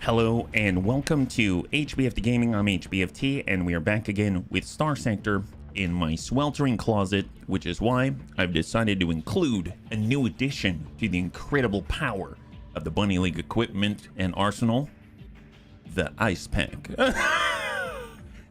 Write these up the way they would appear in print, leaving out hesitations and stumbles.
Hello and welcome to HBFT Gaming. I'm HBFT and we are back again with Starsector in my sweltering closet, which is why I've decided to include a new addition to the incredible power of the Bunny League equipment and arsenal, the ice pack.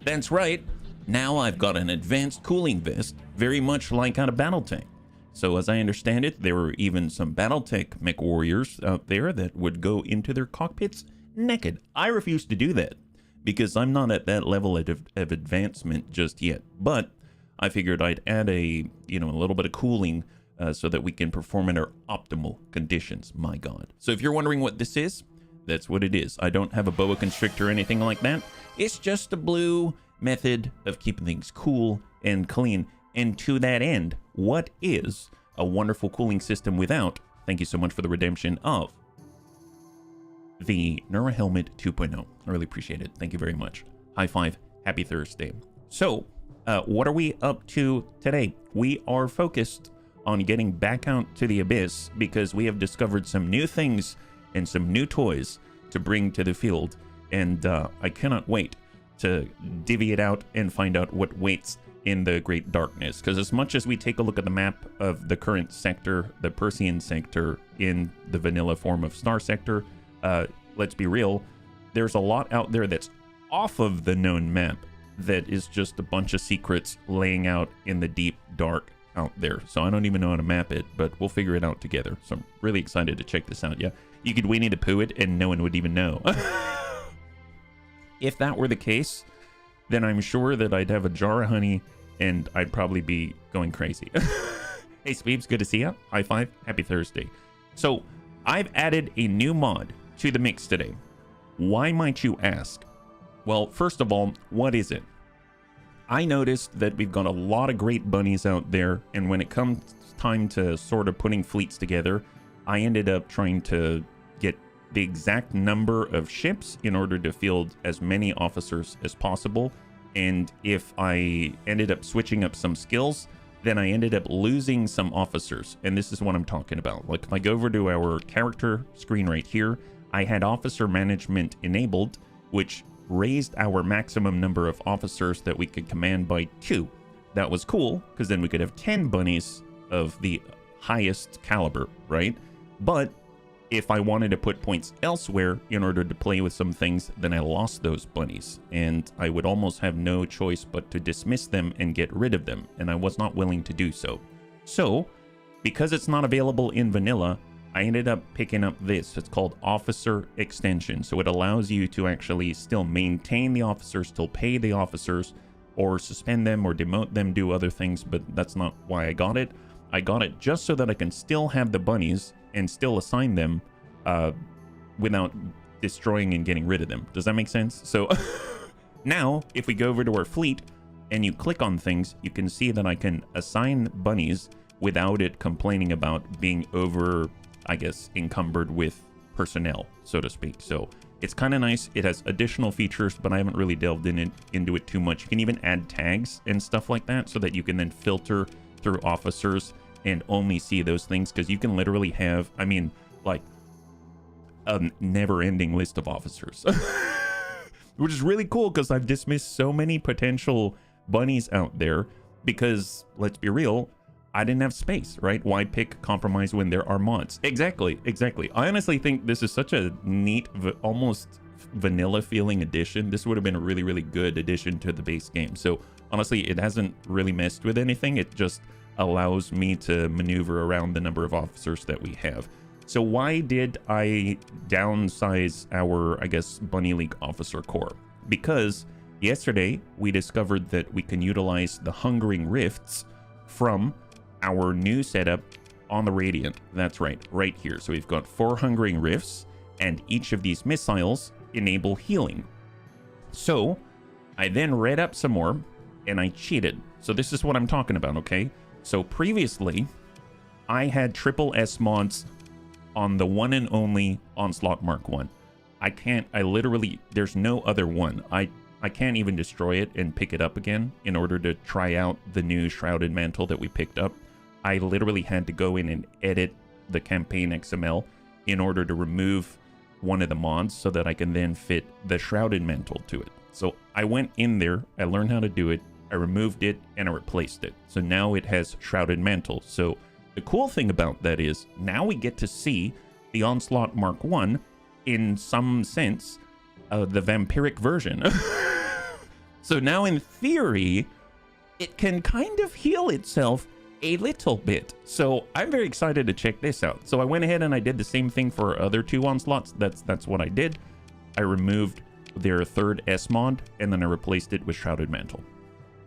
That's right, now I've got an advanced cooling vest, very much like out of Battletech. So as I understand it, there were even some Battletech mech warriors out there that would go into their cockpits naked. I refuse to do that because I'm not at that level of advancement just yet. But I figured I'd add a little bit of cooling so that we can perform in our optimal conditions. My God. So if you're wondering what this is, that's what it is. I don't have a boa constrictor or anything like that. It's just a blue method of keeping things cool and clean. And to that end, what is a wonderful cooling system without, thank you so much for the redemption of, the Neura Helmet 2.0. I really appreciate it. Thank you very much. High five. Happy Thursday. So, what are we up to today? We are focused on getting back out to the abyss because we have discovered some new things and some new toys to bring to the field. And I cannot wait to divvy it out and find out what waits in the great darkness. Because as much as we take a look at the map of the current sector, the Persean sector in the vanilla form of Starsector, let's be real, there's a lot out there that's off of the known map that is just a bunch of secrets laying out in the deep dark out there. So I don't even know how to map it, but we'll figure it out together. So I'm really excited to check this out. Yeah, you could Winnie the Pooh it and no one would even know. If that were the case, then I'm sure that I'd have a jar of honey and I'd probably be going crazy. Hey Speebs, good to see ya. High five. Happy Thursday. So I've added a new mod to the mix today. Why might you ask? Well, first of all, what is it? I noticed that we've got a lot of great bunnies out there, and when it comes time to sort of putting fleets together, I ended up trying to get the exact number of ships in order to field as many officers as possible. And if I ended up switching up some skills, then I ended up losing some officers. And this is what I'm talking about. Like if I go over to our character screen right here, I had officer management enabled, which raised our maximum number of officers that we could command by 2. That was cool, because then we could have 10 bunnies of the highest caliber, right? But if I wanted to put points elsewhere in order to play with some things, then I lost those bunnies, and I would almost have no choice but to dismiss them and get rid of them, and I was not willing to do so. So, because it's not available in vanilla, I ended up picking up this. It's called Officer Extension. So it allows you to actually still maintain the officers, still pay the officers, or suspend them or demote them, do other things, but that's not why I got it. I got it just so that I can still have the bunnies and still assign them without destroying and getting rid of them. Does that make sense? So now, if we go over to our fleet and you click on things, you can see that I can assign bunnies without it complaining about being over, I guess, encumbered with personnel, so to speak. So it's kind of nice. It has additional features, but I haven't really delved into it too much. You can even add tags and stuff like that so that you can then filter through officers and only see those things, because you can literally have, I mean, like a never-ending list of officers. Which is really cool, because I've dismissed so many potential bunnies out there because, let's be real, I didn't have space, right? Why pick compromise when there are mods? Exactly. I honestly think this is such a neat, almost vanilla feeling addition. This would have been a really, really good addition to the base game. So honestly, it hasn't really messed with anything. It just allows me to maneuver around the number of officers that we have. So why did I downsize our, I guess, Bunny League officer corps? Because yesterday we discovered that we can utilize the Hungering Rifts from our new setup on the Radiant. That's right here. So we've got 4 Hungering Rifts, and each of these missiles enable healing. So I then read up some more and I cheated. So this is what I'm talking about, okay? So previously I had triple S mods on the one and only Onslaught Mark 1. I literally, there's no other one. I can't even destroy it and pick it up again in order to try out the new Shrouded Mantle that we picked up. I literally had to go in and edit the campaign XML in order to remove one of the mods so that I can then fit the Shrouded Mantle to it. So I went in there, I learned how to do it, I removed it, and I replaced it. So now it has Shrouded Mantle. So the cool thing about that is now we get to see the Onslaught Mark 1 in some sense, the vampiric version. So now in theory, it can kind of heal itself a little bit. So I'm very excited to check this out. So I went ahead and I did the same thing for other 2 onslaughts. That's what I did. I removed their third S mod and then I replaced it with Shrouded Mantle.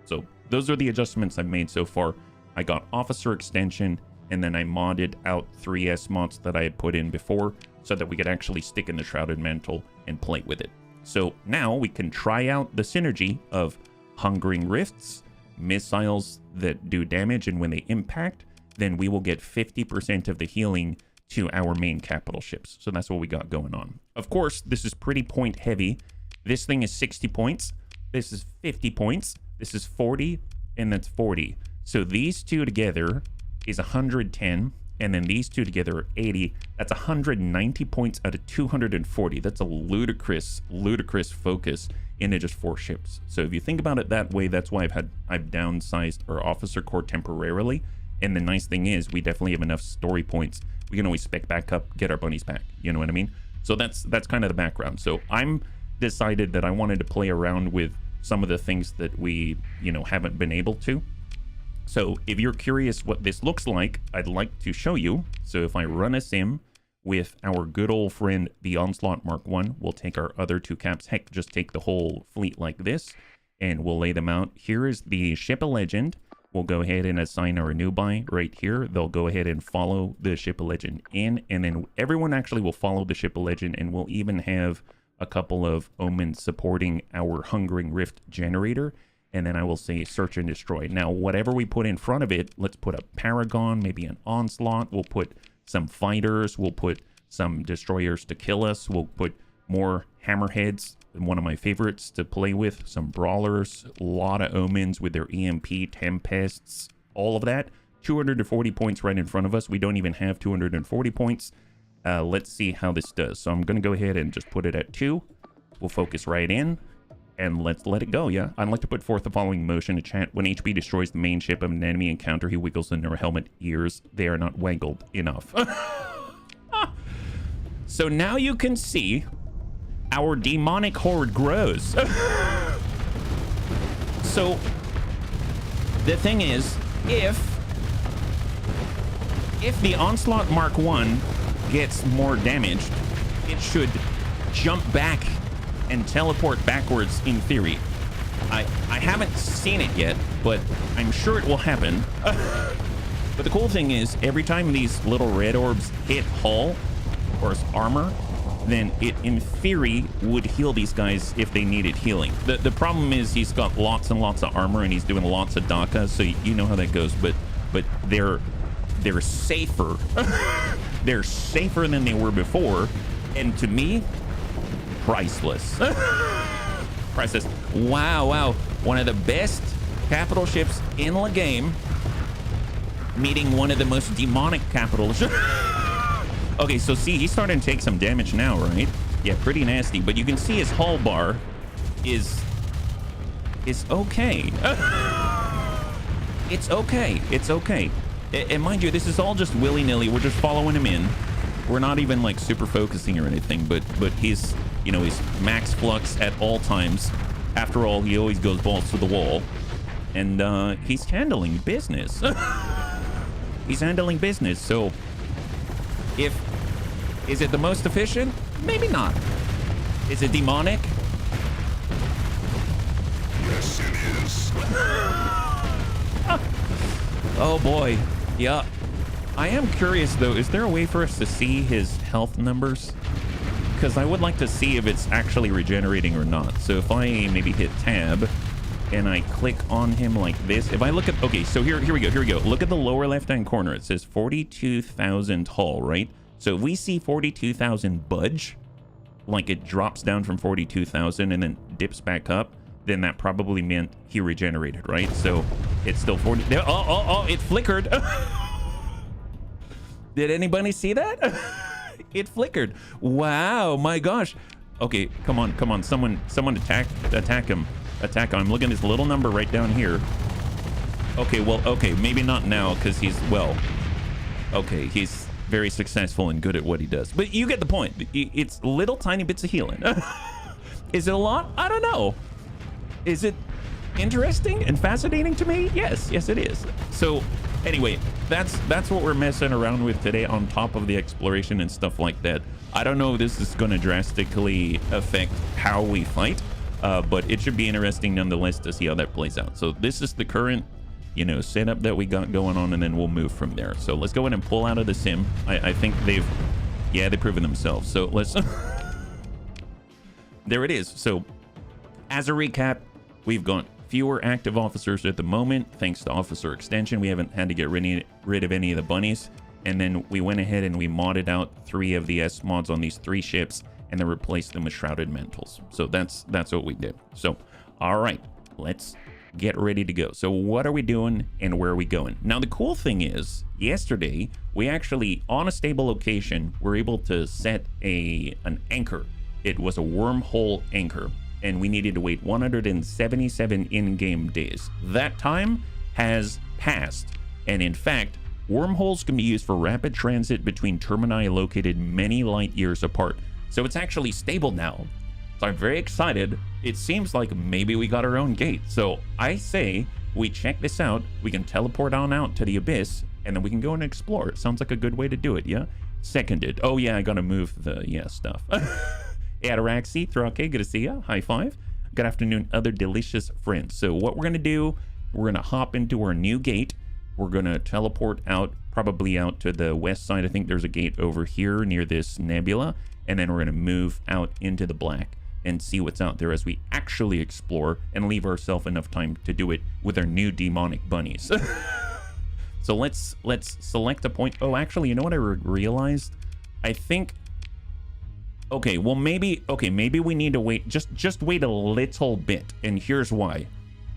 So those are the adjustments I've made so far. I got Officer Extension and then I modded out 3 S mods that I had put in before so that we could actually stick in the Shrouded Mantle and play with it. So now we can try out the synergy of Hungering Rifts, missiles that do damage, and when they impact, then we will get 50% of the healing to our main capital ships. So that's what we got going on. Of course, this is pretty point heavy. This thing is 60 points. This is 50 points. This is 40, and that's 40. So these two together is 110, and then these two together are 80. That's 190 points out of 240. That's a ludicrous focus into just 4 ships. So if you think about it that way, that's why I've downsized our officer corps temporarily. And the nice thing is we definitely have enough story points. We can always spec back up, get our bunnies back. You know what I mean? So that's kind of the background. So I'm decided that I wanted to play around with some of the things that we, haven't been able to. So if you're curious what this looks like, I'd like to show you. So if I run a sim with our good old friend, the Onslaught Mark 1, we'll take our other 2 caps. Heck, just take the whole fleet like this, and we'll lay them out. Here is the Ship of Legend. We'll go ahead and assign our new buy right here. They'll go ahead and follow the Ship of Legend in, and then everyone actually will follow the Ship of Legend, and we'll even have a couple of omens supporting our Hungering Rift generator. And then I will say search and destroy. Now, whatever we put in front of it, let's put a Paragon, maybe an Onslaught. We'll put some fighters. We'll put some destroyers to kill us. We'll put more Hammerheads, one of my favorites to play with. Some Brawlers, a lot of Omens with their EMP, Tempests, all of that. 240 points right in front of us. We don't even have 240 points. Let's see how this does. So I'm going to go ahead and just put it at 2. We'll focus right in. And let's let it go, yeah? I'd like to put forth the following motion to chat. When HB destroys the main ship of an enemy encounter, he wiggles in their helmet ears. They are not waggled enough. So now you can see our demonic horde grows. So the thing is, if the Onslaught Mark 1 gets more damaged, it should jump back and teleport backwards in theory. I haven't seen it yet, but I'm sure it will happen. But the cool thing is, every time these little red orbs hit hull or armor, then it in theory would heal these guys if they needed healing. The problem is he's got lots and lots of armor and he's doing lots of DACA, so you know how that goes. But they're safer. They're safer than they were before, and to me, priceless. Priceless. Wow. One of the best capital ships in the game meeting one of the most demonic capital ships. Okay, so see, he's starting to take some damage now, right? Yeah, pretty nasty. But you can see his hull bar is okay. It's okay. And mind you, this is all just willy-nilly. We're just following him in. We're not even like super focusing or anything, but he's, he's max flux at all times. After all, he always goes balls to the wall, and he's handling business. He's handling business. So is it the most efficient? Maybe not. Is it demonic? Yes, it is. Oh boy. Yeah. I am curious though, is there a way for us to see his health numbers? Because I would like to see if it's actually regenerating or not. So if I maybe hit tab and I click on him like this, if I look at, okay, so here we go. Look at the lower left-hand corner. It says 42,000 hull, right? So if we see 42,000 budge, like it drops down from 42,000 and then dips back up, then that probably meant he regenerated, right? So it's still 40. Oh, it flickered. Did anybody see that? It flickered. Wow, my gosh. Okay, come on. Someone attack him. Attack him. I'm looking at his little number right down here. Okay, well, okay, maybe not now because he's, well, okay, he's very successful and good at what he does. But you get the point. It's little tiny bits of healing. Is it a lot? I don't know. Is it interesting and fascinating to me? Yes, it is. So anyway, that's what we're messing around with today on top of the exploration and stuff like that. I don't know if this is going to drastically affect how we fight, but it should be interesting nonetheless to see how that plays out. So this is the current, you know, setup that we got going on, and then we'll move from there. So let's go ahead and pull out of the sim. I think they've proven themselves. So let's there it is. So as a recap, we've got fewer active officers at the moment thanks to officer extension. We haven't had to get rid of any of the bunnies, and then we went ahead and we modded out 3 of the S mods on these 3 ships and then replaced them with shrouded mantles. So that's what we did. So all right, let's get ready to go. So what are we doing and where are we going? Now the cool thing is, yesterday we actually, on a stable location, were able to set an anchor. It was a wormhole anchor, and we needed to wait 177 in-game days. That time has passed, and in fact, wormholes can be used for rapid transit between termini located many light years apart. So it's actually stable now. So I'm very excited. It seems like maybe we got our own gate. So I say we check this out. We can teleport on out to the abyss, and then we can go and explore. It sounds like a good way to do it, yeah? Seconded. Oh yeah, I gotta move the, stuff. Ataraxi, Thrake, good to see ya. High five. Good afternoon, other delicious friends. So what we're gonna do, we're gonna hop into our new gate. We're gonna teleport out, probably out to the west side. I think there's a gate over here near this nebula. And then we're gonna move out into the black and see what's out there as we actually explore and leave ourselves enough time to do it with our new demonic bunnies. So let's select a point. Oh, actually, you know what I realized? I think, okay, well, maybe we need to wait, just wait a little bit. And here's why.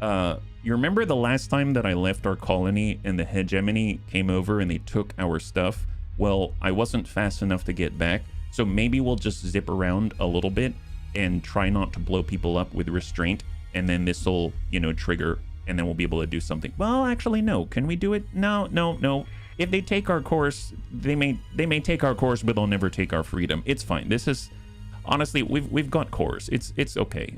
You remember the last time that I left our colony and the hegemony came over and they took our stuff? Well, I wasn't fast enough to get back. So maybe we'll just zip around a little bit and try not to blow people up with restraint. And then this will, trigger, and then we'll be able to do something. Well, actually, no. Can we do it? No. If they take our course, they may take our course, but they'll never take our freedom. It's fine. This is, honestly, we've got course. It's okay.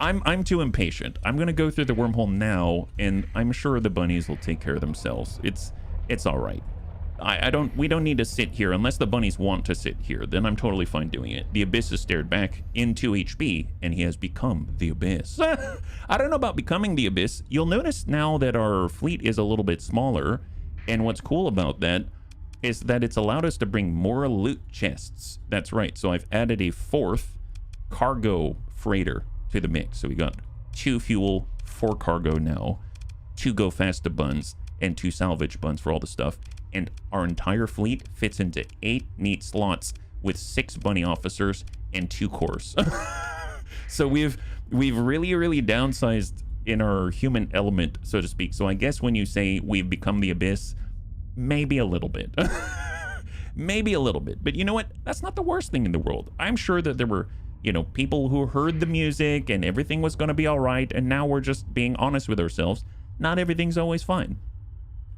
I'm too impatient. I'm gonna go through the wormhole now, and I'm sure the bunnies will take care of themselves. It's all right. We don't need to sit here unless the bunnies want to sit here. Then I'm totally fine doing it. The Abyss has stared back into HB, and he has become the Abyss. I don't know about becoming the Abyss. You'll notice now that our fleet is a little bit smaller, and what's cool about that is that it's allowed us to bring more loot chests. That's right. So I've added a 4th cargo freighter to the mix. So we got 2 fuel, 4 cargo now, 2 go fast to buns, and 2 salvage buns for all the stuff. And our entire fleet fits into 8 neat slots with 6 bunny officers and 2 cores. So we've really downsized in our human element, so to speak. So I guess when you say we've become the Abyss, maybe a little bit. Maybe a little bit. But you know what? That's not the worst thing in the world. I'm sure that there were, people who heard the music and everything was going to be all right. And now we're just being honest with ourselves. Not everything's always fine.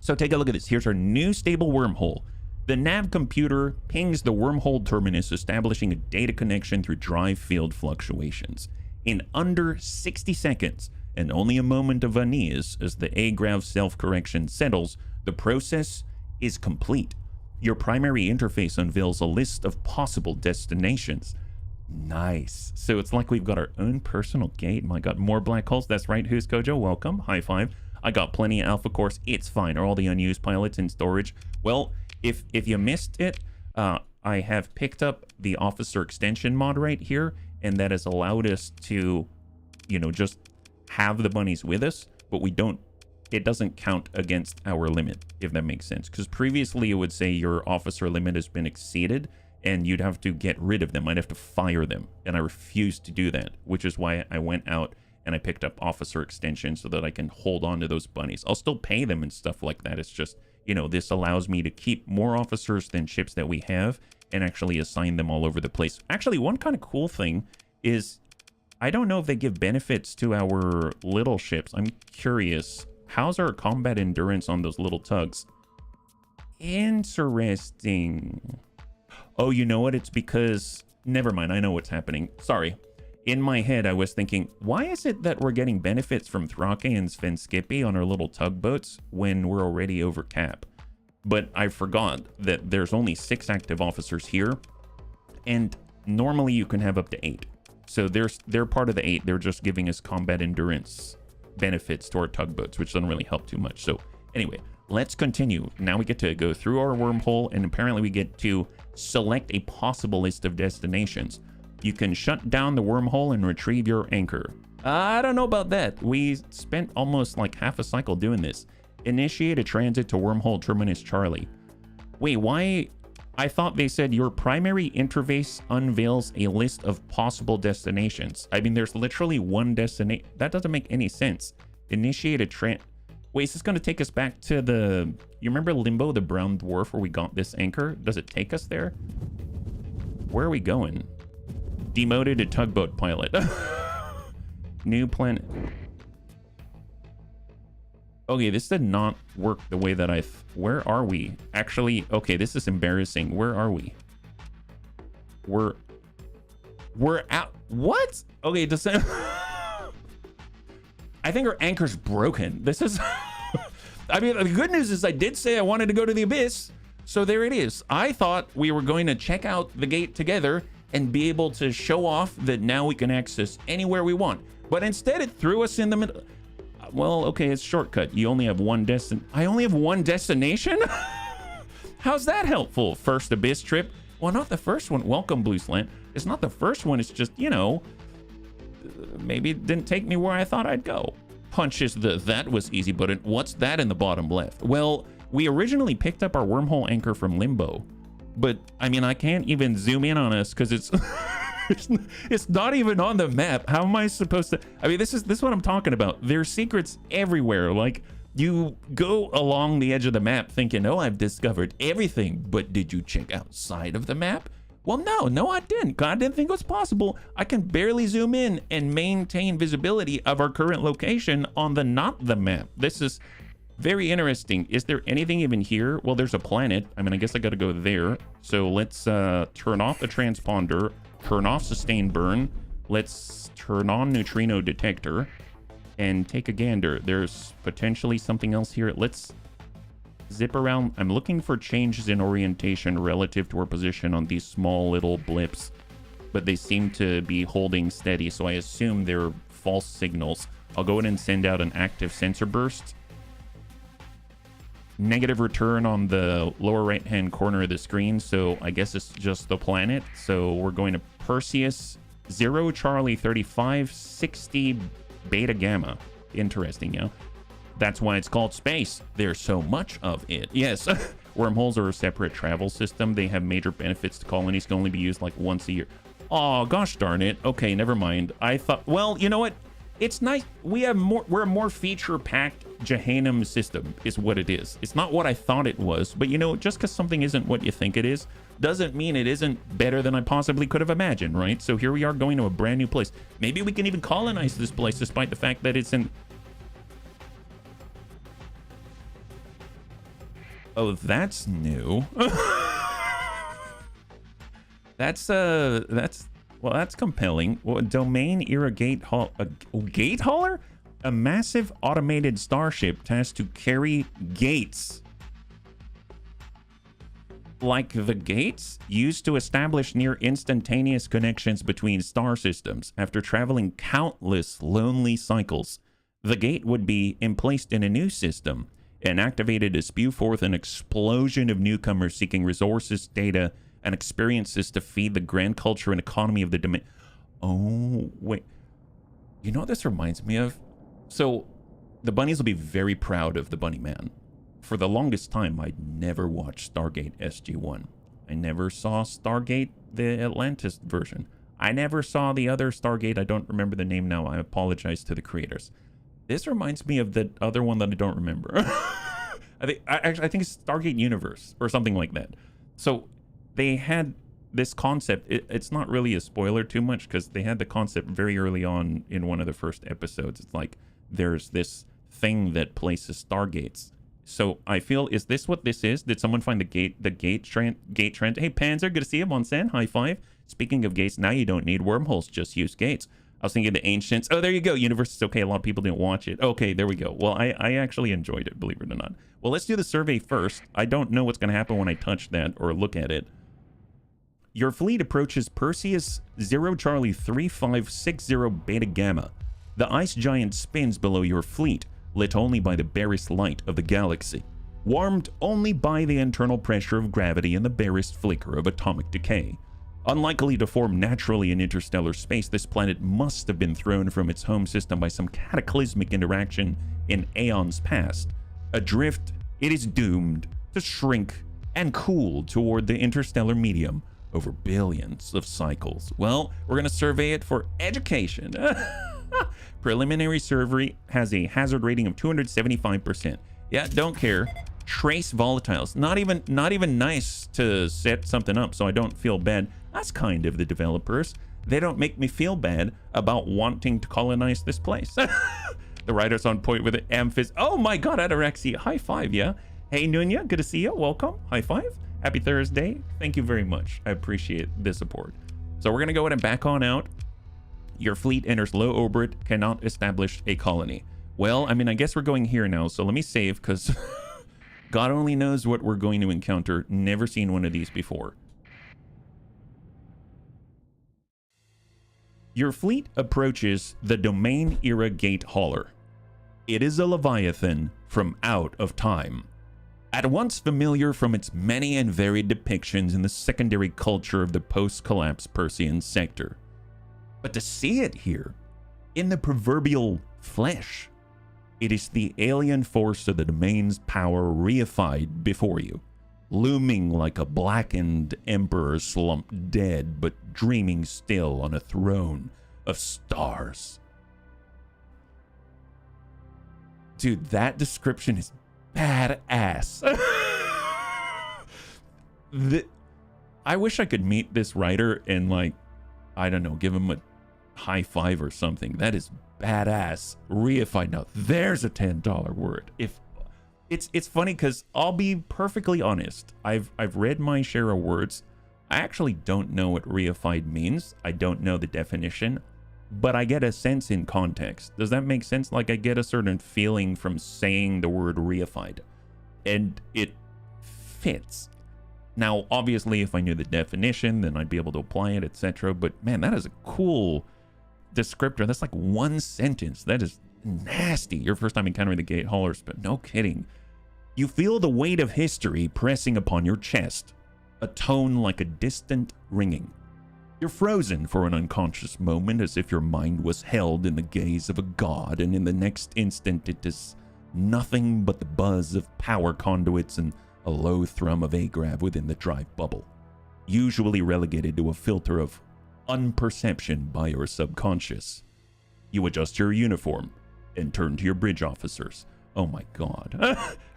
So take a look at this. Here's our new stable wormhole. The nav computer pings the wormhole terminus, establishing a data connection through drive field fluctuations. In under 60 seconds, and only a moment of unease as the A-grav self-correction settles, the process is complete. Your primary interface unveils a list of possible destinations. Nice. So it's like we've got our own personal gate. My God, more black holes. That's right. Who's Kojo? Welcome. High five. I got plenty of alpha cores. It's fine. Are all the unused pilots in storage? Well, if you missed it, I have picked up the officer extension mod right here, and that has allowed us to, just have the bunnies with us, but it doesn't count against our limit, if that makes sense. Because previously it would say your officer limit has been exceeded, and you'd have to get rid of them. I'd have to fire them, and I refused to do that, which is why I went out and I picked up officer extension so that I can hold on to those bunnies. I'll still pay them and stuff like that. It's just, you know, this allows me to keep more officers than ships that we have and actually assign them all over the place. Actually, one kind of cool thing is, I don't know if they give benefits to our little ships. I'm curious. How's our combat endurance on those little tugs? Interesting. Oh, you know what? It's because... Never mind. I know what's happening. Sorry. In my head, I was thinking, why is it that we're getting benefits from Thrake and Svenskippy on our little tugboats when we're already over cap? But I forgot that there's only 6 active officers here, and normally you can have up to 8. So they're part of the 8. They're just giving us combat endurance benefits to our tugboats, which doesn't really help too much. So anyway, let's continue. Now we get to go through our wormhole, and apparently we get to select a possible list of destinations. You can shut down the wormhole and retrieve your anchor. I don't know about that. We spent almost like half a cycle doing this. Initiate a transit to wormhole terminus Charlie. Wait, why? I thought they said your primary interface unveils a list of possible destinations. I mean, there's literally one destination. That doesn't make any sense. Initiate a Wait, is this going to take us back to the... You remember Limbo, the brown dwarf, where we got this anchor? Does it take us there? Where are we going? Demoted to tugboat pilot. New planet. Okay, this did not work the way that where are we? Actually, okay, this is embarrassing. Where are we? We're out. What? Okay, I think our anchor's broken. This is... I mean, the good news is I did say I wanted to go to the abyss. So there it is. I thought we were going to check out the gate together and be able to show off that now we can access anywhere we want. But instead it threw us in the middle. Well, okay, it's shortcut. You only have one I only have one destination? How's that helpful? First abyss trip? Well, not the first one. Welcome, Blue Slant. It's not the first one. It's just, you know, maybe it didn't take me where I thought I'd go. Punches that was easy button. What's that in the bottom left? Well, we originally picked up our wormhole anchor from Limbo, but I mean, I can't even zoom in on us because it's it's not even on the map. How am I supposed to? I mean, this is what I'm talking about. There's secrets everywhere. Like, you go along the edge of the map thinking, oh, I've discovered everything, but did you check outside of the map? Well, no, I didn't. I didn't think it was possible. I can barely zoom in and maintain visibility of our current location on the not the map. This is very interesting. Is there anything even here? Well, there's a planet. I mean, I guess I got to go there. So let's turn off the transponder, turn off sustain burn. Let's turn on neutrino detector and take a gander. There's potentially something else here. Let's zip around. I'm looking for changes in orientation relative to our position on these small little blips, but they seem to be holding steady, so I assume they're false signals. I'll go ahead and send out an active sensor burst. Negative return on the lower right hand corner of the screen, so I guess it's just the planet. So we're going to Perseus 0 Charlie 35 60 Beta Gamma. Interesting, yeah. That's why it's called space. There's so much of it. Yes, wormholes are a separate travel system. They have major benefits to colonies, can only be used like once a year. Oh, gosh darn it. Okay, never mind. I thought, well, you know what? It's nice. We're a more feature-packed Jehannam system is what it is. It's not what I thought it was, but you know, just because something isn't what you think it is, doesn't mean it isn't better than I possibly could have imagined, right? So here we are going to a brand new place. Maybe we can even colonize this place despite the fact that it's in... Oh, that's new. That's compelling. Well, domain era gate hauler? A massive automated starship tasked to carry gates. Like the gates used to establish near instantaneous connections between star systems. After traveling countless lonely cycles, the gate would be emplaced in a new system and activated to spew forth an explosion of newcomers seeking resources, data, and experiences to feed the grand culture and economy of the domain. Oh, wait. You know what this reminds me of? So, the bunnies will be very proud of the Bunny Man. For the longest time, I never watched Stargate SG-1. I never saw Stargate, the Atlantis version. I never saw the other Stargate. I don't remember the name now. I apologize to the creators. This reminds me of the other one that I don't remember. I think it's Stargate Universe or something like that. So they had this concept. It's not really a spoiler too much because they had the concept very early on in one of the first episodes. It's like there's this thing that places stargates. So I feel, is this what this is? Did someone find the gate trend? Hey, Panzer, good to see you. Monsen, high five. Speaking of gates, now you don't need wormholes, just use gates. I was thinking the Ancients. Oh, there you go. Universe is okay. A lot of people didn't watch it. Okay, there we go. Well, I actually enjoyed it, believe it or not. Well, let's do the survey first. I don't know what's going to happen when I touch that or look at it. Your fleet approaches Perseus 0 Charlie 3560 Beta Gamma. The ice giant spins below your fleet, lit only by the barest light of the galaxy, warmed only by the internal pressure of gravity and the barest flicker of atomic decay. Unlikely to form naturally in interstellar space, this planet must have been thrown from its home system by some cataclysmic interaction in aeons past. Adrift, it is doomed to shrink and cool toward the interstellar medium over billions of cycles. Well, we're going to survey it for education. Preliminary survey has a hazard rating of 275%. Yeah, don't care. Trace volatiles. Not even nice to set something up so I don't feel bad. That's kind of the developers. They don't make me feel bad about wanting to colonize this place. The writer's on point with it. Amphis. Oh my god, Ataraxia. High five, yeah. Hey, Nunya, good to see you. Welcome. High five. Happy Thursday. Thank you very much. I appreciate the support. So we're going to go ahead and back on out. Your fleet enters low orbit, cannot establish a colony. Well, I mean, I guess we're going here now, so let me save, because God only knows what we're going to encounter. Never seen one of these before. Your fleet approaches the Domain Era Gate Hauler. It is a Leviathan from out of time. At once familiar from its many and varied depictions in the secondary culture of the post-collapse Persean sector. But to see it here, in the proverbial flesh, it is the alien force of the domain's power reified before you, looming like a blackened emperor slumped dead but dreaming still on a throne of stars. Dude, that description is badass. I wish I could meet this writer and, like, I don't know, give him a high five or something. That is badass. Reified. Now there's a $10 word. If it's funny because I'll be perfectly honest. I've read my share of words. I actually don't know what reified means. I don't know the definition, but I get a sense in context. Does that make sense? Like, I get a certain feeling from saying the word reified, and it fits. Now, obviously, if I knew the definition, then I'd be able to apply it, etc. But man, that is a cool descriptor. That's like one sentence. That is nasty. Your first time encountering the gate haulers, but no kidding. You feel the weight of history pressing upon your chest, a tone like a distant ringing. You're frozen for an unconscious moment, as if your mind was held in the gaze of a god, and in the next instant it is nothing but the buzz of power conduits and a low thrum of agrav within the drive bubble, usually relegated to a filter of unperception by your subconscious. You adjust your uniform and turn to your bridge officers. Oh my god.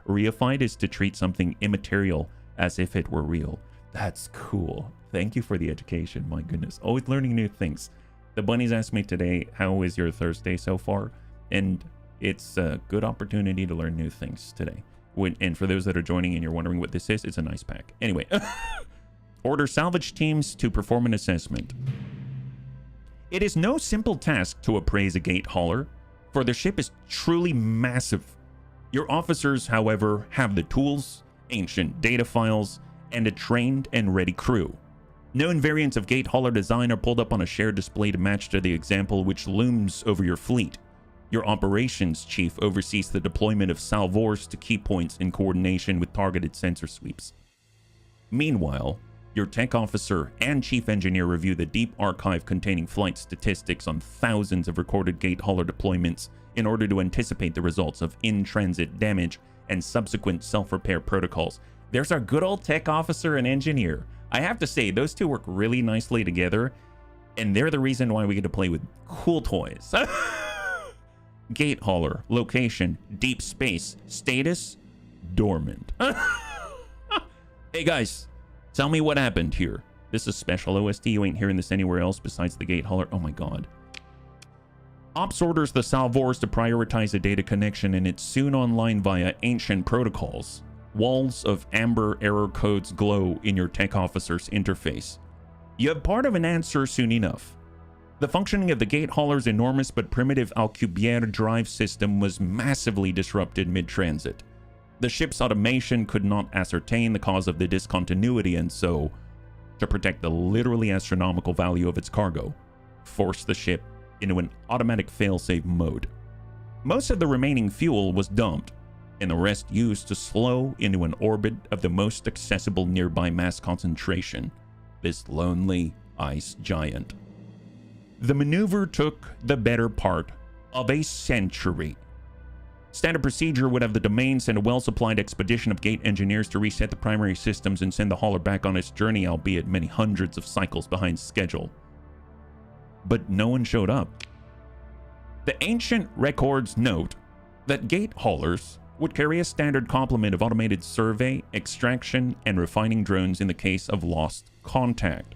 Reified is to treat something immaterial as if it were real. That's cool. Thank you for the education. My goodness. Always learning new things. The bunnies asked me today, how is your Thursday so far? And it's a good opportunity to learn new things today. And for those that are joining and you're wondering what this is, it's a nice pack. Anyway, order salvage teams to perform an assessment. It is no simple task to appraise a gate hauler, for the ship is truly massive. Your officers, however, have the tools, ancient data files, and a trained and ready crew. Known variants of gate hauler design are pulled up on a shared display to match to the example which looms over your fleet. Your operations chief oversees the deployment of salvors to key points in coordination with targeted sensor sweeps. Meanwhile, your tech officer and chief engineer review the deep archive containing flight statistics on thousands of recorded gate hauler deployments in order to anticipate the results of in-transit damage and subsequent self-repair protocols. There's our good old tech officer and engineer. I have to say, those two work really nicely together, and they're the reason why we get to play with cool toys. Gate hauler, location, deep space, status, dormant. Hey guys, tell me what happened here. This is special OST. You ain't hearing this anywhere else besides the gate hauler. Oh my god. Ops orders the Salvors to prioritize a data connection, and it's soon online via ancient protocols. Walls of amber error codes glow in your tech officer's interface. You have part of an answer soon enough. The functioning of the gate hauler's enormous but primitive Alcubierre drive system was massively disrupted mid-transit. The ship's automation could not ascertain the cause of the discontinuity, and so, to protect the literally astronomical value of its cargo, forced the ship into an automatic failsafe mode. Most of the remaining fuel was dumped, and the rest used to slow into an orbit of the most accessible nearby mass concentration, this lonely ice giant. The maneuver took the better part of a century. Standard procedure would have the domain send a well-supplied expedition of gate engineers to reset the primary systems and send the hauler back on its journey, albeit many hundreds of cycles behind schedule. But no one showed up. The ancient records note that gate haulers would carry a standard complement of automated survey, extraction, and refining drones in the case of lost contact.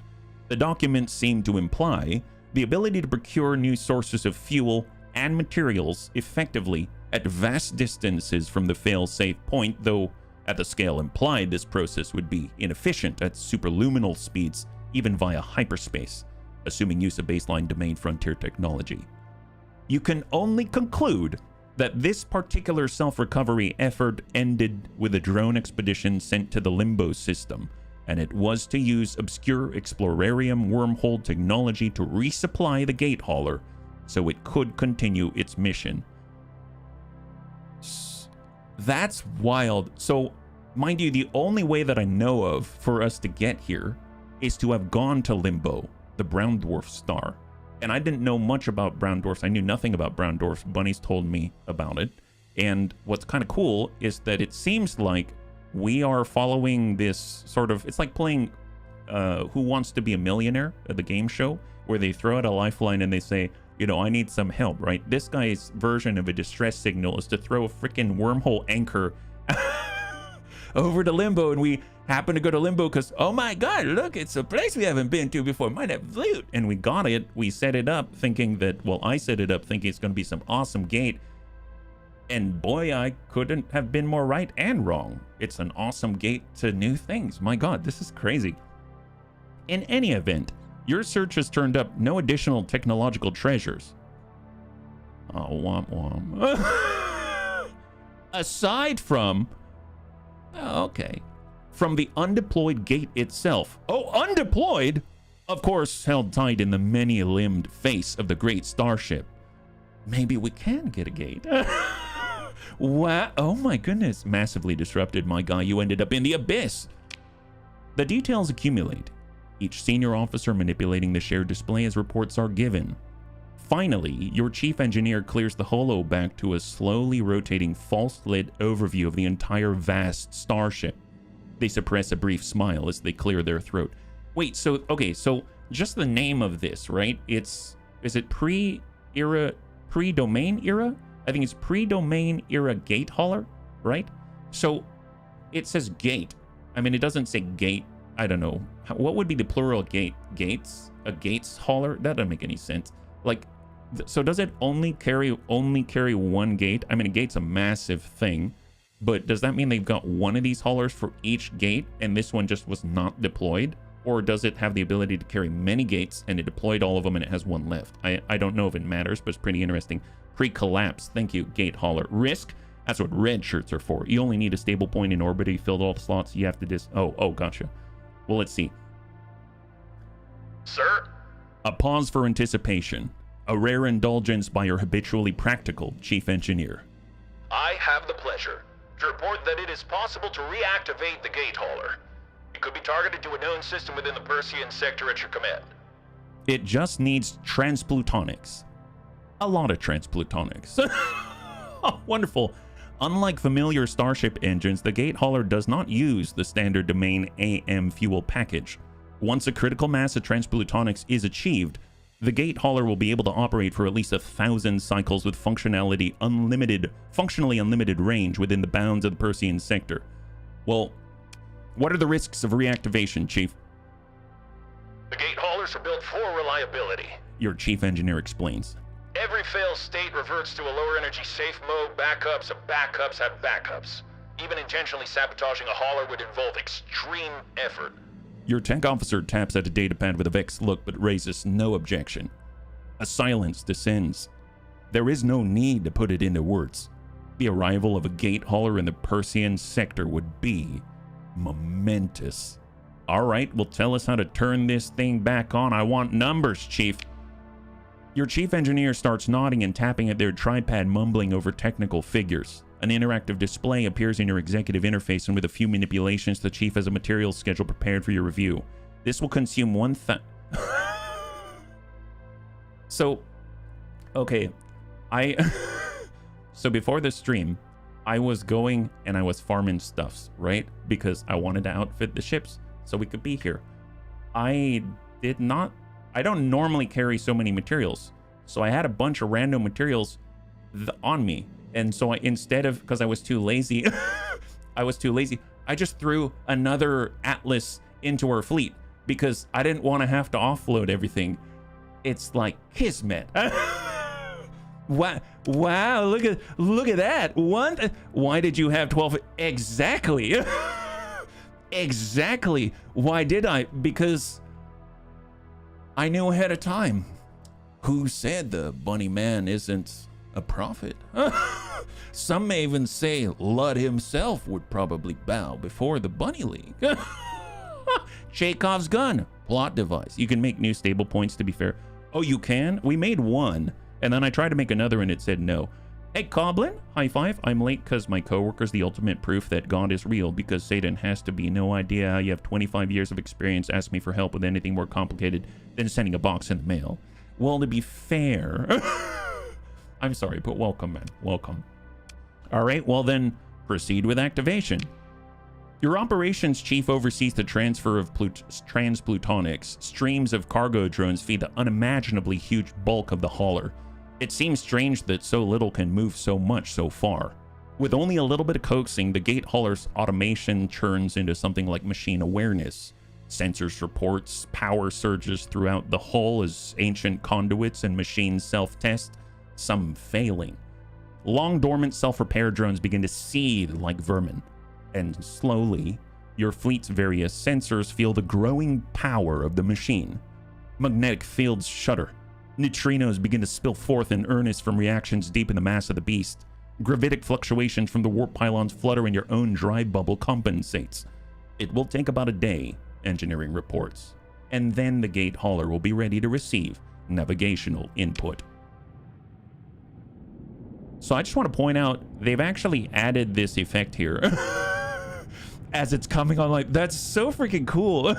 The documents seem to imply the ability to procure new sources of fuel and materials effectively at vast distances from the fail-safe point, though at the scale implied this process would be inefficient at superluminal speeds, even via hyperspace, assuming use of baseline domain frontier technology. You can only conclude that this particular self-recovery effort ended with a drone expedition sent to the Limbo system, and it was to use obscure explorarium wormhole technology to resupply the gate hauler so it could continue its mission. That's wild. So, mind you, the only way that I know of for us to get here is to have gone to Limbo, the brown dwarf star. And I didn't know much about brown dwarfs. I knew nothing about brown dwarfs. Bunnies told me about it. And what's kind of cool is that it seems like we are following this sort of, it's like playing Who Wants to Be a Millionaire at the game show, where they throw out a lifeline and they say, you know, I need some help, right? This guy's version of a distress signal is to throw a freaking wormhole anchor over to Limbo, and we happen to go to Limbo because, oh my god, look, it's a place we haven't been to before. Might have loot. And we got it. We set it up thinking that, well, I set it up thinking it's going to be some awesome gate. And boy, I couldn't have been more right and wrong. It's an awesome gate to new things. My god, this is crazy. In any event, your search has turned up no additional technological treasures. Oh, womp womp. Aside from... okay. From the undeployed gate itself. Oh, undeployed? Of course, held tight in the many-limbed face of the great starship. Maybe we can get a gate. Wow. Oh my goodness. Massively disrupted, my guy. You ended up in the abyss. The details accumulate. Each senior officer manipulating the shared display as reports are given. Finally, your chief engineer clears the holo back to a slowly rotating false-lit overview of the entire vast starship. They suppress a brief smile as they clear their throat. Wait, so, okay, so just the name of this, right? Is it pre-era, pre-domain era? I think it's pre-domain era gate hauler, right? So it says gate. I mean, it doesn't say gate. I don't know. What would be the plural gate? Gates? A gates hauler? That doesn't make any sense. Like, so does it only carry one gate? I mean, a gate's a massive thing, but does that mean they've got one of these haulers for each gate and this one just was not deployed? Or does it have the ability to carry many gates and it deployed all of them and it has one left? I don't know if it matters, but it's pretty interesting. Pre-collapse. Thank you, gate hauler. Risk? That's what red shirts are for. You only need a stable point in orbit. You filled all the slots. You have to oh, gotcha. Well, let's see. Sir? A pause for anticipation. A rare indulgence by your habitually practical chief engineer. I have the pleasure to report that it is possible to reactivate the gate hauler. It could be targeted to a known system within the Persean sector at your command. It just needs transplutonics. A lot of transplutonics. Oh, wonderful. Unlike familiar Starship engines, the gate hauler does not use the standard domain AM fuel package. Once a critical mass of transplutonics is achieved, The gate hauler will be able to operate for at least 1,000 cycles with functionally unlimited range within the bounds of the Persean sector. Well, what are the risks of reactivation, Chief? The gate haulers are built for reliability. Your chief engineer explains. Every failed state reverts to a lower energy safe mode. Backups of backups have backups. Even intentionally sabotaging a hauler would involve extreme effort. Your tech officer taps at a datapad with a vexed look but raises no objection. A silence descends. There is no need to put it into words. The arrival of a gate hauler in the Persean sector would be momentous. All right, well, tell us how to turn this thing back on. I want numbers, Chief. Your chief engineer starts nodding and tapping at their tripod, mumbling over technical figures. An interactive display appears in your executive interface, and with a few manipulations, the chief has a materials schedule prepared for your review. This will consume So, okay, so before the stream, I was going and I was farming stuffs, right? Because I wanted to outfit the ships so we could be here. I don't normally carry so many materials, so I had a bunch of random materials on me. And so instead of, because I was too lazy, I just threw another Atlas into our fleet because I didn't want to have to offload everything. It's like kismet. Wow, look at that. Why did you have 12? Exactly. Exactly. Why did I? Because I knew ahead of time. Who said the bunny man isn't a prophet? Some may even say Lud himself would probably bow before the Bunny League. Chekhov's gun, plot device. You can make new stable points, to be fair. Oh, you can? We made one, and then I tried to make another and it said no. Hey, Coblin, high five. I'm late because my coworker's the ultimate proof that God is real, because Satan has to be. No idea how you have 25 years of experience. Ask me for help with anything more complicated than sending a box in the mail. Well, to be fair, I'm sorry, but welcome, man. Welcome. All right, well then, proceed with activation. Your operations chief oversees the transfer of transplutonics. Streams of cargo drones feed the unimaginably huge bulk of the hauler. It seems strange that so little can move so much so far. With only a little bit of coaxing, the gate hauler's automation turns into something like machine awareness. Sensors reports power surges throughout the hull as ancient conduits and machines self-test, some failing. Long dormant self-repair drones begin to seethe like vermin, and slowly, your fleet's various sensors feel the growing power of the machine. Magnetic fields shudder. Neutrinos begin to spill forth in earnest from reactions deep in the mass of the beast. Gravitic fluctuations from the warp pylons flutter, and your own drive bubble compensates. It will take about a day, engineering reports, and then the gate hauler will be ready to receive navigational input. So I just want to point out, they've actually added this effect here as it's coming on. Like, that's so freaking cool.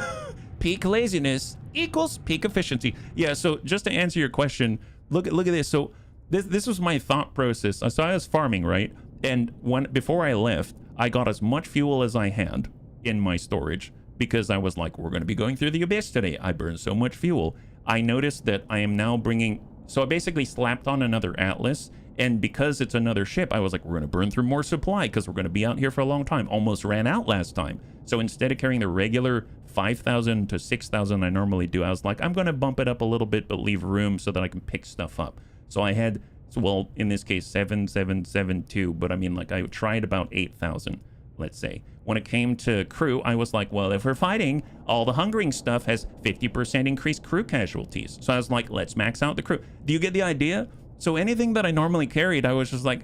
Peak laziness equals peak efficiency. Yeah, so just to answer your question, look at this. So this was my thought process. So I was farming, right? And before I left, I got as much fuel as I had in my storage because I was like, we're going to be going through the abyss today. I burned so much fuel. I noticed that I am now bringing, so I basically slapped on another Atlas. And because it's another ship, I was like, we're going to burn through more supply because we're going to be out here for a long time. Almost ran out last time. So instead of carrying the regular 5,000 to 6,000 I normally do, I was like, I'm going to bump it up a little bit, but leave room so that I can pick stuff up. So I had, well, in this case, 7,772, but I mean, like, I tried about 8,000, let's say. When it came to crew, I was like, well, if we're fighting, all the hungering stuff has 50% increased crew casualties. So I was like, let's max out the crew. Do you get the idea? So anything that I normally carried, I was just like,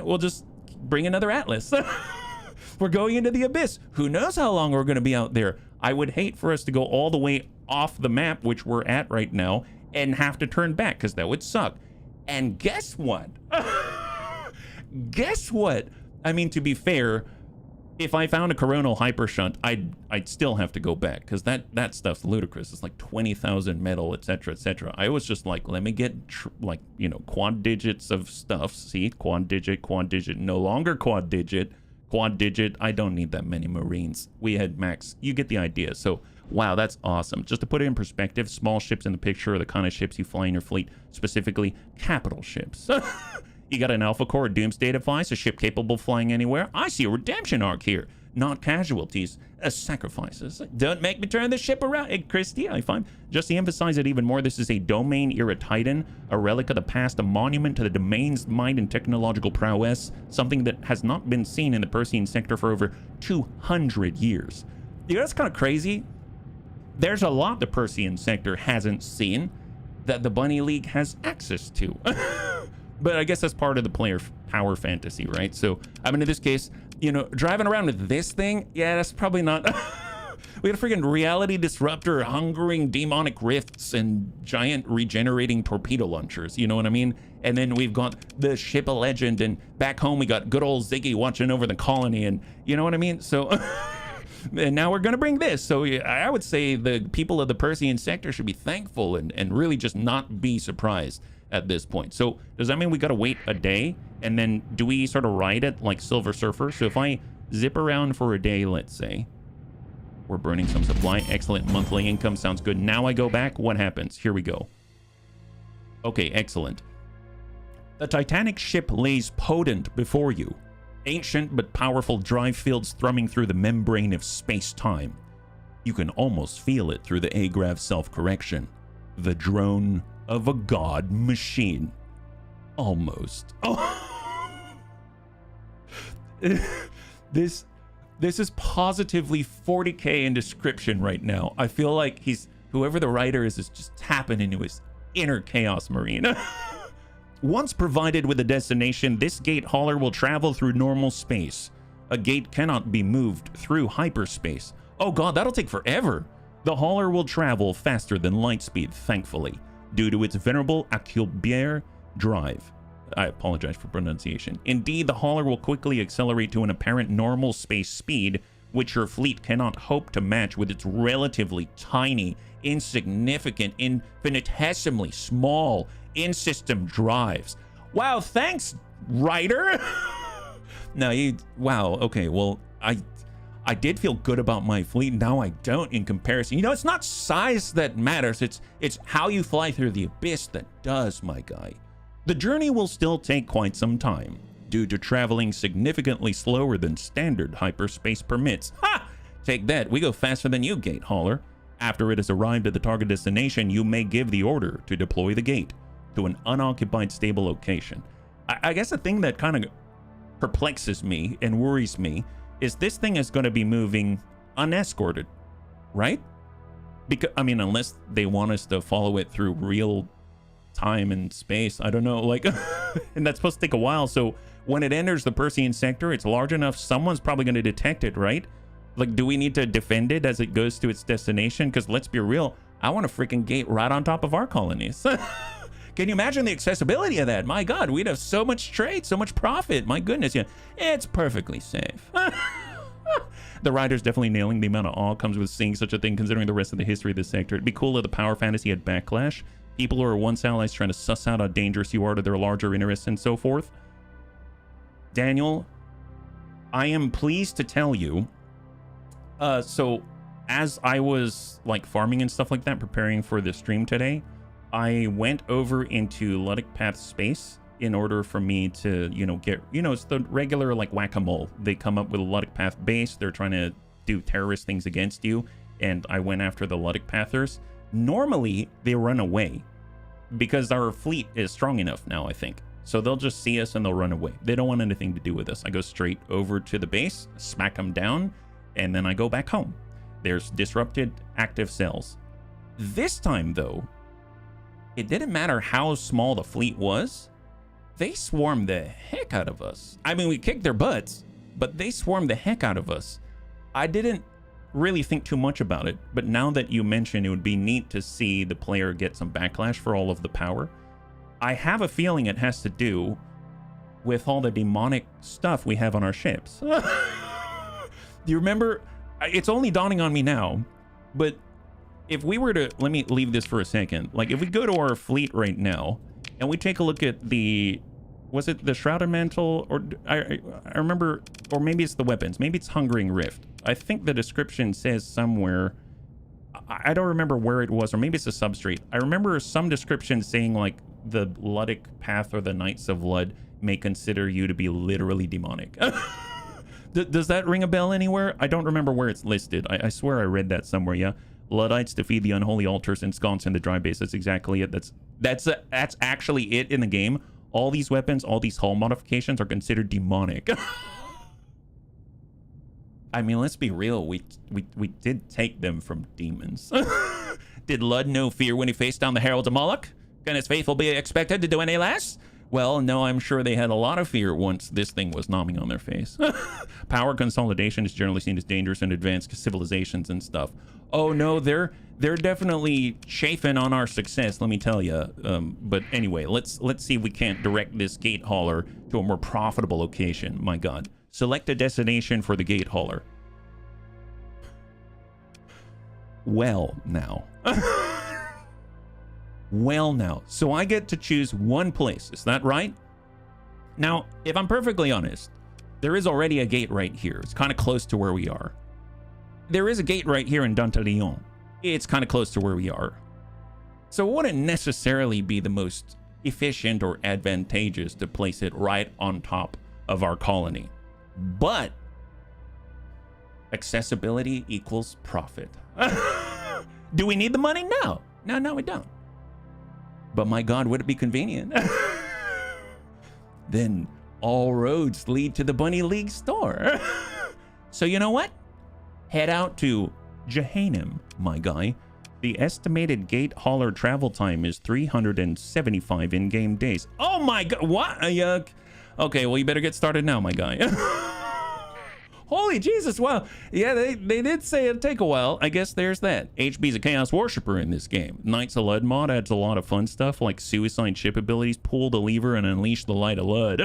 we'll just bring another Atlas. We're going into the abyss. Who knows how long we're going to be out there? I would hate for us to go all the way off the map, which we're at right now, and have to turn back, because that would suck. And guess what? Guess what? I mean, to be fair, if I found a coronal hypershunt, I'd still have to go back, because that stuff's ludicrous. It's like 20,000 metal, etc., etc. I was just like, let me get quad digits of stuff. See, quad digit, no longer quad digit. I don't need that many Marines. We had max. You get the idea. So Wow, that's awesome. Just to put it in perspective, small ships in the picture are the kind of ships you fly in your fleet, specifically capital ships. You got an Alpha Core Doomsday device, a ship capable of flying anywhere. I see a redemption arc here. Not casualties, sacrifices. Don't make me turn the ship around. Hey, Christy, I find. Just to emphasize it even more, this is a domain-era Titan, a relic of the past, a monument to the domain's might and technological prowess, something that has not been seen in the Persean sector for over 200 years. You know, that's kind of crazy. There's a lot the Persean sector hasn't seen that the Bunny League has access to. But I guess that's part of the player power fantasy, right? So, I mean, in this case, you know, driving around with this thing, yeah, that's probably not... We got a freaking reality disruptor, hungering demonic rifts, and giant regenerating torpedo launchers, you know what I mean? And then we've got the ship of legend, and back home we got good old Ziggy watching over the colony, and you know what I mean? So... And now we're going to bring this. So I would say the people of the Persean sector should be thankful and really just not be surprised at this point. So does that mean we got to wait a day? And then do we sort of ride it like Silver Surfer? So if I zip around for a day, let's say, we're burning some supply. Excellent. Monthly income sounds good. Now I go back. What happens? Here we go. Okay, excellent. The Titanic ship lays potent before you. Ancient but powerful drive fields thrumming through the membrane of space-time. You can almost feel it through the Agrav self-correction. The drone of a god machine. Almost. Oh. This is positively 40K in description right now. I feel like whoever the writer is just tapping into his inner Chaos Marine. Once provided with a destination, this gate hauler will travel through normal space. A gate cannot be moved through hyperspace. Oh god, that'll take forever. The hauler will travel faster than light speed, thankfully, due to its venerable Alcubierre drive. I apologize for pronunciation. Indeed, the hauler will quickly accelerate to an apparent normal space speed, which your fleet cannot hope to match with its relatively tiny, insignificant, infinitesimally small in-system drives. Wow, thanks, writer. Wow, okay, well, I did feel good about my fleet, now I don't in comparison. You know, it's not size that matters, it's how you fly through the abyss that does, my guy. The journey will still take quite some time, due to traveling significantly slower than standard hyperspace permits. Ha! Take that, we go faster than you, gate hauler. After it has arrived at the target destination, you may give the order to deploy the gate to an unoccupied stable location. I guess the thing that kind of perplexes me and worries me is this thing is going to be moving unescorted, right? Because, I mean, unless they want us to follow it through real time and space, I don't know, like, and that's supposed to take a while. So when it enters the Persean sector, it's large enough, someone's probably going to detect it, right? Like, do we need to defend it as it goes to its destination? Because let's be real, I want a freaking gate right on top of our colonies. Can you imagine the accessibility of that? My God, we'd have so much trade, so much profit. My goodness, yeah, it's perfectly safe. The writer's definitely nailing the amount of awe comes with seeing such a thing, considering the rest of the history of this sector. It'd be cool if the power fantasy had backlash. People who are once allies trying to suss out how dangerous you are to their larger interests and so forth. Daniel, I am pleased to tell you. So as I was like farming and stuff like that, preparing for the stream today, I went over into Luddic Path space in order for me to, you know, get, you know, it's the regular like whack-a-mole. They come up with a Luddic Path base. They're trying to do terrorist things against you. And I went after the Luddic Pathers. Normally, they run away because our fleet is strong enough now, I think. So they'll just see us and they'll run away. They don't want anything to do with us. I go straight over to the base, smack them down, and then I go back home. There's disrupted active cells. This time, though, it didn't matter how small the fleet was. They swarmed the heck out of us. I mean, we kicked their butts, but they swarmed the heck out of us. I didn't really think too much about it, but now that you mention it would be neat to see the player get some backlash for all of the power. I have a feeling it has to do with all the demonic stuff we have on our ships. Do you remember? It's only dawning on me now, but if we were to, let me leave this for a second. Like, if we go to our fleet right now and we take a look at the, was it the Shrouded Mantle? Or I remember, or maybe it's the weapons. Maybe it's Hungering Rift. I think the description says somewhere I don't remember where it was, or maybe it's a substrate. I remember some description saying like the Luddic path or the Knights of Lud may consider you to be literally demonic. Does that ring a bell anywhere? I don't remember where it's listed. I swear I read that somewhere. Yeah, Luddites defeat the unholy altars ensconced in the dry base. That's exactly it. That's actually it in the game. All these weapons, all these hull modifications are considered demonic. I mean, let's be real. We did take them from demons. Did Lud know fear when he faced down the heralds of Moloch? Can his faithful be expected to do any less? Well, no, I'm sure they had a lot of fear once this thing was nomming on their face. Power consolidation is generally seen as dangerous in advanced civilizations and stuff. Oh no, they're definitely chafing on our success, let me tell you. But anyway, let's see if we can't direct this gate hauler to a more profitable location. My God. Select a destination for the gate hauler. Well, now. Well, now. So I get to choose one place. Is that right? Now, if I'm perfectly honest, there is already a gate right here. It's kind of close to where we are. There is a gate right here in Dantalion. It's kind of close to where we are. So it wouldn't necessarily be the most efficient or advantageous to place it right on top of our colony. But accessibility equals profit. Do we need the money? No. No, we don't. But my God, would it be convenient? Then all roads lead to the Bunny League store. So you know what? Head out to Jehannam, my guy. The estimated gate hauler travel time is 375 in-game days. Oh my God, what? Yuck. Okay, well, you better get started now, my guy. Holy Jesus, wow. Yeah, they did say it'd take a while. I guess there's that. HB's a Chaos Worshipper in this game. Knights of Lud mod adds a lot of fun stuff like suicide ship abilities, pull the lever, and unleash the light of Lud.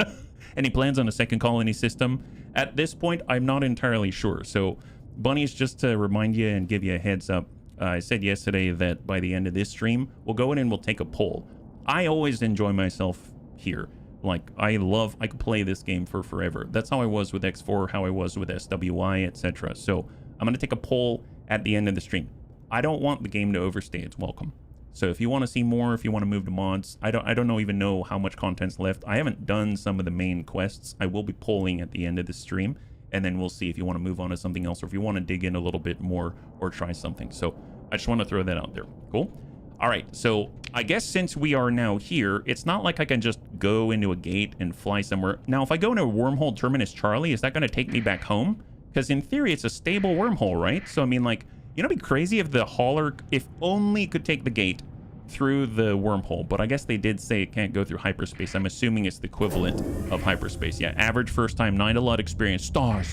Any plans on a second colony system? At this point, I'm not entirely sure. So, Bunnies, just to remind you and give you a heads up, I said yesterday that by the end of this stream, we'll go in and we'll take a poll. I always enjoy myself here. Like, I could play this game for forever. That's how I was with X4, how I was with SWI, etc. So I'm going to take a poll at the end of the stream. I don't want the game to overstay its welcome. So if you want to see more, if you want to move to mods, I don't even know how much content's left. I haven't done some of the main quests. I will be polling at the end of the stream, and then we'll see if you want to move on to something else or if you want to dig in a little bit more or try something. So I just want to throw that out there. Cool? All right, so I guess since we are now here, it's not like I can just go into a gate and fly somewhere. Now, if I go into a wormhole Terminus Charlie, is that going to take me back home? Because in theory, it's a stable wormhole, right? So, I mean, like, you know, it'd be crazy if the hauler, if only could take the gate through the wormhole. But I guess they did say it can't go through hyperspace. I'm assuming it's the equivalent of hyperspace. Yeah, average first time, 9 to lot experience. Stars,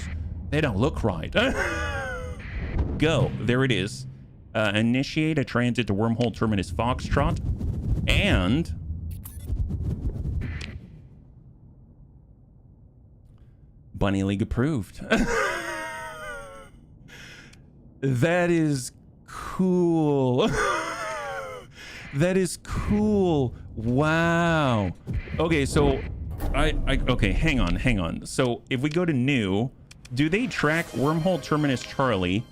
they don't look right. Go, there it is. Initiate a transit to wormhole Terminus Foxtrot, and Bunny League approved. That is cool. That is cool. Wow. Okay, so okay, hang on. So if we go to new, do they track wormhole Terminus Charlie?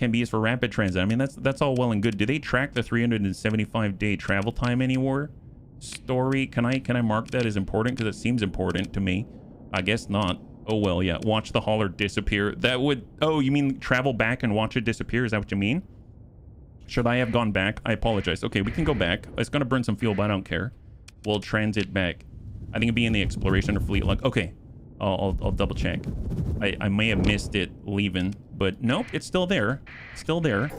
Can be used for rapid transit. I mean, that's all well and good. Do they track the 375-day travel time anywhere? Story, can I mark that as important? Because it seems important to me. I guess not. Oh, well, yeah. Watch the hauler disappear. That would... Oh, you mean travel back and watch it disappear? Is that what you mean? Should I have gone back? I apologize. Okay, we can go back. It's going to burn some fuel, but I don't care. We'll transit back. I think it'd be in the exploration or fleet log. Okay. I'll double check. I may have missed it leaving, but nope, it's still there. It's still there.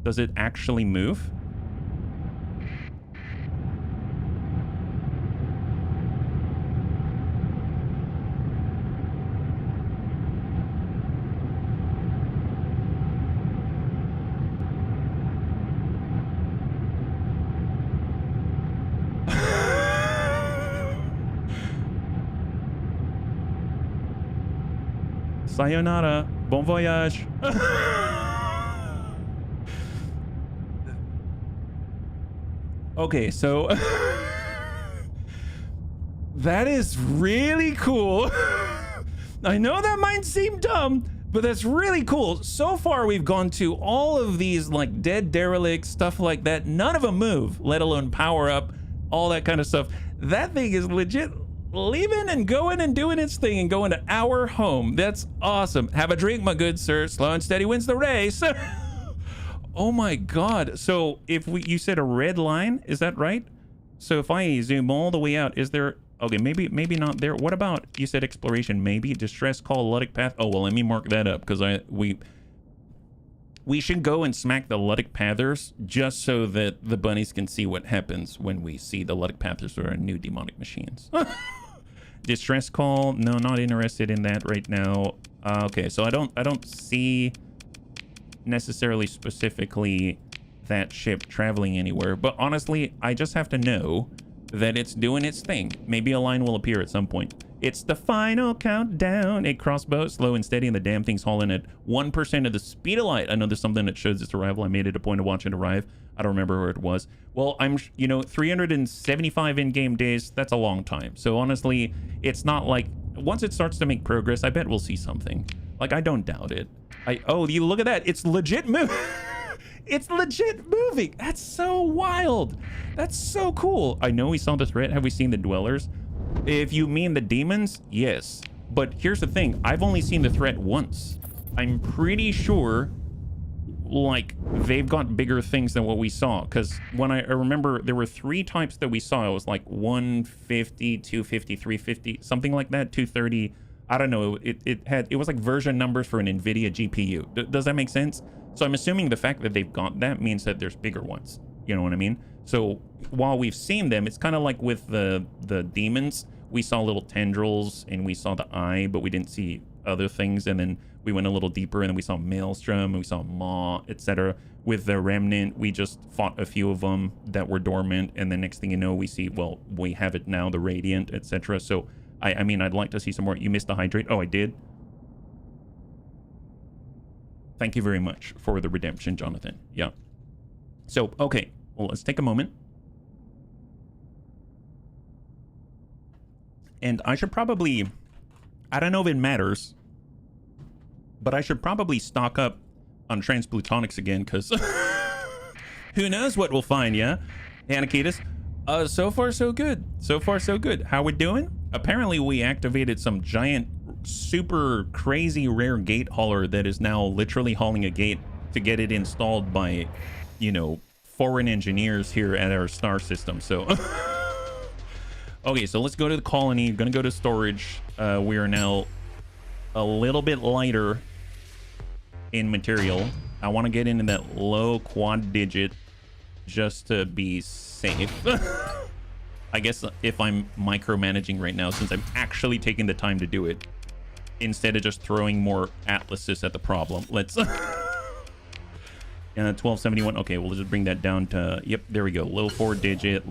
Does it actually move? Sayonara. Bon voyage. Okay, so that is really cool. I know that might seem dumb, But that's really cool. So far, we've gone to all of these like dead derelicts, stuff like that. None of them move, let alone power up, all that kind of stuff. That thing is legit leaving and going and doing its thing and going to our home. That's awesome. Have a drink, my good sir. Slow and steady wins the race. Oh my God. So if you said a red line, is that right? So if I zoom all the way out, is there... Okay, maybe not there. What about, you said exploration, maybe distress call Luddic path. Oh, well, let me mark that up because we should go and smack the Luddic pathers just so that the bunnies can see what happens when we see the Luddic pathers or new demonic machines. Distress call. No, not interested in that right now. Okay, so I don't see necessarily specifically that ship traveling anywhere, but honestly, I just have to know that it's doing its thing. Maybe a line will appear at some point. It's the final countdown. A crossbow, slow and steady, and the damn thing's hauling at 1% of the speed of light. I know there's something that shows its arrival. I made it a point to watch it arrive. I don't remember where it was. Well, 375 in-game days, that's a long time. So honestly, it's not like, once it starts to make progress, I bet we'll see something. Like, I don't doubt it. Oh, you look at that. It's legit moving. It's legit moving. That's so wild. That's so cool. I know we saw the threat. Have we seen the dwellers? If you mean the demons, yes. But here's the thing. I've only seen the threat once. I'm pretty sure, like, they've got bigger things than what we saw. Because when I remember, there were 3 types that we saw. It was like 150, 250, 350, something like that, 230. I don't know. It was like version numbers for an NVIDIA GPU. Does that make sense? So I'm assuming the fact that they've got that means that there's bigger ones. You know what I mean? So while we've seen them, it's kind of like with the demons. We saw little tendrils and we saw the eye, but we didn't see other things. And then we went a little deeper and then we saw Maelstrom and we saw Maw, etc. With the Remnant, we just fought a few of them that were dormant. And the next thing you know, we see, well, we have it now, the Radiant, etc. So, I mean, I'd like to see some more. You missed the Hydrate. Oh, I did? Thank you very much for the redemption, Jonathan. Yeah. So, okay. Well, let's take a moment. And I should probably... I don't know if it matters, but I should probably stock up on transplutonics again, because who knows what we'll find, yeah? Anakitas. So far, so good. So far, so good. How we doing? Apparently, we activated some giant, super crazy rare gate hauler that is now literally hauling a gate to get it installed by, foreign engineers here at our star system. So, okay, so let's go to the colony. We're gonna go to storage. We are now a little bit lighter in material. I want to get into that low quad digit just to be safe. I guess if I'm micromanaging right now, since I'm actually taking the time to do it, instead of just throwing more atlases at the problem. Let's 1271. Okay, we'll just bring that down to, yep, there we go. Low 4 digit,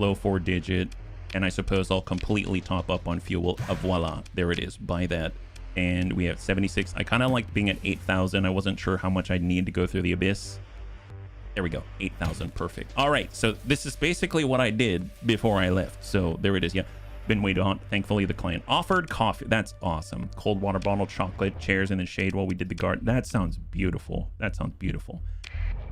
and I suppose I'll completely top up on fuel. Voila, there it is. Buy that. And we have 76. I kind of liked being at 8,000. I wasn't sure how much I'd need to go through the abyss. There we go. 8,000. Perfect. All right. So this is basically what I did before I left. So there it is. Yeah. Been way too hot. Thankfully, the client offered coffee. That's awesome. Cold water bottle, chocolate, chairs in the shade while we did the guard. That sounds beautiful. That sounds beautiful.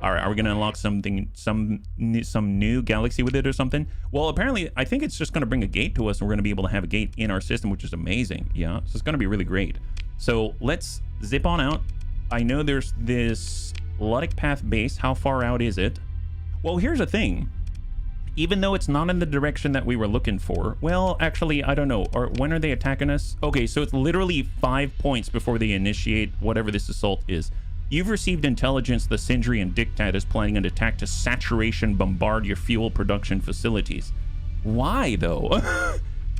All right. Are we going to unlock something, some new galaxy with it or something? Well, apparently, I think it's just going to bring a gate to us and we're going to be able to have a gate in our system, which is amazing. Yeah. So it's going to be really great. So let's zip on out. I know there's this Luddic Path base. How far out is it? Well, here's the thing. Even though it's not in the direction that we were looking for, well, actually, I don't know. Or when are they attacking us? Okay, so it's literally 5 points before they initiate whatever this assault is. You've received intelligence the Sindri and Dictat is planning an attack to saturation bombard your fuel production facilities. Why, though?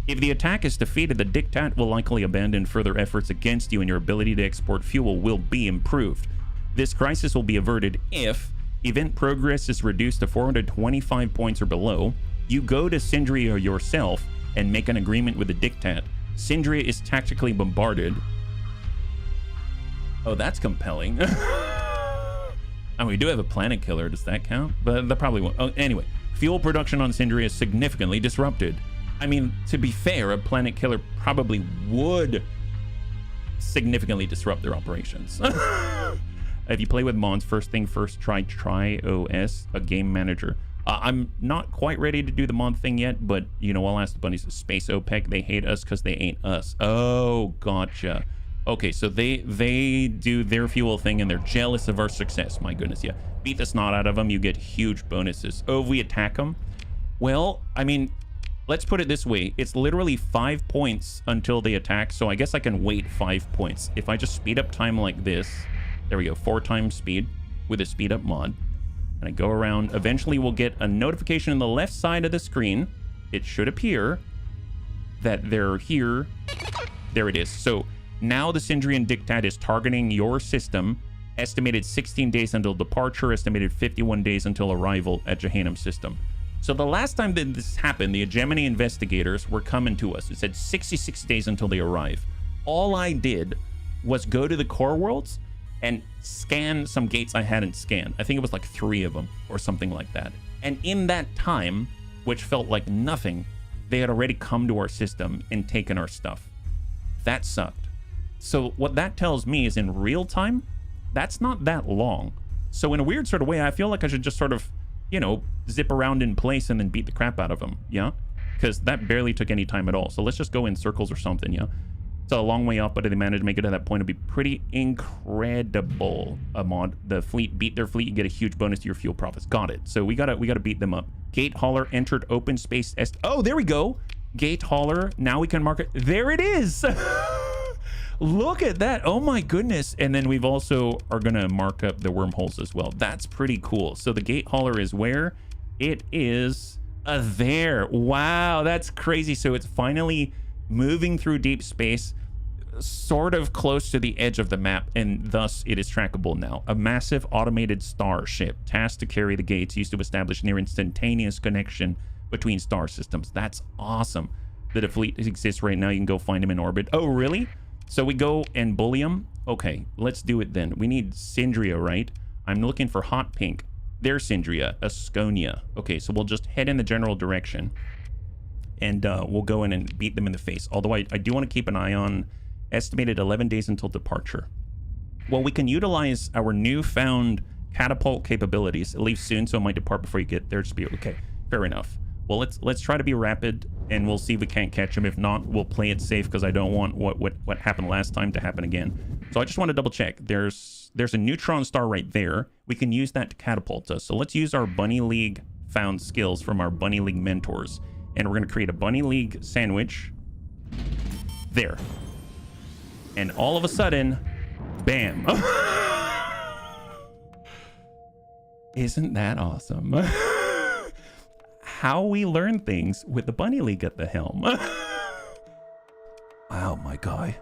If the attack is defeated, the Dictat will likely abandon further efforts against you and your ability to export fuel will be improved. This crisis will be averted if event progress is reduced to 425 points or below. You go to Sindri or yourself and make an agreement with the Dictat. Sindri is tactically bombarded. Oh, that's compelling. I mean, we do have a planet killer. Does that count? But that probably won't. Oh, anyway, fuel production on Sindri is significantly disrupted. I mean, to be fair, a planet killer probably would significantly disrupt their operations. If you play with mods, first thing first, try OS, a game manager. I'm not quite ready to do the mod thing yet, but, you know, I'll ask the bunnies. Space OPEC, they hate us because they ain't us. Oh, gotcha. Okay, so they do their fuel thing, and they're jealous of our success. My goodness, yeah. Beat the snot out of them, you get huge bonuses. Oh, if we attack them? Well, I mean, let's put it this way. It's literally 5 points until they attack, so I guess I can wait 5 points. If I just speed up time like this, there we go, 4 times speed with a speed up mod. And I go around. Eventually, we'll get a notification on the left side of the screen. It should appear that they're here. There it is. So now the Syndrian Diktat is targeting your system. Estimated 16 days until departure. Estimated 51 days until arrival at Jehannam system. So the last time that this happened, the Hegemony investigators were coming to us. It said 66 days until they arrive. All I did was go to the core worlds and scan some gates I hadn't scanned. I think it was like 3 of them or something like that. And in that time, which felt like nothing, they had already come to our system and taken our stuff. That sucked. So what that tells me is in real time, that's not that long. So in a weird sort of way, I feel like I should just sort of, you know, zip around in place and then beat the crap out of them, yeah? Because that barely took any time at all. So let's just go in circles or something, yeah? It's a long way off, but if they manage to make it to that point, it'd be pretty incredible. A mod, the fleet, beat their fleet, you get a huge bonus to your fuel profits. Got it. So we gotta beat them up. Gate hauler entered open space. Oh, there we go. Gate hauler. Now we can mark it. There it is. Look at that. Oh my goodness. And then we've also are gonna mark up the wormholes as well. That's pretty cool. So the gate hauler is where? It is there. Wow, that's crazy. So it's finally moving through deep space, sort of close to the edge of the map, and thus it is trackable now. A massive automated starship tasked to carry the gates used to establish near instantaneous connection between star systems. That's awesome that a fleet exists right now. You can go find them in orbit. Oh, really? So we go and bully them? Okay, let's do it then. We need Syndria, right? I'm looking for hot pink. There's Syndria, Asconia. Okay, so we'll just head in the general direction, and we'll go in and beat them in the face. Although I do want to keep an eye on estimated 11 days until departure. Well, we can utilize our newfound catapult capabilities. It leaves soon, so it might depart before you get there. Just be okay. Fair enough. Well, let's try to be rapid, and we'll see if we can't catch him. If not, we'll play it safe because I don't want what happened last time to happen again. So I just want to double check. There's a neutron star right there. We can use that to catapult us. So let's use our Bunny League found skills from our Bunny League mentors, and we're going to create a Bunny League sandwich. There. And all of a sudden, bam. Isn't that awesome? How we learn things with the Bunny League at the helm. Wow, my guy.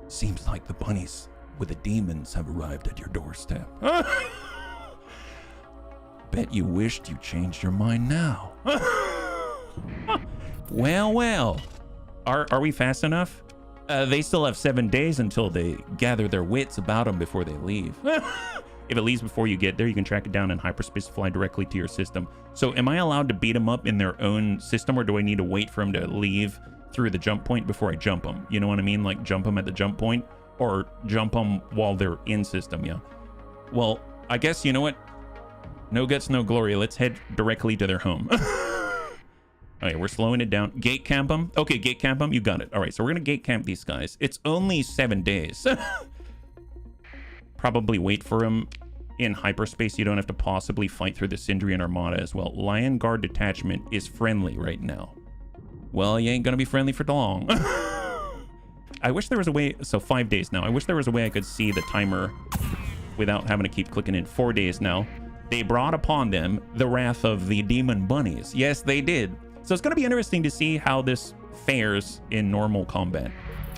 Seems like the bunnies with the demons have arrived at your doorstep. Bet you wished you changed your mind now. Well. Are we fast enough? They still have 7 days until they gather their wits about them before they leave. If it leaves before you get there, you can track it down in hyperspace, fly directly to your system. So am I allowed to beat them up in their own system, or do I need to wait for them to leave through the jump point before I jump them? You know what I mean? Like jump them at the jump point, or jump them while they're in system, yeah. Well, I guess, you know what? No guts, no glory. Let's head directly to their home. Okay, we're slowing it down. Gate camp them. Okay, gate camp them. You got it. All right, so we're going to gate camp these guys. It's only 7 days. Probably wait for them in hyperspace. You don't have to possibly fight through the Syndrian Armada as well. Lion Guard detachment is friendly right now. Well, you ain't going to be friendly for long. I wish there was a way. So 5 days now. I wish there was a way I could see the timer without having to keep clicking in. 4 days now. They brought upon them the wrath of the demon bunnies. Yes, they did. So it's going to be interesting to see how this fares in normal combat,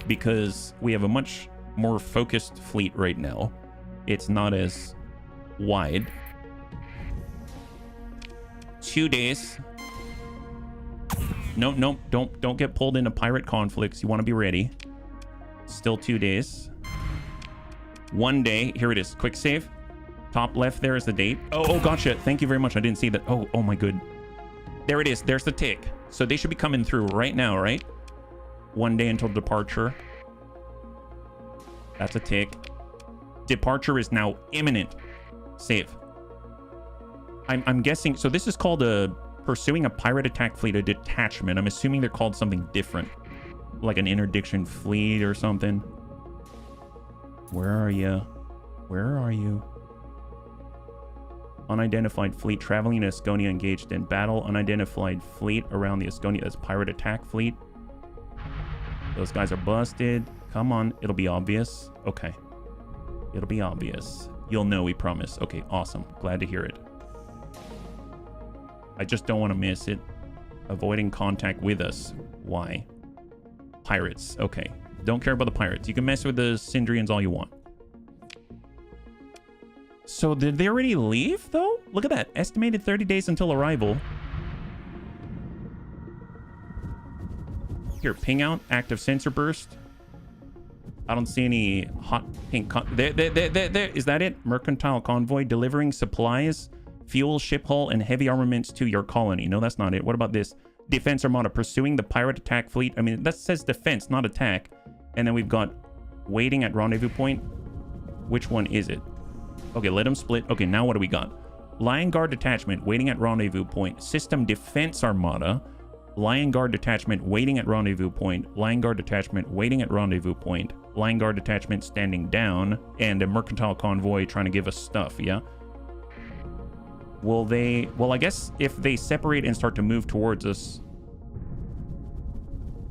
because we have a much more focused fleet right now. It's not as wide. 2 days. No, don't get pulled into pirate conflicts. You want to be ready. Still 2 days. 1 day. Here it is. Quick save. Top left there is the date. Oh, gotcha. Thank you very much. I didn't see that. Oh my good. There it is. There's the tick. So they should be coming through right now, right? 1 day until departure. That's a tick. Departure is now imminent. Save. I'm guessing, so this is called pursuing a pirate attack fleet, a detachment. I'm assuming they're called something different, like an interdiction fleet or something. Where are you? Where are you? Unidentified fleet traveling in Asconia engaged in battle. Unidentified fleet around the Asconia. That's pirate attack fleet. Those guys are busted. Come on, it'll be obvious. Okay. It'll be obvious. You'll know, we promise. Okay, awesome. Glad to hear it. I just don't want to miss it. Avoiding contact with us. Why? Pirates. Okay. Don't care about the pirates. You can mess with the Sindrians all you want. So did they already leave, though? Look at that. Estimated 30 days until arrival. Here, ping out. Active sensor burst. I don't see any hot pink... There. Is that it? Mercantile convoy delivering supplies, fuel, ship hull, and heavy armaments to your colony. No, that's not it. What about this? Defense Armada pursuing the pirate attack fleet. I mean, that says defense, not attack. And then we've got waiting at rendezvous point. Which one is it? Okay, let them split. Okay, now what do we got? Lion Guard detachment waiting at rendezvous point. System Defense Armada. Lion Guard detachment waiting at rendezvous point. Lion Guard detachment waiting at rendezvous point. Lion Guard detachment standing down. And a mercantile convoy trying to give us stuff, yeah? Will they... Well, I guess if they separate and start to move towards us,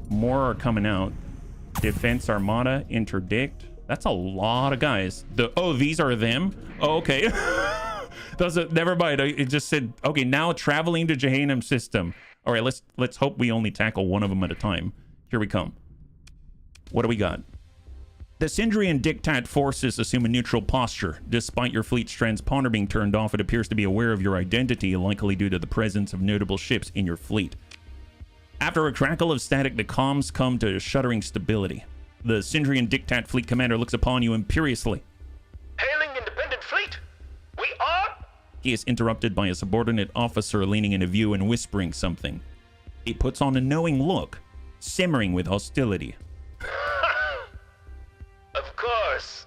more are coming out. Defense Armada, interdict. That's a lot of guys. Oh, these are them? Oh, okay. Never mind. It just said, okay, now traveling to Jehannam system. All right, let's hope we only tackle one of them at a time. Here we come. What do we got? The Sindrian Diktat forces assume a neutral posture. Despite your fleet's transponder being turned off, it appears to be aware of your identity, likely due to the presence of notable ships in your fleet. After a crackle of static, the comms come to shuddering stability. The Sindrian Diktat fleet commander looks upon you imperiously. Hailing independent fleet? We are... He is interrupted by a subordinate officer leaning into view and whispering something. He puts on a knowing look, simmering with hostility. Of course.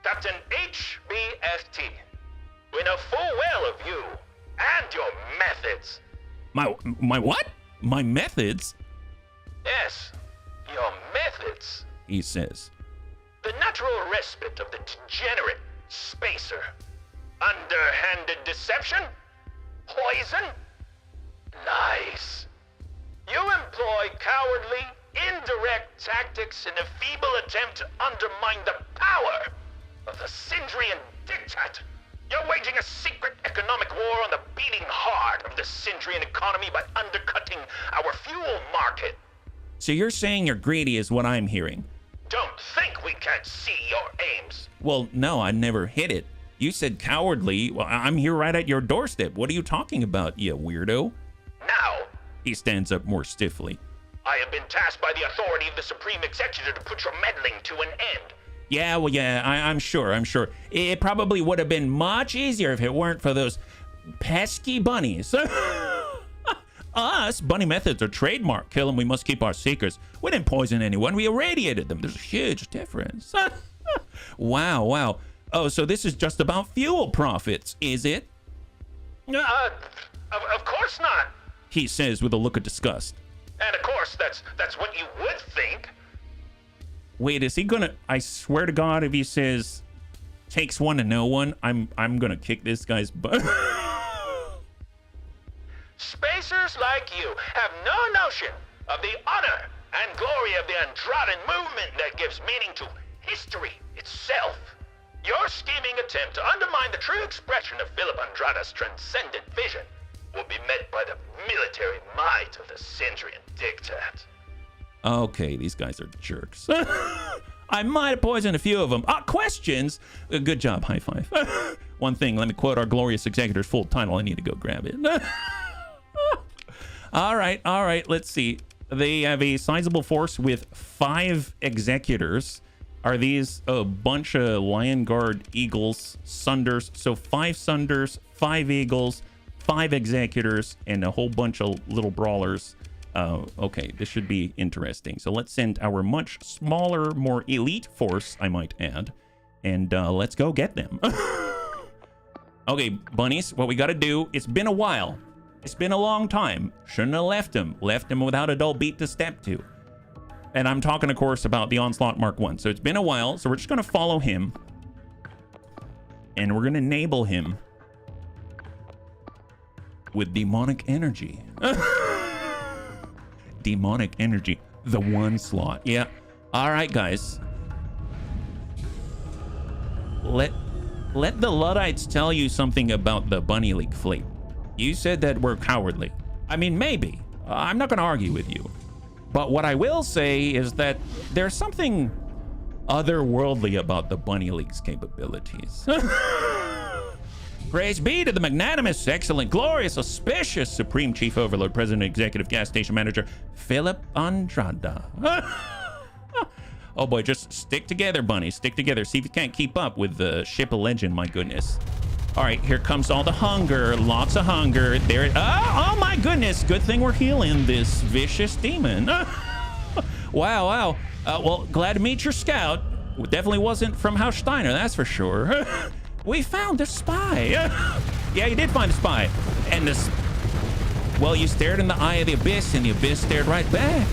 Captain HBFT. We know full well of you and your methods. My what? My methods? Yes, your methods, he says. The natural respite of the degenerate spacer. Underhanded deception? Poison? Lies. You employ cowardly, indirect tactics in a feeble attempt to undermine the power of the Sindrian Diktat. You're waging a secret economic war on the beating heart of the Sindrian economy by undercutting our fuel market. So you're saying you're greedy is what I'm hearing. Don't think we can't see your aims. Well, no, I never hit it. You said cowardly. Well, I'm here right at your doorstep. What are you talking about, you weirdo? Now, he stands up more stiffly. I have been tasked by the authority of the Supreme Executive to put your meddling to an end. Yeah, well, yeah, I'm sure. It probably would have been much easier if it weren't for those pesky bunnies. Us, bunny methods are trademark. Kill them, we must keep our secrets. We didn't poison anyone, we irradiated them. There's a huge difference. Wow. Oh, so this is just about fuel profits, is it? Of course not. He says with a look of disgust. And of course, that's what you would think. Wait, is he gonna... I swear to God, if he says, takes one to know one, I'm gonna kick this guy's butt. Spacers like you have no notion of the honor and glory of the Andradan movement that gives meaning to history itself. Your scheming attempt to undermine the true expression of Philip Andrada's transcendent vision will be met by the military might of the Sindrian Diktat. Okay, these guys are jerks. I might have poisoned a few of them. Questions? Good job, high five. One thing, let me quote our glorious executor's full title. I need to go grab it. All right, let's see. They have a sizable force with 5 executors. Are these a bunch of Lion Guard Eagles, Sunders? So 5 Sunders, 5 Eagles, 5 executors, and a whole bunch of little brawlers. Okay, this should be interesting. So let's send our much smaller, more elite force, I might add, and let's go get them. Okay, bunnies, what we gotta do, it's been a while. It's been a long time. Shouldn't have left him. Left him without a dull beat to step to. And I'm talking, of course, about the Onslaught Mark 1. So it's been a while, so we're just gonna follow him. And we're gonna enable him with demonic energy. Demonic energy. The one slot. Yeah. All right, guys. Let the Luddites tell you something about the Bunny League fleet. You said that we're cowardly. I mean, maybe. I'm not going to argue with you. But what I will say is that there's something otherworldly about the Bunny League's capabilities. Praise be to the magnanimous, excellent, glorious, auspicious Supreme Chief Overlord, President, Executive Gas Station Manager, Philip Andrada. Oh boy, just stick together, bunnies. Stick together. See if you can't keep up with the ship of legend, my goodness. All right, here comes all the hunger. Lots of hunger. There. Oh my goodness. Good thing we're healing this vicious demon. Wow. Well, glad to meet your scout. Definitely wasn't from House Steiner, that's for sure. We found the spy. Yeah, you did find the spy. And this. Well, you stared in the eye of the abyss, and the abyss stared right back.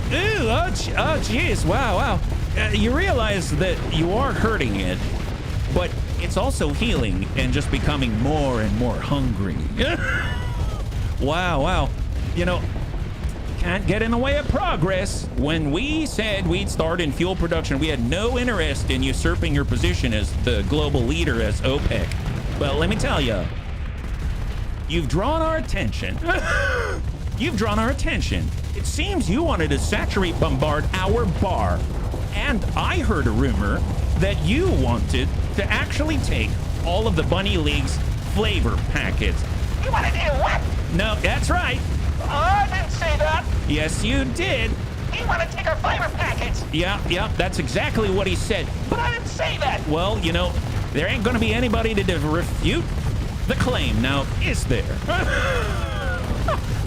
Ooh, oh jeez, wow. You realize that you are hurting it, but it's also healing and just becoming more and more hungry. Wow. You know, can't get in the way of progress. When we said we'd start in fuel production, we had no interest in usurping your position as the global leader as OPEC. But let me tell you, you've drawn our attention. You've drawn our attention. It seems you wanted to saturate bombard our bar. And I heard a rumor that you wanted to actually take all of the Bunny League's flavor packets. You want to do what? No, that's right. I didn't say that. Yes, you did. You want to take our flavor packets. Yeah, that's exactly what he said. But I didn't say that. Well, you know, there ain't gonna be anybody to refute the claim now, is there?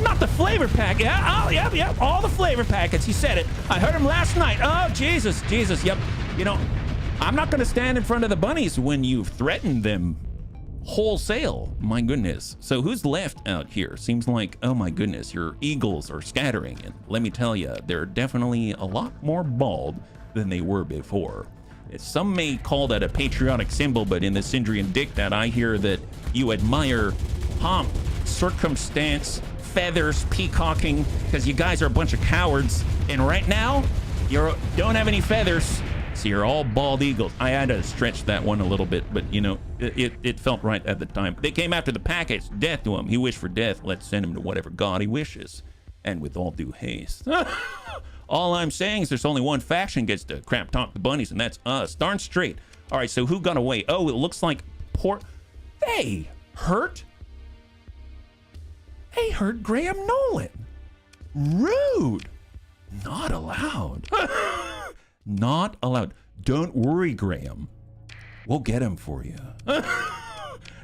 Not the flavor pack. Yeah, all the flavor packets. He said it. I heard him last night. Oh, Jesus. Yep. You know, I'm not going to stand in front of the bunnies when you've threatened them wholesale. My goodness. So who's left out here? Seems like, oh my goodness, your eagles are scattering. And let me tell you, they're definitely a lot more bald than they were before. Some may call that a patriotic symbol, but in the Sindrian Dictat, I hear that you admire pomp, circumstance, feathers, peacocking, because you guys are a bunch of cowards. And right now, you don't have any feathers, so you're all bald eagles. I had to stretch that one a little bit, but you know, it felt right at the time. They came after the packets. Death to him. He wished for death. Let's send him to whatever god he wishes, and with all due haste. All I'm saying is there's only one faction gets to crap talk the bunnies, and that's us. Darn straight. All right, so who got away? Oh, it looks like They hurt Graham Nolan. Rude. Not allowed. Not allowed. Don't worry, Graham. We'll get him for you.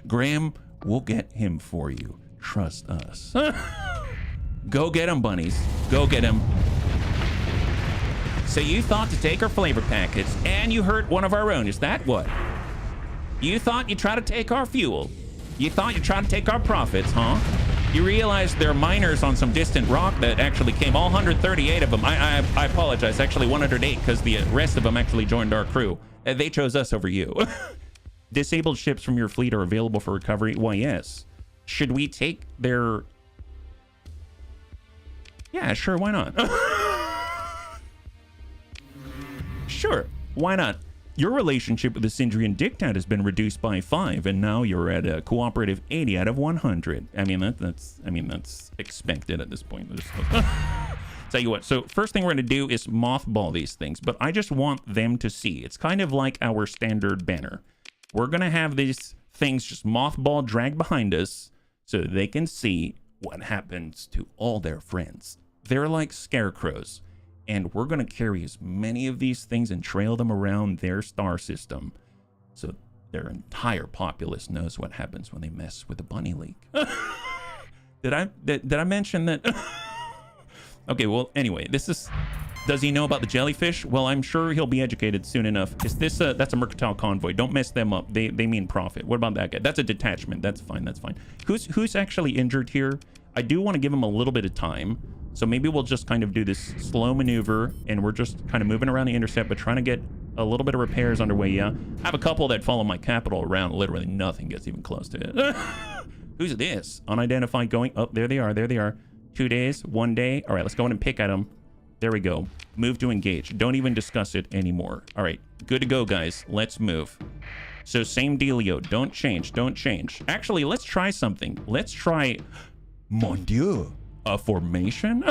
Graham, we'll get him for you. Trust us. Go get him, bunnies. Go get him. So you thought to take our flavor packets and you hurt one of our own. Is that what? You thought you'd try to take our fuel. You thought you'd try to take our profits, huh? You realize they're miners on some distant rock that actually came, all 138 of them. I apologize, actually 108, because the rest of them actually joined our crew. They chose us over you. Disabled ships from your fleet are available for recovery. Why, yes. Should we take their... Yeah, sure, why not? Sure, why not? Your relationship with the Sindrian Dictat has been reduced by 5, and now you're at a cooperative 80 out of 100. I mean, that's expected at this point. Tell you what, so first thing we're going to do is mothball these things, but I just want them to see. It's kind of like our standard banner. We're going to have these things just mothball drag behind us so they can see what happens to all their friends. They're like scarecrows. And we're going to carry as many of these things and trail them around their star system so their entire populace knows what happens when they mess with the Bunny League. Did I mention that? Okay, well, anyway, this is... Does he know about the jellyfish? Well, I'm sure he'll be educated soon enough. Is this that's a mercantile convoy? Don't mess them up. They mean profit. What about that guy? That's a detachment. That's fine. That's fine. Who's actually injured here? I do want to give him a little bit of time. So maybe we'll just kind of do this slow maneuver, and we're just kind of moving around the intercept, but trying to get a little bit of repairs underway. Yeah, I have a couple that follow my capital around. Literally nothing gets even close to it. Who's this? Unidentified going. Oh, there they are. There they are. 2 days, 1 day. All right, let's go in and pick at them. There we go. Move to engage. Don't even discuss it anymore. All right, good to go, guys. Let's move. So same dealio. Don't change. Don't change. Actually, let's try something. Let's try, mon Dieu, a formation.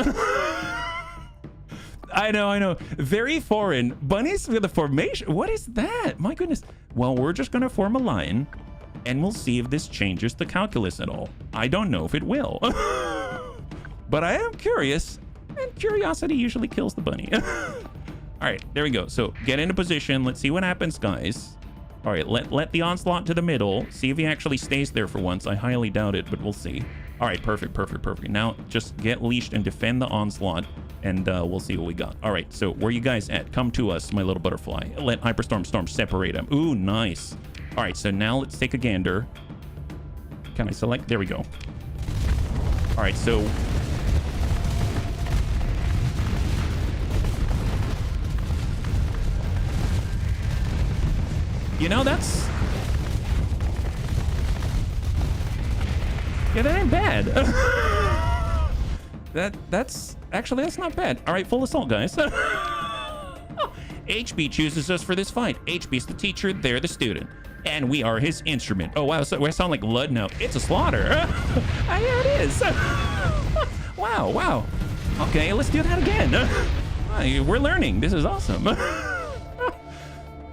I know. Very foreign. Bunnies with a formation. What is that? My goodness. Well, we're just going to form a line, and we'll see if this changes the calculus at all. I don't know if it will. But I am curious. And curiosity usually kills the bunny. All right, there we go. So get into position. Let's see what happens, guys. All right, let the onslaught to the middle. See if he actually stays there for once. I highly doubt it, but we'll see. All right, perfect. Now just get leashed and defend the onslaught, and we'll see what we got. All right, so where you guys at? Come to us, my little butterfly. Let Hyperstorm Storm separate them. Ooh, nice. All right, so now let's take a gander. Can I select? There we go. All right, so... You know, that's... Yeah, that ain't bad. That's... Actually, that's not bad. All right, full assault, guys. HB chooses us for this fight. HB's the teacher, they're the student. And we are his instrument. Oh, wow, so I sound like Lud now. It's a slaughter. Yeah, it is. Wow. Okay, let's do that again. We're learning. This is awesome.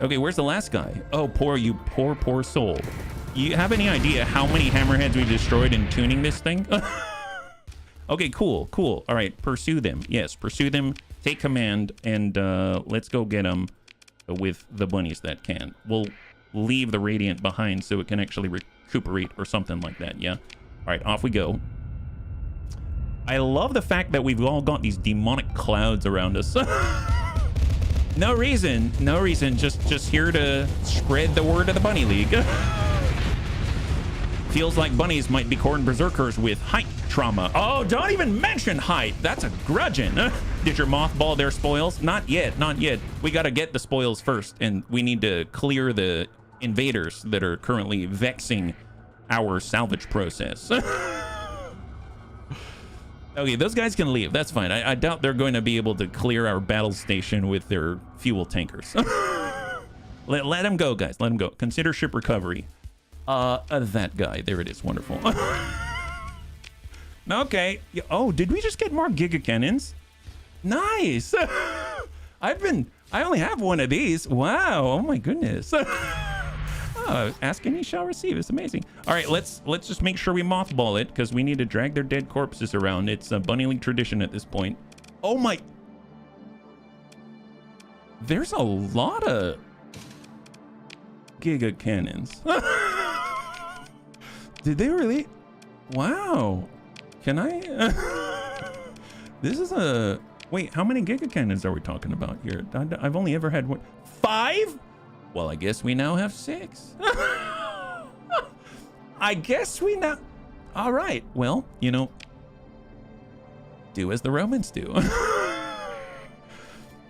Okay, where's the last guy? Oh, poor soul. You have any idea how many hammerheads we destroyed in tuning this thing? Okay, cool. All right, pursue them. Yes, pursue them. Take command, and let's go get them with the bunnies that can. We'll leave the Radiant behind so it can actually recuperate or something like that, yeah? All right, off we go. I love the fact that we've all got these demonic clouds around us. No reason, just here to spread the word of the Bunny League. Feels like bunnies might be corn berserkers with height trauma. Oh, don't even mention height. That's a grudging. Did your mothball their spoils? Not yet. We got to get the spoils first, and we need to clear the invaders that are currently vexing our salvage process. Okay, those guys can leave. That's fine. I doubt they're going to be able to clear our battle station with their fuel tankers. Let them go, guys. Let them go. Consider ship recovery. That guy. There it is. Wonderful. Okay. Oh, did we just get more Giga Cannons? Nice. I only have one of these. Wow. Oh my goodness. Ask and you shall receive. It's amazing. All right, let's just make sure we mothball it, because we need to drag their dead corpses around. It's a Bunny League tradition at this point. Oh my... There's a lot of Giga Cannons. Did they really? Wow. Can I... This is a... Wait, how many Giga Cannons are we talking about here? I've only ever had one. 5? Well, I guess we now have 6. I guess we now... All right. Well, you know, do as the Romans do.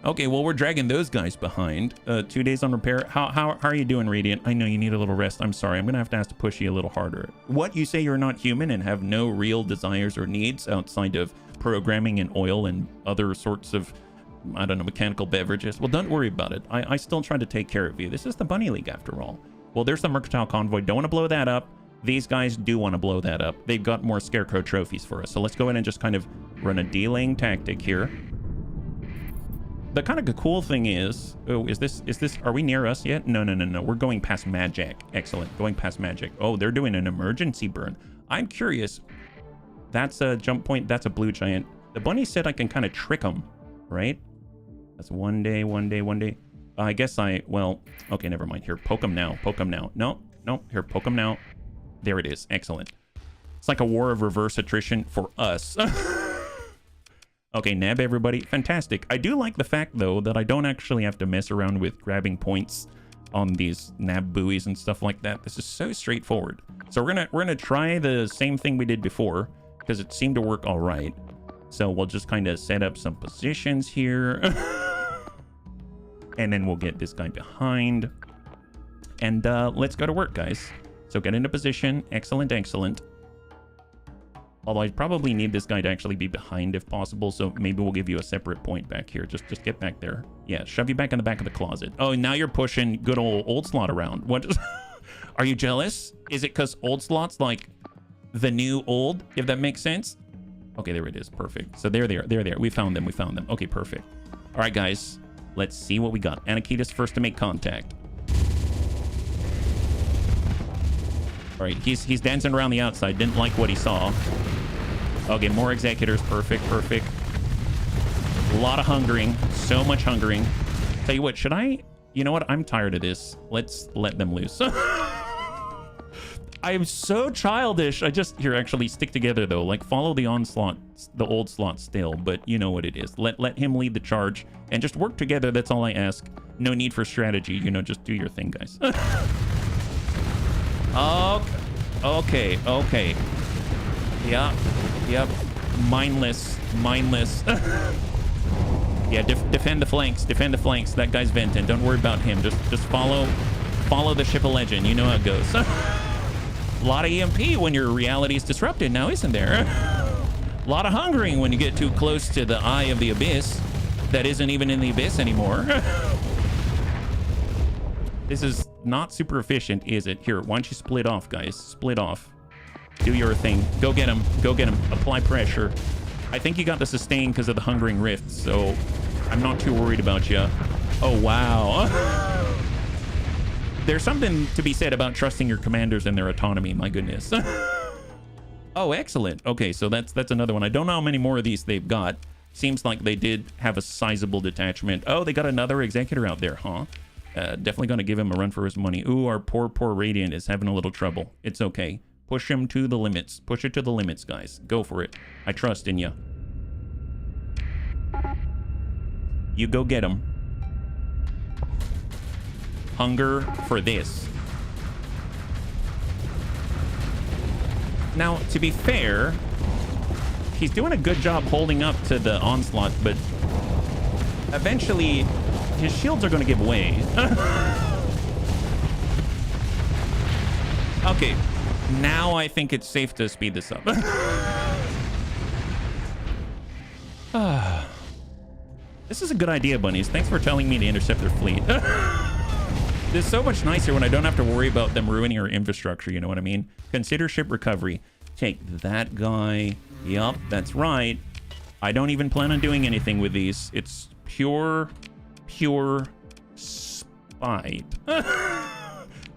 Okay, well, we're dragging those guys behind. 2 days on repair. How are you doing, Radiant? I know you need a little rest. I'm sorry. I'm going to have to push you a little harder. What? You say you're not human and have no real desires or needs outside of programming and oil and other sorts of... I don't know, mechanical beverages. Well, don't worry about it. I still try to take care of you. This is the Bunny League after all. Well, there's the Mercantile Convoy. Don't want to blow that up. These guys do want to blow that up. They've got more Scarecrow trophies for us. So let's go in and just kind of run a delaying tactic here. The kind of cool thing is... Oh, is this... Are we near us yet? No. We're going past Magic. Excellent. Going past Magic. Oh, they're doing an emergency burn. I'm curious. That's a jump point. That's a blue giant. The bunny said I can kind of trick them, right? That's one day. I guess well, okay, never mind. Here, poke him now. No, here, poke him now. There it is. Excellent. It's like a war of reverse attrition for us. Okay, nab everybody. Fantastic. I do like the fact, though, that I don't actually have to mess around with grabbing points on these nab buoys and stuff like that. This is so straightforward. So we're gonna try the same thing we did before, because it seemed to work all right. So we'll just kind of set up some positions here. And then we'll get this guy behind. And let's go to work, guys. So get into position. Excellent, excellent. Although I probably need this guy to actually be behind if possible, so maybe we'll give you a separate point back here. Just get back there. Yeah, shove you back in the back of the closet. Oh, now you're pushing good old slot around. What? Are you jealous? Is it because old slot's like the new old, if that makes sense? Okay, there it is. Perfect. So they're there. We found them. Okay, perfect. All right, guys. Let's see what we got. Anakitas first to make contact. All right, he's dancing around the outside. Didn't like what he saw. Okay, more executors. Perfect. A lot of hungering. So much hungering. Tell you what, should I... You know what? I'm tired of this. Let's let them loose. I am so childish. Here, actually, stick together, though. Like, follow the onslaught, the old slot still. But you know what it is. Let him lead the charge. And just work together. That's all I ask. No need for strategy. You know, just do your thing, guys. Okay. Yep. Mindless. Yeah, defend the flanks. That guy's venting. Don't worry about him. Just follow the ship of legend. You know how it goes. A lot of EMP when your reality is disrupted now, isn't there? A lot of hungering when you get too close to the eye of the abyss that isn't even in the abyss anymore. This is not super efficient, is it? Here, why don't you split off, guys? Split off. Do your thing. Go get him. Apply pressure. I think you got the sustain because of the hungering rift, so I'm not too worried about you. Oh, wow. There's something to be said about trusting your commanders and their autonomy, my goodness. Oh, excellent. Okay, so that's another one. I don't know how many more of these they've got. Seems like they did have a sizable detachment. Oh, they got another executor out there, huh? Definitely going to give him a run for his money. Ooh, our poor Radiant is having a little trouble. It's okay. Push him to the limits. Push it to the limits, guys. Go for it. I trust in you. You go get him. Hunger for this. Now, to be fair, he's doing a good job holding up to the onslaught, but eventually his shields are going to give way. Okay, now I think it's safe to speed this up. This is a good idea, bunnies. Thanks for telling me to intercept their fleet. It's so much nicer when I don't have to worry about them ruining our infrastructure, you know what I mean? Consider ship recovery. Take that guy. Yup, that's right. I don't even plan on doing anything with these. It's pure spite.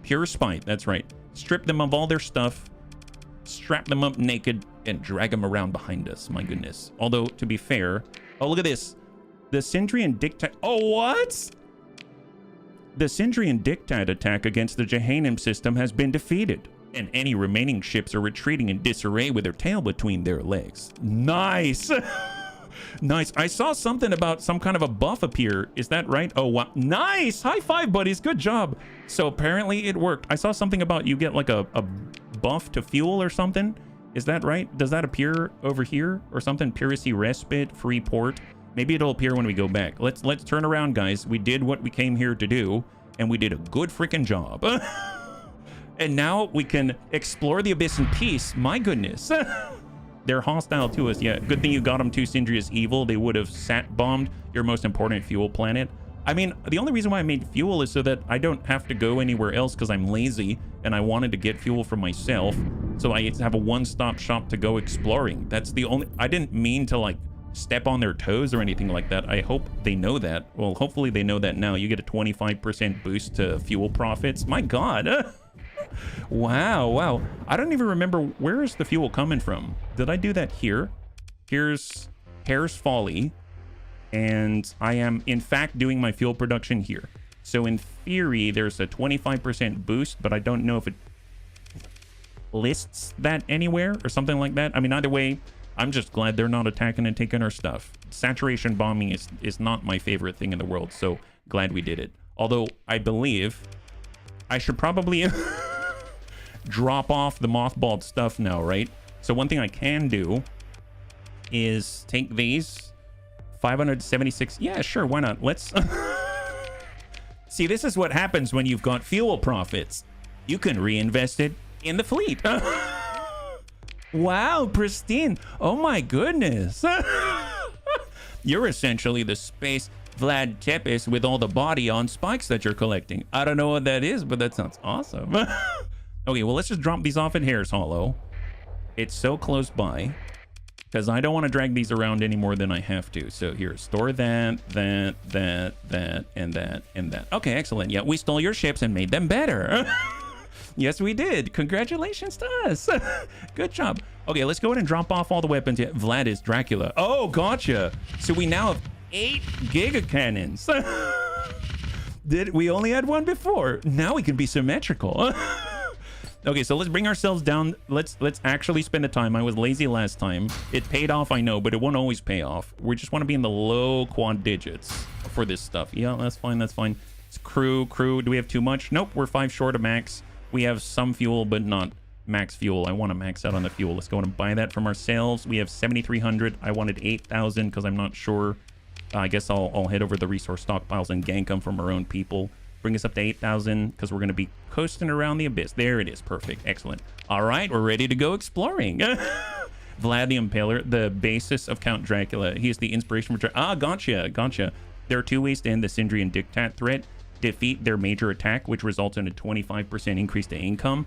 Pure spite, that's right. Strip them of all their stuff, strap them up naked, and drag them around behind us. My goodness. Although, to be fair... Oh, look at this. The Syndrian Dictat... Oh, what? The Syndrian Dictat attack against the Jehanum system has been defeated, and any remaining ships are retreating in disarray with their tail between their legs. Nice! Nice. I saw something about some kind of a buff appear. Is that right? Oh, wow. Nice! High five, buddies. Good job. So apparently it worked. I saw something about you get like a buff to fuel or something. Is that right? Does that appear over here or something? Piracy Respite, free port. Maybe it'll appear when we go back. Let's turn around, guys. We did what we came here to do, and we did a good freaking job. And now we can explore the abyss in peace. My goodness. They're hostile to us. Yeah, good thing you got them to Syndria's evil. They would have sat-bombed your most important fuel planet. I mean, the only reason why I made fuel is so that I don't have to go anywhere else because I'm lazy and I wanted to get fuel for myself. So I have a one-stop shop to go exploring. That's the only... I didn't mean to, like, step on their toes or anything like that. I hope they know that. Well, hopefully they know that now. You get a 25% boost to fuel profits. My God. Wow. I don't even remember, where is the fuel coming from? Did I do that here? Here's Hare's Folly. And I am, in fact, doing my fuel production here. So in theory, there's a 25% boost, but I don't know if it lists that anywhere or something like that. I mean, either way, I'm just glad they're not attacking and taking our stuff. Saturation bombing is not my favorite thing in the world, so glad we did it. Although, I believe I should probably drop off the mothballed stuff now, right? So one thing I can do is take these 576. Yeah, sure, why not? Let's see, this is what happens when you've got fuel profits. You can reinvest it in the fleet. Wow, pristine. Oh my goodness. You're essentially the space Vlad Tepes with all the body on spikes that you're collecting. I don't know what that is, but that sounds awesome. Okay, well, let's just drop these off at Harris Hollow. It's so close by because I don't want to drag these around any more than I have to. So here, store that, and that. Okay, excellent. Yeah, we stole your ships and made them better. Yes, we did. Congratulations to us. Good job. Okay, let's go ahead and drop off all the weapons. Yeah, Vlad is Dracula. Oh, gotcha. So we now have 8 giga cannons. We only had one before. Now we can be symmetrical. Okay, so let's bring ourselves down. Let's actually spend the time. I was lazy last time. It paid off, I know, but it won't always pay off. We just want to be in the low quad digits for this stuff. Yeah, that's fine. That's fine. It's crew. Do we have too much? Nope, we're 5 short of max. We have some fuel, but not max fuel. I want to max out on the fuel. Let's go and buy that from ourselves. We have 7,300. I wanted 8,000 because I'm not sure. I guess I'll head over the resource stockpiles and gank them from our own people. Bring us up to 8,000 because we're going to be coasting around the abyss. There it is. Perfect. Excellent. All right, we're ready to go exploring. Vlad the Impaler, the basis of Count Dracula. He is the inspiration for... Gotcha. There are 2 ways to end the Syndrian Dictat threat. Defeat their major attack, which results in a 25% increase to income.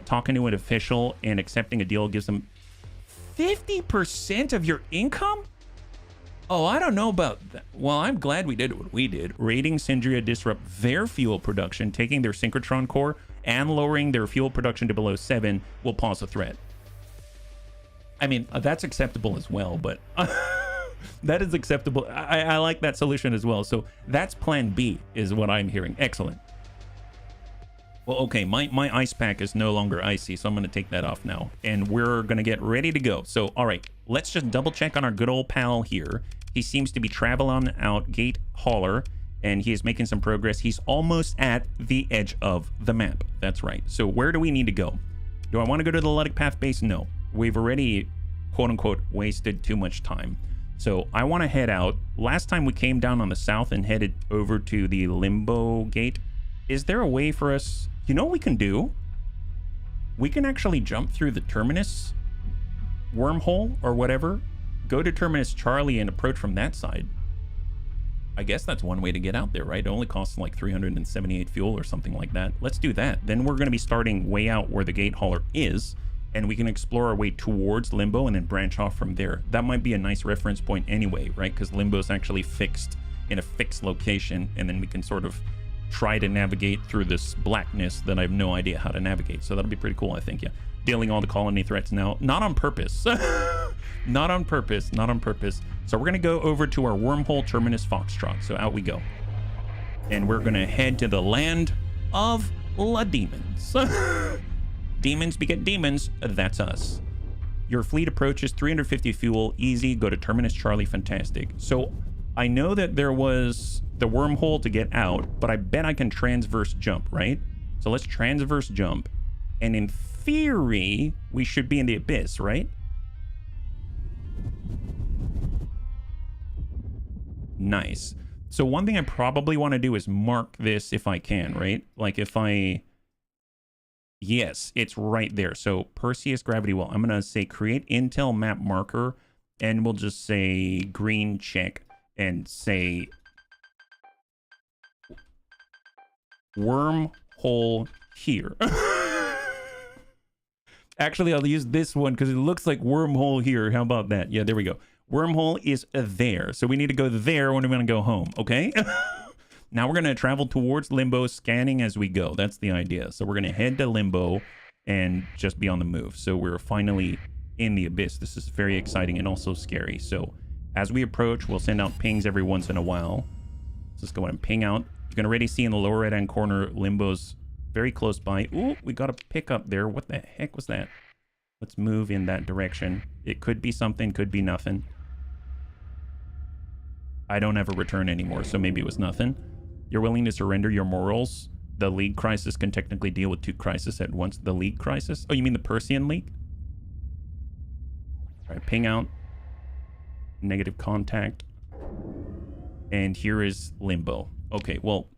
Talking to an official and accepting a deal gives them 50% of your income? Oh, I don't know about that. Well, I'm glad we did what we did. Raiding Syndria disrupt their fuel production, taking their synchrotron core, and lowering their fuel production to below 7 will pause the threat. I mean, that's acceptable as well, but... that is acceptable. I like that solution as well. So that's plan B is what I'm hearing. Excellent. Well, okay, my ice pack is no longer icy, so I'm going to take that off now. And we're going to get ready to go. So, all right, let's just double check on our good old pal here. He seems to be traveling out Gate Hauler, and he is making some progress. He's almost at the edge of the map. That's right. So where do we need to go? Do I want to go to the Ludic Path base? No. We've already, quote-unquote, wasted too much time. So I want to head out. Last time we came down on the south and headed over to the Limbo Gate. Is there a way for us... You know what we can do? We can actually jump through the Terminus wormhole or whatever. Go to Terminus Charlie and approach from that side. I guess that's one way to get out there, right? It only costs like 378 fuel or something like that. Let's do that. Then we're going to be starting way out where the Gate Hauler is. And we can explore our way towards Limbo and then branch off from there. That might be a nice reference point anyway, right? Because Limbo is actually fixed in a fixed location. And then we can sort of try to navigate through this blackness that I have no idea how to navigate. So that'll be pretty cool, I think, yeah. Dealing all the colony threats now. Not on purpose. Not on purpose. So we're going to go over to our wormhole Terminus Foxtrot. So out we go. And we're going to head to the land of La Demons. Demons beget demons. That's us. Your fleet approaches 350 fuel. Easy. Go to Terminus Charlie. Fantastic. So I know that there was the wormhole to get out, but I bet I can transverse jump, right? So let's transverse jump. And in theory, we should be in the abyss, right? Nice. So one thing I probably want to do is mark this if I can, right? Like if I... Yes, it's right there. So Perseus gravity well. I'm going to say create intel map marker, and we'll just say green check and say wormhole here. Actually, I'll use this one because it looks like wormhole here. How about that? Yeah, there we go. Wormhole is there. So we need to go there when we're going to go home. Okay. Now we're going to travel towards Limbo, scanning as we go. That's the idea. So we're going to head to Limbo and just be on the move. So we're finally in the abyss. This is very exciting and also scary. So as we approach, we'll send out pings every once in a while. Let's just go ahead and ping out. You can already see in the lower right-hand corner, Limbo's very close by. Ooh, we got a pickup there. What the heck was that? Let's move in that direction. It could be something, could be nothing. I don't have a return anymore, so maybe it was nothing. You're willing to surrender your morals? The League crisis can technically deal with 2 crises at once. The League crisis? Oh, you mean the Persean League? All right, ping out. Negative contact. And here is Limbo. Okay, well,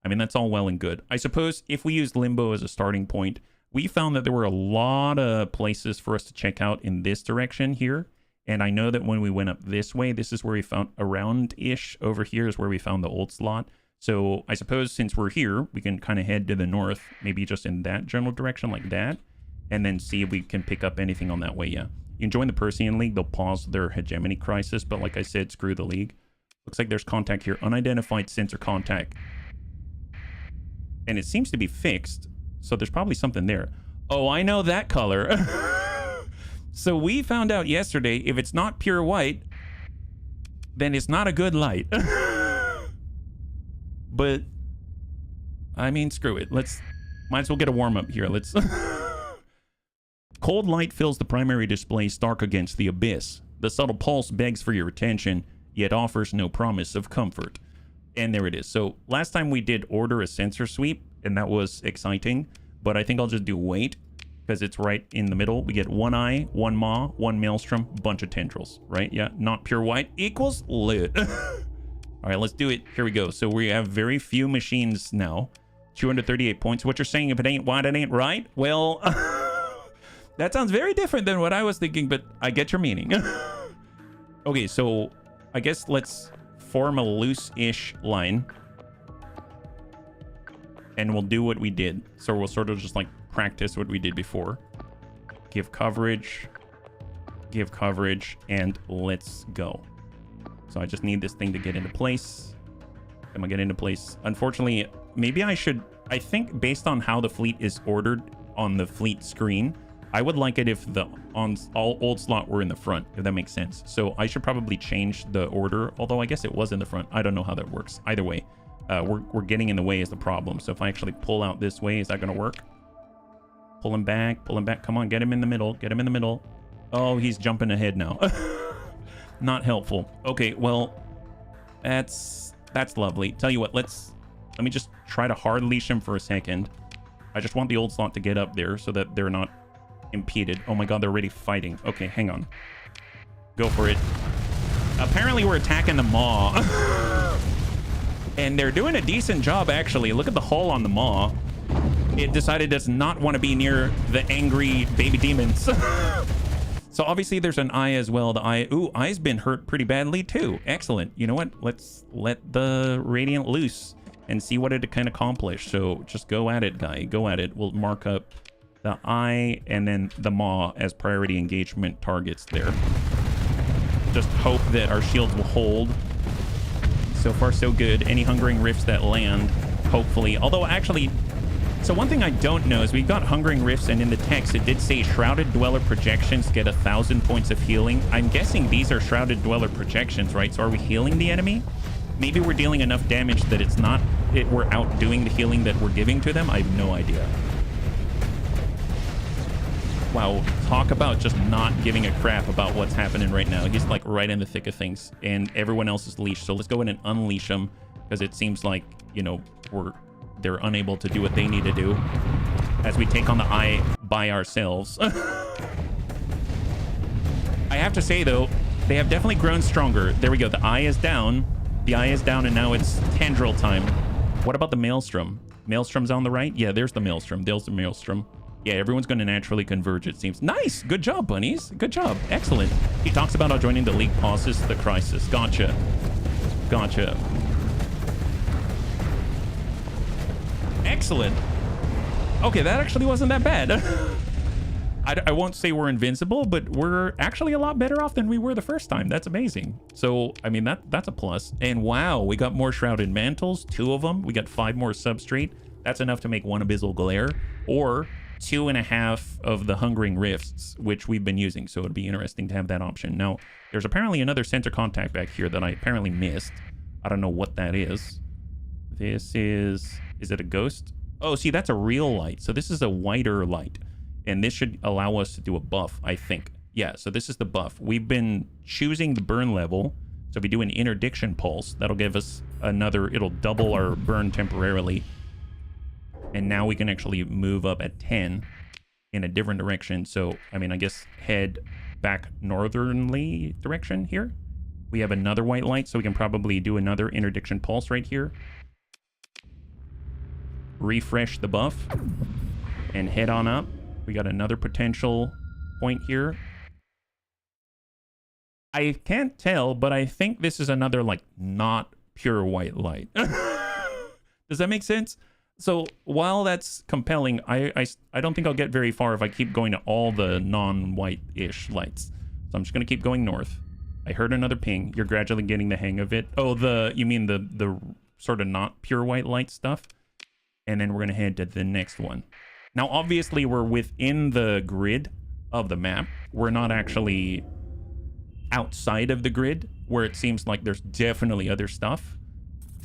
I mean, that's all well and good. I suppose if we used Limbo as a starting point, we found that there were a lot of places for us to check out in this direction here. And I know that when we went up this way, this is where we found around-ish over here is where we found the old slot. So I suppose since we're here, we can kind of head to the north, maybe just in that general direction like that, and then see if we can pick up anything on that way, yeah. You can join the Persean League. They'll pause their hegemony crisis, but like I said, screw the League. Looks like there's contact here. Unidentified sensor contact. And it seems to be fixed, so there's probably something there. Oh, I know that color. So we found out yesterday, if it's not pure white, then it's not a good light. But, I mean, screw it. Might as well get a warm-up here. Let's... Cold light fills the primary display stark against the abyss. The subtle pulse begs for your attention, yet offers no promise of comfort. And there it is. So, last time we did order a sensor sweep, and that was exciting. But I think I'll just do wait. Because it's right in the middle. We get 1 eye, 1 maw, 1 maelstrom, bunch of tendrils, right? Yeah, not pure white equals lit. All right, let's do it. Here we go. So we have very few machines now. 238 points. What you're saying, if it ain't white, it ain't right? Well, that sounds very different than what I was thinking, but I get your meaning. Okay, so I guess let's form a loose-ish line. And we'll do what we did. So we'll sort of just like practice what we did before. Give coverage, and let's go. So I just need this thing to get into place. Am I getting into place? Unfortunately, maybe I should... I think based on how the fleet is ordered on the fleet screen, I would like it if the all old slot were in the front, if that makes sense. So I should probably change the order, although I guess it was in the front. I don't know how that works. Either way, we're getting in the way is the problem. So if I actually pull out this way, is that going to work? Pull him back. Come on, get him in the middle. Oh, he's jumping ahead now. Not helpful. Okay, well, that's lovely. Tell you what, let me just try to hard leash him for a second. I just want the old slot to get up there so that they're not impeded. Oh my god, they're already fighting. Okay, hang on. Go for it. Apparently we're attacking the maw. And they're doing a decent job, actually. Look at the hull on the maw. It decided it does not want to be near the angry baby demons. So obviously there's an eye as well. The eye, ooh, eye's been hurt pretty badly too. Excellent. You know what? Let's let the Radiant loose and see what it can accomplish. So just go at it, guy. Go at it. We'll mark up the eye and then the maw as priority engagement targets there. Just hope that our shields will hold. So far, so good. Any hungering rifts that land, hopefully. Although, actually, so one thing I don't know is we've got hungering rifts, and in the text, it did say Shrouded Dweller projections get 1,000 points of healing. I'm guessing these are Shrouded Dweller projections, right? So are we healing the enemy? Maybe we're dealing enough damage that it's not... we're outdoing the healing that we're giving to them? I have no idea. Wow, talk about just not giving a crap about what's happening right now. He's like right in the thick of things, and everyone else is leashed. So let's go in and unleash them, because it seems like, you know, they're unable to do what they need to do as we take on the eye by ourselves. I have to say, though, they have definitely grown stronger. There we go. The eye is down. The eye is down, and now it's tendril time. What about the maelstrom? Maelstrom's on the right? Yeah, there's the maelstrom. There's the maelstrom. Yeah, everyone's going to naturally converge, it seems. Nice! Good job, bunnies. Good job. Excellent. He talks about how joining the League pauses the crisis. Gotcha. Gotcha. Excellent. Okay, that actually wasn't that bad. I won't say we're invincible, but we're actually a lot better off than we were the first time. That's amazing. So, I mean, that's a plus. And wow, we got more Shrouded Mantles, 2 of them. We got 5 more Substrate. That's enough to make 1 Abyssal Glare, or 2.5 of the Hungering Rifts, which we've been using. So it'd be interesting to have that option. Now, there's apparently another sensor contact back here that I apparently missed. I don't know what that is. This is it a ghost? Oh, see, that's a real light. So this is a whiter light. And this should allow us to do a buff, I think. Yeah, so this is the buff. We've been choosing the burn level. So if we do an interdiction pulse, that'll give us another, it'll double our burn temporarily. And now we can actually move up at 10 in a different direction. So, I mean, I guess head back northernly direction here. We have another white light, so we can probably do another interdiction pulse right here. Refresh the buff and head on up. We got another potential point here. I can't tell, but I think this is another, like, not pure white light. Does that make sense? So while that's compelling, I don't think I'll get very far if I keep going to all the non-white-ish lights. So I'm just going to keep going north. I heard another ping. You're gradually getting the hang of it. Oh, you mean the sort of not pure white light stuff? And then we're going to head to the next one. Now, obviously, we're within the grid of the map. We're not actually outside of the grid, where it seems like there's definitely other stuff.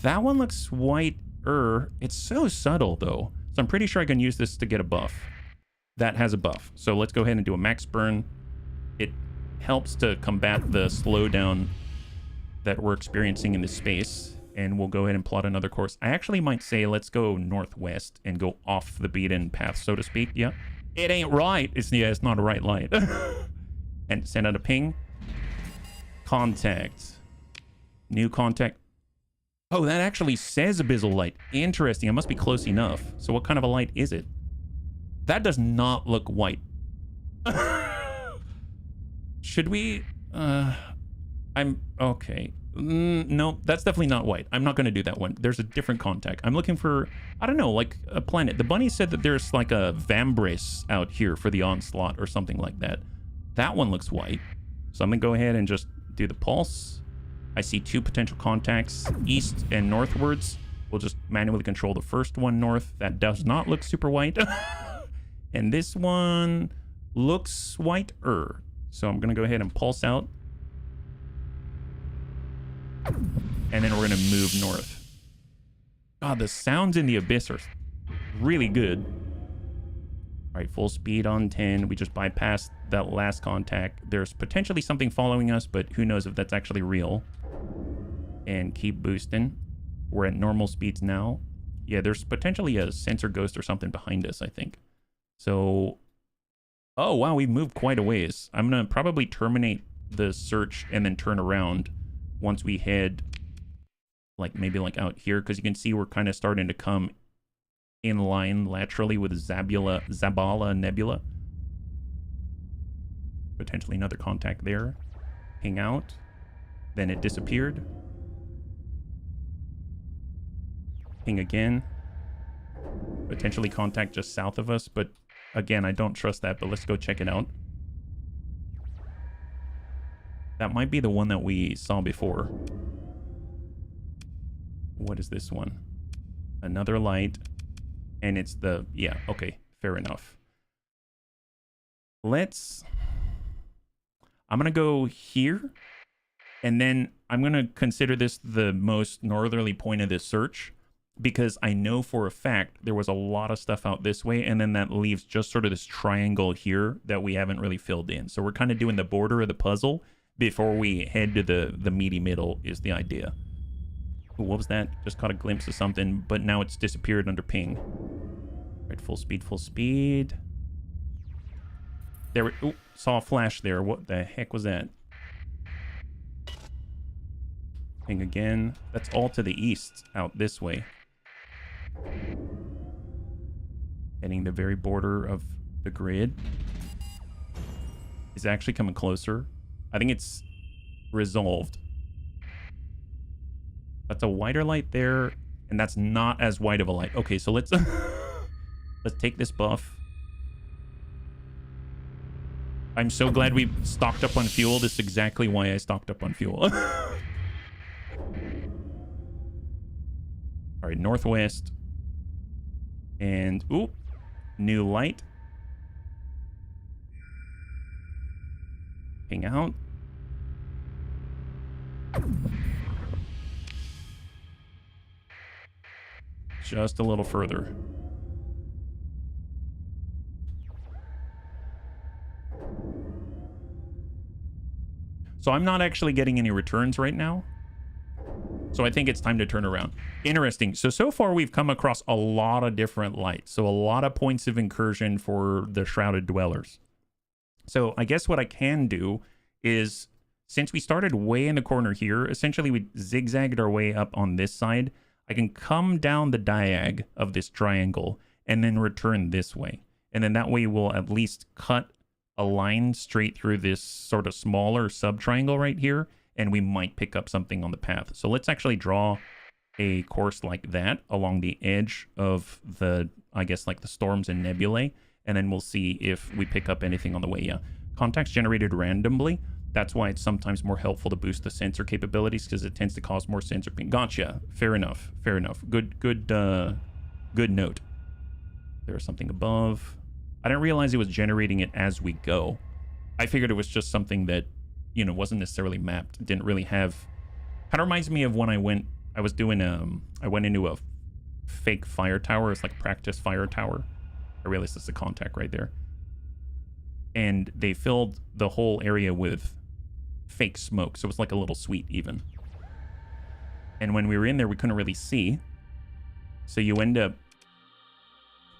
That one looks whiter. It's so subtle, though. So I'm pretty sure I can use this to get a buff. That has a buff. So let's go ahead and do a max burn. It helps to combat the slowdown that we're experiencing in this space. And we'll go ahead and plot another course. I actually might say let's go northwest and go off the beaten path, so to speak. Yeah. It ain't right. It's not a right light. And send out a ping. Contact. New contact. Oh, that actually says abyssal light. Interesting. It must be close enough. So what kind of a light is it? That does not look white. Should we... I'm... Okay. No, that's definitely not white. I'm not going to do that one. There's a different contact. I'm looking for, I don't know, like a planet. The bunny said that there's like a Vambrace out here for the onslaught or something like that. That one looks white. So I'm going to go ahead and just do the pulse. I see two potential contacts, east and northwards. We'll just manually control the first one north. That does not look super white. And this one looks whiter. So I'm going to go ahead and pulse out. And then we're going to move north. God, the sounds in the abyss are really good. All right, full speed on 10. We just bypassed that last contact. There's potentially something following us, but who knows if that's actually real. And keep boosting. We're at normal speeds now. Yeah, there's potentially a sensor ghost or something behind us, I think. So, oh, wow, we've moved quite a ways. I'm going to probably terminate the search and then turn around once we head, like, maybe like out here, because you can see we're kind of starting to come in line laterally with Zabala Nebula. Potentially another contact there. Ping out. Then it disappeared. Ping again. Potentially contact just south of us, but again, I don't trust that, but let's go check it out. That might be the one that we saw before. What is this one? Another light. And it's the... Yeah, okay. Fair enough. Let's... I'm going to go here. And then I'm going to consider this the most northerly point of this search. Because I know for a fact there was a lot of stuff out this way. And then that leaves just sort of this triangle here that we haven't really filled in. So we're kind of doing the border of the puzzle before we head to the meaty middle is the idea. Ooh, what was that? Just caught a glimpse of something, but now it's disappeared under ping. All right, full speed, full speed. There we... Ooh, saw a flash there. What the heck was that? Ping again. That's all to the east, out this way. Heading the very border of the grid. Is actually coming closer. I think it's resolved. That's a whiter light there, and that's not as white of a light. Okay, so let's let's take this buff. I'm so glad we stocked up on fuel. This is exactly why I stocked up on fuel. All right, northwest. And, ooh, new light. Ping out. Just a little further. So I'm not actually getting any returns right now. So I think it's time to turn around. Interesting. So far we've come across a lot of different lights. So a lot of points of incursion for the Shrouded Dwellers. So I guess what I can do is, since we started way in the corner here, essentially we zigzagged our way up on this side. I can come down the diag of this triangle and then return this way. And then that way we'll at least cut a line straight through this sort of smaller sub-triangle right here, and we might pick up something on the path. So let's actually draw a course like that along the edge of the, I guess, like the storms and nebulae, and then we'll see if we pick up anything on the way. Yeah, contacts generated randomly. That's why it's sometimes more helpful to boost the sensor capabilities, because it tends to cause more sensor ping. Gotcha. Fair enough. Fair enough. Good note. There's something above. I didn't realize it was generating it as we go. I figured it was just something that, you know, wasn't necessarily mapped. It didn't really have... Kind of reminds me of when I went into a fake fire tower. It's like a practice fire tower. I realized it's a contact right there. And they filled the whole area with fake smoke. So it was like a little suite even. And when we were in there, we couldn't really see. So you end up,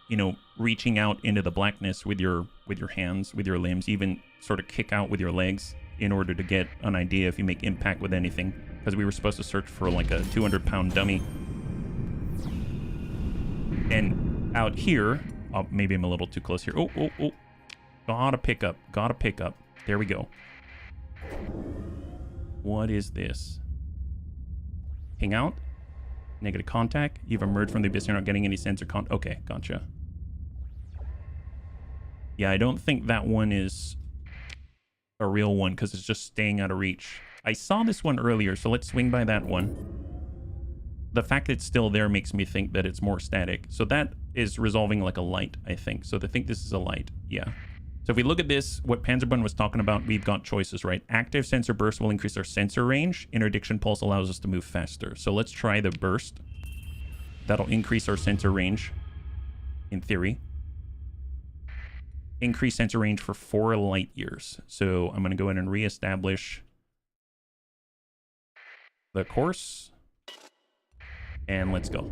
you know, reaching out into the blackness with your hands, with your limbs, even sort of kick out with your legs in order to get an idea if you make impact with anything. Because we were supposed to search for like a 200-pound dummy. And out here, oh, maybe I'm a little too close here. Oh. Gotta pick up. There we go. What is this? Hang out. Negative contact. You've emerged from the abyss. You're not getting any sensor okay, gotcha. Yeah, I don't think that one is a real one because it's just staying out of reach. I saw this one earlier, so let's swing by that one. The fact that it's still there makes me think that it's more static. So that is resolving like a light, I think. So I think this is a light. Yeah. So if we look at this, what Panzerbun was talking about, we've got choices, right? Active sensor burst will increase our sensor range. Interdiction pulse allows us to move faster. So let's try the burst. That'll increase our sensor range, in theory. Increase sensor range for 4 light years. So I'm going to go ahead and reestablish the course. And let's go.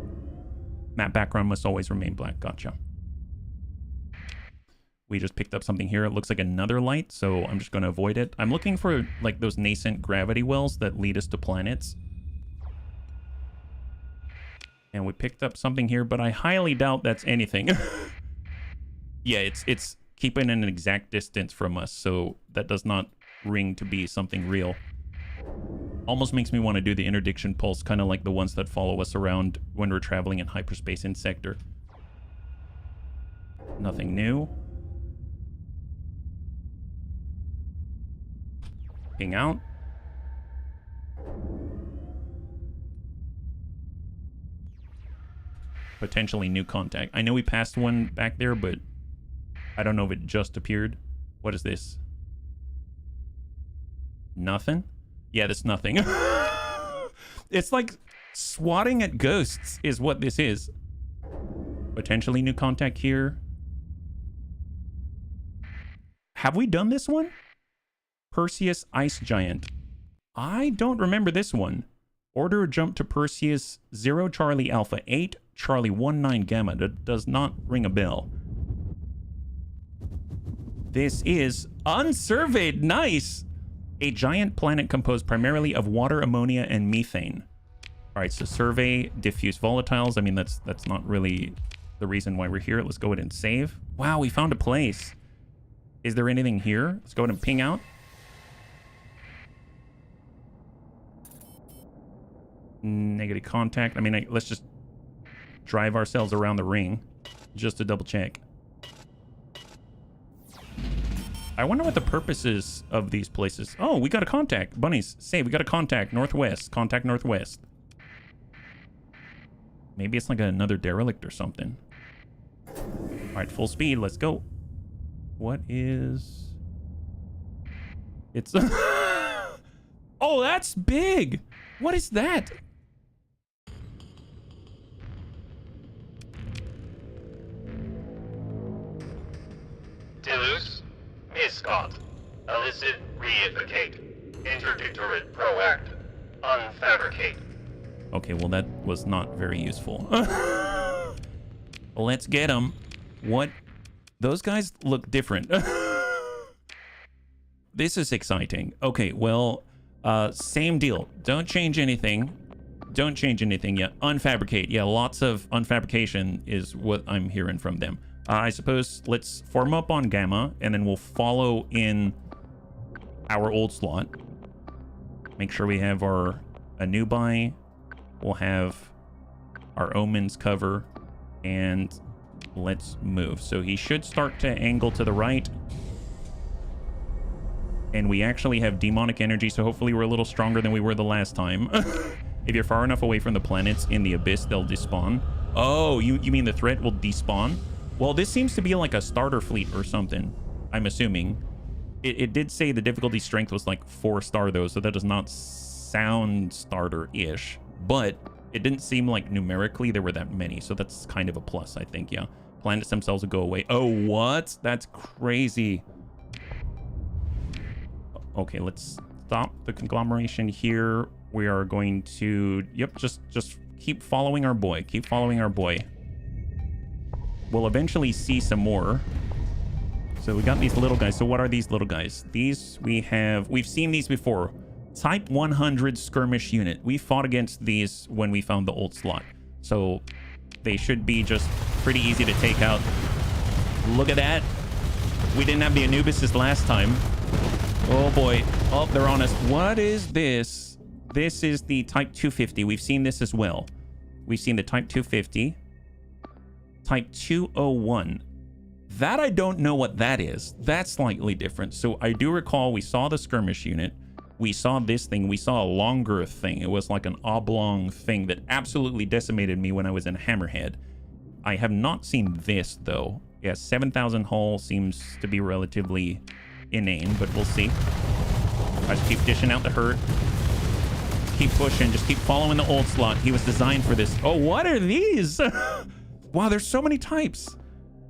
Map background must always remain black. Gotcha. We just picked up something here. It looks like another light, so I'm just going to avoid it. I'm looking for like those nascent gravity wells that lead us to planets. And we picked up something here, but I highly doubt that's anything. Yeah, it's keeping an exact distance from us, so that does not ring to be something real. Almost makes me want to do the interdiction pulse, kind of like the ones that follow us around when we're traveling in hyperspace in Sector. Nothing new. Ping out. Potentially new contact. I know we passed one back there, but I don't know if it just appeared. What is this? Nothing? Yeah, that's nothing. It's like swatting at ghosts is what this is. Potentially new contact here. Have we done this one? Perseus Ice Giant. I don't remember this one. Order a jump to Perseus 0 Charlie Alpha 8 Charlie 19 Gamma. That does not ring a bell. This is unsurveyed. Nice. A giant planet composed primarily of water, ammonia, and methane. All right, so survey diffuse volatiles. I mean, that's not really the reason why we're here. Let's go ahead and save. Wow, we found a place. Is there anything here? Let's go ahead and ping out. Negative contact. I mean, let's just drive ourselves around the ring just to double check. I wonder what the purpose is of these places. Oh, we got a contact. Bunnies, say we got a contact. Northwest. Contact northwest. Maybe it's like another derelict or something. All right, full speed. Let's go. What is... It's... Oh, that's big. What is that? Delus, Miscot, illicit reificate. Interditorate proactive. Unfabricate. Okay, well, that was not very useful. Let's get them. What? Those guys look different. This is exciting. Okay, well, same deal. Don't change anything. Don't change anything yet. Unfabricate. Yeah, lots of unfabrication is what I'm hearing from them. I suppose let's form up on Gamma, and then we'll follow in our old slot. Make sure we have our Anubai. We'll have our Omens cover, and let's move. So he should start to angle to the right. And we actually have demonic energy, so hopefully we're a little stronger than we were the last time. If you're far enough away from the planets in the abyss, they'll despawn. Oh, you mean the threat will despawn? Well, this seems to be like a starter fleet or something, I'm assuming. It did say the difficulty strength was like 4-star though, so that does not sound starter-ish. But it didn't seem like numerically there were that many, so that's kind of a plus, I think, yeah. Planets themselves will go away. Oh, what? That's crazy. Okay, let's stop the conglomeration here. We are going to, yep, just keep following our boy. Keep following our boy. We'll eventually see some more. So we got these little guys. So what are these little guys? These we've seen these before. Type 100 skirmish unit. We fought against these when we found the old slot. So they should be just pretty easy to take out. Look at that. We didn't have the Anubises last time. Oh boy. Oh, they're on us. What is this? This is the Type 250. We've seen this as well. We've seen the Type 250. Type 201. That I don't know what that is. That's slightly different. So I do recall we saw the skirmish unit. We saw this thing. We saw a longer thing. It was like an oblong thing that absolutely decimated me when I was in Hammerhead. I have not seen this, though. Yeah, 7,000 hull seems to be relatively inane, but we'll see. I just keep dishing out the hurt. Keep pushing. Just keep following the old slot. He was designed for this. Oh, what are these? Wow, there's so many types.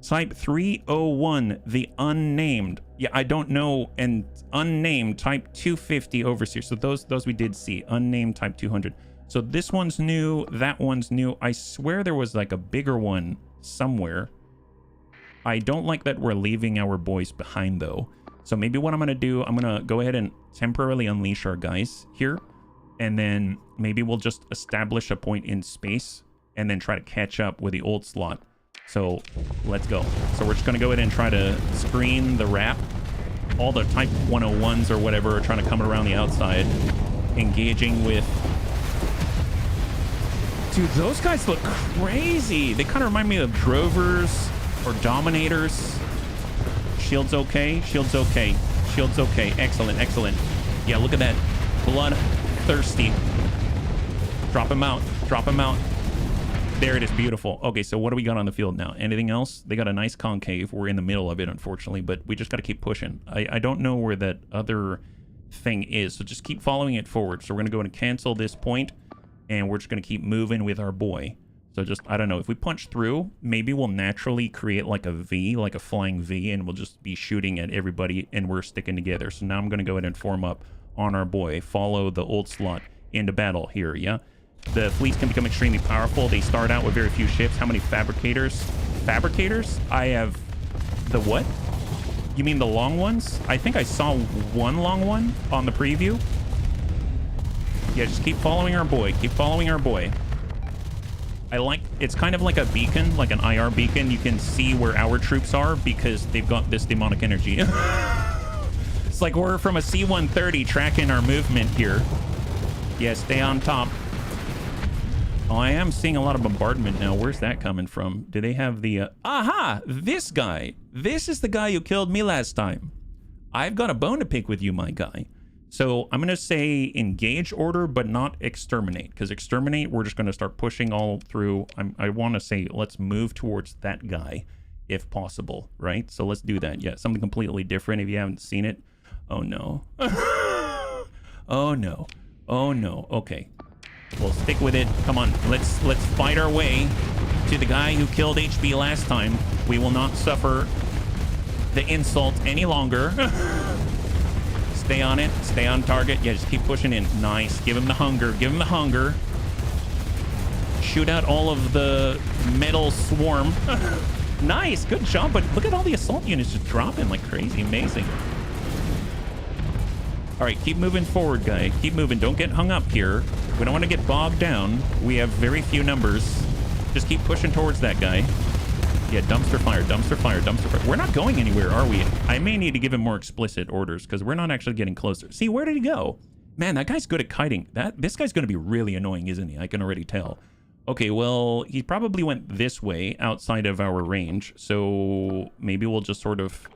Type 301, the unnamed. Yeah, I don't know. And unnamed, Type 250 Overseer. So those we did see. Unnamed, Type 200. So this one's new. That one's new. I swear there was like a bigger one somewhere. I don't like that we're leaving our boys behind, though. So maybe what I'm going to do, I'm going to go ahead and temporarily unleash our guys here. And then maybe we'll just establish a point in space and then try to catch up with the old slot. So let's go. So we're just going to go ahead and try to screen the wrap. All the Type 101s or whatever are trying to come around the outside. Engaging with... Dude, those guys look crazy. They kind of remind me of Drovers or Dominators. Shield's okay. Shield's okay. Shield's okay. Excellent. Excellent. Yeah, look at that. Bloodthirsty. Drop him out. Drop him out. There it is. Beautiful. Okay, so what do we got on the field now? Anything else? They got a nice concave. We're in the middle of it, unfortunately, but we just got to keep pushing. I don't know where that other thing is, so just keep following it forward. So we're going to go and cancel this point, and we're just going to keep moving with our boy. So just, I don't know, if we punch through, maybe we'll naturally create like a V, like a flying V, and we'll just be shooting at everybody, and we're sticking together. So now I'm going to go ahead and form up on our boy. Follow the old slot into battle here, yeah? The fleets can become extremely powerful. They start out with very few ships. How many fabricators? Fabricators? I have... The what? You mean the long ones? I think I saw one long one on the preview. Yeah, just keep following our boy. Keep following our boy. I like... It's kind of like a beacon, like an IR beacon. You can see where our troops are because they've got this demonic energy. It's like we're from a C-130 tracking our movement here. Yeah, stay on top. Oh, I am seeing a lot of bombardment now. Where's that coming from? Do they have the... Aha! This guy. This is the guy who killed me last time. I've got a bone to pick with you, my guy. So I'm going to say engage order, but not exterminate. Because exterminate, we're just going to start pushing all through. I want to say let's move towards that guy, if possible, right? So let's do that. Yeah, something completely different if you haven't seen it. Oh, no. Oh, no. Oh, no. Okay. We'll stick with it. Come on, let's fight our way to the guy who killed HB last time. We will not suffer the insult any longer. Stay on it. Stay on target. Yeah, just keep pushing in. Nice. Give him the hunger. Give him the hunger. Shoot out all of the metal swarm. Nice. Good job. But look at all the assault units just dropping like crazy. Amazing. All right, keep moving forward, guy. Keep moving. Don't get hung up here. We don't want to get bogged down. We have very few numbers. Just keep pushing towards that guy. Yeah, dumpster fire, dumpster fire, dumpster fire. We're not going anywhere, are we? I may need to give him more explicit orders because we're not actually getting closer. See, where did he go? Man, that guy's good at kiting. This guy's going to be really annoying, isn't he? I can already tell. Okay, well, he probably went this way outside of our range. So maybe we'll just sort of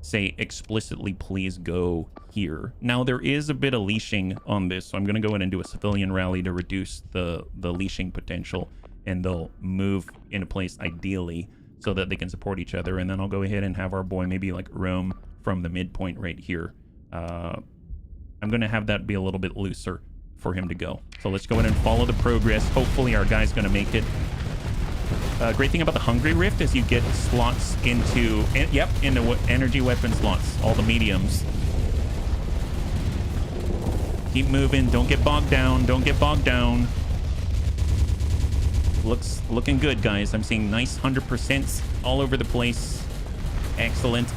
say explicitly, please go here. Now, there is a bit of leashing on this, so I'm going to go in and do a civilian rally to reduce the leashing potential, and they'll move into place ideally so that they can support each other. And then I'll go ahead and have our boy maybe like roam from the midpoint right here. I'm going to have that be a little bit looser for him to go. So let's go in and follow the progress. Hopefully our guy's going to make it. Great thing about the Hungry Rift is you get slots into energy weapon slots, all the mediums. Keep moving. Don't get bogged down. Don't get bogged down. Looking good, guys. I'm seeing nice 100% all over the place. Excellent.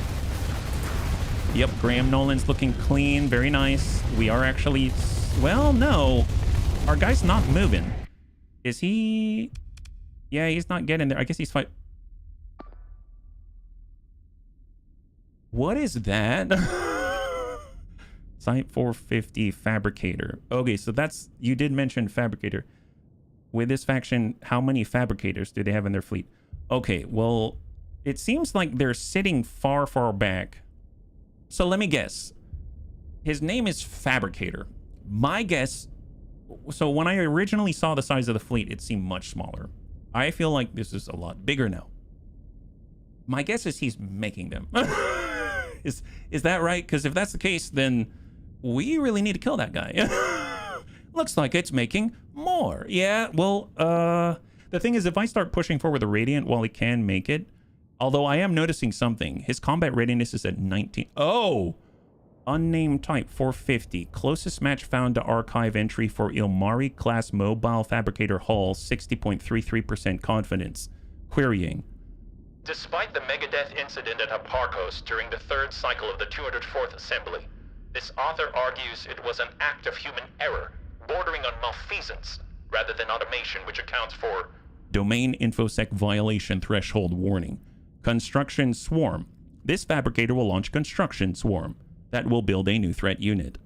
Yep, Graham Nolan's looking clean. Very nice. We are actually... Well, no. Our guy's not moving. Is he... Yeah, he's not getting there. I guess he's fight. What is that? Site 450 Fabricator. Okay, so that's... You did mention Fabricator. With this faction, how many Fabricators do they have in their fleet? Okay, well, it seems like they're sitting far, far back. So let me guess. His name is Fabricator. My guess... So when I originally saw the size of the fleet, it seemed much smaller. I feel like this is a lot bigger now. My guess is he's making them. Is that right? Because if that's the case, then we really need to kill that guy. Looks like it's making more. Yeah, well, the thing is, if I start pushing forward the Radiant while he can make it, although I am noticing something, his combat readiness is at 19. Oh! Unnamed type 450. Closest match found to archive entry for Ilmari class mobile fabricator hull, 60.33% confidence. Querying. Despite the Megadeth incident at Hipparchos during the third cycle of the 204th Assembly, this author argues it was an act of human error, bordering on malfeasance, rather than automation, which accounts for... Domain InfoSec violation threshold warning. Construction swarm. This fabricator will launch construction swarm. That will build a new threat unit.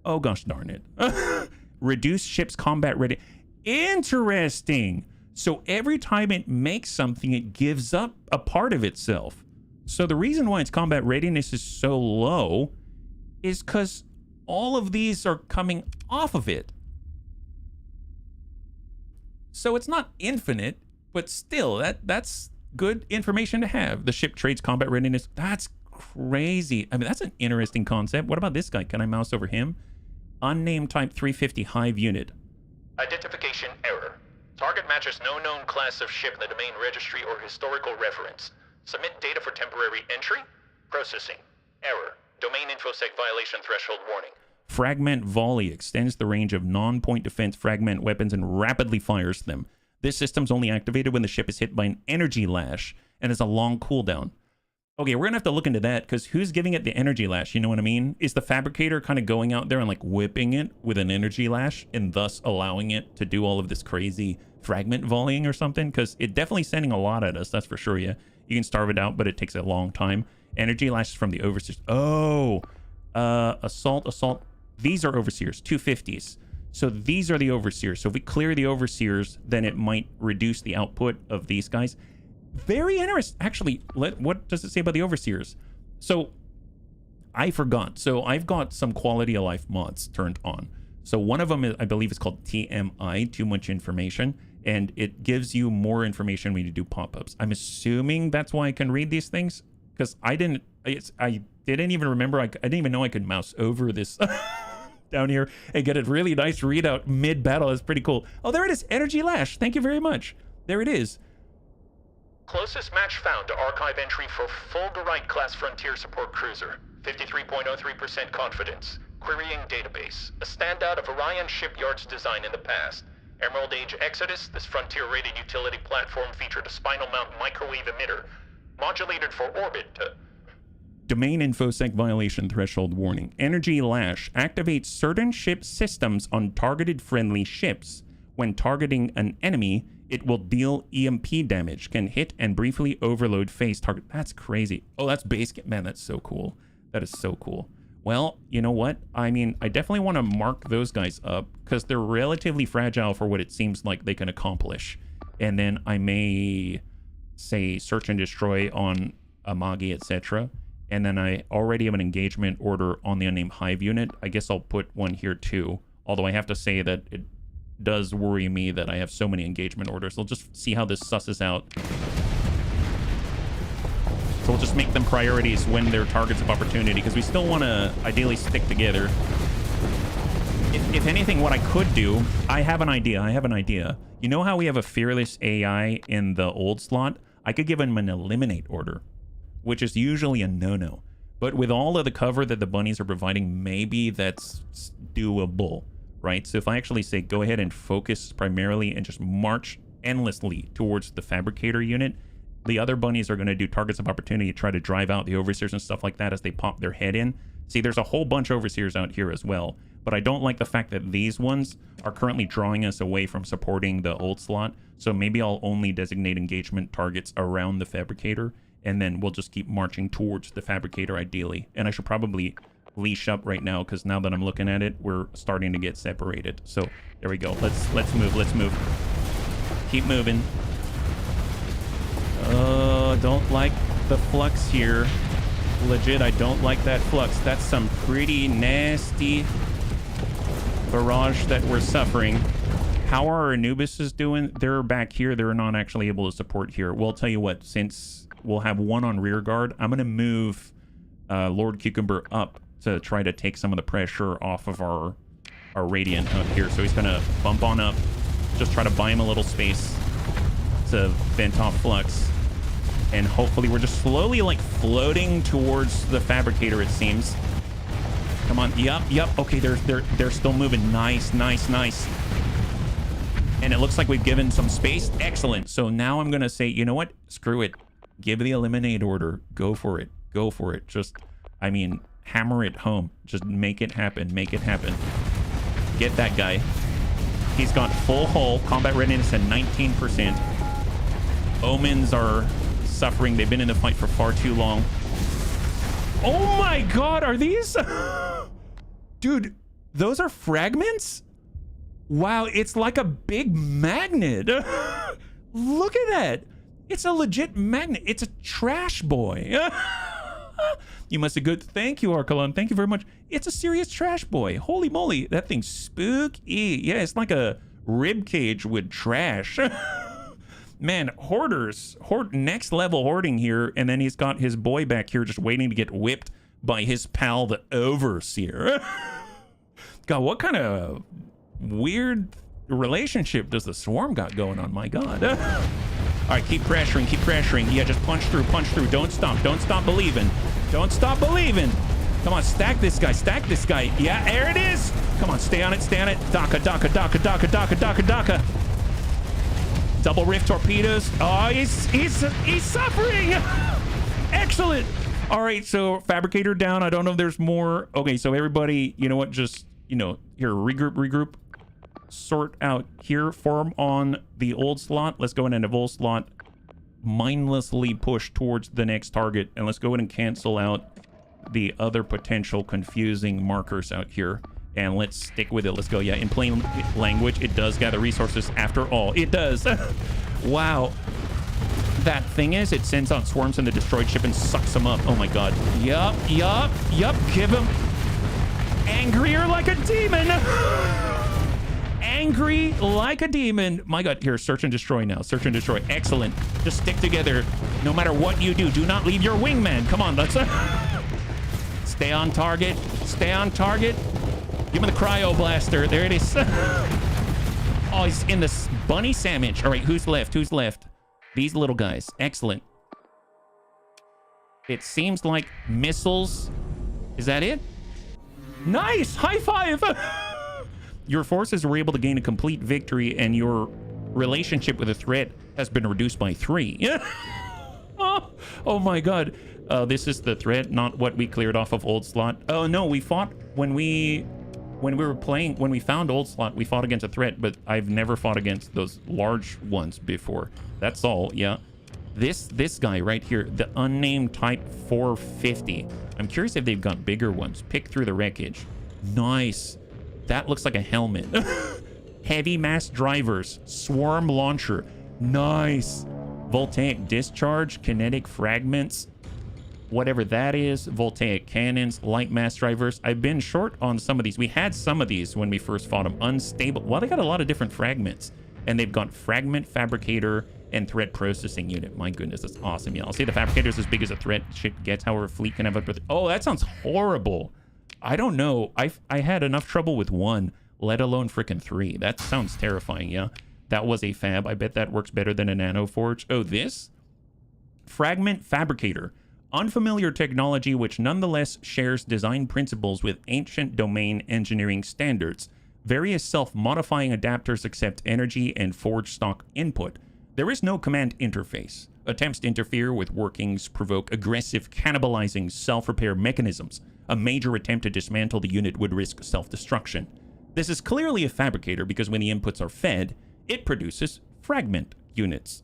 Oh, gosh darn it. Reduce ship's combat ready. Interesting. So every time it makes something, it gives up a part of itself. So the reason why its combat readiness is so low is because all of these are coming off of it. So it's not infinite, but still, that's good information to have. The ship trades combat readiness. That's crazy. I mean, that's an interesting concept. What about this guy? Can I mouse over him? Unnamed type 350 hive unit. Identification error. Target matches no known class of ship in the domain registry or historical reference. Submit data for temporary entry. Processing. Error. Domain InfoSec violation threshold warning. Fragment volley extends the range of non-point defense fragment weapons and rapidly fires them. This system's only activated when the ship is hit by an energy lash and has a long cooldown. Okay, we're gonna have to look into that, because who's giving it the energy lash? You know what I mean? Is the fabricator kind of going out there and like whipping it with an energy lash and thus allowing it to do all of this crazy fragment volleying or something? Because it definitely sending a lot at us, that's for sure. Yeah, you can starve it out, but it takes a long time. Energy lashes from the overseers. Oh, assault. These are overseers, 250s. So these are the overseers. So if we clear the overseers, then it might reduce the output of these guys. Very interesting. Actually, what does it say about the overseers? So I forgot. So I've got some quality of life mods turned on. So one of them, I believe, is called TMI, too much information, and it gives you more information when you do pop-ups. I'm assuming that's why I can read these things, because I didn't even remember. I didn't even know I could mouse over this down here and get a really nice readout mid-battle. It's pretty cool. Oh, there it is. Energy Lash. Thank you very much. There it is. Closest match found to archive entry for Fulgurite class frontier support cruiser. 53.03% confidence. Querying database. A standout of Orion Shipyard's design in the past. Emerald Age Exodus, this frontier-rated utility platform featured a spinal mount microwave emitter. Modulated for orbit to... Domain infosec violation threshold warning. Energy Lash activates certain ship systems on targeted friendly ships. When targeting an enemy, it will deal EMP damage, can hit and briefly overload phase target. That's crazy. Oh, that's base. Man, that's so cool. That is so cool. Well, you know what? I mean, I definitely want to mark those guys up because they're relatively fragile for what it seems like they can accomplish. And then I may say search and destroy on Amagi, etc. And then I already have an engagement order on the unnamed hive unit. I guess I'll put one here too. Although I have to say that it does worry me that I have so many engagement orders. We'll just see how this susses out. So we'll just make them priorities when they're targets of opportunity, because we still want to ideally stick together. If anything, what I could do, I have an idea. You know how we have a fearless AI in the old slot? I could give him an eliminate order, which is usually a no-no. But with all of the cover that the bunnies are providing, maybe that's doable, right? So if I actually say go ahead and focus primarily and just march endlessly towards the fabricator unit, the other bunnies are going to do targets of opportunity, try to drive out the overseers and stuff like that as they pop their head in. See, there's a whole bunch of overseers out here as well, but I don't like the fact that these ones are currently drawing us away from supporting the old slot. So maybe I'll only designate engagement targets around the fabricator, and then we'll just keep marching towards the fabricator ideally. And I should probably leash up right now, because now that I'm looking at it, we're starting to get separated. So there we go. Let's move. Keep moving. Don't like the flux here. Legit, I don't like that flux. That's some pretty nasty barrage that we're suffering. How are our Anubises doing? They're back here. They're not actually able to support here. Well, I'll tell you what, since we'll have one on rear guard, I'm going to move Lord Cucumber up to try to take some of the pressure off of our Radiant up here. So he's going to bump on up, just try to buy him a little space to vent off flux. And hopefully we're just slowly like floating towards the fabricator, it seems. Come on. Yep. Okay, they're still moving. Nice. And it looks like we've given some space. Excellent. So now I'm gonna say, you know what? Screw it. Give the eliminate order. Go for it. Just, I mean, hammer it home. Just make it happen. Get that guy. He's got full hull. Combat readiness at 19%. Omens are suffering. They've been in the fight for far too long. Oh my god, are these? Dude, those are fragments? Wow, it's like a big magnet. Look at that. It's a legit magnet. It's a trash boy. You must have good. Thank you, Archelon. Thank you very much. It's a serious trash boy. Holy moly, that thing's spooky. Yeah, it's like a rib cage with trash. Man, hoarders, next level hoarding here, and then he's got his boy back here just waiting to get whipped by his pal, the Overseer. God, what kind of weird relationship does the Swarm got going on? My God. All right, keep pressuring. Yeah, just punch through. Don't stop believing. Come on, stack this guy. Yeah, there it is. Come on, stay on it. Daka. Double rift torpedoes. Oh, he's suffering. Excellent. All right, so fabricator down. I don't know if there's more. Okay, so everybody, you know what? Just, here, regroup. Sort out here. Form on the old slot. Let's go in and old slot. Mindlessly push towards the next target. And let's go ahead and cancel out the other potential confusing markers out here. And let's stick with it. Let's go. Yeah, in plain language, it does gather resources after all. It does. Wow. That thing is, it sends out swarms in the destroyed ship and sucks them up. Oh my god. Yup. Give him angrier like a demon. Angry like a demon. My god. Here, search and destroy now. Excellent. Just stick together. No matter what you do, do not leave your wingman. Come on, let's stay on target. Give him the cryo blaster. There it is. Oh, he's in this bunny sandwich. All right, who's left? These little guys. Excellent. It seems like missiles Is that it? Nice! High five! Your forces were able to gain a complete victory, and your relationship with the threat has been reduced by 3. Oh my god. This is the threat, not what we cleared off of Old Slot. Oh no, we fought when we found Old Slot, we fought against a threat, but I've never fought against those large ones before. That's all, yeah. This guy right here, the unnamed Type 450. I'm curious if they've got bigger ones. Pick through the wreckage. Nice. That looks like a helmet. Heavy mass drivers. Swarm launcher. Nice. Voltaic discharge. Kinetic fragments. Whatever that is. Voltaic cannons. Light mass drivers. I've been short on some of these. We had some of these when we first fought them. Unstable. Well, they got a lot of different fragments. And they've got fragment fabricator and threat processing unit. My goodness, that's awesome. Yeah, I'll say the fabricator is as big as a threat ship gets. However, fleet can have up with. Oh, that sounds horrible. I don't know. I had enough trouble with 1, let alone freaking 3. That sounds terrifying. Yeah, that was a fab. I bet that works better than a nano forge. Oh, this fragment fabricator, unfamiliar technology which nonetheless shares design principles with ancient domain engineering standards. Various self-modifying adapters accept energy and forge stock input. There is no command interface. Attempts to interfere with workings provoke aggressive, cannibalizing self-repair mechanisms. A major attempt to dismantle the unit would risk self-destruction. This is clearly a fabricator because when the inputs are fed, it produces fragment units.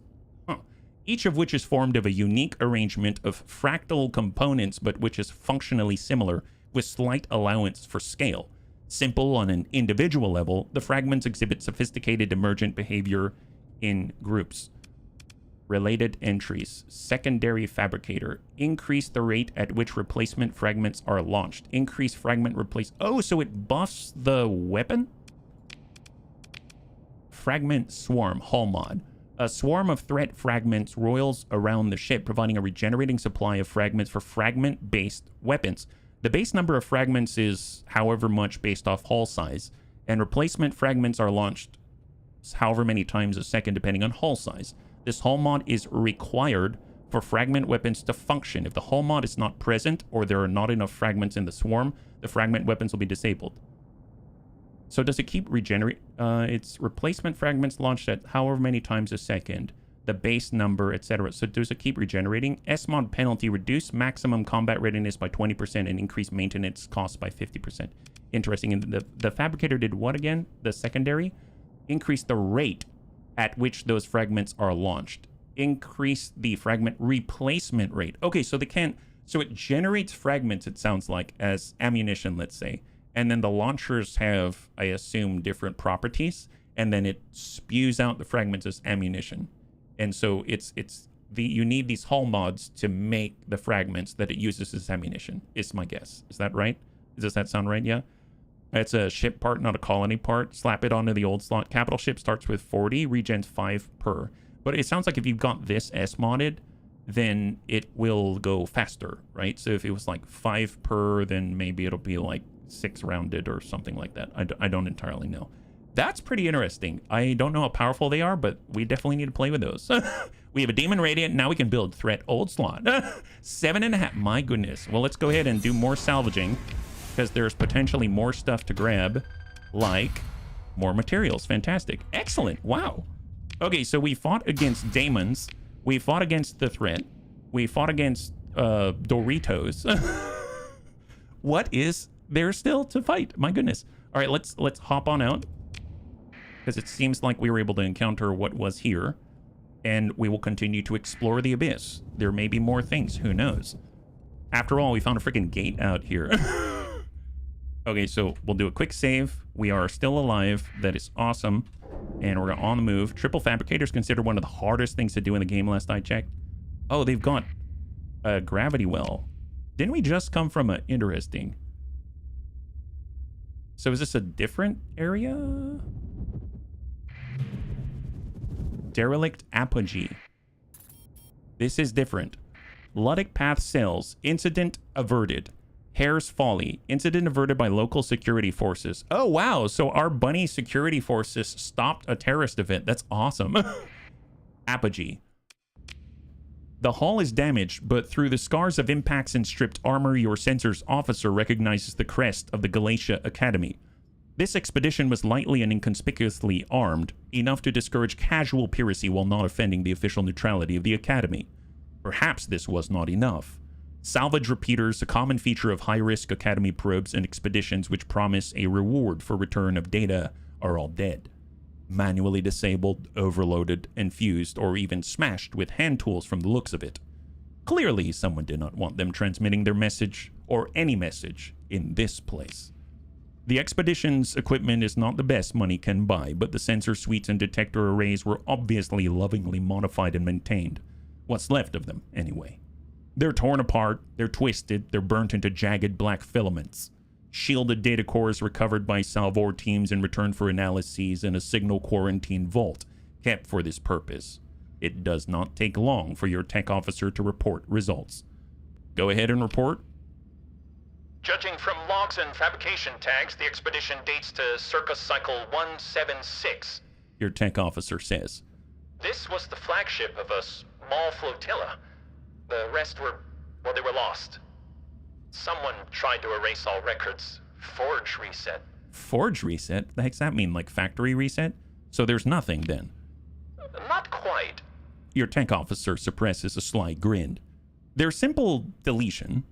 Each of which is formed of a unique arrangement of fractal components, but which is functionally similar with slight allowance for scale. Simple on an individual level, the fragments exhibit sophisticated emergent behavior in groups. Related entries. Secondary fabricator. Increase the rate at which replacement fragments are launched. Increase fragment replace. Oh, so it buffs the weapon? Fragment swarm. Hull mod. A swarm of threat fragments roils around the ship, providing a regenerating supply of fragments for fragment-based weapons. The base number of fragments is however much based off hull size, and replacement fragments are launched however many times a second depending on hull size. This hull mod is required for fragment weapons to function. If the hull mod is not present or there are not enough fragments in the swarm, the fragment weapons will be disabled. So does it keep regenerating? It's replacement fragments launched at however many times a second, the base number, etc. So does it keep regenerating? S-mod penalty, reduce maximum combat readiness by 20% and increase maintenance costs by 50%. Interesting. And the fabricator did what again? The secondary? Increase the rate at which those fragments are launched. Increase the fragment replacement rate. Okay, so they can't. So it generates fragments, it sounds like, as ammunition, let's say. And then the launchers have, I assume, different properties. And then it spews out the fragments as ammunition. And so you need these hull mods to make the fragments that it uses as ammunition, is my guess. Is that right? Does that sound right? Yeah. It's a ship part, not a colony part. Slap it onto the old slot. Capital ship starts with 40, regens 5 per. But it sounds like if you've got this S-modded, then it will go faster, right? So if it was like 5 per, then maybe it'll be like 6 rounded or something like that. I don't entirely know. That's pretty interesting. I don't know how powerful they are, but we definitely need to play with those. We have a Demon Radiant. Now we can build Threat Old Slot. 7.5. My goodness. Well, let's go ahead and do more salvaging because there's potentially more stuff to grab, like more materials. Fantastic. Excellent. Wow. Okay, so we fought against Daemons. We fought against the Threat. We fought against Doritos. What is there still to fight? My goodness. All right, let's hop on out, because it seems like we were able to encounter what was here, and we will continue to explore the abyss. There may be more things. Who knows? After all, we found a freaking gate out here. Okay, so we'll do a quick save. We are still alive. That is awesome. And we're on the move. Triple fabricators considered one of the hardest things to do in the game last I checked. Oh, they've got a gravity well. Didn't we just come from a... Interesting. So is this a different area? Derelict apogee. This is different. Luddic path cells. Incident averted. Hare's Folly. Incident averted by local security forces. Oh, wow. So our bunny security forces stopped a terrorist event. That's awesome. Apogee. The hull is damaged, but through the scars of impacts and stripped armor, your sensor's officer recognizes the crest of the Galatia Academy. This expedition was lightly and inconspicuously armed, enough to discourage casual piracy while not offending the official neutrality of the Academy. Perhaps this was not enough. Salvage repeaters, a common feature of high-risk Academy probes and expeditions which promise a reward for return of data, are all dead. Manually disabled, overloaded, and fused, or even smashed with hand tools from the looks of it. Clearly, someone did not want them transmitting their message, or any message, in this place. The expedition's equipment is not the best money can buy, but the sensor suites and detector arrays were obviously lovingly modified and maintained. What's left of them, anyway. They're torn apart, they're twisted, they're burnt into jagged black filaments. Shielded data cores recovered by Salvor teams in return for analyses in a signal quarantine vault, kept for this purpose. It does not take long for your tech officer to report results. Go ahead and report. Judging from logs and fabrication tags, the expedition dates to circa cycle 176. Your tech officer says. This was the flagship of a small flotilla. The rest were, well, they were lost. Someone tried to erase all records. Forge reset. Forge reset? The heck's that mean? Like factory reset? So there's nothing then? Not quite. Your tech officer suppresses a sly grin. There's simple deletion,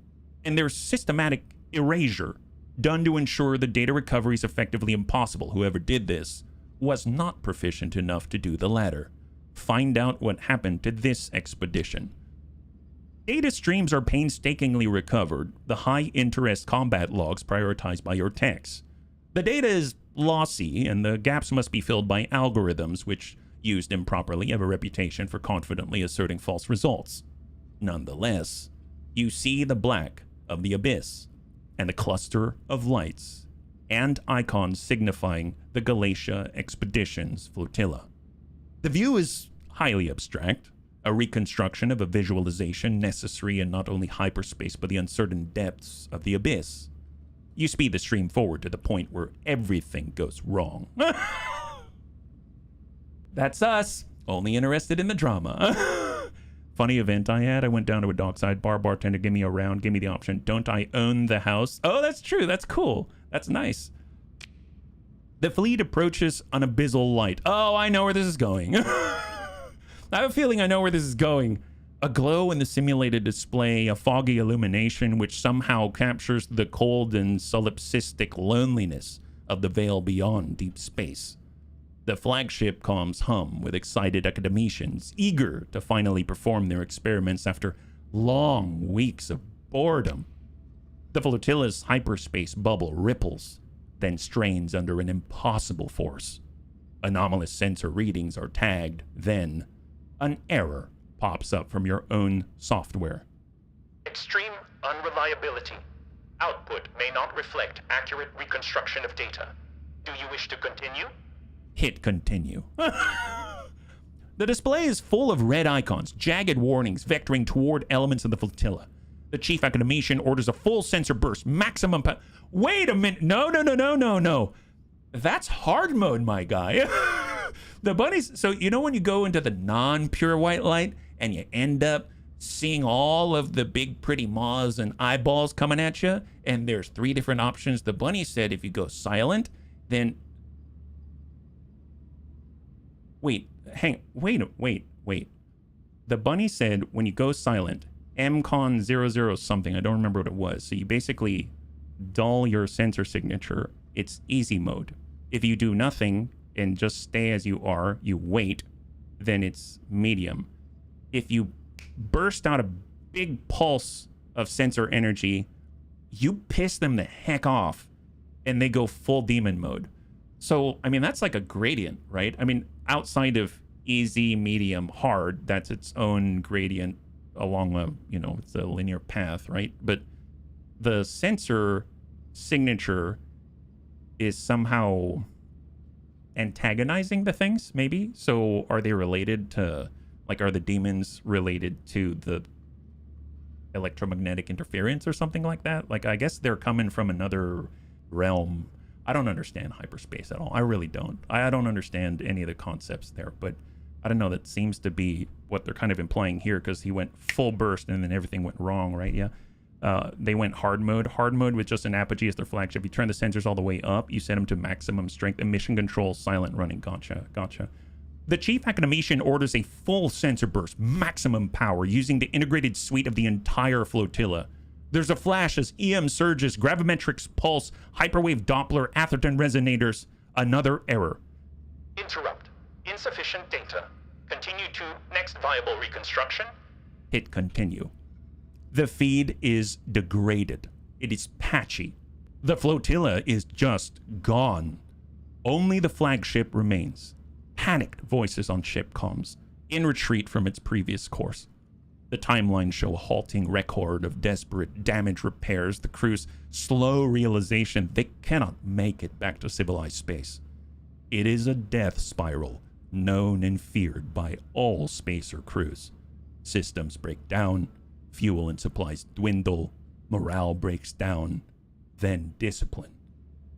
and there's systematic erasure, done to ensure the data recovery is effectively impossible. Whoever did this was not proficient enough to do the latter. Find out what happened to this expedition. Data streams are painstakingly recovered, the high-interest combat logs prioritized by your techs. The data is lossy, and the gaps must be filled by algorithms which, used improperly, have a reputation for confidently asserting false results. Nonetheless, you see the black of the abyss, and the cluster of lights, and icons signifying the Galatia Expedition's flotilla. The view is highly abstract, a reconstruction of a visualization necessary in not only hyperspace but the uncertain depths of the abyss. You speed the stream forward to the point where everything goes wrong. That's us, only interested in the drama. Funny event I had, I went down to a dockside bar, bartender give me a round, give me the option, don't I own the house? Oh, that's true, that's cool, that's nice. The fleet approaches an abyssal light. Oh, I know where this is going. I have a feeling I know where this is going. A glow in the simulated display, a foggy illumination which somehow captures the cold and solipsistic loneliness of the veil beyond deep space. The flagship comms hum with excited academicians, eager to finally perform their experiments after long weeks of boredom. The flotilla's hyperspace bubble ripples, then strains under an impossible force. Anomalous sensor readings are tagged, then an error pops up from your own software. Extreme unreliability. Output may not reflect accurate reconstruction of data. Do you wish to continue? Hit continue. The display is full of red icons, jagged warnings vectoring toward elements of the flotilla. The chief academician orders a full sensor burst, maximum Wait a minute. No. That's hard mode, my guy. The bunnies, so you know when you go into the non-pure white light and you end up seeing all of the big pretty maws and eyeballs coming at you, and there's 3 different options. The bunny said if you go silent, then... Wait. The bunny said when you go silent, MCON 00 something, I don't remember what it was. So you basically dull your sensor signature. It's easy mode. If you do nothing and just stay as you are, you wait, then it's medium. If you burst out a big pulse of sensor energy, you piss them the heck off and they go full demon mode. So, I mean, that's like a gradient, right? I mean, outside of easy, medium, hard, that's its own gradient along a, it's a linear path, right? But the sensor signature is somehow antagonizing the things, maybe? So are they related to, like, are the demons related to the electromagnetic interference or something like that? Like, I guess they're coming from another realm. I don't understand hyperspace at all. I really don't. I don't understand any of the concepts there, but I don't know, that seems to be what they're kind of implying here, because he went full burst and then everything went wrong, right? Yeah. They went hard mode. Hard mode with just an apogee as their flagship. You turn the sensors all the way up. You set them to maximum strength and mission control, silent running. Gotcha. The Chief Academician orders a full sensor burst, maximum power, using the integrated suite of the entire flotilla. There's a flash as EM surges, gravimetrics pulse, hyperwave Doppler, Atherton resonators. Another error. Interrupt. Insufficient data. Continue to next viable reconstruction. Hit continue. The feed is degraded. It is patchy. The flotilla is just gone. Only the flagship remains. Panicked voices on ship comms, in retreat from its previous course. The timelines show a halting record of desperate damage repairs, the crew's slow realization they cannot make it back to civilized space. It is a death spiral, known and feared by all spacer crews. Systems break down, fuel and supplies dwindle, morale breaks down, then discipline.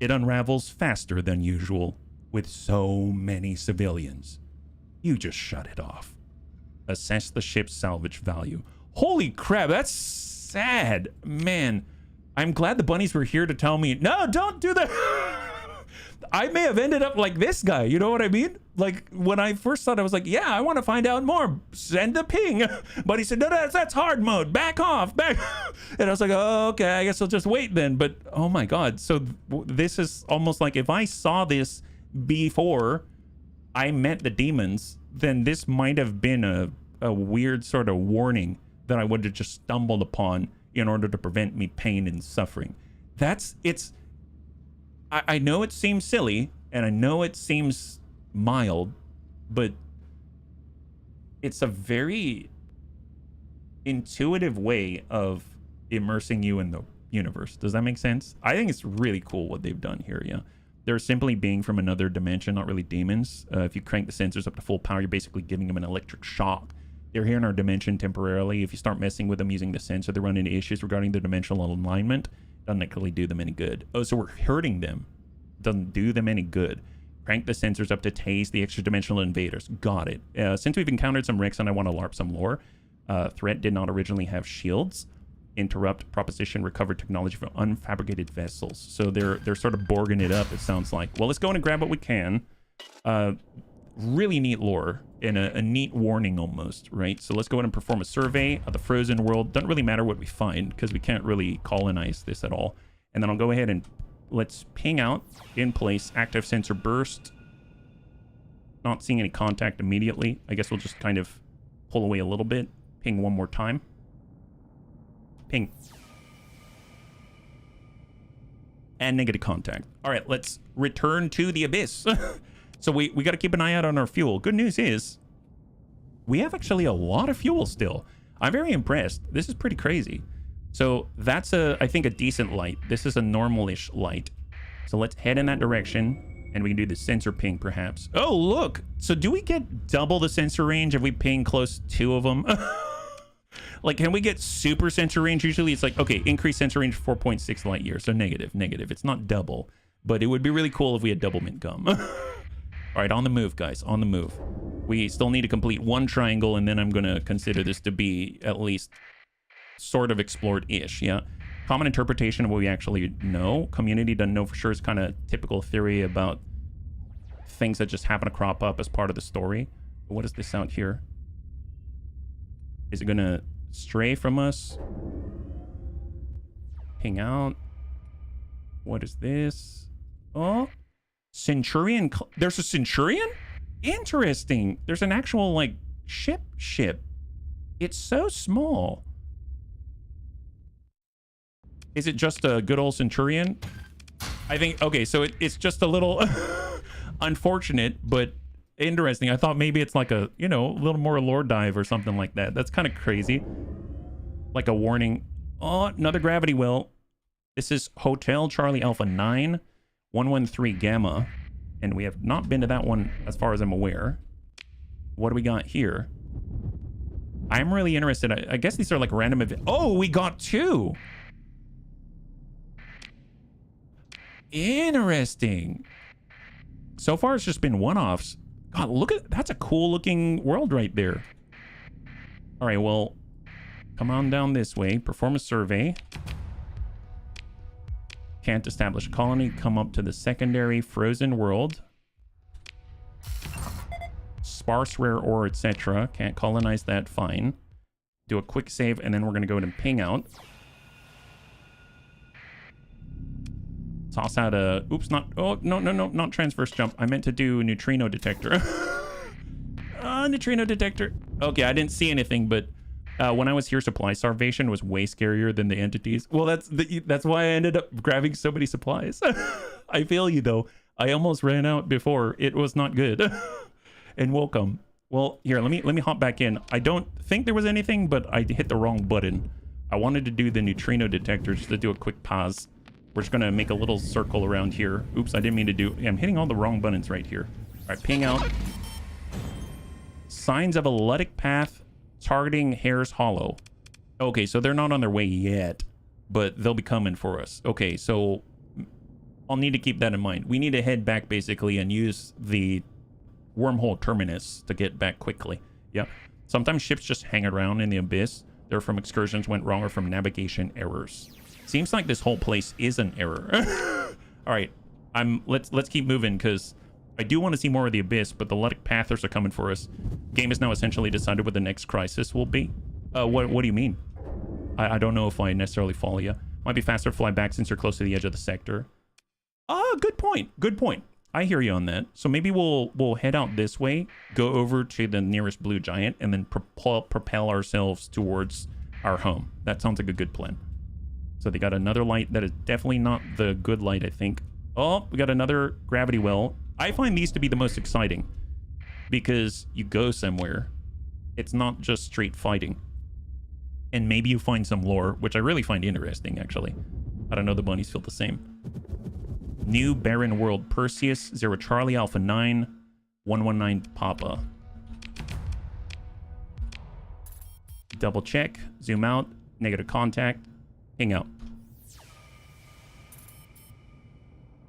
It unravels faster than usual, with so many civilians. You just shut it off. Assess the ship's salvage value. Holy crap, that's sad. Man, I'm glad the bunnies were here to tell me, no, don't do that. I may have ended up like this guy, you know what I mean? Like, when I first thought, I was like, yeah, I want to find out more. Send a ping. But he said, no, that's hard mode. Back off. Back. And I was like, oh, okay, I guess I'll just wait then. But, oh my God. So this is almost like if I saw this before I met the demons, then this might have been a weird sort of warning that I would have just stumbled upon in order to prevent me pain and suffering. I know it seems silly and I know it seems mild, but it's a very intuitive way of immersing you in the universe. Does that make sense? I think it's really cool what they've done here. Yeah. They're simply being from another dimension, not really demons. If you crank the sensors up to full power, you're basically giving them an electric shock. They're here in our dimension temporarily. If you start messing with them using the sensor, they run into issues regarding their dimensional alignment. Doesn't actually do them any good. Oh, so we're hurting them. Doesn't do them any good. Crank the sensors up to tase the extra dimensional invaders. Got it. Since we've encountered some Ricks and I want to LARP some lore, threat did not originally have shields. Interrupt proposition recovered technology from unfabricated vessels. So they're sort of borging it up, it sounds like. Well, let's go in and grab what we can. Really neat lore and a neat warning almost, right? So let's go in and perform a survey of the frozen world. Doesn't really matter what we find because we can't really colonize this at all. And then I'll go ahead and let's ping out in place, active sensor burst. Not seeing any contact immediately. I guess we'll just kind of pull away a little bit. Ping one more time. Ping. And negative contact. All right, let's return to the abyss. So we got to keep an eye out on our fuel. Good news is we have actually a lot of fuel still. I'm very impressed. This is pretty crazy. So that's I think a decent light. This is a normal-ish light. So let's head in that direction and we can do the sensor ping perhaps. Oh, look. So do we get double the sensor range if we ping close to 2 of them? Like, can we get super sensor range? Usually it's like, okay, increase sensor range 4.6 light years. So negative. It's not double, but it would be really cool if we had double mint gum. All right, on the move, guys, on the move. We still need to complete 1 triangle, and then I'm going to consider this to be at least sort of explored-ish, yeah? Common interpretation of what we actually know. Community doesn't know for sure. It's kind of typical theory about things that just happen to crop up as part of the story. But what is this out here? Is it going to stray from us? Ping out. What is this? Oh, Centurion. There's a Centurion? Interesting. There's an actual, like, ship. It's so small. Is it just a good old Centurion? I think, okay, so it's just a little unfortunate, but interesting. I thought maybe it's like a, you know, a little more lore dive or something like that. That's kind of crazy. Like a warning. Oh, another gravity well. This is Hotel Charlie Alpha 9, 113 Gamma. And we have not been to that one as far as I'm aware. What do we got here? I'm really interested. I guess these are like random events. Oh, we got 2. Interesting. So far, it's just been one-offs. God, look at, that's a cool looking world right there. All right, well, come on down this way. Perform a survey. Can't establish a colony. Come up to the secondary frozen world. Sparse rare ore, etc. Can't colonize that. Fine. Do a quick save, and then we're going to go ahead and ping out. Toss out a... Oops, not... Oh, no, not transverse jump. I meant to do neutrino detector. Neutrino detector. Okay, I didn't see anything, but when I was here, supply starvation was way scarier than the entities. Well, that's why I ended up grabbing so many supplies. I feel you, though. I almost ran out before. It was not good. And welcome. Well, here, let me hop back in. I don't think there was anything, but I hit the wrong button. I wanted to do the neutrino detector just to do a quick pause. We're just going to make a little circle around here. Oops, I didn't mean to do... Yeah, I'm hitting all the wrong buttons right here. All right, ping out. Signs of a Ludic path targeting Hare's Hollow. Okay, so they're not on their way yet, but they'll be coming for us. Okay, so I'll need to keep that in mind. We need to head back, basically, and use the wormhole terminus to get back quickly. Yeah. Sometimes ships just hang around in the abyss. They're from excursions went wrong or from navigation errors. Seems like this whole place is an error. All right, let's keep moving because I do want to see more of the abyss, but the Ludic Pathers are coming for us. Game is now essentially decided what the next crisis will be. What do you mean? I don't know if I necessarily follow you. Might be faster to fly back since you're close to the edge of the sector. Good point. Good point. I hear you on that. So maybe we'll head out this way, go over to the nearest blue giant, and then propel ourselves towards our home. That sounds like a good plan. So they got another light that is definitely not the good light, I think. Oh, we got another gravity well. I find these to be the most exciting because you go somewhere. It's not just straight fighting. And maybe you find some lore, which I really find interesting, actually. I don't know, the bunnies feel the same. New barren world, Perseus, 0 Charlie, Alpha 9, 119 Papa. Double check, zoom out, negative contact, hang out.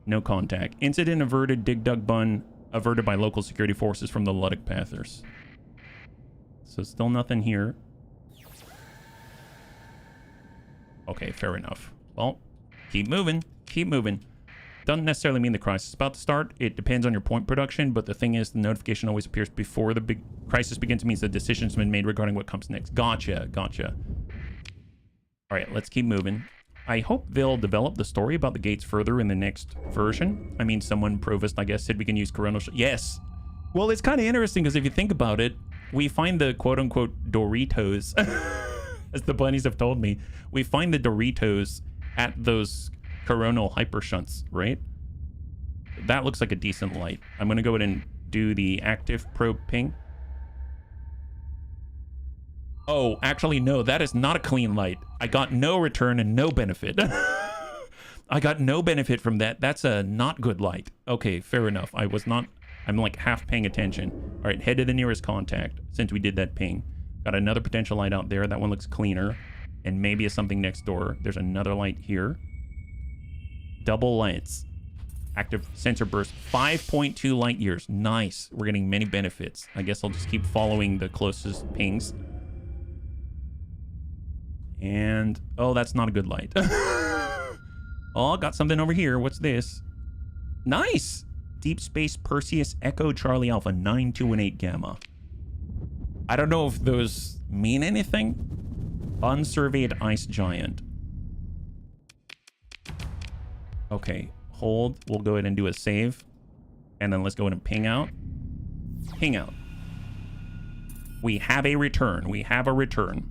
No contact. Incident averted, dig dug bun, averted by local security forces from the Ludic Pathers. So still nothing here. Okay, fair enough. Well, keep moving, keep moving. Doesn't necessarily mean the crisis is about to start. It depends on your point production, but the thing is, the notification always appears before the big crisis begins. It means the decision's been made regarding what comes next. Gotcha, gotcha. All right, let's keep moving. I hope they'll develop the story about the gates further in the next version. I mean, someone, Provost, I guess, said we can use coronal... Yes. Well, it's kind of interesting, because if you think about it, we find the quote-unquote Doritos, as the bunnies have told me. We find the Doritos at those coronal hypershunts, right? That looks like a decent light. I'm going to go ahead and do the active probe ping. Oh, actually, no, that is not a clean light. I got no return and no benefit. I got no benefit from that. That's a not good light. Okay, fair enough. I'm like half paying attention. All right, head to the nearest contact since we did that ping. Got another potential light out there. That one looks cleaner. And maybe it's something next door. There's another light here. Double lights. Active sensor burst. 5.2 light years. Nice. We're getting many benefits. I guess I'll just keep following the closest pings. And... oh, that's not a good light. Oh, got something over here. What's this? Nice! Deep Space Perseus Echo Charlie Alpha 9218 Gamma. I don't know if those mean anything. Unsurveyed ice giant. Okay, hold. We'll go ahead and do a save. And then let's go ahead and ping out. Ping out. We have a return. We have a return.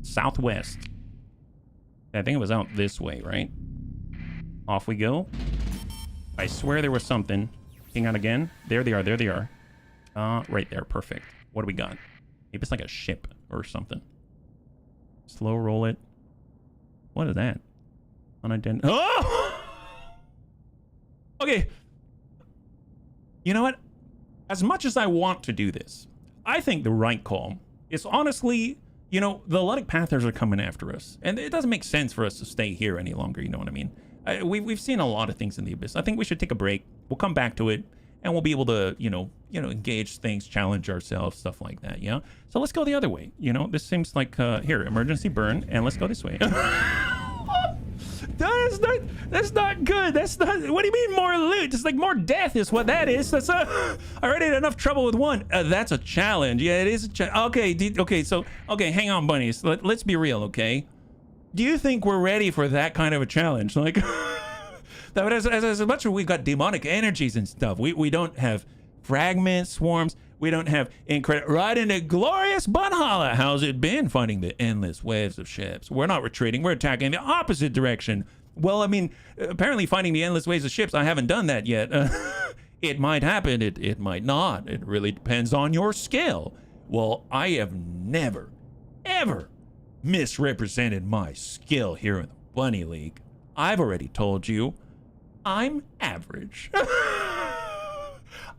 Southwest. I think it was out this way, right? Off we go. I swear there was something. Ping out again. There they are. There they are. Right there. Perfect. What do we got? Maybe it's like a ship or something. Slow roll it. What is that? Unidentified. Oh! Okay. You know what? As much as I want to do this, I think the right call is honestly, you know, the Ludic Pathers are coming after us. And it doesn't make sense for us to stay here any longer, you know what I mean? We've seen a lot of things in the Abyss. I think we should take a break. We'll come back to it. and we'll be able to, engage things, challenge ourselves, stuff like that. Yeah. So let's go the other way. This seems like here, emergency burn, and let's go this way. That's not good. That's not. What do you mean more loot? It's like more death is what that is. That's I already had enough trouble with one. That's a challenge. Yeah, it is a challenge. Okay, hang on, bunnies. Let's be real, okay? Do you think we're ready for that kind of a challenge? Like, that as much as we've got demonic energies and stuff, we don't have fragments, swarms. We don't have right into glorious Bunhalla. How's it been fighting the endless waves of ships? We're not retreating. We're attacking the opposite direction. Well, I mean, apparently fighting the endless waves of ships, I haven't done that yet. It might happen. It might not. It really depends on your skill. Well, I have never, ever misrepresented my skill here in the Bunny League. I've already told you, I'm average.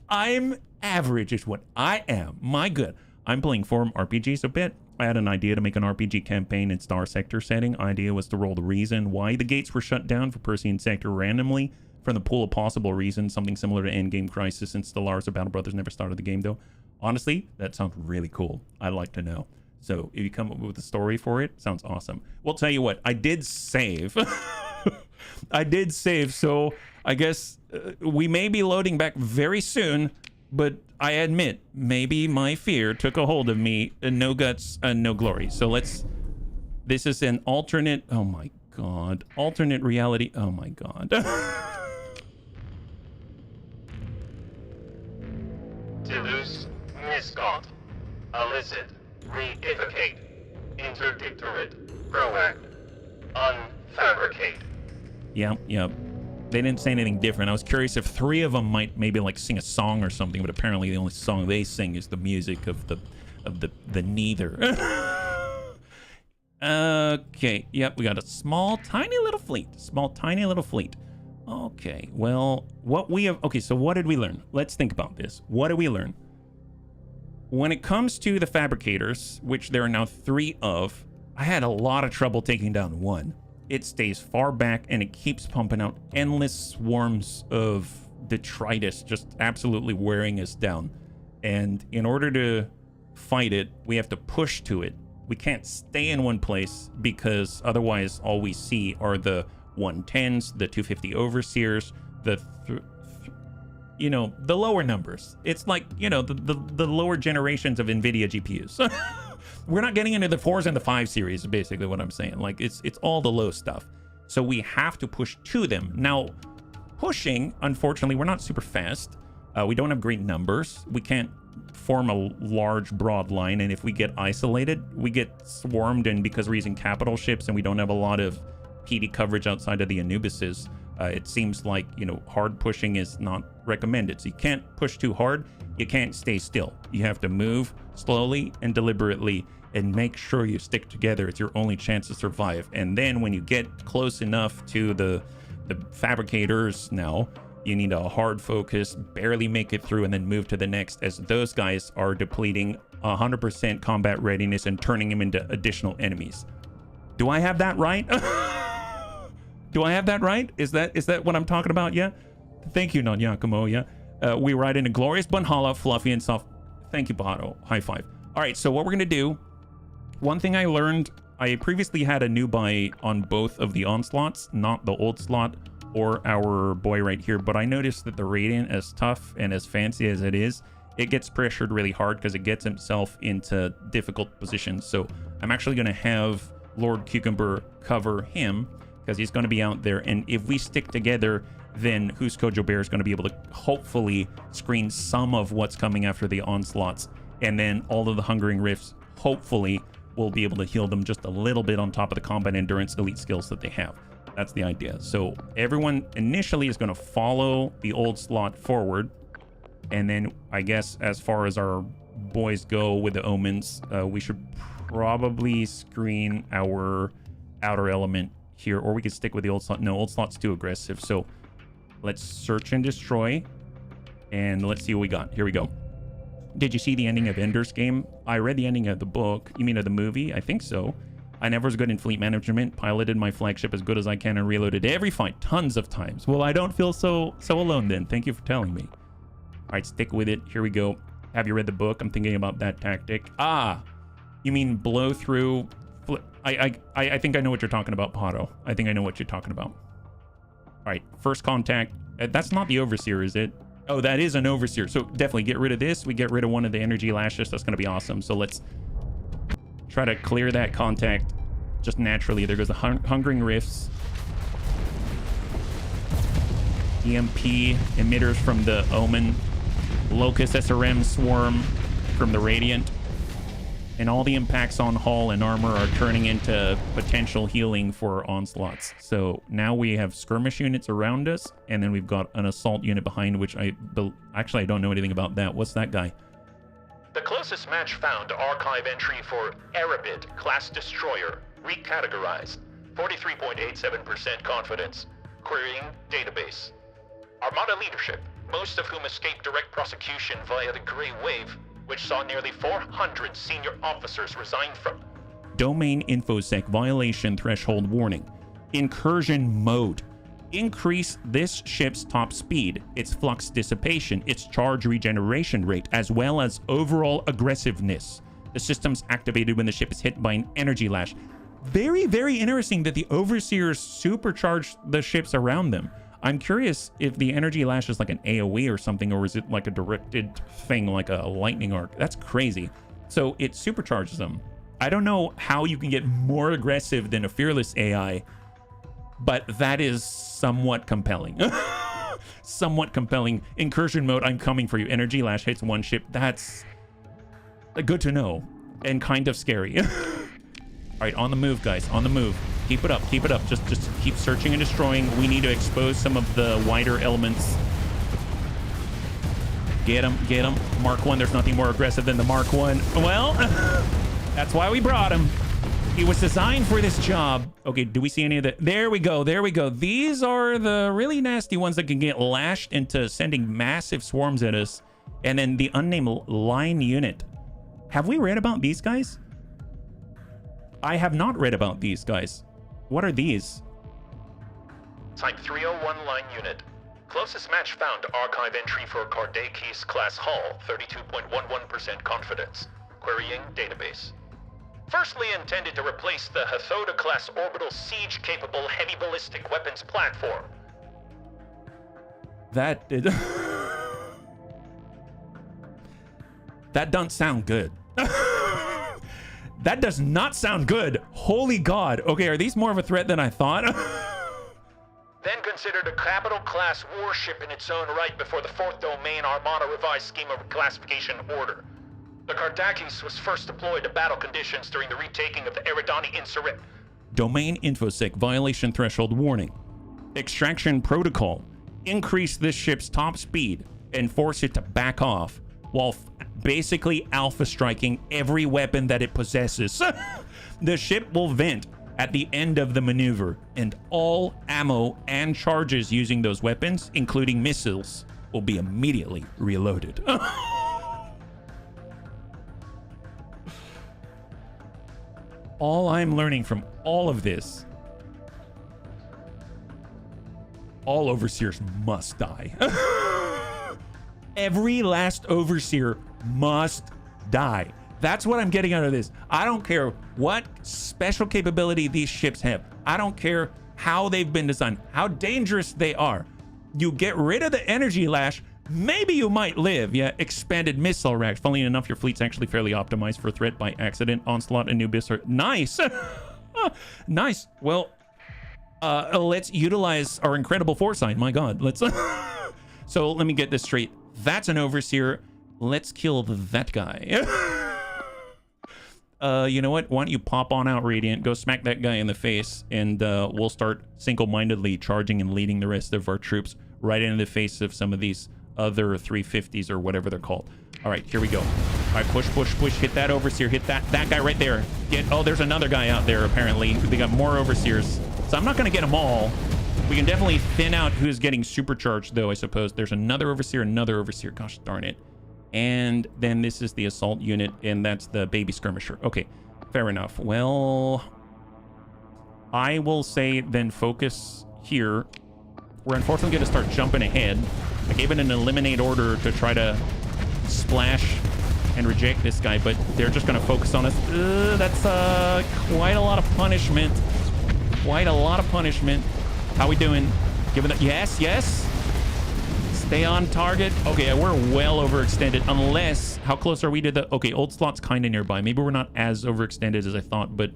I'm average is what I am. My good. I'm playing forum RPGs a bit. I had an idea to make an RPG campaign in Starsector setting. Idea was to roll the reason why the gates were shut down for Persean Sector randomly from the pool of possible reasons, something similar to Endgame Crisis and Stellaris or Battle Brothers. Never started the game though. Honestly, that sounds really cool. I'd like to know. So if you come up with a story for it, sounds awesome. Well, tell you what, I did save. I did save, so I guess we may be loading back very soon, but I admit, maybe my fear took a hold of me, and no guts and no glory. So this is an alternate, oh my God, alternate reality, oh my God. Deluse, miscont, illicit, reivocate, interdictorate, proact, unfabricate. Yep. They didn't say anything different. I was curious if three of them might maybe like sing a song or something, but apparently the only song they sing is the music of the neither. Okay, yep, we got a small, tiny little fleet. Okay, well, so what did we learn? Let's think about this. What did we learn? When it comes to the fabricators, which there are now 3 of, I had a lot of trouble taking down one. It stays far back and it keeps pumping out endless swarms of detritus, just absolutely wearing us down. And in order to fight it, we have to push to it. We can't stay in one place because otherwise all we see are the 110s, the 250 overseers, the lower numbers. It's like, the lower generations of NVIDIA GPUs. We're not getting into the 4s and the 5 series, is basically what I'm saying. Like, it's all the low stuff. So we have to push to them. Now, pushing, unfortunately, we're not super fast. We don't have great numbers. We can't form a large, broad line. And if we get isolated, we get swarmed. And because we're using capital ships and we don't have a lot of PD coverage outside of the Anubises, it seems like, hard pushing is not recommended. So you can't push too hard. You can't stay still. You have to move slowly and deliberately and make sure you stick together. It's your only chance to survive. And then when you get close enough to the fabricators now, you need a hard focus, barely make it through, and then move to the next, as those guys are depleting 100% combat readiness and turning them into additional enemies. Do I have that right? Do I have that right? Is that what I'm talking about? Yeah. Thank you, Non Yakumo. Yeah. We ride into glorious Bunhalla, fluffy and soft. Thank you, Bahato. High five. All right. So what we're gonna do? One thing I learned. I previously had a new buy on both of the onslaughts, not the old slot or our boy right here. But I noticed that the Radiant, as tough and as fancy as it is, it gets pressured really hard because it gets himself into difficult positions. So I'm actually gonna have Lord Cucumber cover him, because he's going to be out there, and if we stick together, then Who's Kojo Bear is going to be able to hopefully screen some of what's coming after the onslaughts, and then all of the Hungering Rifts hopefully will be able to heal them just a little bit on top of the combat endurance elite skills that they have. That's the idea. So everyone initially is going to follow the old slot forward, and then I guess as far as our boys go with the omens, we should probably screen our outer element here, or we could stick with the old slot. No, old slot's too aggressive. So let's search and destroy, and let's see what we got. Here we go. Did you see the ending of Ender's Game? I read the ending of the book. You mean of the movie? I think so. I never was good in fleet management, piloted my flagship as good as I can, and reloaded every fight tons of times. Well, I don't feel so alone then. Thank you for telling me. right, stick with it. Here we go. Have you read the book? I'm thinking about that tactic. Ah, you mean blow through? I think I know what you're talking about, Pato. I think I know what you're talking about. All right, first contact. That's not the Overseer, is it? Oh, that is an Overseer. So definitely get rid of this. We get rid of one of the energy lashes. That's going to be awesome. So let's try to clear that contact just naturally. There goes the Hungering Rifts. EMP emitters from the Omen. Locust SRM Swarm from the Radiant. And all the impacts on hull and armor are turning into potential healing for onslaughts. So now we have skirmish units around us, and then we've got an assault unit behind, which actually I don't know anything about that. What's that guy? The closest match found archive entry for Erebid class destroyer, recategorized, 43.87% confidence, querying database. Armada leadership, most of whom escaped direct prosecution via the Grey Wave, which saw nearly 400 senior officers resign from. Domain InfoSec violation threshold warning. Incursion mode. Increase this ship's top speed, its flux dissipation, its charge regeneration rate, as well as overall aggressiveness. The system's activated when the ship is hit by an energy lash. Very, very interesting that the Overseers supercharge the ships around them. I'm curious if the energy lash is like an AoE or something, or is it like a directed thing, like a lightning arc? That's crazy. So it supercharges them. I don't know how you can get more aggressive than a fearless AI, but that is somewhat compelling. Somewhat compelling. Incursion mode, I'm coming for you. Energy lash hits one ship. That's good to know and kind of scary. All right, on the move, guys, on the move. Keep it up, keep it up. Just keep searching and destroying. We need to expose some of the wider elements. Get him, get him. Mark 1, there's nothing more aggressive than the Mark 1. Well, that's why we brought him. He was designed for this job. Okay, do we see any of the... There we go, there we go. These are the really nasty ones that can get lashed into sending massive swarms at us. And then the unnamed line unit. Have we read about these guys? I have not read about these guys. What are these? Type 301 line unit. Closest match found archive entry for Kardakis class hull, 32.11% confidence. Querying database. Firstly intended to replace the Hathoda class orbital siege capable heavy ballistic weapons platform. That did... That doesn't sound good. That does not sound good. Holy God. Okay, are these more of a threat than I thought? Then considered a capital class warship in its own right before the 4th Domain Armada revised scheme of classification order. The Kardakis was first deployed to battle conditions during the retaking of the Eridani Insurrect. Domain InfoSec violation threshold warning. Extraction protocol. Increase this ship's top speed and force it to back off while basically alpha striking every weapon that it possesses. The ship will vent at the end of the maneuver, and all ammo and charges using those weapons, including missiles, will be immediately reloaded. All I'm learning from all of this, all Overseers must die. Every last Overseer must die. That's what I'm getting out of this. I don't care what special capability these ships have. I don't care how they've been designed, how dangerous they are. You get rid of the energy lash, maybe you might live. Yeah, expanded missile racks. Funnily enough, your fleet's actually fairly optimized for threat by accident. Onslaught and Nubis are nice. Nice. Well, let's utilize our incredible foresight. My God, let's... So let me get this straight. That's an Overseer. Let's kill that guy. You know what? Why don't you pop on out, Radiant? Go smack that guy in the face, and we'll start single-mindedly charging and leading the rest of our troops right into the face of some of these other 350s or whatever they're called. All right, here we go. All right, push, push, push. Hit that Overseer. Hit that guy right there. Oh, there's another guy out there, apparently. They got more Overseers. So I'm not going to get them all. We can definitely thin out who's getting supercharged, though, I suppose. There's another Overseer, another Overseer. Gosh darn it. And then this is the assault unit, and that's the baby skirmisher. Okay, fair enough. Well, I will say then focus here. We're unfortunately going to start jumping ahead. I gave it an eliminate order to try to splash and reject this guy, but they're just going to focus on us. That's quite a lot of punishment. Quite a lot of punishment. How we doing? Give it a... Yes, yes. Stay on target. Okay, we're well overextended. Unless... How close are we to the... Okay, old slot's kind of nearby. Maybe we're not as overextended as I thought, but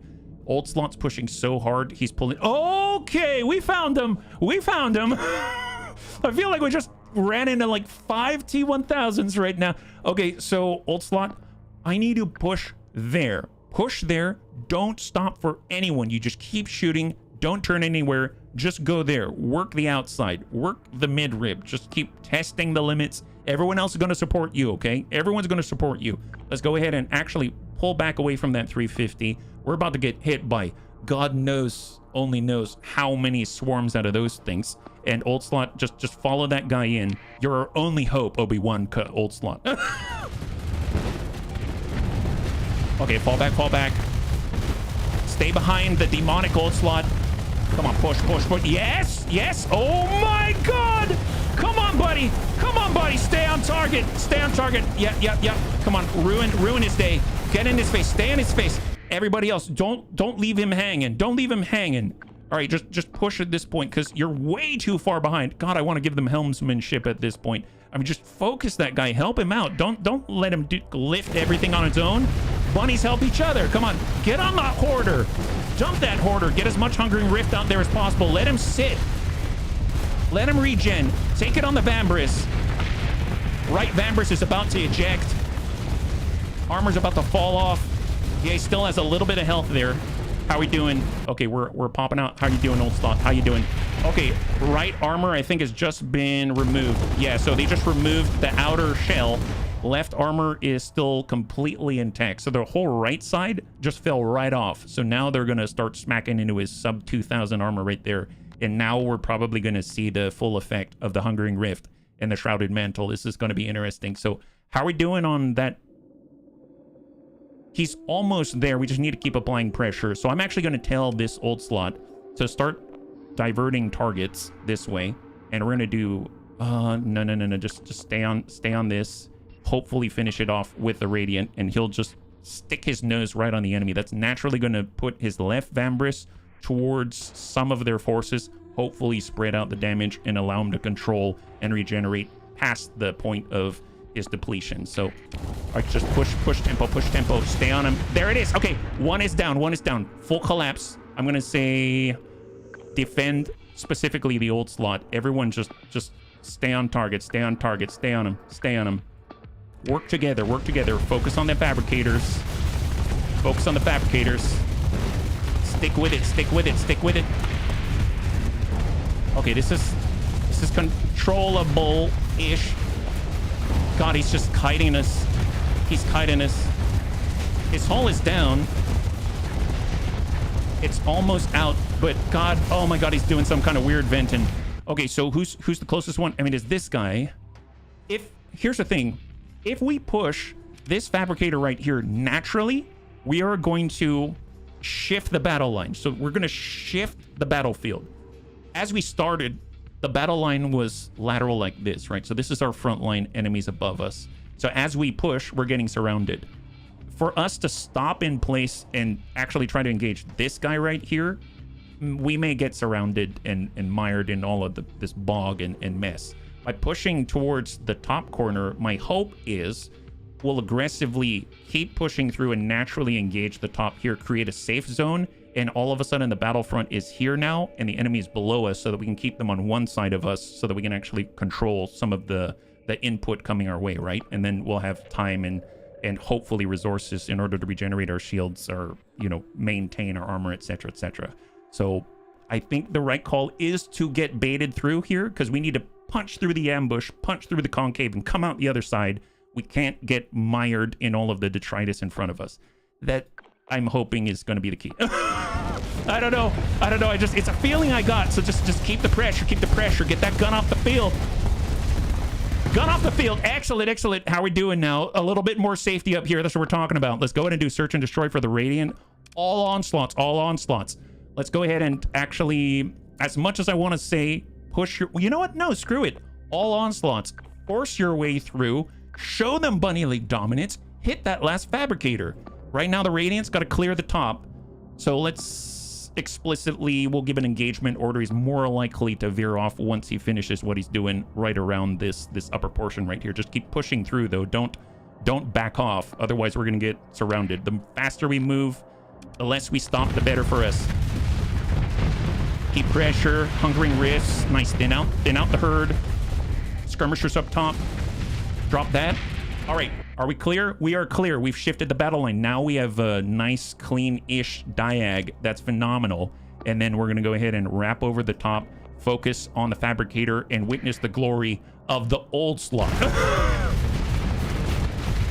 old slot's pushing so hard. He's pulling... Okay, we found him. We found him. I feel like we just ran into like 5 T-1000s right now. Okay, so old slot, I need to push there. Push there. Don't stop for anyone. You just keep shooting. Don't turn anywhere. Just go there. Work the outside. Work the mid-rib. Just keep testing the limits. Everyone else is going to support you, okay? Everyone's going to support you. Let's go ahead and actually pull back away from that 350. We're about to get hit by God knows, only knows how many swarms out of those things. And old slot, just follow that guy in. You're our only hope, Obi-Wan old slot. Okay, fall back, fall back. Stay behind the demonic old slot. Come on, push, push, push. Yes, yes. Oh my God. Come on, buddy. Come on, buddy. Stay on target. Stay on target. Yep, yep, yep. Come on, ruin his day. Get in his face. Stay in his face. Everybody else, don't leave him hanging. Don't leave him hanging. All right, just push at this point because you're way too far behind. God, I want to give them helmsmanship at this point. I mean, just focus that guy. Help him out. Don't let him lift everything on its own. Bunnies help each other. Come on, get on that hoarder. Dump that hoarder. Get as much Hungering Rift out there as possible. Let him sit. Let him regen. Take it on the Vambrace. Right Vambrace is about to eject. Armor's about to fall off. Yeah, he still has a little bit of health there. How we doing? Okay, we're popping out. How you doing, old slot? How you doing? Okay, right armor I think has just been removed. Yeah, so they just removed the outer shell. Left armor is still completely intact. So the whole right side just fell right off. So now they're going to start smacking into his sub 2000 armor right there. And now we're probably going to see the full effect of the Hungering Rift and the Shrouded Mantle. This is going to be interesting. So how are we doing on that? He's almost there. We just need to keep applying pressure. So I'm actually going to tell this old slot to start diverting targets this way. And we're going to do... No. Just stay on this. Hopefully finish it off with the Radiant. And he'll just stick his nose right on the enemy. That's naturally going to put his left Vambrace towards some of their forces. Hopefully spread out the damage and allow him to control and regenerate past the point of his depletion. So I just push tempo, stay on him. There it is. Okay, one is down. Full collapse. I'm gonna say defend specifically the old slot. Everyone just stay on target, stay on him. Work together. Focus on the fabricators. Stick with it. Okay, this is controllable-ish. God, he's just kiting us. His hull is down. It's almost out, but God, oh my God, he's doing some kind of weird venting. Okay, so who's the closest one? I mean, is this guy. Here's the thing. If we push this fabricator right here naturally, we are going to shift the battle line. So we're going to shift the battlefield. As we started, the battle line was lateral like this, right? So this is our front line, enemies above us. So as we push, we're getting surrounded. For us to stop in place and actually try to engage this guy right here, we may get surrounded and mired in all of this bog and mess. By pushing towards the top corner, my hope is we'll aggressively keep pushing through and naturally engage the top here, create a safe zone, and all of a sudden the battlefront is here now and the enemy is below us so that we can keep them on one side of us so that we can actually control some of the input coming our way, right? And then we'll have time and hopefully resources in order to regenerate our shields or, maintain our armor, etc., etc. So I think the right call is to get baited through here because we need to punch through the ambush, punch through the concave, and come out the other side. We can't get mired in all of the detritus in front of us. That I'm hoping is going to be the key. I don't know. It's a feeling I got. So just keep the pressure. Get that gun off the field. Excellent. How are we doing now? A little bit more safety up here. That's what we're talking about. Let's go ahead and do search and destroy for the Radiant. All onslaughts. Let's go ahead and actually, as much as I want to say, push your... You know what? No, screw it. All onslaughts. Force your way through. Show them Bunny League dominance. Hit that last fabricator. Right now, the Radiant's got to clear the top. So let's explicitly, we'll give an engagement order. He's more likely to veer off once he finishes what he's doing right around this upper portion right here. Just keep pushing through, though. Don't back off. Otherwise, we're going to get surrounded. The faster we move, the less we stop, the better for us. Keep pressure. Hungering Rifts. Nice. Thin out the herd. Skirmishers up top. Drop that. All right. Are we clear? We are clear. We've shifted the battle line. Now we have a nice, clean-ish diag. That's phenomenal. And then we're going to go ahead and wrap over the top, focus on the fabricator, and witness the glory of the old slot.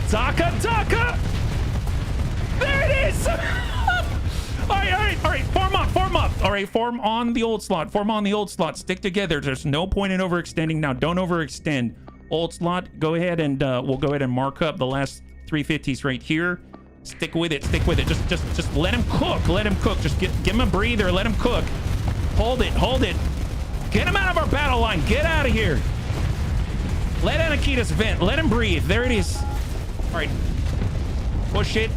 Taka! There it is! All right. Form up. All right, form on the old slot. Stick together. There's no point in overextending now. Don't overextend. Old slot, go ahead and we'll go ahead and mark up the last 350s right here. Stick with it. Just let him cook. Just give him a breather. Let him cook. Hold it. Get him out of our battle line. Get out of here. Let Anakitas vent. Let him breathe. There it is. All right. Push it.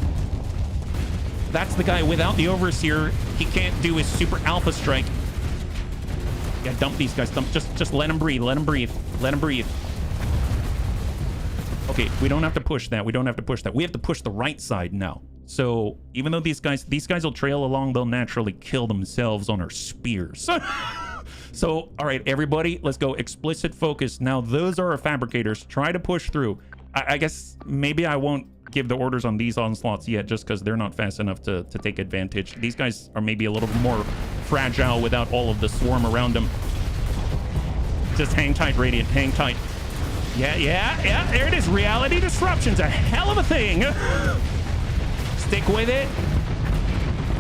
That's the guy without the Overseer. He can't do his super alpha strike. Yeah, dump these guys. Just let him breathe. Okay, we don't have to push that. We have to push the right side now. So even though these guys will trail along, they'll naturally kill themselves on our spears. So, all right, everybody, let's go. Explicit focus. Now, those are our fabricators. Try to push through. I guess maybe I won't give the orders on these onslaughts yet, just because they're not fast enough to take advantage. These guys are maybe a little more fragile without all of the swarm around them. Just hang tight, Radiant. Hang tight. Yeah. There it is. Reality disruption's a hell of a thing. Stick with it.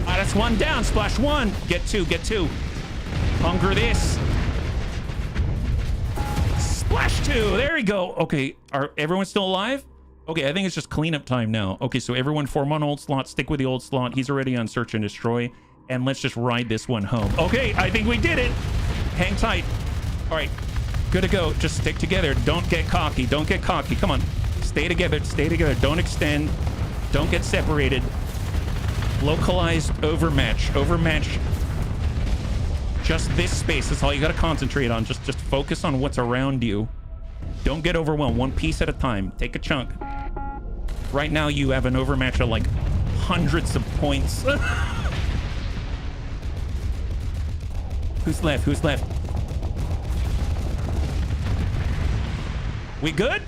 That's one down. Splash one. Get two. Hunger this. Splash two. There we go. Okay. Everyone still alive? Okay, I think it's just cleanup time now. Okay, so everyone form on old slot. Stick with the old slot. He's already on search and destroy. And let's just ride this one home. Okay, I think we did it. Hang tight. All right. Good to go. Just stick together. Don't get cocky. Come on. Stay together. Don't extend. Don't get separated. Localized overmatch. Just this space. That's all you got to concentrate on. Just focus on what's around you. Don't get overwhelmed. One piece at a time. Take a chunk. Right now, you have an overmatch of like hundreds of points. Who's left? We good?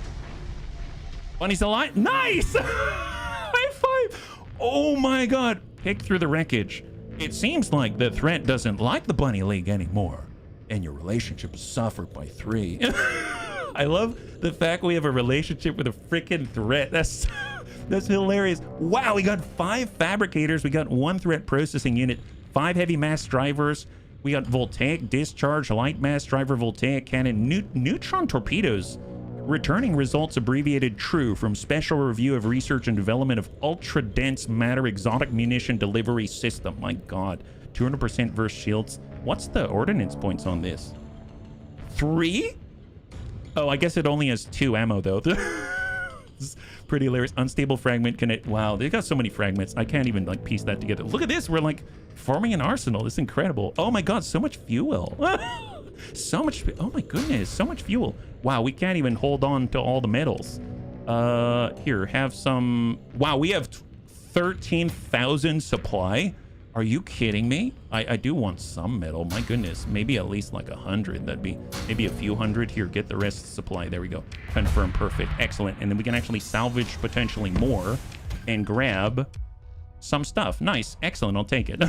Bunny's alive? Nice! High five! Oh my god. Pick through the wreckage. It seems like the threat doesn't like the Bunny League anymore, and your relationship is suffered by 3. I love the fact we have a relationship with a freaking threat. That's hilarious. Wow, we got 5 fabricators. We got 1 threat processing unit, 5 heavy mass drivers. We got voltaic discharge, light mass driver, voltaic cannon, neutron torpedoes. Returning results abbreviated TRUE from Special Review of Research and Development of Ultra Dense Matter Exotic Munition Delivery System. My god. 200% versus shields. What's the ordnance points on this? 3? Oh, I guess it only has 2 ammo, though. This is pretty hilarious. Unstable fragment. Wow, they got so many fragments. I can't even, like, piece that together. Look at this. We're, like, forming an arsenal. This is incredible. Oh, my God. So much fuel. So much. Oh, my goodness. So much fuel. Wow, we can't even hold on to all the metals. Here, have some. Wow, we have 13,000 supply. Are you kidding me? I do want some metal. My goodness, maybe at least like 100. That'd be maybe a few hundred. Here, get the rest of the supply. There we go. Confirm. Perfect. Excellent. And then we can actually salvage potentially more and grab some stuff. Nice. Excellent. I'll take it.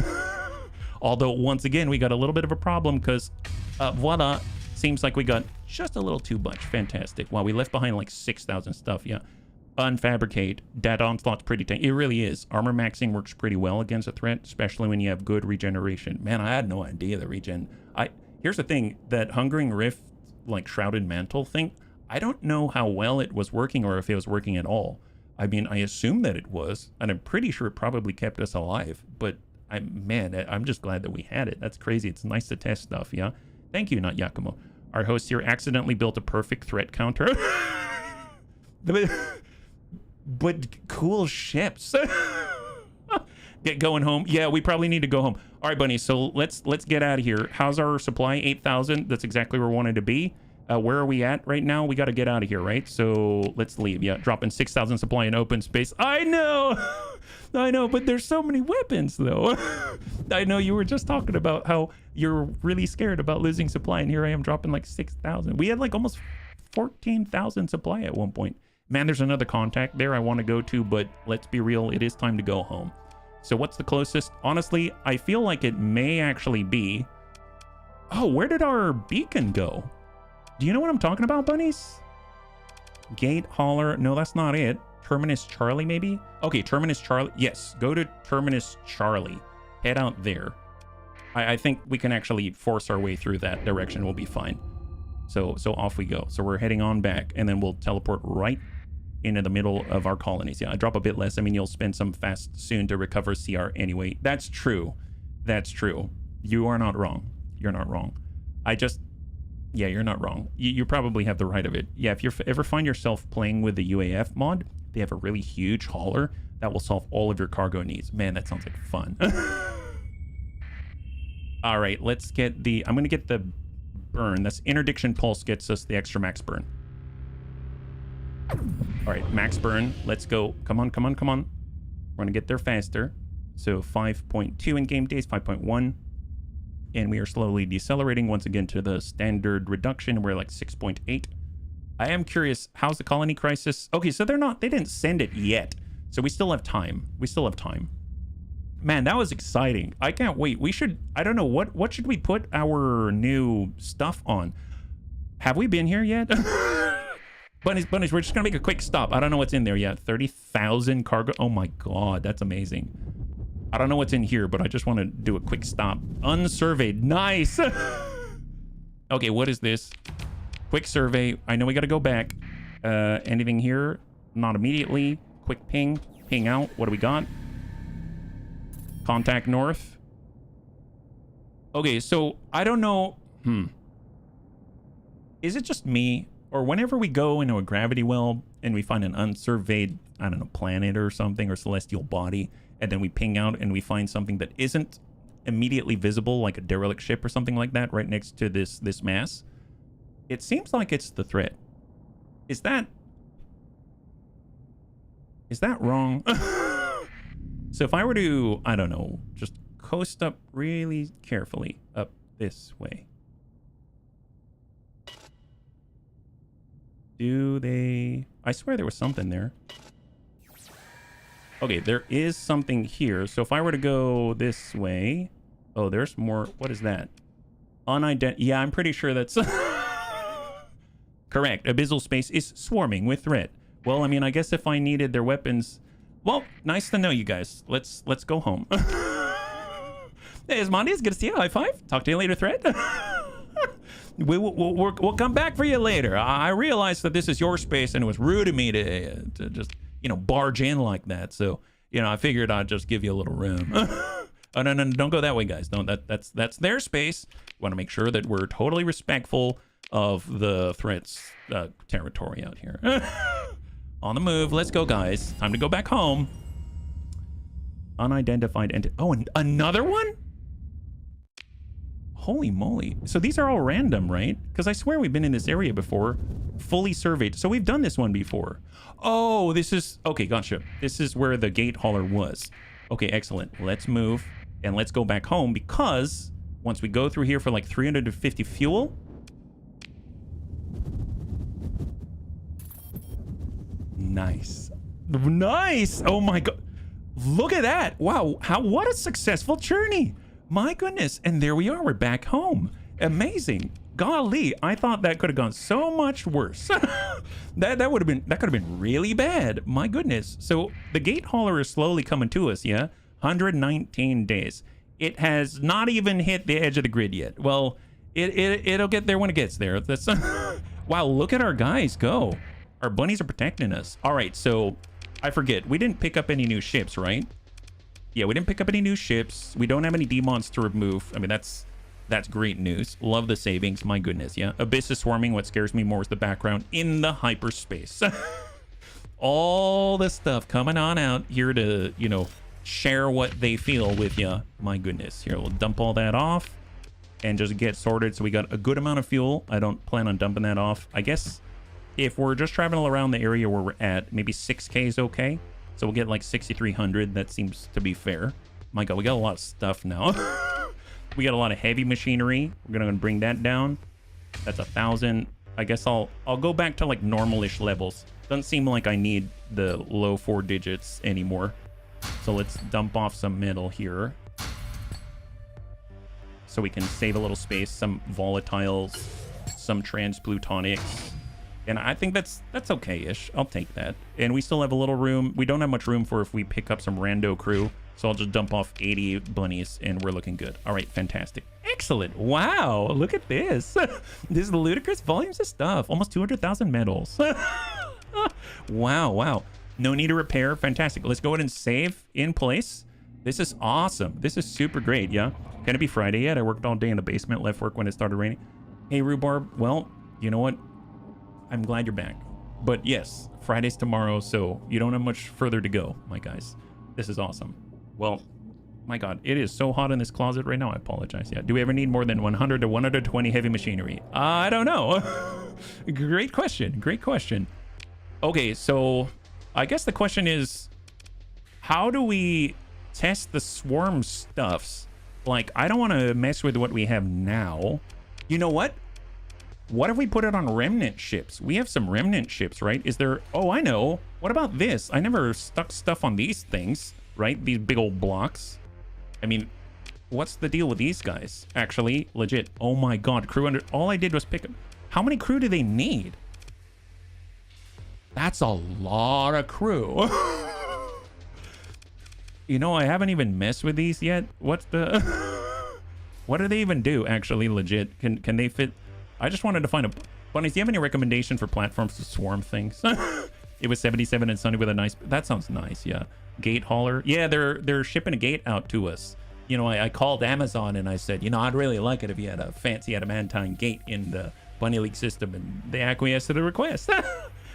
Although, once again, we got a little bit of a problem because, voila, seems like we got just a little too much. Fantastic. Wow, we left behind like 6,000 stuff. Yeah. Unfabricate. That onslaught's pretty tanky. It really is. Armor maxing works pretty well against a threat, especially when you have good regeneration. Man, I had no idea the regen. Here's the thing, that Hungering Rift, like Shrouded Mantle thing, I don't know how well it was working or if it was working at all. I mean, I assume that it was, and I'm pretty sure it probably kept us alive, but I'm just glad that we had it. That's crazy. It's nice to test stuff, yeah? Thank you, not Yakumo. Our host here accidentally built a perfect threat counter. But cool ships. Get going home. Yeah, we probably need to go home. All right, Bunny, so let's get out of here. How's our supply? 8,000. That's exactly where we wanted to be. Where are we at right now? We got to get out of here, right? So let's leave. Yeah, dropping 6,000 supply in open space. I know. I know, but there's so many weapons, though. I know you were just talking about how you're really scared about losing supply, and here I am dropping like 6,000. We had like almost 14,000 supply at one point. Man, there's another contact there I want to go to, but let's be real, it is time to go home. So what's the closest? Honestly, I feel like it may actually be... Oh, where did our beacon go? Do you know what I'm talking about, bunnies? Gate hauler. No, that's not it. Terminus Charlie, maybe? Okay, Terminus Charlie. Yes, go to Terminus Charlie. Head out there. I think we can actually force our way through that direction. We'll be fine. So off we go. So we're heading on back, and then we'll teleport right into the middle of our colonies. Yeah, I drop a bit less. I mean, you'll spend some fast soon to recover CR anyway. That's true. That's true. You are not wrong. You're not wrong. Yeah, you're not wrong. You probably have the right of it. Yeah, if you ever find yourself playing with the UAF mod, they have a really huge hauler that will solve all of your cargo needs. Man, that sounds like fun. All right, let's get the... I'm going to get the burn. That's interdiction pulse gets us the extra max burn. All right, max burn. Let's go. Come on, come on, come on. We're going to get there faster. So 5.2 in game days, 5.1. And we are slowly decelerating once again to the standard reduction. We're like 6.8. I am curious, how's the colony crisis? Okay, so they didn't send it yet. So we still have time. We still have time. Man, that was exciting. I can't wait. We should, I don't know, what should we put our new stuff on? Have we been here yet? Bunnies, we're just gonna make a quick stop. I don't know what's in there yet. 30,000 cargo. Oh my God, that's amazing. I don't know what's in here, but I just want to do a quick stop. Unsurveyed. Nice. Okay, what is this? Quick survey. I know we got to go back. Anything here? Not immediately. Quick ping. Ping out. What do we got? Contact north. Okay, so I don't know. Is it just me? Or whenever we go into a gravity well and we find an unsurveyed, I don't know, planet or something, or celestial body, and then we ping out and we find something that isn't immediately visible, like a derelict ship or something like that, right next to this mass, it seems like it's the threat. Is that wrong? So if I were to, I don't know, just coast up really carefully up this way. Do they... I swear there was something there. Okay, there is something here. So if I were to go this way... Oh, there's more... What is that? Yeah, I'm pretty sure that's... Correct. Abyssal space is swarming with threat. Well, I mean, I guess if I needed their weapons... Well, nice to know you guys. Let's go home. Hey, it's Monday. It's good to see you. High five. Talk to you later, threat. We'll come back for you later. I realized that this is your space, and it was rude of me to just, you know, barge in like that. So, you know, I figured I'd just give you a little room. Oh, no, don't go that way, guys. Don't. That's their space. We want to make sure that we're totally respectful of the threat's territory out here. On the move. Let's go, guys. Time to go back home. Unidentified entity. Oh, and another one? Holy moly. So these are all random, right? Because I swear we've been in this area before. Fully surveyed. So we've done this one before. Oh, this is... Okay, gotcha. This is where the gate hauler was. Okay, excellent. Let's move. And let's go back home because once we go through here for like 350 fuel... Nice. Nice. Oh my God. Look at that. Wow. What a successful journey. My goodness. And there we are. We're back home. Amazing. Golly. I thought that could have gone so much worse. that could have been really bad. My goodness. So the gate hauler is slowly coming to us. Yeah. 119 days. It has not even hit the edge of the grid yet. Well, it'll get there when it gets there. That's wow. Look at our guys go. Our bunnies are protecting us. All right, so I forget. We didn't pick up any new ships, right? Yeah, we didn't pick up any new ships. We don't have any demons to remove. I mean, that's That's great news. Love the savings. My goodness, yeah. Abyss is swarming. What scares me more is the background in the hyperspace. All the stuff coming on out here to, you know, share what they feel with you. My goodness. Here, we'll dump all that off and just get sorted. So we got a good amount of fuel. I don't plan on dumping that off. I guess if we're just traveling around the area where we're at, maybe 6K is okay. So we'll get like 6,300. That seems to be fair. My God, we got a lot of stuff now. We got a lot of heavy machinery. We're gonna bring that down. That's 1,000. I guess I'll go back to like normal-ish levels. Doesn't seem like I need the low 4 digits anymore. So let's dump off some metal here, so we can save a little space. Some volatiles, some transplutonics, and I think that's okay-ish. I'll take that. And we still have a little room. We don't have much room for if we pick up some rando crew. So I'll just dump off 80 bunnies and we're looking good. All right, fantastic. Excellent. Wow, look at this. This is ludicrous volumes of stuff. Almost 200,000 medals. Wow. No need to repair. Fantastic. Let's go ahead and save in place. This is awesome. This is super great, yeah? Can it be Friday yet? I worked all day in the basement, left work when it started raining. Hey, Rhubarb. Well, you know what? I'm glad you're back. But yes, Friday's tomorrow, so you don't have much further to go, my guys. This is awesome. Well, my God, it is so hot in this closet right now. I apologize. Yeah. Do we ever need more than 100 to 120 heavy machinery? I don't know. Great question. Great question. Okay, so I guess the question is, how do we test the swarm stuffs? Like, I don't want to mess with what we have now. You know what? What if we put it on remnant ships? We have some remnant ships, right? Is there... Oh, I know. What about this? I never stuck stuff on these things. Right? These big old blocks. I mean, what's the deal with these guys? Actually, legit. Oh my God, crew under... All I did was pick up... How many crew do they need? That's a lot of crew. You know, I haven't even messed with these yet. What's the... What do they even do, actually, legit? Can they fit... I just wanted to find a... Bunnies, do you have any recommendation for platforms to swarm things? It was 77 and sunny with a nice... That sounds nice, yeah. Gate hauler. Yeah, they're shipping a gate out to us. You know, I called Amazon and I said, you know, I'd really like it if you had a fancy adamantine gate in the Bunny League system, and they acquiesced to the request.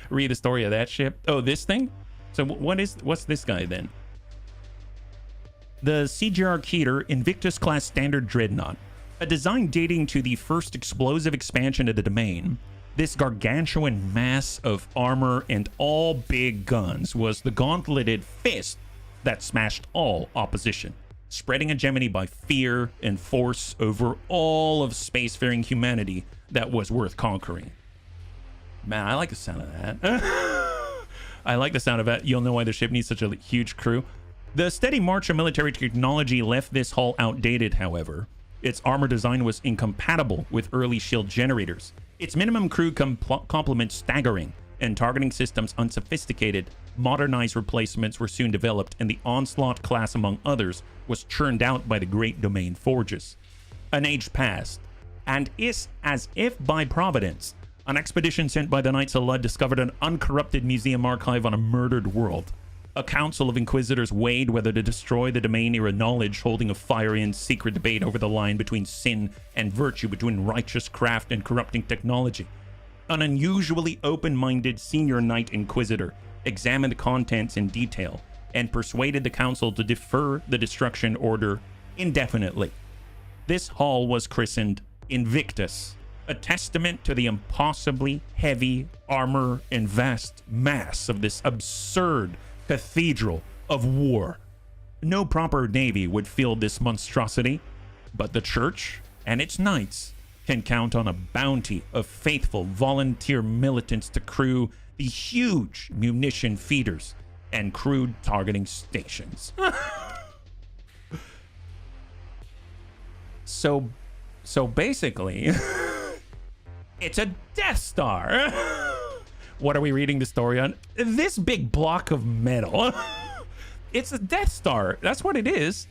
Read the story of that ship. Oh, this thing? So what's this guy then? The CGR Keter Invictus class standard dreadnought. A design dating to the first explosive expansion of the domain. This gargantuan mass of armor and all big guns was the gauntleted fist that smashed all opposition, spreading hegemony by fear and force over all of spacefaring humanity that was worth conquering. Man, I like the sound of that. I like the sound of that. You'll know why the ship needs such a huge crew. The steady march of military technology left this hull outdated, however. Its armor design was incompatible with early shield generators. Its minimum crew complement staggering, and targeting systems unsophisticated. Modernized replacements were soon developed, and the Onslaught class, among others, was churned out by the Great Domain Forges. An age passed, and as if by providence, an expedition sent by the Knights of Lud discovered an uncorrupted museum archive on a murdered world. A council of inquisitors weighed whether to destroy the domain-era knowledge, holding a fiery and secret debate over the line between sin and virtue, between righteous craft and corrupting technology. An unusually open-minded senior Knight Inquisitor examined the contents in detail and persuaded the council to defer the destruction order indefinitely. This hull was christened Invictus, a testament to the impossibly heavy armor and vast mass of this absurd cathedral of war. No proper navy would field this monstrosity, but the church and its knights can count on a bounty of faithful volunteer militants to crew the huge munition feeders and crude targeting stations. So basically, it's a Death Star. What are we reading the story on? This big block of metal. It's a Death Star. That's what it is.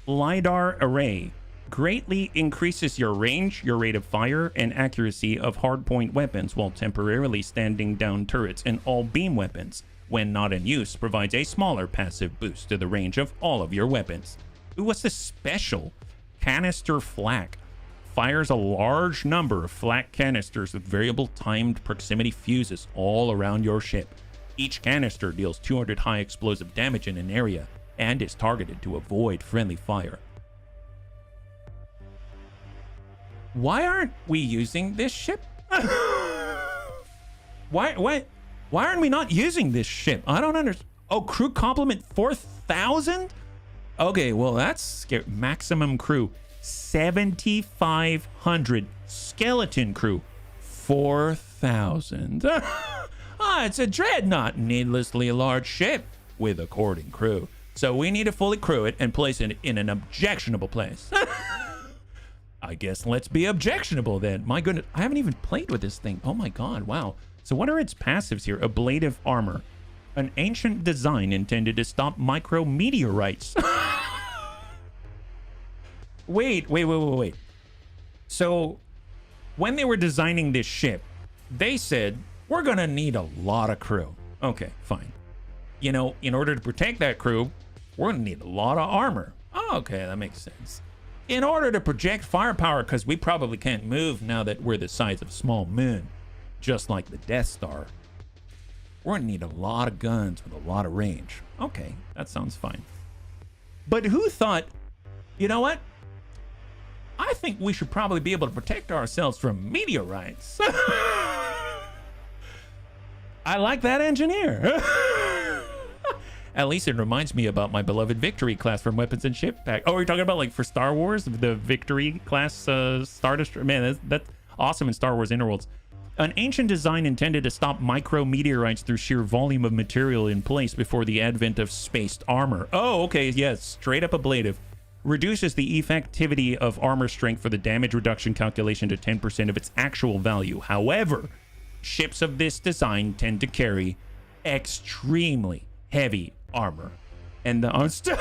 LiDAR array. Greatly increases your range, your rate of fire, and accuracy of hardpoint weapons while temporarily standing down turrets and all beam weapons. When not in use, provides a smaller passive boost to the range of all of your weapons. Ooh, what's this special? Canister flak. fires a large number of flat canisters with variable timed proximity fuses all around your ship. Each canister deals 200 high explosive damage in an area and is targeted to avoid friendly fire. Why aren't we using this ship? Why aren't we not using this ship? I don't understand. Oh, crew complement 4,000? Okay, well, that's scary. Maximum crew 7,500. Skeleton crew 4,000. It's a dreadnought, needlessly large ship with a courting crew. So we need to fully crew it and place it in an objectionable place. I guess let's be objectionable then. My goodness, I haven't even played with this thing. Oh my god, wow. So what are its passives here? Ablative armor. An ancient design intended to stop micrometeorites. Wait. So when they were designing this ship, they said, we're gonna need a lot of crew. Okay, fine. You know, in order to protect that crew, we're gonna need a lot of armor. Oh, okay, that makes sense. In order to project firepower, because we probably can't move now that we're the size of a small moon, just like the Death Star, we're gonna need a lot of guns with a lot of range. Okay, that sounds fine. But who thought, you know what? I think we should probably be able to protect ourselves from meteorites. I like that engineer. At least it reminds me about my beloved Victory class from Weapons and Ship Pack. Oh, are you talking about like for Star Wars, the Victory class Star Destroyer? Man, that's awesome in Star Wars Interworlds. An ancient design intended to stop micrometeorites through sheer volume of material in place before the advent of spaced armor. Oh, okay, yes, straight up ablative. Reduces the effectivity of armor strength for the damage reduction calculation to 10% of its actual value. However, ships of this design tend to carry extremely heavy armor. And the 10,000?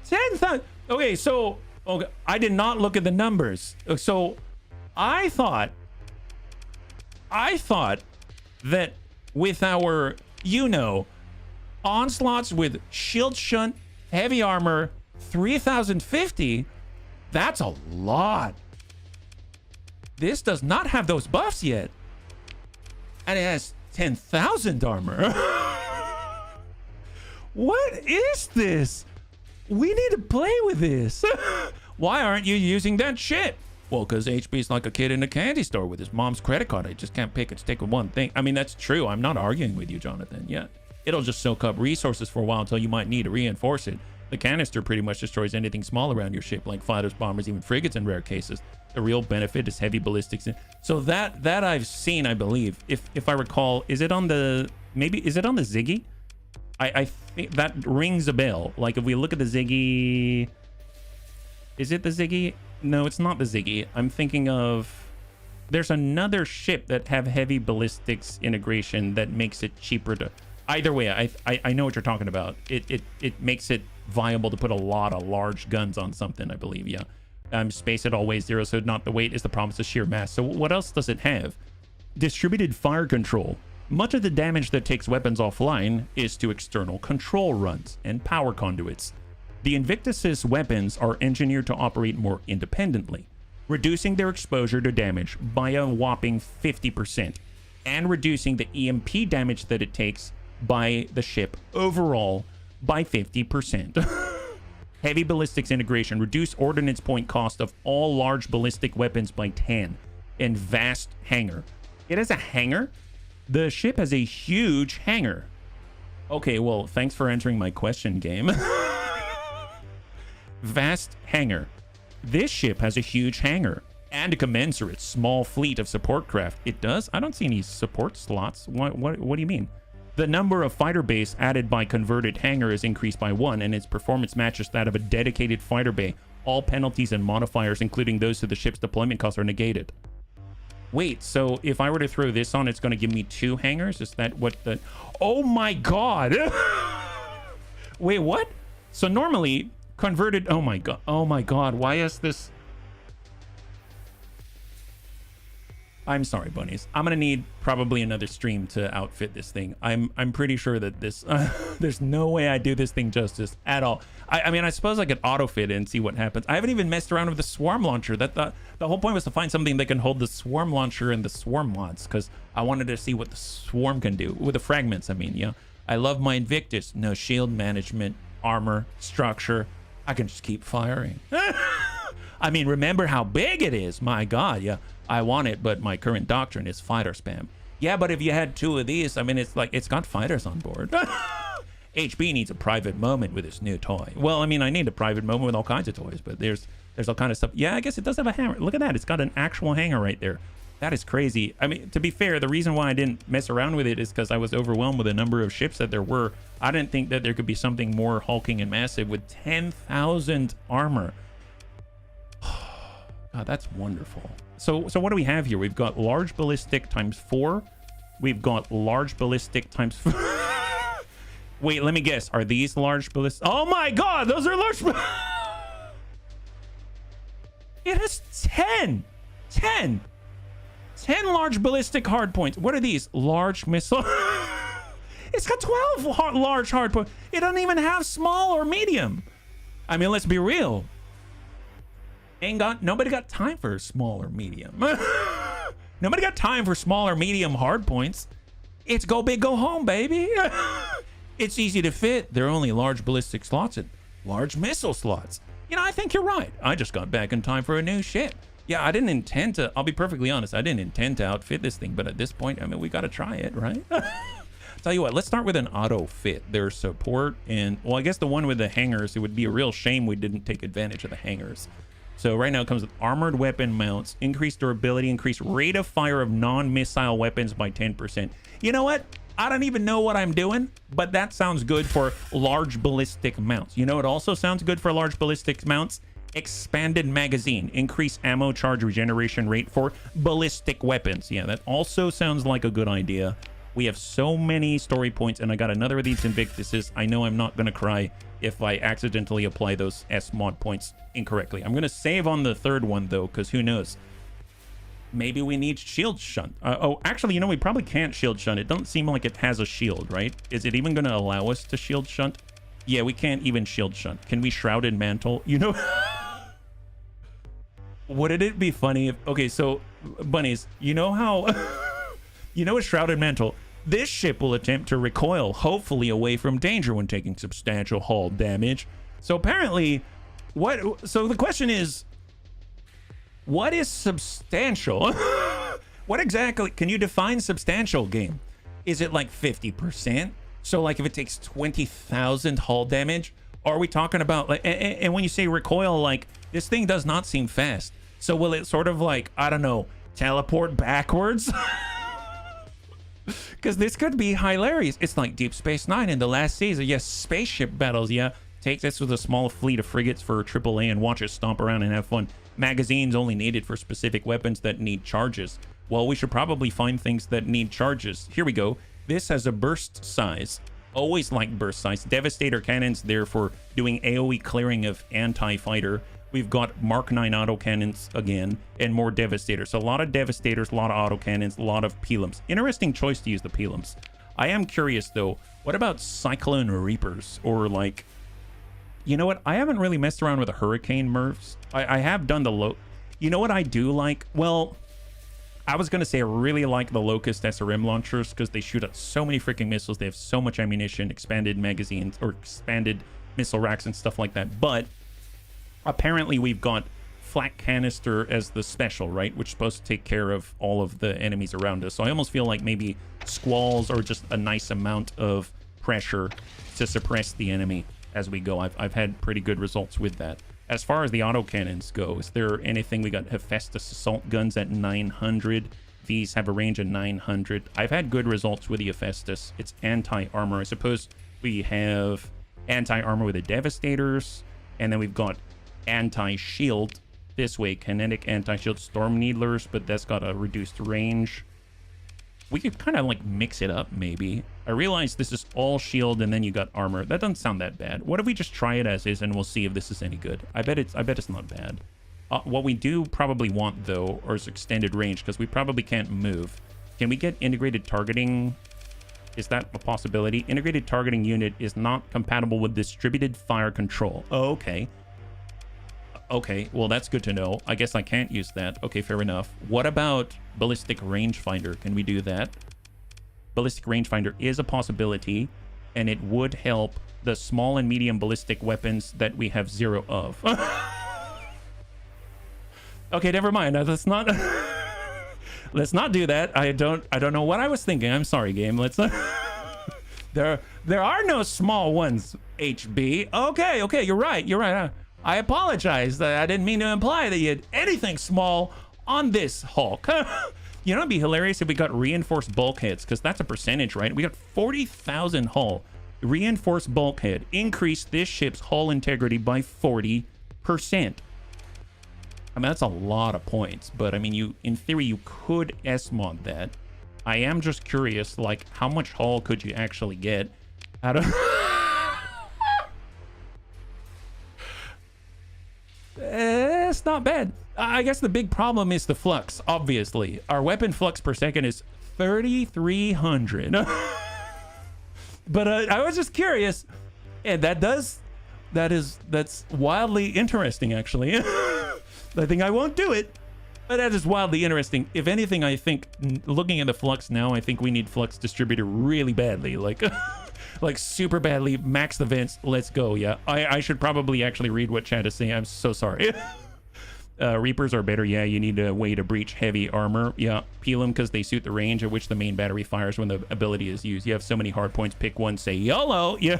10,000? Okay, so okay, I did not look at the numbers. So I thought that with our, onslaughts with shield shunt, heavy armor, 3,050, that's a lot. This does not have those buffs yet. And it has 10,000 armor. What is this? We need to play with this. Why aren't you using that shit? Well, because HB's like a kid in a candy store with his mom's credit card. I just can't pick and stick with one thing. I mean, that's true. I'm not arguing with you, Jonathan, yet. It'll just soak up resources for a while until you might need to reinforce it. The canister pretty much destroys anything small around your ship, like fighters, bombers, even frigates in rare cases. The real benefit is heavy ballistics. So that I've seen, I believe. If I recall, is it on the Ziggy? I think that rings a bell. Like if we look at the Ziggy, is it the Ziggy? No, it's not the Ziggy. I'm thinking of, there's another ship that have heavy ballistics integration that makes it cheaper to. Either way, I know what you're talking about. It makes it viable to put a lot of large guns on something, I believe, yeah. Space it all weighs 0, so not the weight is the promise of sheer mass. So what else does it have? Distributed fire control. Much of the damage that takes weapons offline is to external control runs and power conduits. The Invictus's weapons are engineered to operate more independently, reducing their exposure to damage by a whopping 50%, and reducing the EMP damage that it takes by the ship overall by 50%. Heavy ballistics integration. Reduce ordnance point cost of all large ballistic weapons by 10. And vast hangar. It has a hangar? The ship has a huge hangar. Okay, well, thanks for answering my question, game. Vast hangar. This ship has a huge hangar and a commensurate small fleet of support craft. It does? I don't see any support slots. What do you mean? The number of fighter bays added by converted hangar is increased by 1, and its performance matches that of a dedicated fighter bay. All penalties and modifiers, including those to the ship's deployment costs, are negated. Wait, so if I were to throw this on, it's going to give me 2 hangars? Is that what the... Oh my god! Wait, what? So normally, converted... Oh my god, why is this... I'm sorry, bunnies. I'm gonna need probably another stream to outfit this thing. I'm pretty sure that this there's no way I do this thing justice at all. I mean, I suppose I could auto fit it and see what happens. I haven't even messed around with the swarm launcher. The whole point was to find something that can hold the swarm launcher and the swarm mods, because I wanted to see what the swarm can do with the fragments. I mean, yeah. I love my Invictus. No shield management, armor, structure. I can just keep firing. I mean, remember how big it is. My God, yeah. I want it, but my current doctrine is fighter spam. Yeah, but if you had 2 of these, I mean, it's like, it's got fighters on board. HB needs a private moment with his new toy. Well, I mean, I need a private moment with all kinds of toys, but there's all kind of stuff. Yeah, I guess it does have a hammer. Look at that. It's got an actual hanger right there. That is crazy. I mean, to be fair, the reason why I didn't mess around with it is because I was overwhelmed with the number of ships that there were. I didn't think that there could be something more hulking and massive with 10,000 armor. God, that's wonderful. So what do we have here? We've got large ballistic ×4. We've got large ballistic ×4. Wait, let me guess. Are these large ballistic? Oh my God, those are large. It has 10 large ballistic hardpoints. What are these? Large missile. It's got 12 large hardpoints. It doesn't even have small or medium. I mean, let's be real. Nobody got time for small or medium. Nobody got time for small or medium hard points. It's go big, go home, baby. It's easy to fit. There are only large ballistic slots and large missile slots. You know, I think you're right. I just got back in time for a new ship. Yeah, I didn't intend to, I'll be perfectly honest, I didn't intend to outfit this thing, but at this point, I mean, we got to try it, right? Tell you what, let's start with an auto fit. There's support and, well, I guess the one with the hangers, it would be a real shame we didn't take advantage of the hangers. So right now it comes with armored weapon mounts, increased durability, increased rate of fire of non-missile weapons by 10%. You know what? I don't even know what I'm doing, but that sounds good for large ballistic mounts. You know, it also sounds good for large ballistic mounts. Expanded magazine, increased ammo charge regeneration rate for ballistic weapons. Yeah, that also sounds like a good idea. We have so many story points, and I got another of these Invictuses. I know I'm not going to cry if I accidentally apply those S mod points incorrectly. I'm going to save on the third one, though, because who knows? Maybe we need shield shunt. Oh, actually, you know, we probably can't shield shunt. It doesn't seem like it has a shield, right? Is it even going to allow us to shield shunt? Yeah, we can't even shield shunt. Can we shrouded mantle? You know... Wouldn't it be funny if... Okay, so, bunnies, you know how... you know a shrouded mantle... This ship will attempt to recoil, hopefully away from danger when taking substantial hull damage. So apparently, so the question is, what is substantial? What exactly, can you define substantial, game? Is it like 50%? So like if it takes 20,000 hull damage? Or are we talking about, like, and when you say recoil, like, this thing does not seem fast. So will it sort of like, I don't know, teleport backwards? Because this could be hilarious. It's like Deep Space Nine in the last season. Yes, spaceship battles. Yeah, take this with a small fleet of frigates for AAA and watch it stomp around and have fun. Magazines only needed for specific weapons that need charges. Well, we should probably find things that need charges. Here we go. This has a burst size. Always like burst size. Devastator cannons there for doing AoE clearing of anti-fighter. We've got Mark 9 autocannons again, and more Devastators. So a lot of Devastators, a lot of autocannons, a lot of Pelums. Interesting choice to use the Pelums. I am curious, though, what about Cyclone Reapers? Or, like, you know what? I haven't really messed around with the Hurricane Murphs. I have done the You know what I do like? Well, I was going to say I really like the Locust SRM launchers because they shoot out so many freaking missiles. They have so much ammunition, expanded magazines, or expanded missile racks and stuff like that. But... apparently we've got flak canister as the special, right? Which is supposed to take care of all of the enemies around us. So I almost feel like maybe squalls or just a nice amount of pressure to suppress the enemy as we go. I've had pretty good results with that. As far as the autocannons go, is there anything? We got Hephaestus assault guns at 900. These have a range of 900. I've had good results with the Hephaestus. It's anti-armor. I suppose we have anti-armor with the Devastators. And then we've got anti-shield this way, kinetic anti-shield storm needlers, but that's got a reduced range. We could kind of like mix it up, maybe. I realize this is all shield and then you got armor. That doesn't sound that bad. What if we just try it as is and we'll see if this is any good? I bet it's not bad. What we do probably want, though, or is extended range, because we probably can't move. Can we get integrated targeting? Is that a possibility? Integrated targeting unit is not compatible with distributed fire control. Oh, okay. Okay, well, that's good to know. I guess I can't use that. Okay, fair enough. What about ballistic rangefinder? Can we do that? Ballistic rangefinder is a possibility, and it would help the small and medium ballistic weapons that we have 0 of. Okay, never mind. Let's not let's not do that. I don't know what I was thinking. I'm sorry, game. Let's not there are no small ones, HB. Okay, you're right. I apologize. I didn't mean to imply that you had anything small on this Hulk. You know, it'd be hilarious if we got reinforced bulkheads, because that's a percentage, right? We got 40,000 hull. Reinforced bulkhead. Increase this ship's hull integrity by 40%. I mean, that's a lot of points, but I mean, in theory, you could S-mod that. I am just curious, like, how much hull could you actually get out of... It's not bad. I guess the big problem is the flux, obviously. Our weapon flux per second is 3,300. But I was just curious, and that's wildly interesting, actually. I think I won't do it, but that is wildly interesting. If anything, I think, looking at the flux now, I think we need flux distributor really badly, like like super badly. Max the vents, let's go. Yeah, I should probably actually read what chat is saying. I'm so sorry. Reapers are better. Yeah, you need a way to breach heavy armor. Yeah, peel them because they suit the range at which the main battery fires when the ability is used. You have so many hard points. Pick one, say YOLO. Yeah.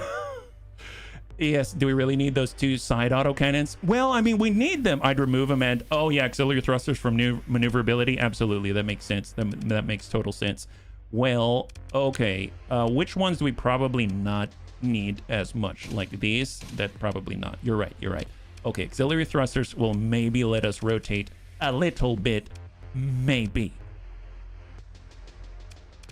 Yes, do we really need those 2 side autocannons? Well, I mean, we need them. I'd remove them, and oh yeah, auxiliary thrusters from new maneuverability. Absolutely, that makes sense. That makes total sense. Well, okay, which ones do we probably not need as much? Like these? That probably not. You're right. Okay, auxiliary thrusters will maybe let us rotate a little bit, maybe.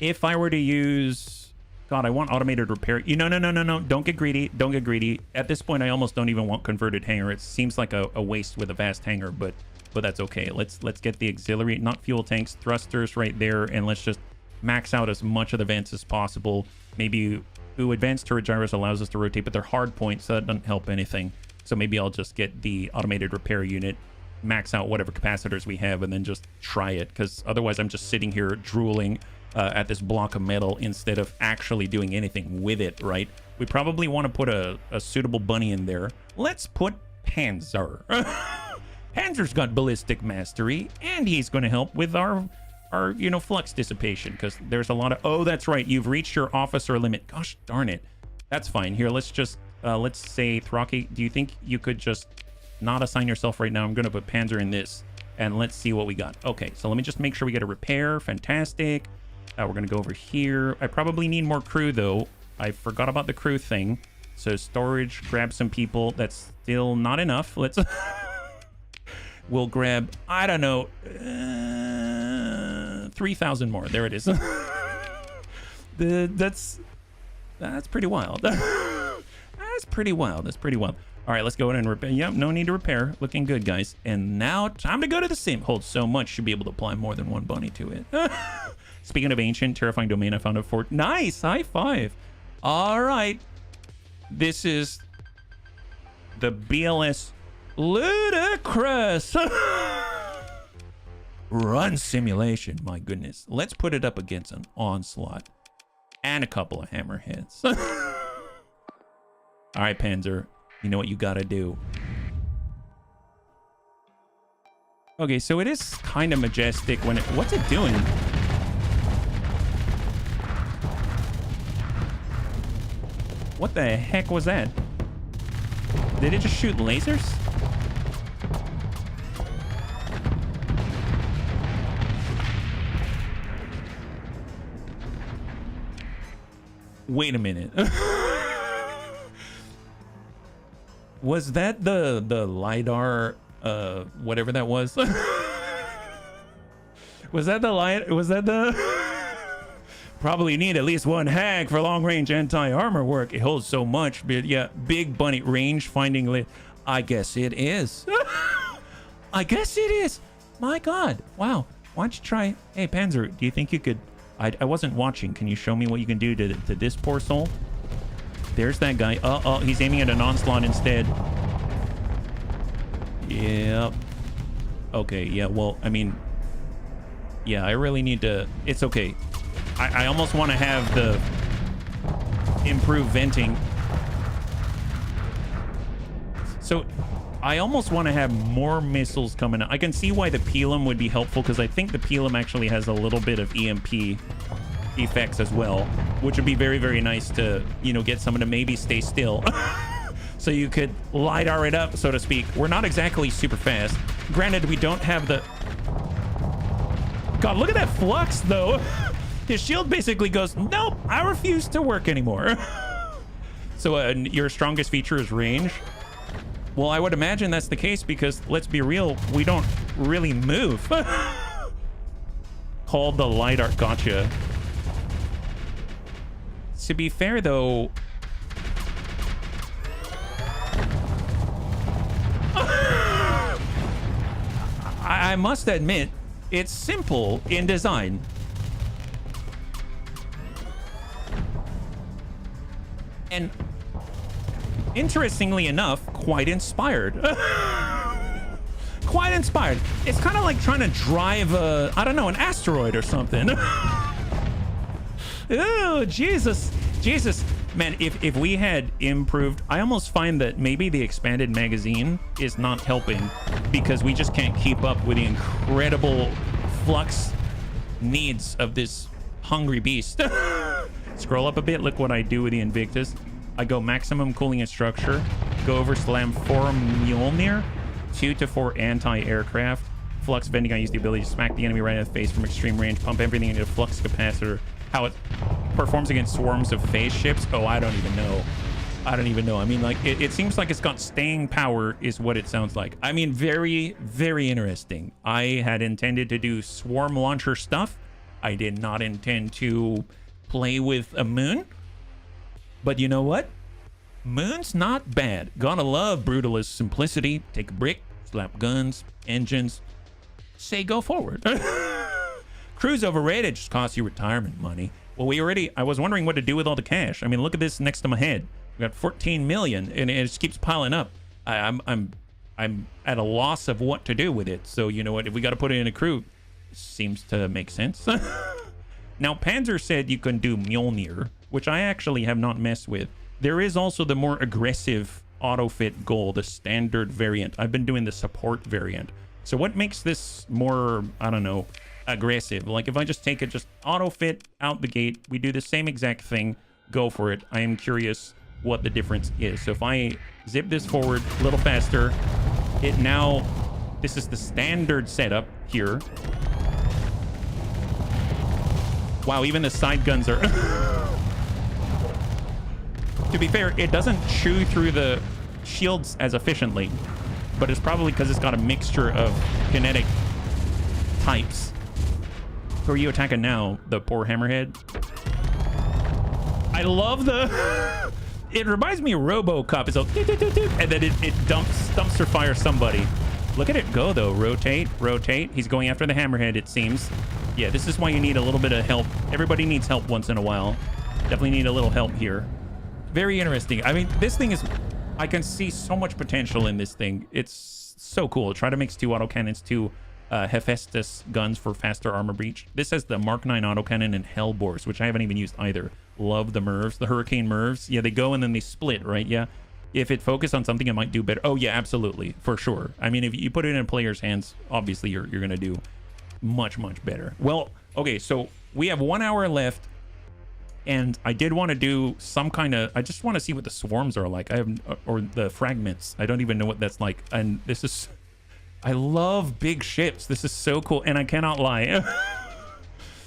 If I were to use... God, I want automated repair. No. Don't get greedy. At this point, I almost don't even want converted hangar. It seems like a waste with a vast hangar, but that's okay. Let's get the auxiliary, not fuel tanks, thrusters right there, and let's just max out as much of the vents as possible. Maybe advanced turret gyros allows us to rotate, but they're hard points, so that doesn't help anything. So maybe I'll just get the automated repair unit, max out whatever capacitors we have, and then just try it, because otherwise I'm just sitting here drooling at this block of metal instead of actually doing anything with it, right? We probably want to put a suitable bunny in there. Let's put Panzer. Panzer's got ballistic mastery, and he's going to help with our flux dissipation, because there's a lot of... Oh, that's right. You've reached your officer limit. Gosh darn it. That's fine. Here, let's just... let's say, Thraki, do you think you could just not assign yourself right now? I'm going to put Panzer in this, and let's see what we got. Okay, so let me just make sure we get a repair. Fantastic. We're going to go over here. I probably need more crew, though. I forgot about the crew thing. So storage, grab some people. That's still not enough. Let's... We'll grab, I don't know, 3,000 more. There it is. That's pretty wild. That's pretty wild. All right, let's go in and repair. Yep, no need to repair. Looking good, guys. And now, time to go to the sim. Holds so much, should be able to apply more than one bunny to it. Speaking of ancient, terrifying domain, I found a fort. Nice, high five. All right. This is the BLS Ludicrous Run Simulation. My goodness. Let's put it up against an Onslaught and a couple of Hammerheads. All right, Panzer. You know what you gotta do. Okay, so it is kind of majestic when it... What's it doing? What the heck was that? Did it just shoot lasers? Wait a minute. Was that the LiDAR, whatever that was? Was that the light? Was that the... Probably need at least one hag for long-range anti-armor work. It holds so much, but yeah, big bunny range finding lit. I guess it is. I guess it is. My God. Wow. Why don't you try... Hey, Panzer, do you think you could... I wasn't watching. Can you show me what you can do to this poor soul? There's that guy. Oh, he's aiming at an onslaught instead. Yep. Okay, yeah, well, I mean... Yeah, I really need to... It's okay. I almost want to have the... improved venting. So... I almost want to have more missiles coming out. I can see why the Pelum would be helpful, because I think the Pelum actually has a little bit of EMP effects as well, which would be very, very nice to, you know, get someone to maybe stay still. So you could LiDAR it up, so to speak. We're not exactly super fast. Granted, we don't have the... God, look at that flux, though. His shield basically goes, nope, I refuse to work anymore. So your strongest feature is range. Well, I would imagine that's the case because, let's be real, we don't really move. Called the LiDAR. Gotcha. To be fair, though... I must admit, it's simple in design. And... interestingly enough, quite inspired. Quite inspired. It's kind of like trying to drive a, I don't know, an asteroid or something. Oh, Jesus. Jesus. Man, if we had improved, I almost find that maybe the expanded magazine is not helping because we just can't keep up with the incredible flux needs of this hungry beast. Scroll up a bit. Look what I do with the Invictus. I go maximum cooling and structure, go over slam for Mjolnir, 2 to 4 anti-aircraft, flux vending. I use the ability to smack the enemy right in the face from extreme range, pump everything into a flux capacitor. How it performs against swarms of phase ships? Oh, I don't even know. I don't even know. I mean, like, it seems like it's got staying power is what it sounds like. I mean, very, very interesting. I had intended to do swarm launcher stuff. I did not intend to play with a moon. But you know what? Moon's not bad. Gotta love Brutalist simplicity. Take a brick, slap guns, engines, say go forward. Cruise overrated, just costs you retirement money. Well, I was wondering what to do with all the cash. I mean, look at this next to my head. We got 14 million and it just keeps piling up. I'm at a loss of what to do with it. So you know what? If we got to put it in a crew, seems to make sense. Now, Panzer said you can do Mjolnir, which I actually have not messed with. There is also the more aggressive auto-fit goal, the standard variant. I've been doing the support variant. So what makes this more, I don't know, aggressive? Like if I just take it, just auto-fit out the gate, we do the same exact thing, go for it. I am curious what the difference is. So if I zip this forward a little faster, it now, this is the standard setup here. Wow, even the side guns are... To be fair, it doesn't chew through the shields as efficiently, but it's probably because it's got a mixture of kinetic types. Who are you attacking now? The poor hammerhead? I love the... It reminds me of RoboCop. It's like... And then it dumpster fires somebody. Look at it go, though. Rotate, rotate. He's going after the hammerhead, it seems. Yeah, this is why you need a little bit of help. Everybody needs help once in a while. Definitely need a little help here. Very interesting. I mean, this thing is... I can see so much potential in this thing. It's so cool. Try to mix 2 autocannons, 2 Hephaestus guns for faster armor breach. This has the Mark 9 autocannon and Hellbores, which I haven't even used either. Love the Mervs, the Hurricane Mervs. Yeah, they go and then they split, right? Yeah. If it focused on something, it might do better. Oh, yeah, absolutely. For sure. I mean, if you put it in a player's hands, obviously you're going to do much, much better. Well, okay, so we have 1 hour left. And I did want to do some kind of... I just want to see what the swarms are like. I have... Or the fragments. I don't even know what that's like. And this is... I love big ships. This is so cool. And I cannot lie.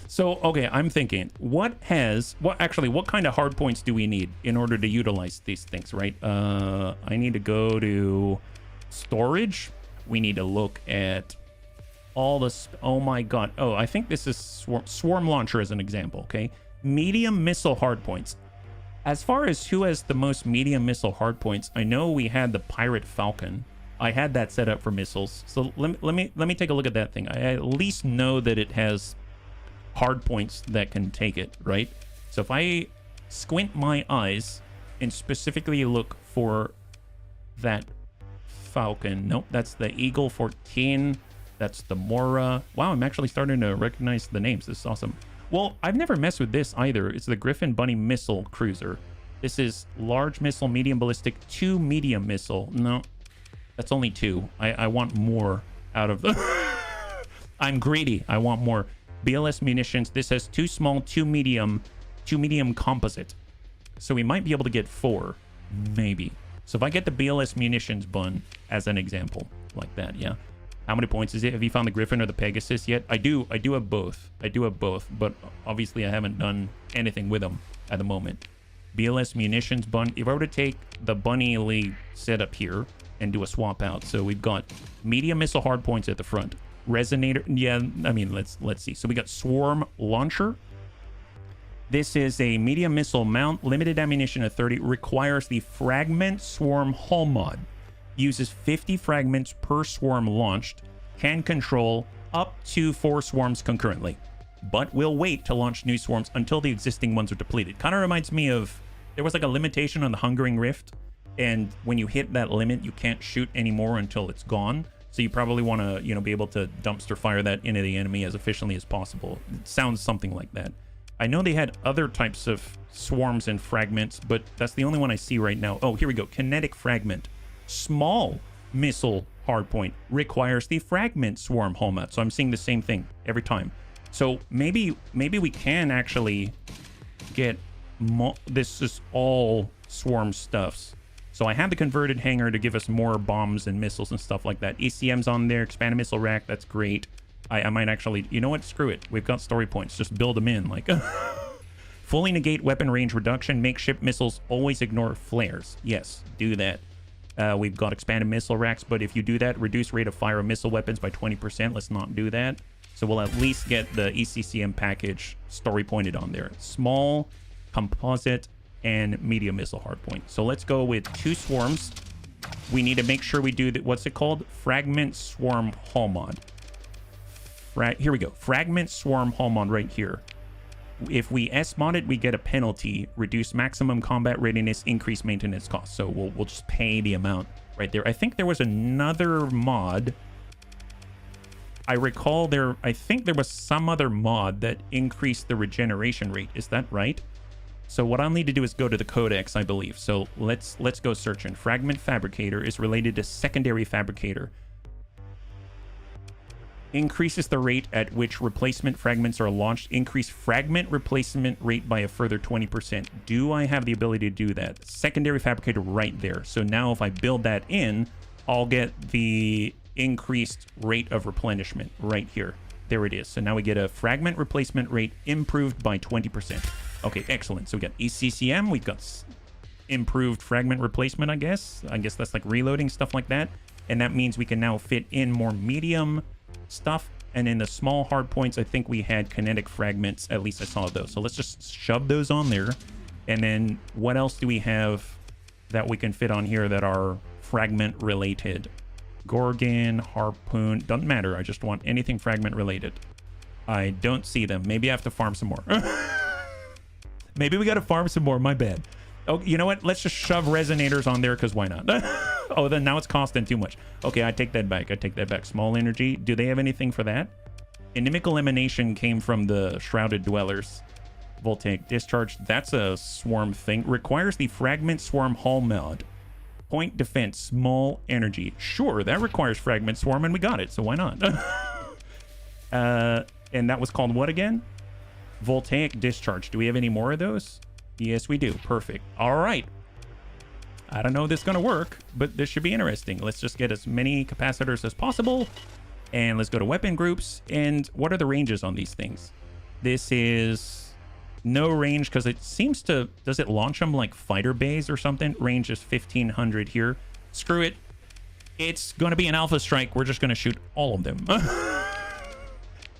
So, okay, I'm thinking, what kind of hard points do we need in order to utilize these things, right? I need to go to storage. We need to look at all this. Oh my God. Oh, I think this is swarm launcher as an example, okay? Medium missile hardpoints. As far as who has the most medium missile hardpoints, I know we had the Pirate Falcon. I had that set up for missiles. So let me take a look at that thing. I at least know that it has hard points that can take it, right? So if I squint my eyes and specifically look for that Falcon. Nope, that's the Eagle 14. That's the Mora. Wow, I'm actually starting to recognize the names. This is awesome. Well, I've never messed with this either. It's the Griffin Bunny Missile Cruiser. This is large missile, medium ballistic, 2 medium missile. No, that's only 2. I want more out of the... I'm greedy. I want more. BLS munitions. This has 2 small, 2 medium composite. So we might be able to get 4, maybe. So if I get the BLS munitions bun as an example, like that, yeah. How many points is it? Have you found the Griffin or the Pegasus yet? I do have both. I do have both, but obviously I haven't done anything with them at the moment. BLS munitions bun. If I were to take the Bunny League setup here and do a swap out, so we've got medium missile hard points at the front. Resonator, yeah, I mean, let's see. So we got Swarm Launcher. This is a medium missile mount, limited ammunition of 30, requires the Fragment Swarm Hull mod. Uses 50 fragments per swarm launched, can control up to 4 swarms concurrently, but will wait to launch new swarms until the existing ones are depleted. Kind of reminds me of, there was like a limitation on the Hungering Rift, and when you hit that limit, you can't shoot anymore until it's gone. So you probably want to, you know, be able to dumpster fire that into the enemy as efficiently as possible. It sounds something like that. I know they had other types of swarms and fragments, but that's the only one I see right now. Oh, here we go. Kinetic Fragment. Small missile hardpoint requires the Fragment Swarm hull mod. So I'm seeing the same thing every time. So maybe we can actually get this is all swarm stuffs. So I have the converted hangar to give us more bombs and missiles and stuff like that. ECM's on there. Expanded missile rack. That's great. I might actually, you know what? Screw it. We've got story points. Just build them in. Like, fully negate weapon range reduction. Makeshift missiles always ignore flares. Yes, do that. We've got expanded missile racks, but if you do that, reduce rate of fire of missile weapons by 20%. Let's not do that. So we'll at least get the ECCM package story pointed on there. Small, composite, and medium missile hardpoint. So let's go with 2 swarms. We need to make sure we do that. What's it called? Fragment Swarm Hull mod. Here we go. Fragment Swarm Hull mod right here. If we S-mod it, we get a penalty. Reduce maximum combat readiness, increase maintenance costs. So we'll just pay the amount right there. I think there was another mod. I recall I think there was some other mod that increased the regeneration rate. Is that right? So what I'll need to do is go to the codex, I believe. So let's go searching. Fragment Fabricator is related to Secondary Fabricator. Increases the rate at which replacement fragments are launched. Increase fragment replacement rate by a further 20%. Do I have the ability to do that? Secondary Fabricator right there. So now if I build that in, I'll get the increased rate of replenishment right here. There it is. So now we get a fragment replacement rate improved by 20%. Okay, excellent. So we got ECCM. We've got improved fragment replacement, I guess. I guess that's like reloading, stuff like that. And that means we can now fit in more medium stuff, and in the small hard points I think we had kinetic fragments. At least I saw those, so let's just shove those on there. And then what else do we have that we can fit on here that are fragment related? Gorgon, harpoon, doesn't matter. I just want anything fragment related. I don't see them. Maybe I have to farm some more. Maybe we gotta farm some more. My bad. Oh, you know what? Let's just shove resonators on there, because why not? Oh, then now it's costing too much. Okay, I take that back. I take that back. Small energy. Do they have anything for that? Inimical emanation came from the Shrouded Dwellers. Voltaic discharge. That's a swarm thing. Requires the Fragment Swarm Hull mod. Point defense. Small energy. Sure, that requires Fragment Swarm, and we got it, so why not? And that was called what again? Voltaic discharge. Do we have any more of those? Yes, we do. Perfect. All right. I don't know if this is going to work, but this should be interesting. Let's just get as many capacitors as possible. And let's go to weapon groups. And what are the ranges on these things? This is no range because it seems to... Does it launch them like fighter bays or something? Range is 1500 here. Screw it. It's going to be an alpha strike. We're just going to shoot all of them.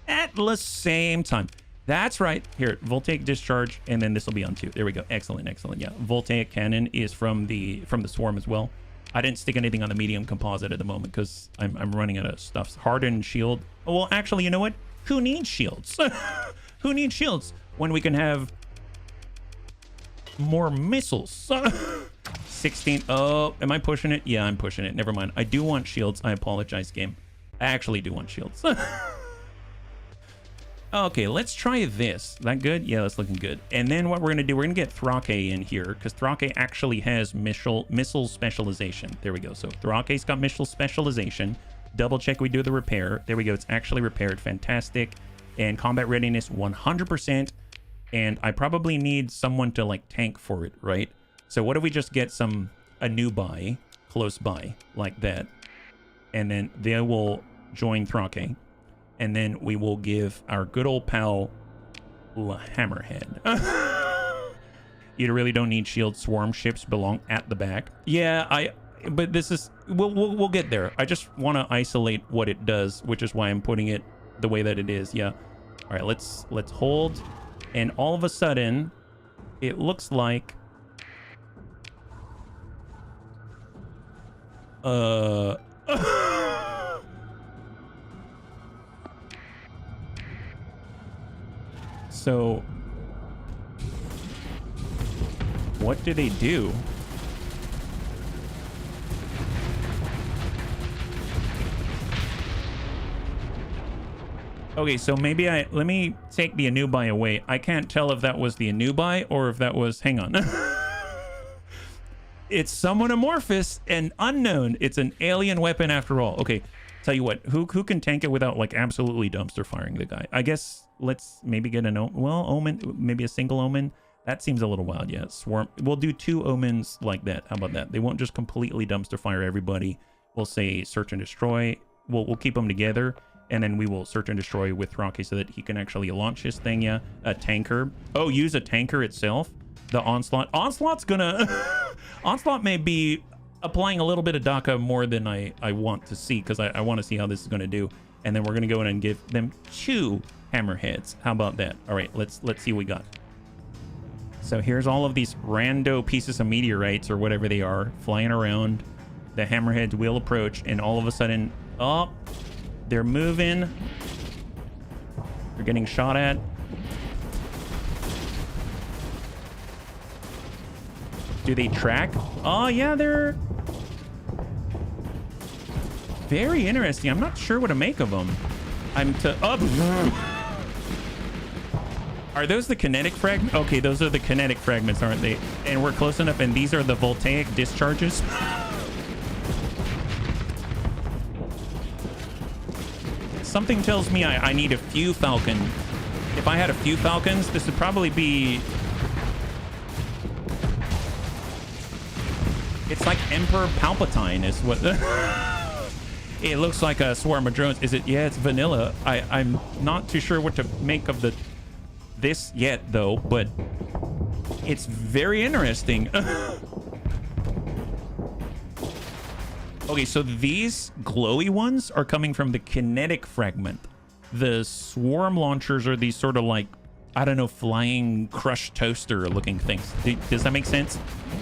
At the same time. That's right. Here, Voltaic discharge, and then this will be on 2. There we go. Excellent, excellent. Yeah, Voltaic cannon is from the swarm as well. I didn't stick anything on the medium composite at the moment because I'm running out of stuff. Hardened shield. Oh, well, actually, you know what? Who needs shields? Who needs shields when we can have more missiles? 16. Oh, am I pushing it? Yeah, I'm pushing it. Never mind. I do want shields. I apologize, game. I actually do want shields. Okay, let's try this. Is that good? Yeah, that's looking good. And then what we're going to do, we're going to get Thrake in here because Thrake actually has missile specialization. There we go. So Thrake's got missile specialization. Double check we do the repair. There we go. It's actually repaired. Fantastic. And combat readiness 100%. And I probably need someone to like tank for it, right? So what if we just get a new buy close by like that? And then they will join Thrake. And then we will give our good old pal Hammerhead. You really don't need shield. Swarm ships belong at the back. Yeah, but this is we'll get there. I just want to isolate what it does, which is why I'm putting it the way that it is. Yeah. All right, let's hold. And all of a sudden, it looks like so what do they do? Okay, so maybe let me take the Anubai away. I can't tell if that was the Anubai or if that was, hang on. It's somewhat amorphous and unknown. It's an alien weapon after all. Okay, tell you what, who can tank it without like absolutely dumpster firing the guy? I guess let's maybe get omen, maybe a single omen. That seems a little wild. Yeah, swarm. We'll do 2 omens like that. How about that? They won't just completely dumpster fire everybody. We'll say search and destroy. We'll keep them together. And then we will search and destroy with Rocky so that he can actually launch his thing, yeah. A tanker. Oh, use a tanker itself. The Onslaught. Onslaught's gonna... Onslaught may be applying a little bit of DACA more than I want to see, because I want to see how this is going to do. And then we're going to go in and give them 2 hammerheads. How about that? All right, let's see what we got. So here's all of these rando pieces of meteorites or whatever they are flying around. The hammerheads will approach, and all of a sudden... Oh... They're moving. They're getting shot at. Do they track? Oh, yeah, they're very interesting. I'm not sure what to make of them. Are those the kinetic fragments? Okay, those are the kinetic fragments, aren't they? And we're close enough, and these are the voltaic discharges. Something tells me I need a few Falcons. If I had a few Falcons, this would probably be... It's like Emperor Palpatine is what... It looks like a swarm of drones. Is it? Yeah, it's vanilla. I'm not too sure what to make of this yet, though, but it's very interesting. Okay, so these glowy ones are coming from the kinetic fragment. The swarm launchers are these sort of like, I don't know, flying crushed toaster looking things. Does that make sense?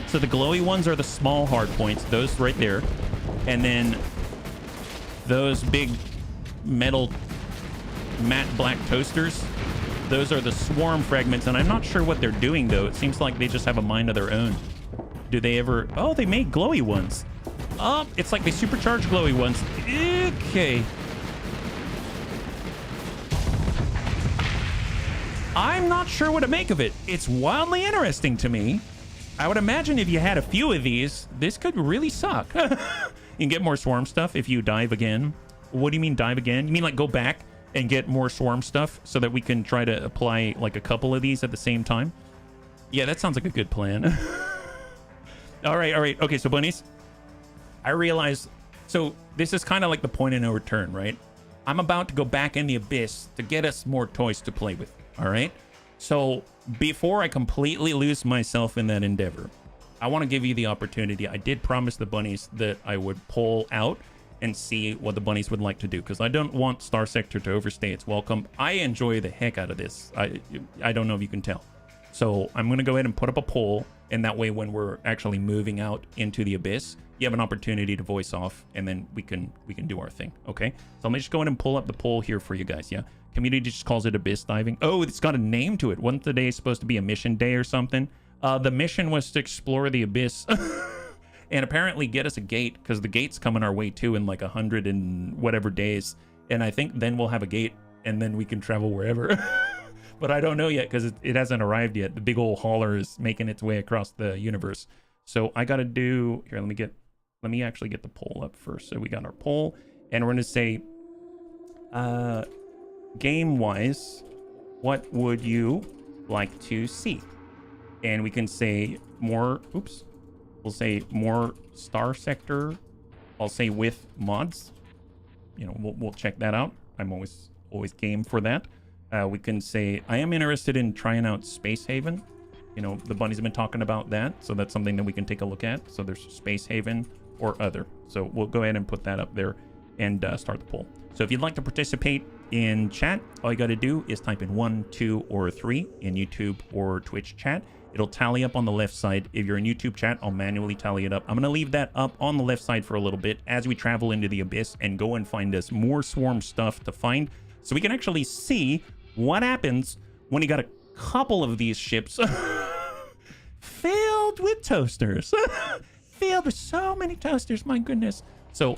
So the glowy ones are the small hard points, those right there. And then those big metal matte black toasters, those are the swarm fragments. And I'm not sure what they're doing, though. It seems like they just have a mind of their own. Do they ever... Oh, they made glowy ones. Oh, it's like they supercharged glowy ones. Okay. I'm not sure what to make of it. It's wildly interesting to me. I would imagine if you had a few of these, this could really suck. You can get more swarm stuff if you dive again. What do you mean dive again? You mean like go back and get more swarm stuff so that we can try to apply like a couple of these at the same time? Yeah, that sounds like a good plan. All right. Okay, so bunnies. I realize, so this is kind of like the point of no return, right? I'm about to go back in the abyss to get us more toys to play with, all right? So before I completely lose myself in that endeavor, I want to give you the opportunity. I did promise the bunnies that I would pull out and see what the bunnies would like to do, because I don't want Starsector to overstay its welcome. I enjoy the heck out of this. I don't know if you can tell. So I'm going to go ahead and put up a poll, and that way when we're actually moving out into the abyss, you have an opportunity to voice off, and then we can do our thing. Okay, so let me just go ahead and pull up the poll here for you guys. Yeah, community just calls it abyss diving. Oh, it's got a name to it. Wasn't the day supposed to be a mission day or something? The mission was to explore the abyss and apparently get us a gate, because the gate's coming our way too in like 100 and whatever days, and I think then we'll have a gate and then we can travel wherever. But I don't know yet, because it hasn't arrived yet. The big old hauler is making its way across the universe. So I got to do... Here, let me actually get the poll up first. So we got our poll, and we're going to say, game-wise, what would you like to see? And we can say more... Oops. We'll say more Starsector. I'll say with mods. You know, we'll check that out. I'm always game for that. We can say, I am interested in trying out Space Haven. You know, the bunnies have been talking about that, so that's something that we can take a look at. So there's Space Haven or other. So we'll go ahead and put that up there and start the poll. So if you'd like to participate in chat, all you got to do is type in 1, 2, or 3 in YouTube or Twitch chat. It'll tally up on the left side. If you're in YouTube chat, I'll manually tally it up. I'm going to leave that up on the left side for a little bit as we travel into the abyss and go and find us more swarm stuff to find, so we can actually see what happens when you got a couple of these ships filled with toasters. Filled with so many toasters, my goodness. So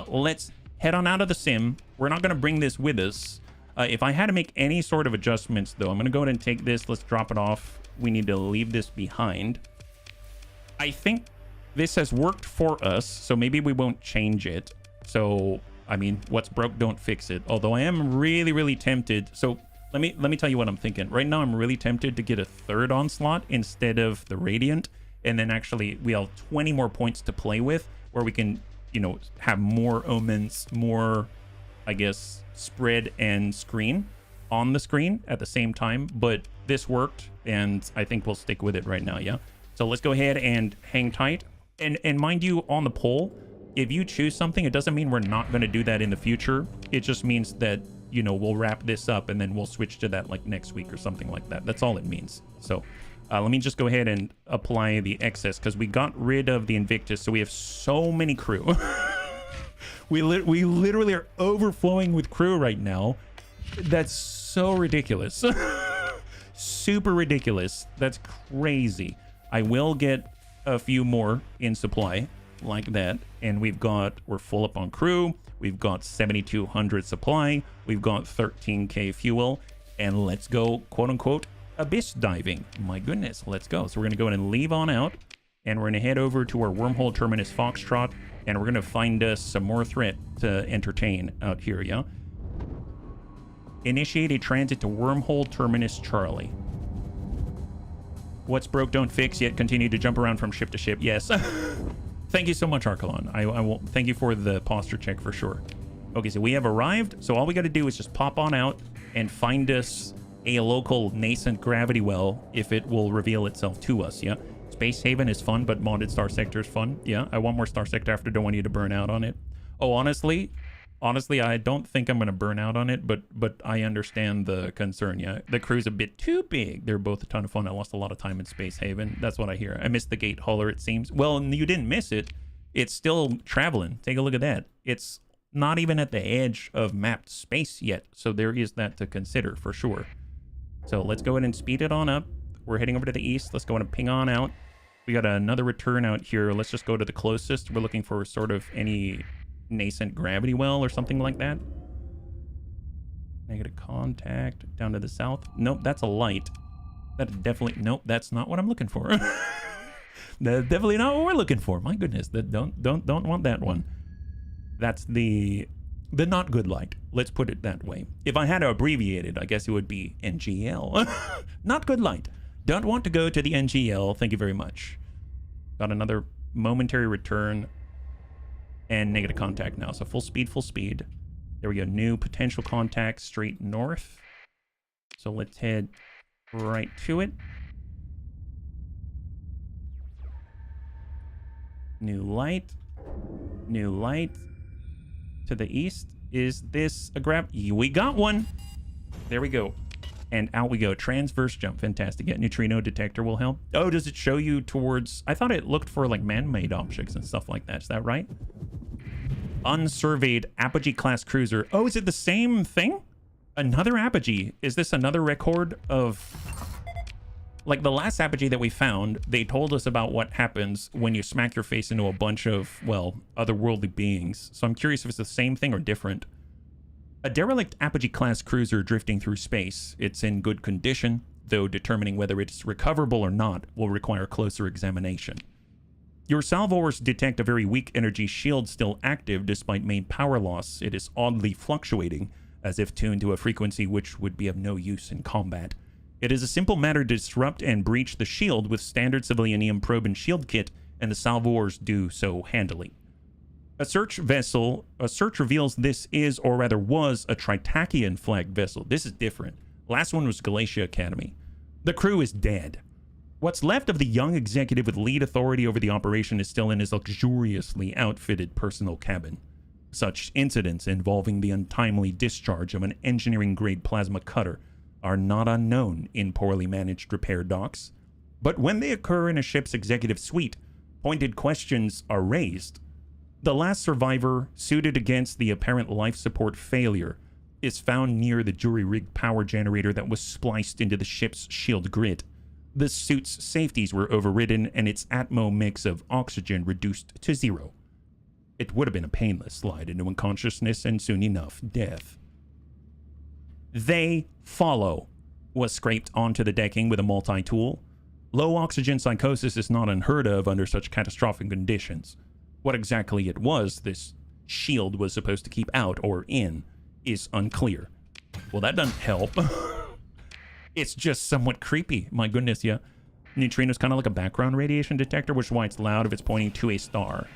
let's head on out of the sim. We're not going to bring this with us. If I had to make any sort of adjustments, though, I'm going to go ahead and take this. Let's drop it off. We need to leave this behind. I think this has worked for us, so maybe we won't change it. So, I mean, what's broke, don't fix it. Although I am really, really tempted. So let me tell you what I'm thinking. Right now, I'm really tempted to get a third onslaught instead of the Radiant. And then actually, we have 20 more points to play with, where we can, you know, have more omens, more, I guess, spread and screen on the screen at the same time. But this worked, and I think we'll stick with it right now, yeah? So let's go ahead and hang tight. And mind you, on the poll, if you choose something, it doesn't mean we're not going to do that in the future. It just means that, you know, we'll wrap this up and then we'll switch to that like next week or something like that. That's all it means. So let me just go ahead and apply the excess, because we got rid of the Invictus, so we have so many crew. we literally are overflowing with crew right now. That's so ridiculous. Super ridiculous. That's crazy. I will get a few more in supply like that, and we're full up on crew. We've got 7,200 supply. We've got 13k fuel, and let's go, quote unquote, abyss diving. My goodness, let's go. So we're gonna go ahead and leave on out, and we're gonna head over to our wormhole terminus Foxtrot, and we're gonna find us some more threat to entertain out here, yeah? Initiate a transit to wormhole terminus Charlie. What's broke, don't fix, yet continue to jump around from ship to ship. Yes. Thank you so much, Archelon. I will thank you for the posture check for sure. Okay, so we have arrived. So all we got to do is just pop on out and find us a local nascent gravity well, if it will reveal itself to us, yeah? Space Haven is fun, but modded Starsector is fun. Yeah, I want more Starsector after. Don't want you to burn out on it. Oh, honestly, I don't think I'm going to burn out on it, but I understand the concern, yeah? The crew's a bit too big. They're both a ton of fun. I lost a lot of time in Space Haven. That's what I hear. I missed the gate hauler, it seems. Well, you didn't miss it. It's still traveling. Take a look at that. It's not even at the edge of mapped space yet, so there is that to consider for sure. So let's go ahead and speed it on up. We're heading over to the east. Let's go ahead and ping on out. We got another return out here. Let's just go to the closest. We're looking for sort of any nascent gravity well or something like that. Negative contact down to the south. Nope, that's a light. That definitely, nope, that's not what I'm looking for. That's definitely not what we're looking for. My goodness, don't want that one. That's the not good light. Let's put it that way. If I had to abbreviate it, I guess it would be NGL. Not good light. Don't want to go to the NGL. Thank you very much. Got another momentary return and negative contact now. So full speed, full speed. There we go. New potential contact straight north. So let's head right to it. New light. New light. To the east. Is this a grab? We got one. There we go. And out we go. Transverse jump. Fantastic. Yeah, neutrino detector will help. Oh, does it show you towards... I thought it looked for like man-made objects and stuff like that. Is that right? Unsurveyed Apogee class cruiser. Oh, is it the same thing? Another Apogee. Is this another record of... Like the last Apogee that we found, they told us about what happens when you smack your face into a bunch of, well, otherworldly beings. So I'm curious if it's the same thing or different. A derelict Apogee-class cruiser drifting through space. It's in good condition, though determining whether it's recoverable or not will require closer examination. Your salvors detect a very weak energy shield still active despite main power loss. It is oddly fluctuating, as if tuned to a frequency which would be of no use in combat. It is a simple matter to disrupt and breach the shield with standard civilian EM probe and shield kit, and the salvors do so handily. A search reveals this is, or rather was, a Tritakian flagged vessel. This is different. Last one was Galatia Academy. The crew is dead. What's left of the young executive with lead authority over the operation is still in his luxuriously outfitted personal cabin. Such incidents involving the untimely discharge of an engineering-grade plasma cutter are not unknown in poorly managed repair docks, but when they occur in a ship's executive suite, pointed questions are raised. The last survivor, suited against the apparent life support failure, is found near the jury-rigged power generator that was spliced into the ship's shield grid. The suit's safeties were overridden and its atmo mix of oxygen reduced to 0. It would have been a painless slide into unconsciousness and soon enough, death. They follow was scraped onto the decking with a multi-tool. Low oxygen psychosis is not unheard of under such catastrophic conditions. What exactly it was this shield was supposed to keep out or in is unclear. Well, that doesn't help. It's just somewhat creepy. My goodness, yeah. Neutrino's kind of like a background radiation detector, which is why it's loud if it's pointing to a star.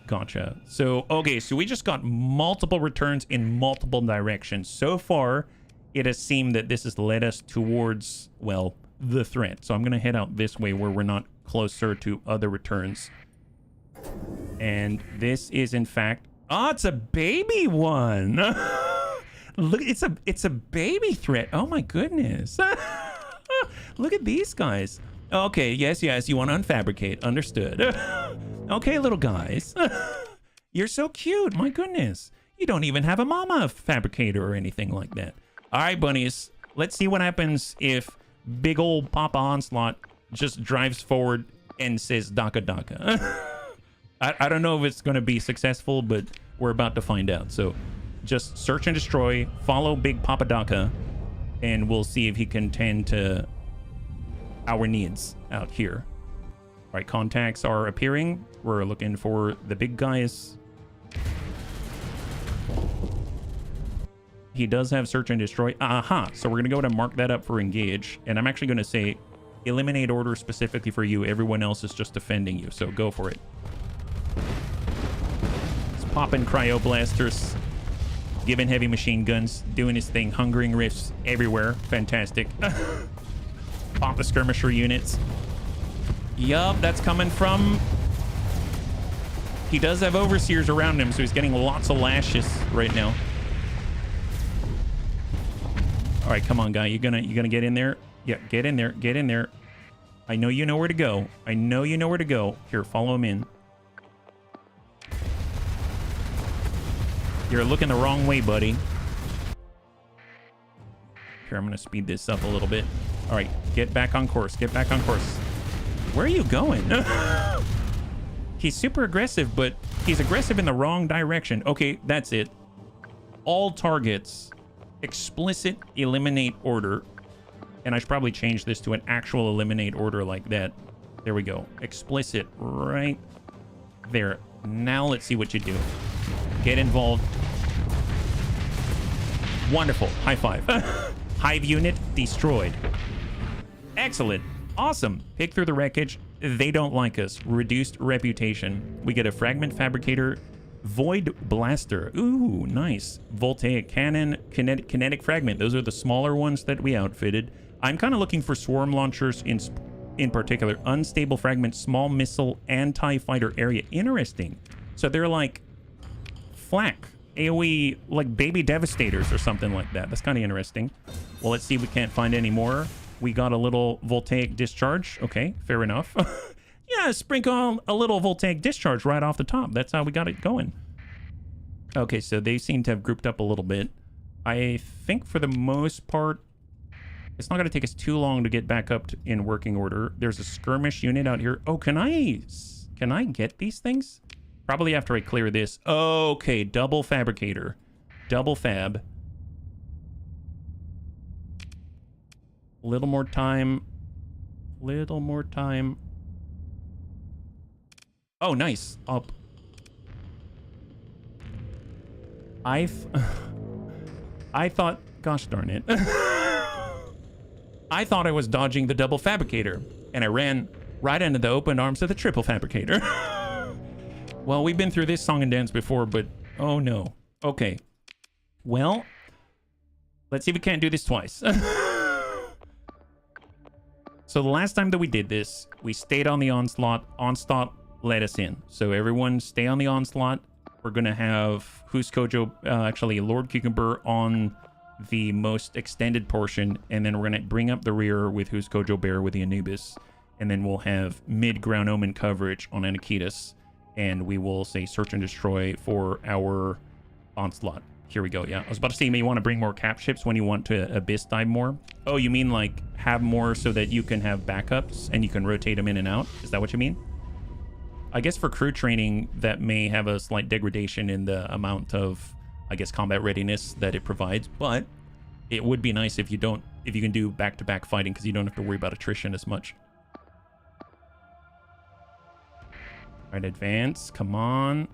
Gotcha. So, okay, so we just got multiple returns in multiple directions. So far, it has seemed that this has led us towards, well, the threat. So I'm going to head out this way where we're not closer to other returns. And this is, in fact... Oh, it's a baby one! Look, it's a baby threat. Oh, my goodness. Look at these guys. Okay, yes, you want to unfabricate. Understood. Okay, little guys. You're so cute. My goodness. You don't even have a mama fabricator or anything like that. All right, bunnies. Let's see what happens if big old Papa Onslaught just drives forward and says Daka Daka. I don't know if it's going to be successful, but we're about to find out. So just search and destroy, follow Big Papa Daka, and we'll see if he can tend to our needs out here. All right, contacts are appearing. We're looking for the big guys. He does have search and destroy. Aha. So we're going to go to mark that up for engage. And I'm actually going to say eliminate order specifically for you. Everyone else is just defending you. So go for it. He's popping cryo blasters, giving heavy machine guns, doing his thing, hungering rifts everywhere. Fantastic. Pop the skirmisher units. Yup, that's coming from... He does have overseers around him, so he's getting lots of lashes right now. All right, come on, guy. You gonna get in there? Yeah, get in there. Get in there. I know you know where to go. I know you know where to go. Here, follow him in. You're looking the wrong way, buddy. Here, I'm gonna speed this up a little bit. All right, get back on course. Get back on course. Where are you going? He's super aggressive, but he's aggressive in the wrong direction. Okay, that's it. All targets, explicit eliminate order. And I should probably change this to an actual eliminate order like that. There we go. Explicit right there. Now let's see what you do. Get involved. Wonderful. High five. Hive unit destroyed. Excellent. Awesome. Pick through the wreckage. They don't like us. Reduced reputation. We get a fragment fabricator. Void blaster. Ooh, nice. Voltaic cannon. Kinetic fragment. Those are the smaller ones that we outfitted. I'm kind of looking for swarm launchers in particular. Unstable fragment. Small missile. Anti-fighter area. Interesting. So they're like flak AoE, like baby devastators or something like that. That's kind of interesting. Well, let's see if we can't find any more. We got a little voltaic discharge. Okay, fair enough. Yeah, sprinkle a little voltaic discharge right off the top. That's how we got it going. Okay, so they seem to have grouped up a little bit. I think for the most part, it's not going to take us too long to get back up in working order. There's a skirmish unit out here. Oh, can I get these things? Probably after I clear this. Okay, double fabricator. Double fab. Little more time. Little more time. Oh, nice. Up. I thought, gosh darn it. I thought I was dodging the double fabricator, and I ran right into the open arms of the triple fabricator. Well, we've been through this song and dance before, but oh no. Okay. Well, let's see if we can't do this twice. So the last time that we did this, we stayed on the onslaught. Onslaught let us in. So everyone stay on the onslaught. We're going to have Huskojo, actually Lord Cucumber on the most extended portion, and then we're going to bring up the rear with Huskojo Bear with the Anubis, and then we'll have mid-ground omen coverage on Anakitas, and we will say search and destroy for our onslaught. Here we go. Yeah, I was about to say, you may want to bring more cap ships when you want to abyss dive more. Oh, you mean like have more so that you can have backups and you can rotate them in and out? Is that what you mean? I guess for crew training, that may have a slight degradation in the amount of, I guess, combat readiness that it provides, but it would be nice if you can do back-to-back fighting, because you don't have to worry about attrition as much. All right, advance. Come on.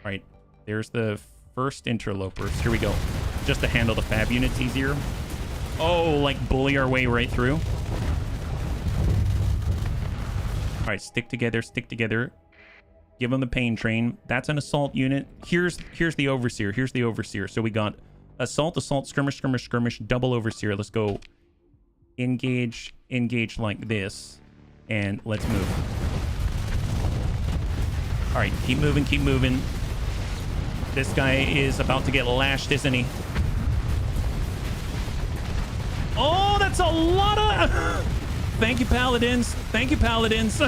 All right, there's the first interlopers. Here we go. Just to handle the fab units easier. Oh, like bully our way right through. All right, stick together, stick together. Give them the pain train. That's an assault unit. Here's the overseer. Here's the overseer. So we got assault, assault, skirmish, skirmish, skirmish, double overseer. Let's go engage, engage like this, and let's move. All right, keep moving, keep moving. This guy is about to get lashed, isn't he? Oh, that's a lot of... Thank you, Paladins. Thank you, Paladins.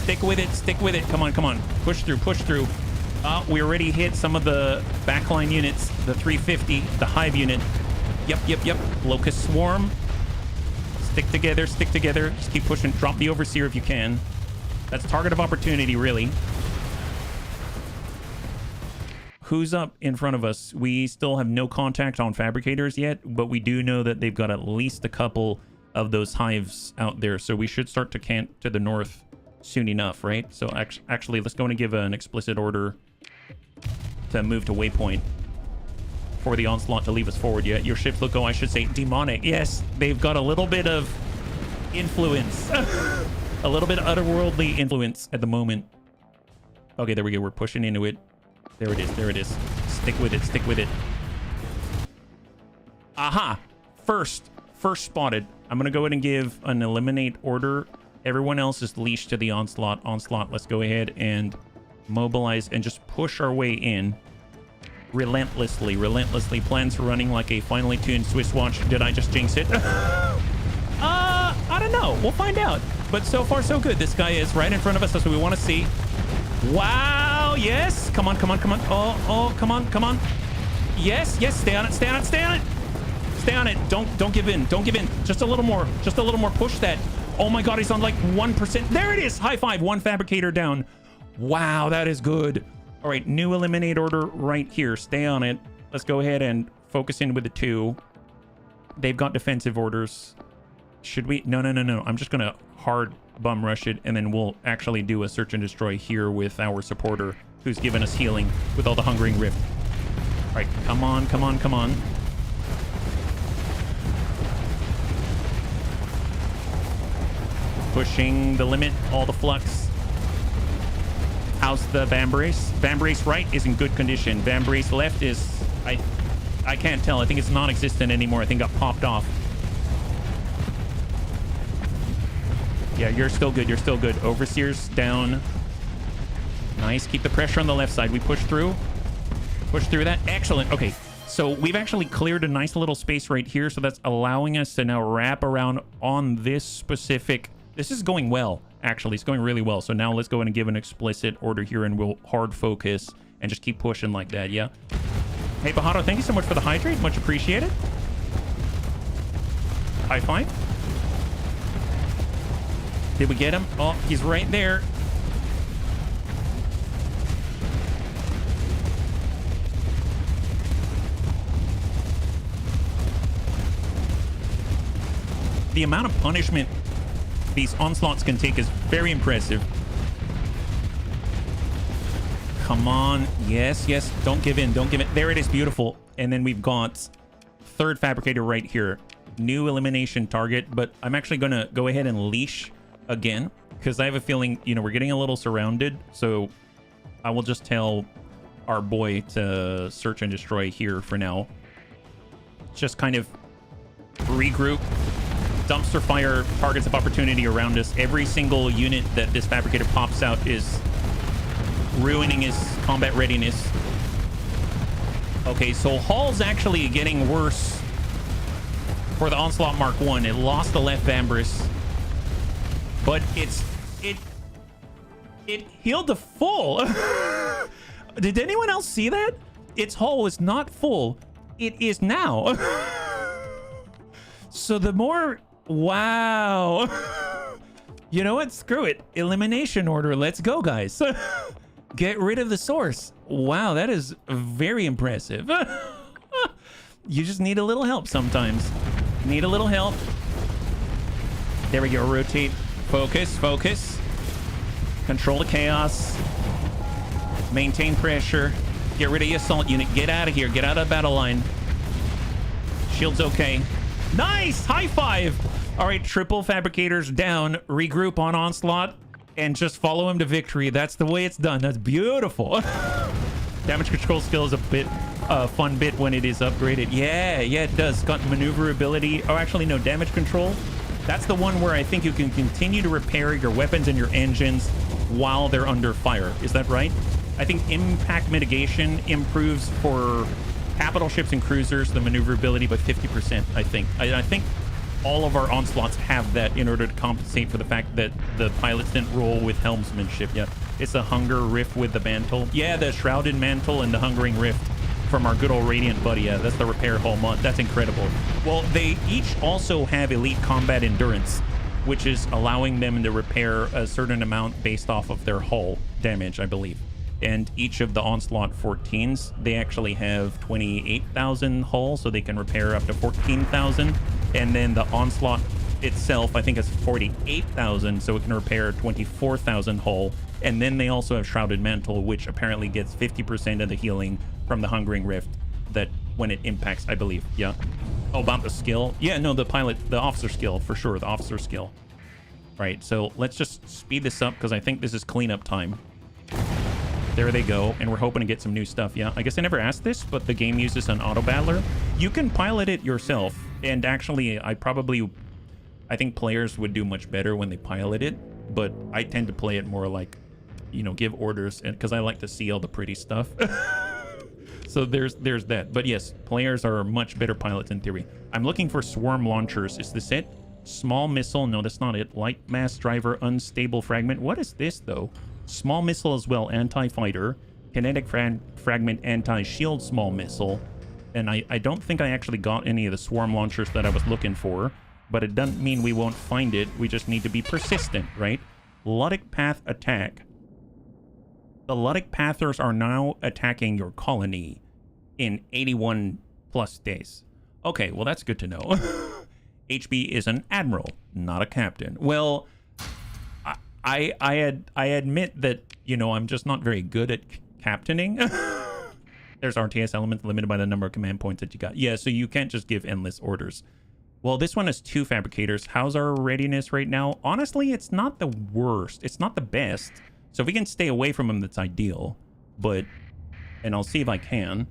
Stick with it. Stick with it. Come on, come on. Push through, push through. We already hit some of the backline units. The 350, the hive unit. Yep, yep, yep. Locust swarm. Stick together, stick together. Just keep pushing. Drop the overseer if you can. That's target of opportunity, really. Who's up in front of us? We still have no contact on fabricators yet, but we do know that they've got at least a couple of those hives out there, so we should start to camp to the north soon enough, right? So actually, let's go and give an explicit order to move to waypoint for the onslaught to leave us forward. Yet your ships look, oh, I should say demonic. Yes, they've got a little bit of influence. A little bit of otherworldly influence at the moment. Okay, there we go. We're pushing into it. There it is. There it is. Stick with it. Stick with it. Aha! First spotted. I'm going to go ahead and give an eliminate order. Everyone else is leashed to the onslaught. Onslaught, let's go ahead and mobilize and just push our way in. Relentlessly, relentlessly. Plans for running like a finely tuned Swiss watch. Did I just jinx it? I don't know. We'll find out. But so far, so good. This guy is right in front of us. That's what we want to see. Wow. Yes. Come on, come on, come on. Oh, come on, come on. Yes, yes. Stay on it, stay on it, stay on it. Stay on it. Don't give in. Don't give in. Just a little more. Just a little more. Push that. Oh my God, he's on like 1%. There it is. High five. One fabricator down. Wow, that is good. All right, new eliminate order right here. Stay on it. Let's go ahead and focus in with the 2. They've got defensive orders. Should we? No. I'm just going to hard bum rush it, and then we'll actually do a search and destroy here with our supporter who's given us healing with all the Hungering Rift. All right, come on, come on, come on. Pushing the limit, all the flux. How's the Vambrace? Vambrace right is in good condition. Vambrace left is, I can't tell. I think it's non-existent anymore. I think it got popped off. Yeah, you're still good. You're still good. Overseer's down. Nice. Keep the pressure on the left side. We push through. Push through that. Excellent. Okay. So we've actually cleared a nice little space right here. So that's allowing us to now wrap around on this specific... This is going well, actually. It's going really well. So now let's go ahead and give an explicit order here, and we'll hard focus and just keep pushing like that, yeah? Hey, Bahato, thank you so much for the hydrate. Much appreciated. High five. Did we get him? Oh, he's right there. The amount of punishment these onslaughts can take is very impressive. Come on. Yes, yes. Don't give in. Don't give in. There it is. Beautiful. And then we've got third fabricator right here. New elimination target. But I'm actually going to go ahead and leash again, because I have a feeling, you know, we're getting a little surrounded. So I will just tell our boy to search and destroy here for now. Just kind of regroup. Dumpster fire targets of opportunity around us. Every single unit that this fabricator pops out is ruining his combat readiness. Okay, so Hull's actually getting worse for the Onslaught Mark 1. It lost the left Vambrace, but it healed to full. Did anyone else see that? Its hull was not full. It is now. So the more... Wow. You know what? Screw it. Elimination order. Let's go, guys. Get rid of the source. Wow, that is very impressive. You just need a little help sometimes. Need a little help. There we go. Rotate. Focus. Focus. Control the chaos. Maintain pressure. Get rid of the assault unit. Get out of here. Get out of the battle line. Shield's okay. Nice! High five! All right, triple fabricators down. Regroup on Onslaught and just follow him to victory. That's the way it's done. That's beautiful. Damage control skill is a bit fun bit when it is upgraded. Yeah, it does. Got maneuverability. Oh, actually, no, damage control. That's the one where I think you can continue to repair your weapons and your engines while they're under fire. Is that right? I think impact mitigation improves for capital ships and cruisers, the maneuverability by 50%, I think. I think all of our onslaughts have that in order to compensate for the fact that the pilots didn't roll with helmsmanship yet. It's a hunger rift with the mantle. Yeah, the shrouded mantle and the hungering rift from our good old Radiant buddy. Yeah, that's the repair hull mod. That's incredible. Well, they each also have elite combat endurance, which is allowing them to repair a certain amount based off of their hull damage, I believe. And each of the Onslaught 14s, they actually have 28,000 hull, so they can repair up to 14,000. And then the Onslaught itself, I think, is 48,000, so it can repair 24,000 hull. And then they also have Shrouded Mantle, which apparently gets 50% of the healing from the Hungering Rift that when it impacts, I believe. Yeah. Oh, about the skill? Yeah, no, the pilot, the officer skill, for sure, the officer skill. Right, so let's just speed this up, because I think this is cleanup time. There they go, and we're hoping to get some new stuff. Yeah, I guess I never asked this, but the game uses an auto battler. You can pilot it yourself, and actually, I think players would do much better when they pilot it, but I tend to play it more like, you know, give orders, and because I like to see all the pretty stuff. So there's that. But yes, players are much better pilots in theory. I'm looking for swarm launchers. Is this it? Small missile? No, that's not it. Light mass driver, unstable fragment. What is this though? Small missile as well, anti-fighter, kinetic fragment, anti-shield small missile. And I don't think I actually got any of the swarm launchers that I was looking for, but it doesn't mean we won't find it. We just need to be persistent, right? Luddic Path attack. The Luddic Pathers are now attacking your colony in 81 plus days. Okay, well, that's good to know. HB is an admiral, not a captain. Well, I admit that, you know, I'm just not very good at captaining. There's RTS elements limited by the number of command points that you got. Yeah, so you can't just give endless orders. Well, this one has 2 fabricators. How's our readiness right now? Honestly, it's not the worst. It's not the best. So if we can stay away from them, that's ideal. But, and I'll see if I can.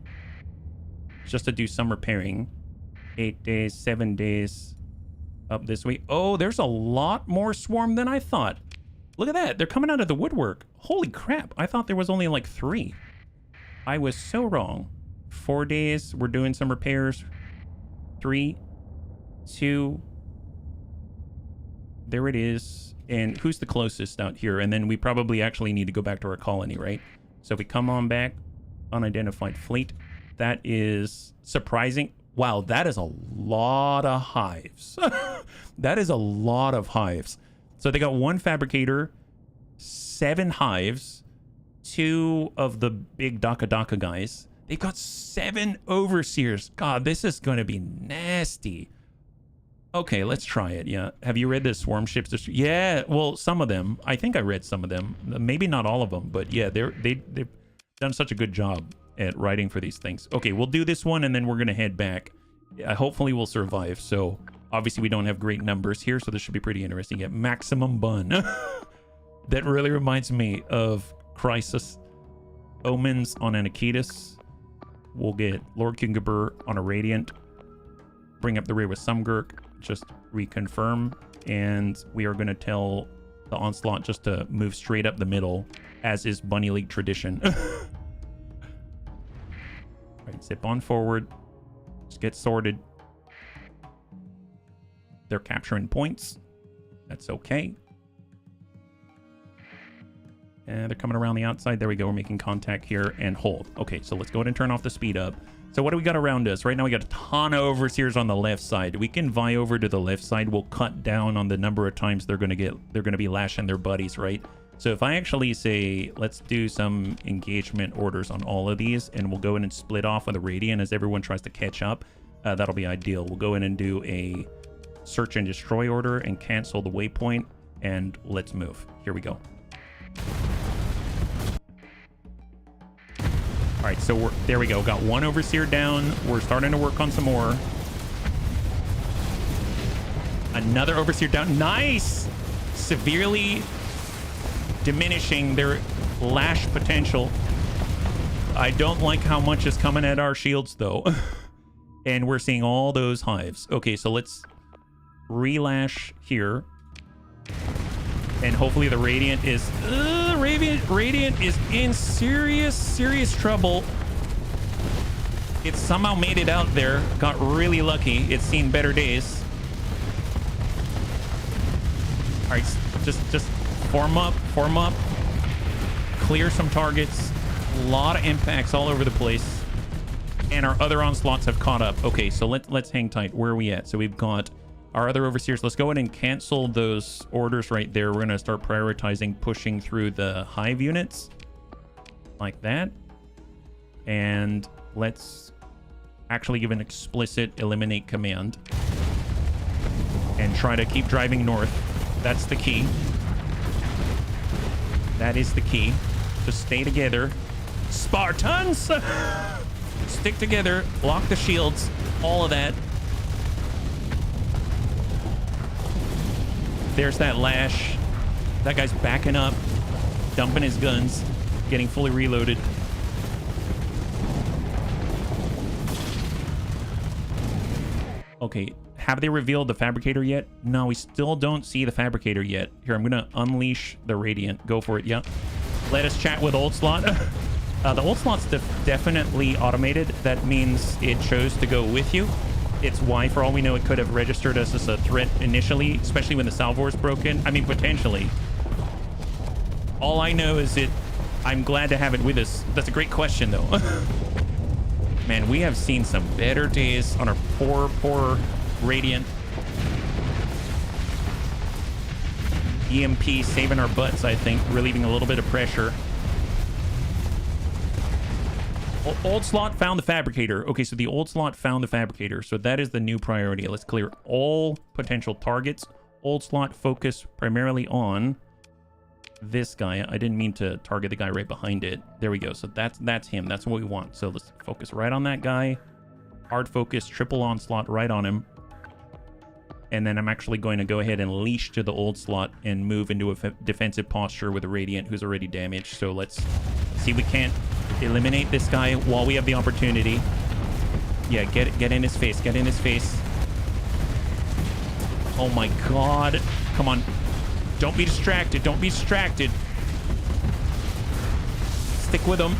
Just to do some repairing. 8 days, 7 days. Up this week. Oh, there's a lot more swarm than I thought. Look at that. They're coming out of the woodwork. Holy crap. I thought there was only like 3. I was so wrong. 4 days. We're doing some repairs. 3, 2. There it is. And who's the closest out here? And then we probably actually need to go back to our colony, right? So if we come on back, unidentified fleet, that is surprising. Wow, that is a lot of hives. That is a lot of hives. So they got 1 fabricator, 7 hives, 2 of the big Daka guys. They've got 7 overseers. God, this is going to be nasty. Okay, let's try it. Yeah. Have you read the swarm ships? Yeah, well, some of them. I think I read some of them. Maybe not all of them, but yeah, they've done such a good job at writing for these things. Okay, we'll do this one, and then we're going to head back. Hopefully we'll survive. So obviously we don't have great numbers here, so this should be pretty interesting. Yeah, maximum bun. That really reminds me of Crisis. Omens on Anakitis. We'll get Lord Kingabur on a Radiant. Bring up the rear with Sumgurk. Just reconfirm. And we are going to tell the Onslaught just to move straight up the middle, as is Bunny League tradition. Alright, zip on forward. Just get sorted. They're capturing points. That's okay. And they're coming around the outside. There we go. We're making contact here and hold. Okay, so let's go ahead and turn off the speed up. So what do we got around us? Right now we got a ton of overseers on the left side. We can vie over to the left side. We'll cut down on the number of times they're gonna be lashing their buddies, right? So if I actually say, let's do some engagement orders on all of these, and we'll go in and split off with a Radiant as everyone tries to catch up, that'll be ideal. We'll go in and do a search and destroy order and cancel the waypoint, and let's move. Here we go. All right, so there we go. Got 1 overseer down. We're starting to work on some more. Another overseer down. Nice! Severely diminishing their lash potential. I don't like how much is coming at our shields, though. And we're seeing all those hives. Okay, so let's relash here. And hopefully the Radiant is... Radiant is in serious trouble. It somehow made it out there. Got really lucky. It's seen better days. All right, just form up. Clear some targets. A lot of impacts all over the place. And our other onslaughts have caught up. Okay, so let's hang tight. Where are we at? So we've got our other overseers. Let's go ahead and cancel those orders right there. We're going to start prioritizing pushing through the hive units like that. And let's actually give an explicit eliminate command and try to keep driving north. That's the key. That is the key. Just stay together. Spartans! Stick together. Block the shields. All of that. There's that lash. That guy's backing up, dumping his guns, getting fully reloaded. Okay, have they revealed the fabricator yet? No, we still don't see the fabricator yet. Here, I'm gonna unleash the Radiant. Go for it. Yep. Let us chat with Old Slot. The Old Slot's definitely automated. That means it chose to go with you. It's why, for all we know, it could have registered us as a threat initially, especially when the salvo's broken. I mean, potentially. All I know is I'm glad to have it with us. That's a great question, though. Man, we have seen some better days on our poor Radiant. EMP saving our butts, I think, relieving a little bit of pressure. Old Slot found the fabricator. Okay, so the Old Slot found the fabricator. So that is the new priority. Let's clear all potential targets. Old Slot focus primarily on this guy. I didn't mean to target the guy right behind it. There we go. So that's him. That's what we want. So let's focus right on that guy. Hard focus, triple onslaught right on him. And then I'm actually going to go ahead and leash to the Old Slot and move into a defensive posture with a Radiant who's already damaged. So let's see if we can't eliminate this guy while we have the opportunity. Yeah, get in his face. Get in his face. Oh my god. Come on. Don't be distracted. Don't be distracted. Stick with him.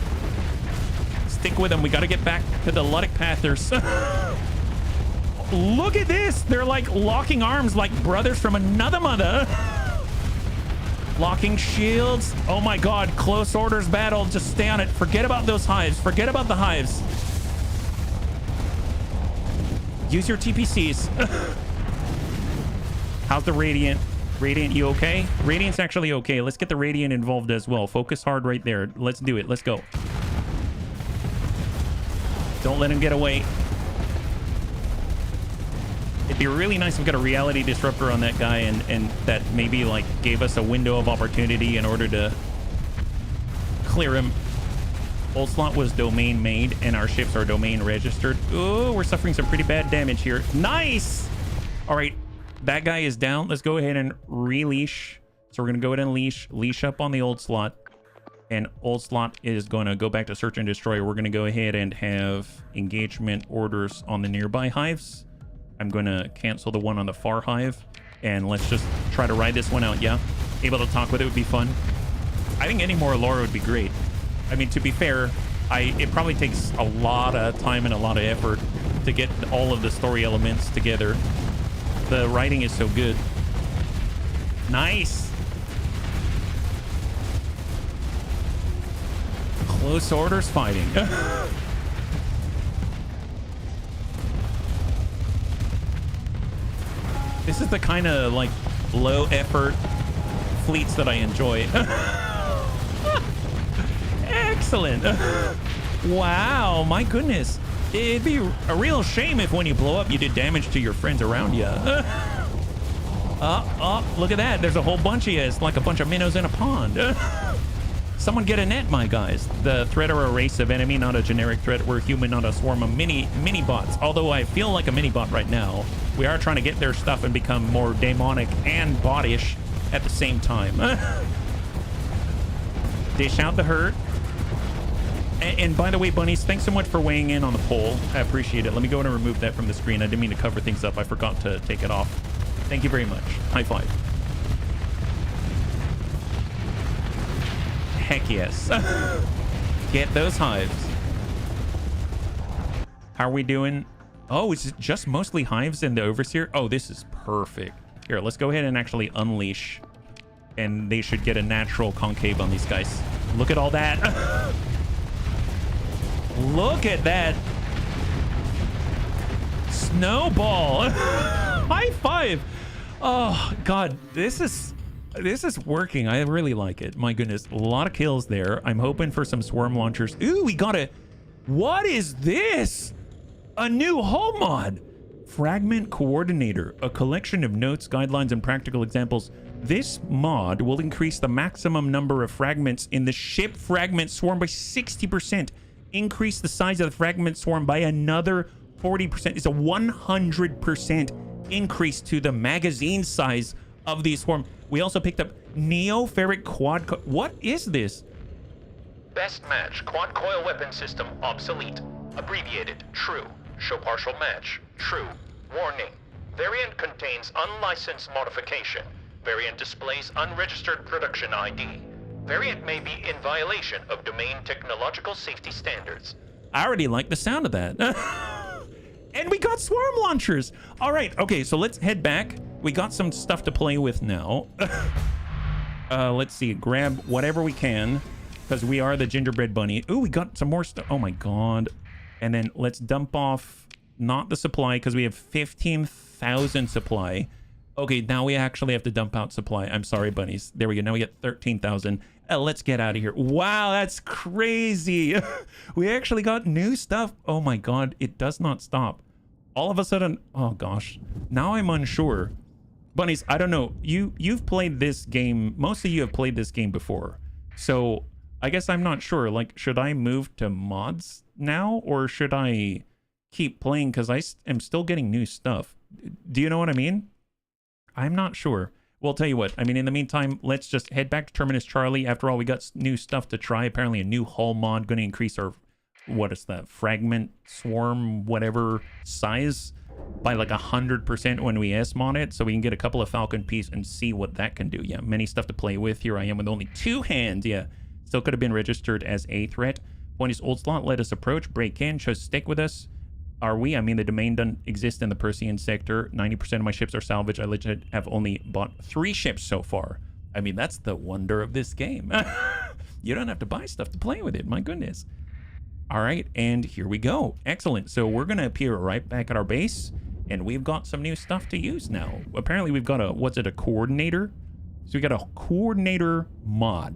Stick with them. We got to get back to the Luddic Pathers. Look at this. They're like locking arms like brothers from another mother. Locking shields. Oh my god. Close orders battle. Just stay on it. Forget about those hives. Forget about the hives. Use your TPCs. How's the Radiant? Radiant, you okay? Radiant's actually okay. Let's get the Radiant involved as well. Focus hard right there. Let's do it. Let's go. Don't let him get away. It'd be really nice if we got a reality disruptor on that guy and that maybe like gave us a window of opportunity in order to clear him. Old slot was domain made and our ships are domain registered. Oh, we're suffering some pretty bad damage here. Nice. All right. That guy is down. Let's go ahead and releash. So we're going to go ahead and leash up on the old slot. And old slot is going to go back to search and destroy. We're going to go ahead and have engagement orders on the nearby hives. I'm going to cancel the one on the far hive. And let's just try to ride this one out. Yeah. Able to talk with it would be fun. I think any more lore would be great. I mean, to be fair, it probably takes a lot of time and a lot of effort to get all of the story elements together. The writing is so good. Nice. Close orders fighting. This is the kind of like low effort fleets that I enjoy. Excellent. Wow, my goodness. It'd be a real shame if when you blow up you did damage to your friends around you. Look at that. There's a whole bunch of you. It's like a bunch of minnows in a pond. Someone get a net, my guys. The threat are a race of enemy, not a generic threat. We're human, not a swarm of mini bots. Although I feel like a mini bot right now. We are trying to get their stuff and become more demonic and bot-ish at the same time. Dish out the hurt. And by the way, bunnies, thanks so much for weighing in on the poll. I appreciate it. Let me go and remove that from the screen. I didn't mean to cover things up. I forgot to take it off. Thank you very much. High five. Heck yes. Get those hives. How are we doing? Oh, is it just mostly hives and the overseer? Oh, this is perfect. Here, let's go ahead and actually unleash. And they should get a natural concave on these guys. Look at all that. Look at that. Snowball. High five. Oh, God. This is working. I really like it. My goodness. A lot of kills there. I'm hoping for some swarm launchers. Ooh, we got a... What is this? A new hull mod. Fragment Coordinator. A collection of notes, guidelines, and practical examples. This mod will increase the maximum number of fragments in the ship fragment swarm by 60%. Increase the size of the fragment swarm by another 40%. It's a 100% increase to the magazine size of the swarm. We also picked up Neoferric Quad. What is this? Best match. Quad coil weapon system obsolete. Abbreviated. True. Show partial match. True. Warning. Variant contains unlicensed modification. Variant displays unregistered production ID. Variant may be in violation of domain technological safety standards. I already like the sound of that. And we got swarm launchers. All right. Okay, so let's head back. We got some stuff to play with now. Let's see. Grab whatever we can because we are the gingerbread bunny. Ooh, we got some more stuff. Oh, my God. And then let's dump off not the supply because we have 15,000 supply. Okay, now we actually have to dump out supply. I'm sorry, bunnies. There we go. Now we get 13,000. Let's get out of here. Wow, that's crazy. We actually got new stuff. Oh my God, it does not stop. All of a sudden, oh gosh. Now I'm unsure. Bunnies, I don't know. You've played this game. Most of you have played this game before. So I guess I'm not sure. Like, should I move to mods now? Or should I keep playing? Because I am still getting new stuff. Do you know what I mean? I'm not sure. Well, I'll tell you what. I mean, in the meantime, let's just head back to Terminus Charlie. After all, we got new stuff to try. Apparently, a new hull mod going to increase our, what is that, fragment swarm, whatever size by like 100% when we S-mod it. So we can get a couple of Falcon Piece and see what that can do. Yeah, many stuff to play with. Here I am with only 2 hands. Yeah, still could have been registered as a threat. Point is old slot. Let us approach. Break in. Just stick with us. Are we? I mean, the domain doesn't exist in the Persian sector. 90% of my ships are salvaged. I legit have only bought 3 ships so far. I mean, that's the wonder of this game. You don't have to buy stuff to play with it. My goodness. All right, and here we go. Excellent. So we're going to appear right back at our base, and we've got some new stuff to use now. Apparently, we've got a, what's it, a coordinator? So we got a coordinator mod,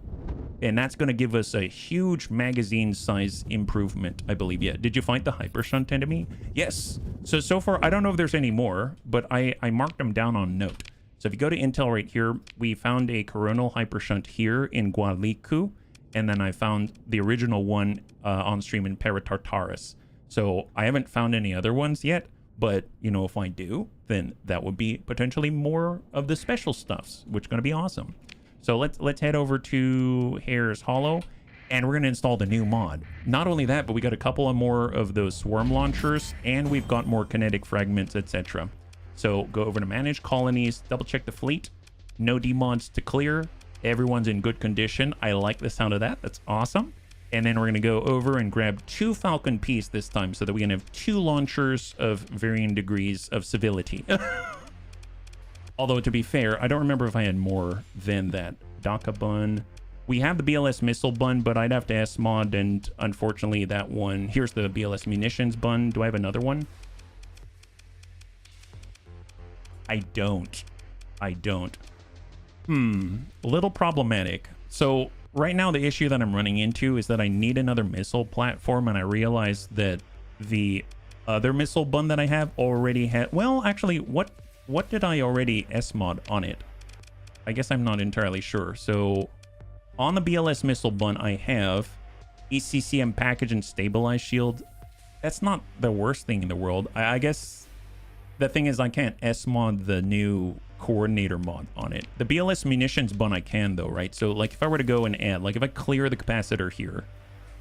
and that's going to give us a huge magazine size improvement, I believe. Yeah, did you find the hyper shunt enemy? Yes. So far, I don't know if there's any more, but I marked them down on note. So if you go to Intel right here, we found a coronal hyper shunt here in Gualiku. And then I found the original one on stream in Paratartaris. So I haven't found any other ones yet, but you know, if I do, then that would be potentially more of the special stuffs, which is going to be awesome. So let's head over to Hare's Hollow, and we're going to install the new mod. Not only that, but we got a couple of more of those swarm launchers, and we've got more kinetic fragments, etc. So go over to Manage Colonies, double check the fleet, no demods to clear. Everyone's in good condition. I like the sound of that. That's awesome. And then we're going to go over and grab 2 Falcon Peas this time so that we can have 2 launchers of varying degrees of civility. Although, to be fair, I don't remember if I had more than that. DACA bun. We have the BLS missile bun, but I'd have to S-mod, and unfortunately that one... Here's the BLS munitions bun. Do I have another one? I don't. A little problematic. So right now the issue that I'm running into is that I need another missile platform, and I realize that the other missile bun that I have already had... Well, actually, what did I already S-mod on it? I guess I'm not entirely sure. So on the BLS missile bun, I have ECCM package and stabilized shield. That's not the worst thing in the world. I guess the thing is I can't S-mod the new coordinator mod on it. The BLS munitions bun I can though, right? So like if I were to go and add, like if I clear the capacitor here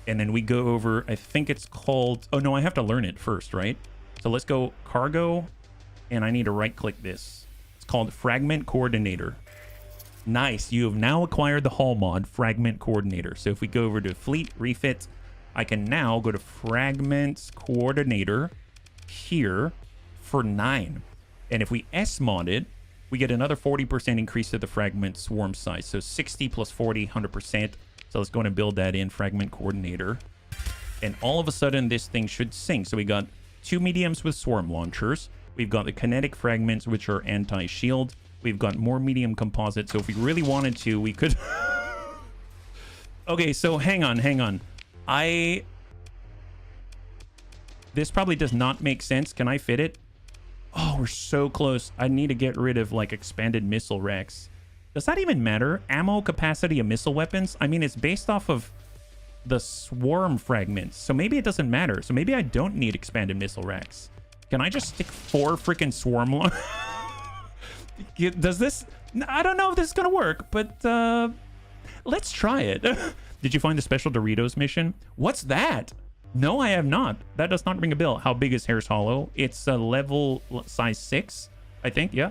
and then we go over, I think it's called, oh no, I have to learn it first, right? So let's go cargo, and I need to right click this. It's called fragment coordinator. Nice, you have now acquired the hull mod fragment coordinator. So if we go over to fleet refit, I can now go to fragments coordinator here for 9. And if we S-mod it, we get another 40% increase to the fragment swarm size. So 60 plus 40, 100%. So let's go and build that in fragment coordinator. And all of a sudden, this thing should sync. So we got 2 mediums with swarm launchers. We've got the kinetic fragments, which are anti-shield. We've got more medium composite. So if we really wanted to, we could... Okay, so hang on. This probably does not make sense. Can I fit it? Oh, we're so close. I need to get rid of, like, expanded missile racks. Does that even matter? Ammo capacity of missile weapons? I mean, it's based off of the swarm fragments. So maybe it doesn't matter. So maybe I don't need expanded missile racks. Can I just stick 4 freaking swarm... Does this... I don't know if this is going to work, but let's try it. Did you find the special Doritos mission? What's that? No, I have not. That does not ring a bell. How big is Hare's Hollow? It's a level size 6, I think. Yeah.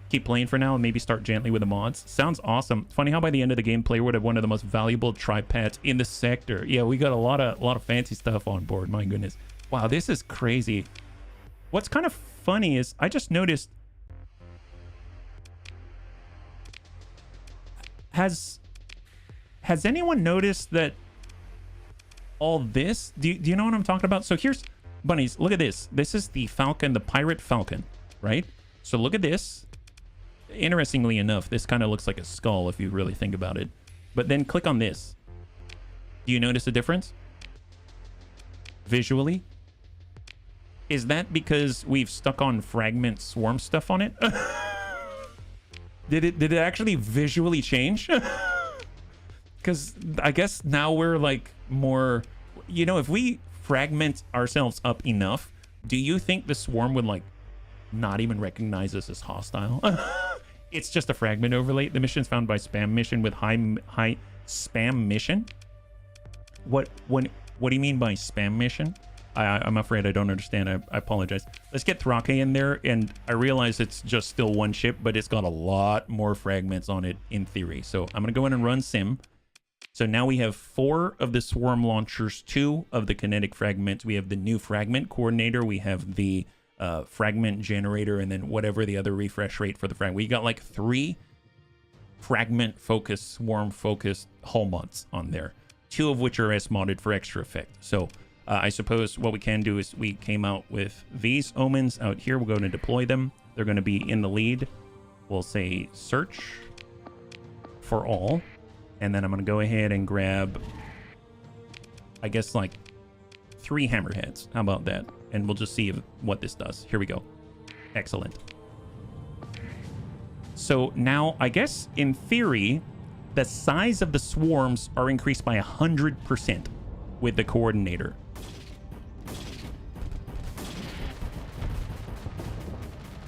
Keep playing for now and maybe start gently with the mods. Sounds awesome. Funny how by the end of the game, player would have one of the most valuable tripads in the sector. Yeah, we got a lot of fancy stuff on board. My goodness. Wow, this is crazy. What's kind of funny is I just noticed... Has anyone noticed that all this, do you know what I'm talking about? So here's, bunnies, look at this. This is the Falcon, the Pirate Falcon, right? So look at this. Interestingly enough, this kind of looks like a skull if you really think about it. But then click on this. Do you notice a difference? Visually? Is that because we've stuck on fragment swarm stuff on it? Did it actually visually change? Because I guess now we're like more, you know, if we fragment ourselves up enough, do you think the swarm would like not even recognize us as hostile? It's just a fragment overlay. The mission's found by spam mission with high spam mission. What do you mean by spam mission? I'm afraid I don't understand. I apologize. Let's get Thrake in there, and I realize it's just still one ship, but it's got a lot more fragments on it in theory. So I'm gonna go in and run sim. So now we have 4 of the swarm launchers, 2 of the kinetic fragments. We have the new fragment coordinator. We have the fragment generator, and then whatever the other refresh rate for the fragment. We got like 3 fragment focused, swarm focused hull mods on there, 2 of which are S modded for extra effect. So I suppose what we can do is we came out with these omens out here. We're going to deploy them. They're going to be in the lead. We'll say search for all. And then I'm going to go ahead and grab, I guess, like 3 hammerheads. How about that? And we'll just see what this does. Here we go. Excellent. So now, I guess, in theory, the size of the swarms are increased by 100% with the coordinator.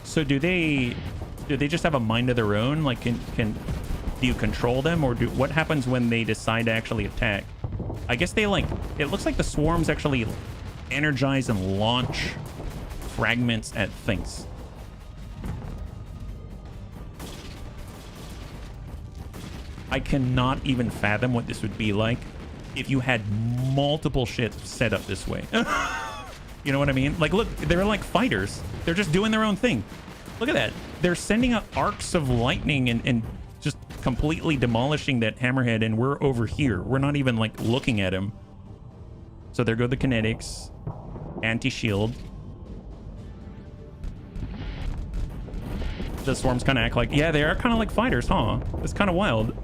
So do they just have a mind of their own? Like, do you control them, or what happens when they decide to actually attack? I guess they it looks like the swarms actually energize and launch fragments at things. I cannot even fathom what this would be like if you had multiple shit set up this way. You know what I mean? Like, look, they're like fighters. They're just doing their own thing. Look at that. They're sending out arcs of lightning and just completely demolishing that hammerhead, and we're over here. We're not even like looking at him. So there go the kinetics. Anti-shield. The swarms kind of act like, yeah, they are kind of like fighters, huh? It's kind of wild.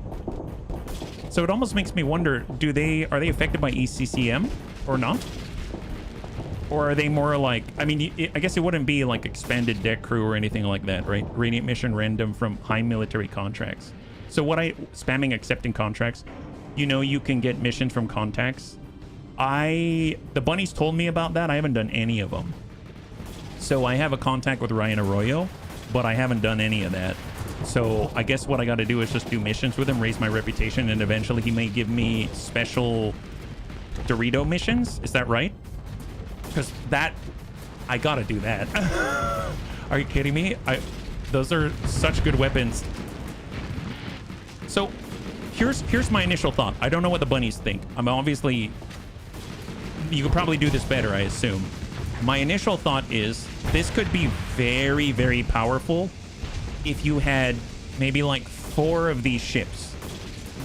So it almost makes me wonder, are they affected by ECCM or not? Or are they more like, I mean, I guess it wouldn't be like expanded deck crew or anything like that, right? Radiant mission random from high military contracts. So spamming accepting contracts, you can get missions from contacts. The bunnies told me about that. I haven't done any of them. So I have a contact with Ryan Arroyo, but I haven't done any of that. So I guess what I got to do is just do missions with him, raise my reputation, and eventually he may give me special Dorito missions. Is that right? Because I got to do that. Are you kidding me? Those are such good weapons. So here's my initial thought. I don't know what the bunnies think. You could probably do this better, I assume. My initial thought is this could be very, very powerful if you had maybe like 4 of these ships.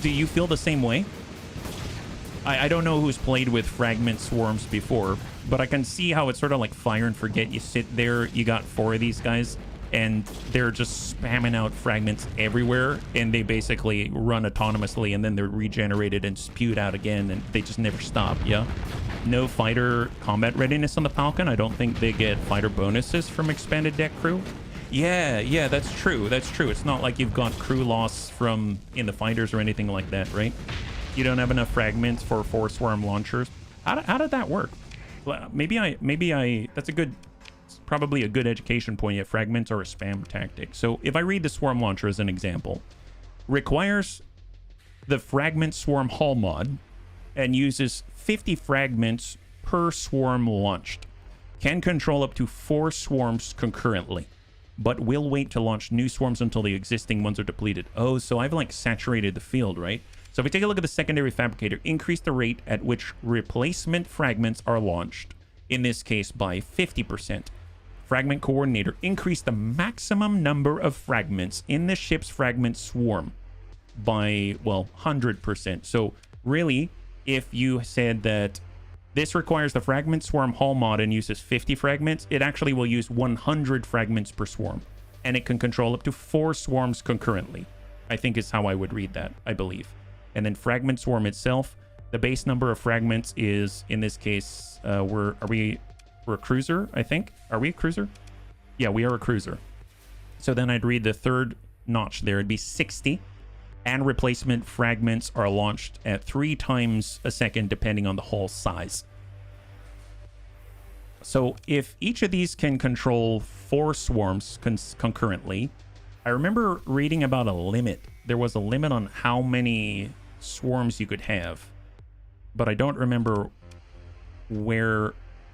Do you feel the same way? I don't know who's played with fragment swarms before, but I can see how it's sort of like fire and forget. You sit there, you got 4 of these guys, and they're just spamming out fragments everywhere, and they basically run autonomously, and then they're regenerated and spewed out again, and they just never stop. Yeah. No fighter combat readiness on the Falcon. I don't think they get fighter bonuses from expanded deck crew. Yeah, that's true. It's not like you've got crew loss from in the fighters or anything like that, right? You don't have enough fragments for 4 swarm launchers. How did that work? Maybe that's probably a good education point. Yet fragments are a spam tactic. So if I read the swarm launcher as an example, requires the fragment swarm hull mod and uses 50 fragments per swarm launched. Can control up to 4 swarms concurrently, but will wait to launch new swarms until the existing ones are depleted. Oh, so I've like saturated the field, right? So if we take a look at the secondary fabricator, increase the rate at which replacement fragments are launched, in this case by 50%. Fragment coordinator, increase the maximum number of fragments in the ship's fragment swarm by, well, 100%. So really, if you said that this requires the fragment swarm hull mod and uses 50 fragments, it actually will use 100 fragments per swarm, and it can control up to 4 swarms concurrently. I think is how I would read that, I believe. And then fragment swarm itself, the base number of fragments is, in this case, we're a cruiser, I think. Are we a cruiser? Yeah, we are a cruiser. So then I'd read the third notch there. It'd be 60. And replacement fragments are launched at 3 times a second, depending on the hull size. So if each of these can control 4 swarms concurrently, I remember reading about a limit. There was a limit on how many swarms you could have, but I don't remember where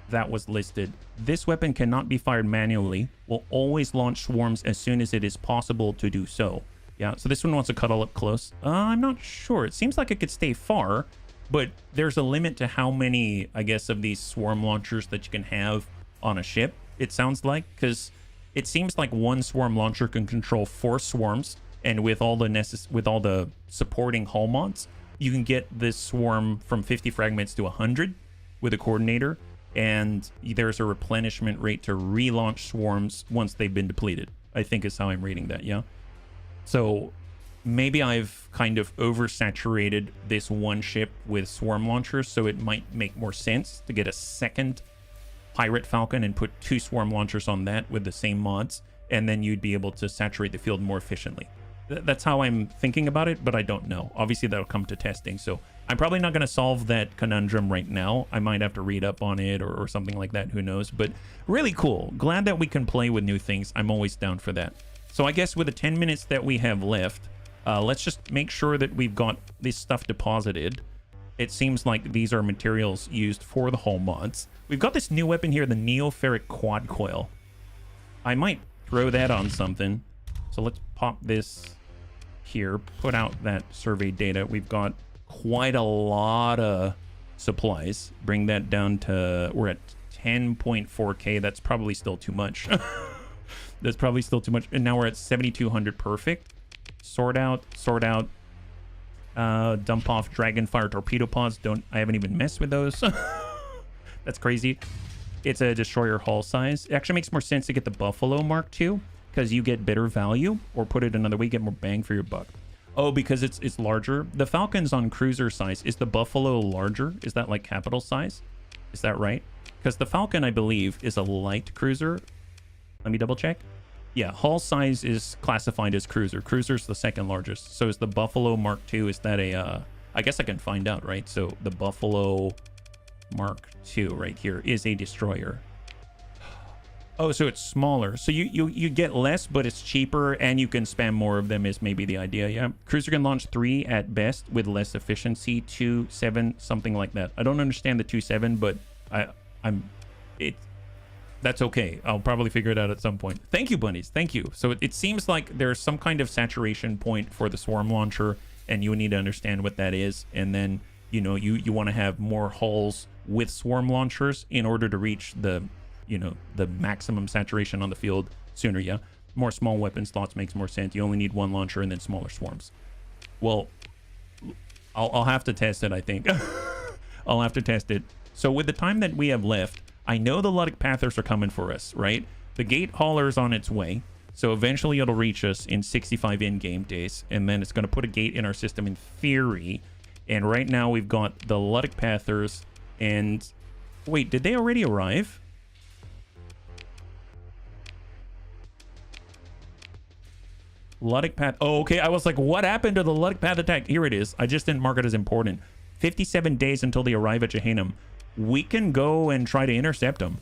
that was listed. This weapon cannot be fired manually, will always launch swarms as soon as it is possible to do so. Yeah, so this one wants to cuddle up close. I'm not sure. It seems like it could stay far, but there's a limit to how many, I guess, of these swarm launchers that you can have on a ship, it sounds like, because it seems like one swarm launcher can control 4 swarms, and with all the supporting hull mods, you can get this swarm from 50 fragments to 100 with a coordinator, and there's a replenishment rate to relaunch swarms once they've been depleted, I think is how I'm reading that, yeah? So maybe I've kind of oversaturated this one ship with swarm launchers, so it might make more sense to get a second Pirate Falcon and put 2 swarm launchers on that with the same mods, and then you'd be able to saturate the field more efficiently. That's how I'm thinking about it, but I don't know. Obviously, that'll come to testing, so I'm probably not going to solve that conundrum right now. I might have to read up on it or something like that, who knows, but really cool. Glad that we can play with new things. I'm always down for that. So I guess with the 10 minutes that we have left, let's just make sure that we've got this stuff deposited. It seems like these are materials used for the hull mods. We've got this new weapon here, the Neoferric Quad Coil. I might throw that on something. So let's pop this here, put out that survey data. We've got quite a lot of supplies. Bring that down to, we're at 10.4K. That's probably still too much. That's probably still too much. And now we're at 7,200. Perfect. Sort out. Dump off Dragonfire torpedo pods. I haven't even messed with those. That's crazy. It's a destroyer hull size. It actually makes more sense to get the Buffalo Mark II because you get better value, or put it another way, get more bang for your buck. Oh, because it's larger. The Falcon's on cruiser size. Is the Buffalo larger? Is that like capital size? Is that right? Because the Falcon, I believe, is a light cruiser. Let me double check. Yeah, hull size is classified as cruiser. Cruiser's the second largest. So is the Buffalo Mark II, is that a, I guess I can find out, right? So the Buffalo Mark II right here is a destroyer. Oh, so it's smaller. So you get less, but it's cheaper, and you can spam more of them is maybe the idea, yeah. Cruiser can launch 3 at best with less efficiency, 2, 7, something like that. I don't understand the 2, 7, but that's okay. I'll probably figure it out at some point. Thank you, bunnies. Thank you. So it seems like there's some kind of saturation point for the swarm launcher, and you need to understand what that is. And then, you know, you want to have more hulls with swarm launchers in order to reach the, you know, the maximum saturation on the field sooner, yeah? More small weapon slots makes more sense. You only need 1 launcher and then smaller swarms. Well, I'll have to test it, I think. I'll have to test it. So with the time that we have left, I know the Luddic Pathers are coming for us, right? The Gate Hauler's on its way, so eventually it'll reach us in 65 in-game days, and then it's going to put a gate in our system in theory. And right now we've got the Luddic Pathers, and... Wait, did they already arrive? Luddic Path... Oh, okay, I was like, what happened to the Luddic Path attack? Here it is. I just didn't mark it as important. 57 days until they arrive at Jehanum. We can go and try to intercept them,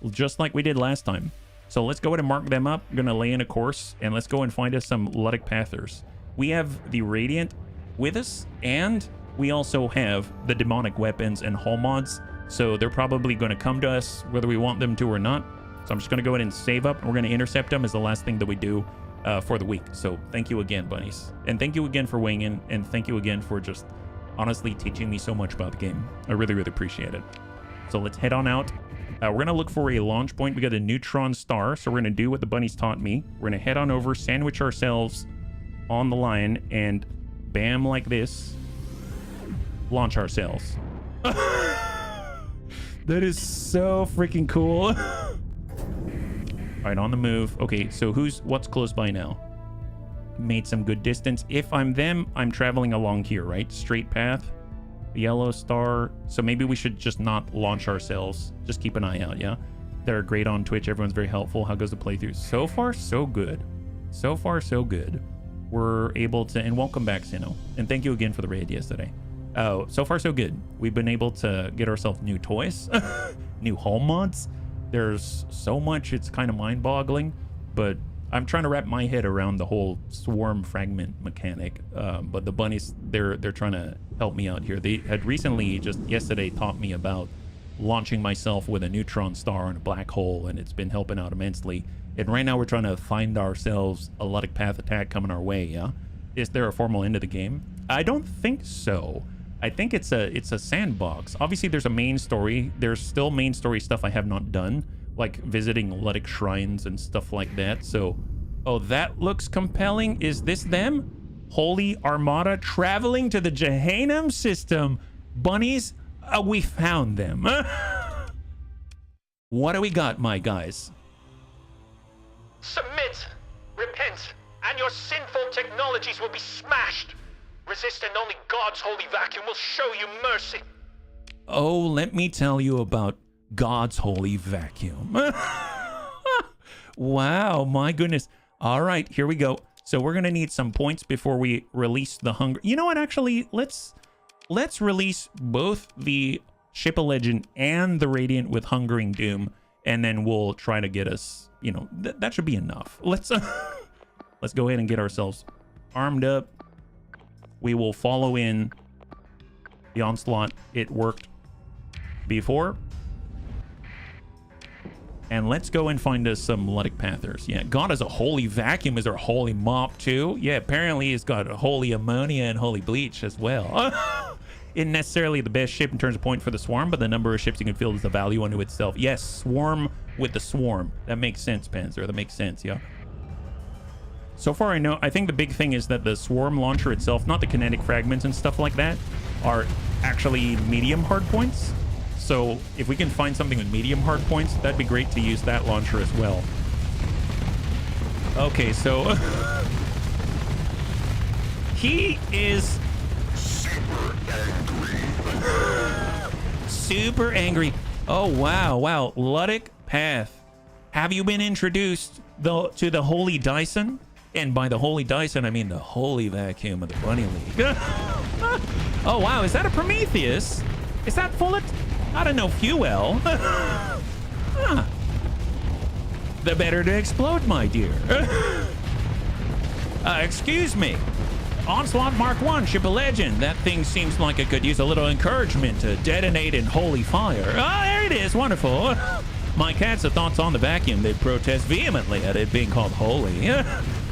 just like we did last time. So let's go ahead and mark them up. I'm going to lay in a course, and let's go and find us some Luddic Pathers. We have the Radiant with us, and we also have the demonic weapons and hull mods, so they're probably going to come to us whether we want them to or not. So I'm just going to go ahead and save up, and we're going to intercept them as the last thing that we do for the week. So thank you again, bunnies. And thank you again for weighing in, and thank you again for just honestly teaching me so much about the game. I really, really appreciate it. So let's head on out. We're going to look for a launch point. We got a neutron star, so we're going to do what the bunnies taught me. We're going to head on over, sandwich ourselves on the line, and bam, like this, launch ourselves. That is so freaking cool. All right, on the move. Okay, so what's close by now? Made some good distance. If I'm them, I'm traveling along here, right? Straight path, yellow star. So maybe we should just not launch ourselves. Just keep an eye out, yeah? They're great on Twitch. Everyone's very helpful. How goes the playthrough? So far, so good. So far, so good. We're able to, and welcome back, Sino. And thank you again for the raid yesterday. Oh, so far, so good. We've been able to get ourselves new toys, new hull mods. There's so much, it's kind of mind-boggling, but I'm trying to wrap my head around the whole swarm fragment mechanic, but the bunnies, they're trying to help me out here. They had recently, just yesterday, taught me about launching myself with a neutron star and a black hole, and it's been helping out immensely. And right now we're trying to find ourselves a Ludic Path attack coming our way, yeah? Is there a formal end of the game? I don't think so. I think it's a sandbox. Obviously, there's a main story. There's still main story stuff I have not done, like visiting Ludic shrines and stuff like that. So, oh, that looks compelling. Is this them? Holy Armada traveling to the Jehannam system. Bunnies, we found them. What do we got, my guys? Submit, repent, and your sinful technologies will be smashed. Resist and only God's holy vacuum will show you mercy. Oh, let me tell you about God's holy vacuum. Wow, my goodness. All right, here we go. So we're gonna need some points before we release the hunger. You know what? Actually, let's release both the Ship of Legend and the Radiant with Hungering Doom, and then we'll try to get us. You know, that should be enough. Let's go ahead and get ourselves armed up. We will follow in the onslaught. It worked before. And let's go and find us some Ludic Pathers. Yeah, God has a holy vacuum. Is there a holy mop too? Yeah, apparently he's got a holy ammonia and holy bleach as well. Isn't necessarily the best ship in terms of point for the swarm, but the number of ships you can field is a value unto itself. Yes, swarm with the swarm. That makes sense, Panzer. That makes sense, yeah. So far, I think the big thing is that the swarm launcher itself, not the kinetic fragments and stuff like that, are actually medium hard points. So if we can find something with medium hard points, that'd be great to use that launcher as well. Okay, so he is super angry. Oh, wow. Ludic Path. Have you been introduced to the Holy Dyson? And by the Holy Dyson, I mean the Holy Vacuum of the Bunny League. Oh, wow. Is that a Prometheus? Is that full of... I don't know, fuel? Huh. The better to explode, my dear. Excuse me. Onslaught Mark 1, Ship of Legend. That thing seems like it could use a little encouragement to detonate in holy fire. Oh, there it is. Wonderful. My cats have thoughts on the vacuum. They protest vehemently at it being called holy.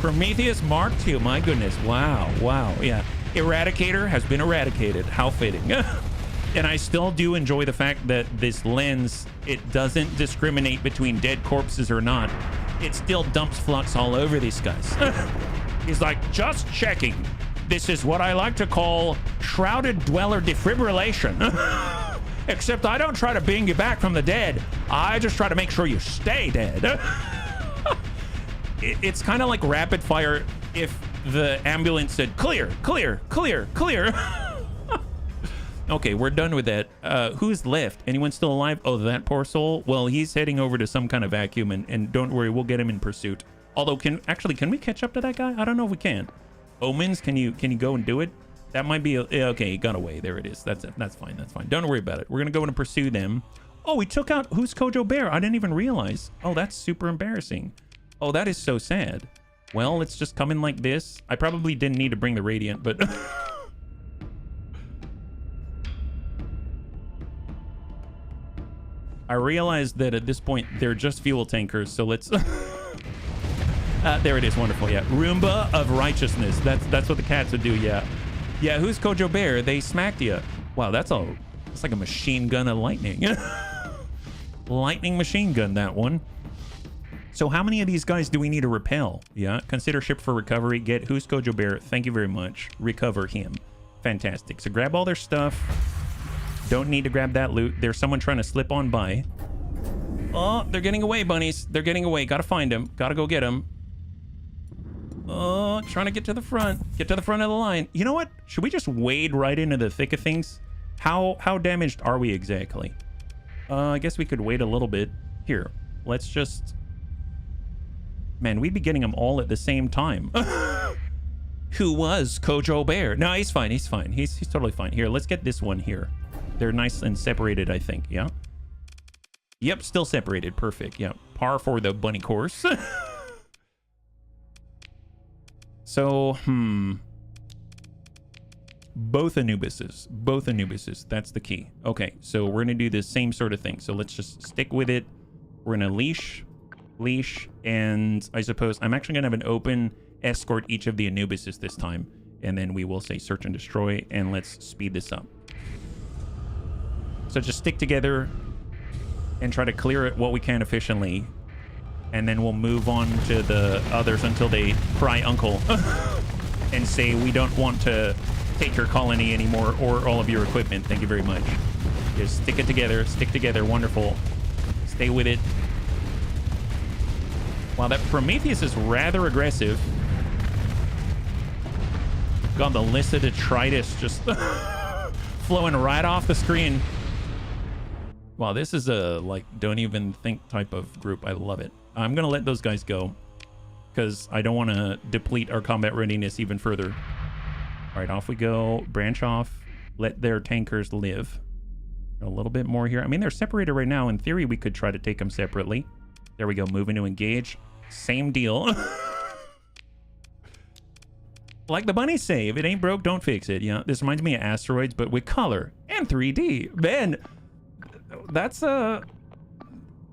Prometheus Mark 2. My goodness. Wow. Yeah. Eradicator has been eradicated. How fitting. And I still do enjoy the fact that this lens, it doesn't discriminate between dead corpses or not. It still dumps flux all over these guys. He's like, just checking. This is what I like to call shrouded dweller defibrillation. Except I don't try to bring you back from the dead. I just try to make sure you stay dead. It's kind of like rapid fire if the ambulance said, clear. Okay, we're done with that. Who's left? Anyone still alive? Oh, that poor soul? Well, he's heading over to some kind of vacuum, and don't worry, we'll get him in pursuit. Although, can we catch up to that guy? I don't know if we can. Omens, can you go and do it? That might be... okay, he got away. There it is. That's it. That's fine. Don't worry about it. We're going to go in and pursue them. Oh, we took out... Who's Kojo Bear? I didn't even realize. Oh, that's super embarrassing. Oh, that is so sad. Well, let's just come in like this. I probably didn't need to bring the Radiant, but... I realized that at this point, they're just fuel tankers, so let's... there it is. Wonderful, yeah. Roomba of Righteousness. That's what the cats would do, yeah. Yeah, who's Kojo Bear? They smacked you. Wow, that's like a machine gun of lightning. Lightning machine gun, that one. So how many of these guys do we need to repel? Yeah, consider ship for recovery. Get who's Kojo Bear? Thank you very much. Recover him. Fantastic. So grab all their stuff. Don't need to grab that loot. There's someone trying to slip on by. Oh, they're getting away, bunnies. They're getting away. Gotta find them. Gotta go get them. Oh, trying to get to the front. Get to the front of the line. You know what? Should we just wade right into the thick of things? How damaged are we exactly? I guess we could wait a little bit. Here, let's just... Man, we'd be getting them all at the same time. Who was Kojo Bear? No, he's fine. He's fine. He's totally fine. Here, let's get this one here. They're nice and separated, I think. Yeah. Yep, still separated. Perfect. Yeah. Par for the bunny course. So, both Anubises. That's the key. Okay, so we're gonna do the same sort of thing. So let's just stick with it. We're gonna leash, and I suppose I'm actually gonna have an open escort each of the Anubises this time, and then we will say search and destroy, and let's speed this up. So just stick together and try to clear it what we can efficiently, and then we'll move on to the others until they cry uncle and say we don't want to take your colony anymore or all of your equipment. Thank you very much. Just stick together. Wonderful. Stay with it. Wow, that Prometheus is rather aggressive. God, the list of detritus just flowing right off the screen. Wow, this is a, like, don't even think type of group. I love it. I'm going to let those guys go because I don't want to deplete our combat readiness even further. All right, off we go. Branch off. Let their tankers live. A little bit more here. I mean, they're separated right now. In theory, we could try to take them separately. There we go. Moving to engage. Same deal. Like the bunnies say, if it ain't broke, don't fix it. Yeah, this reminds me of Asteroids, but with color and 3D. Man, that's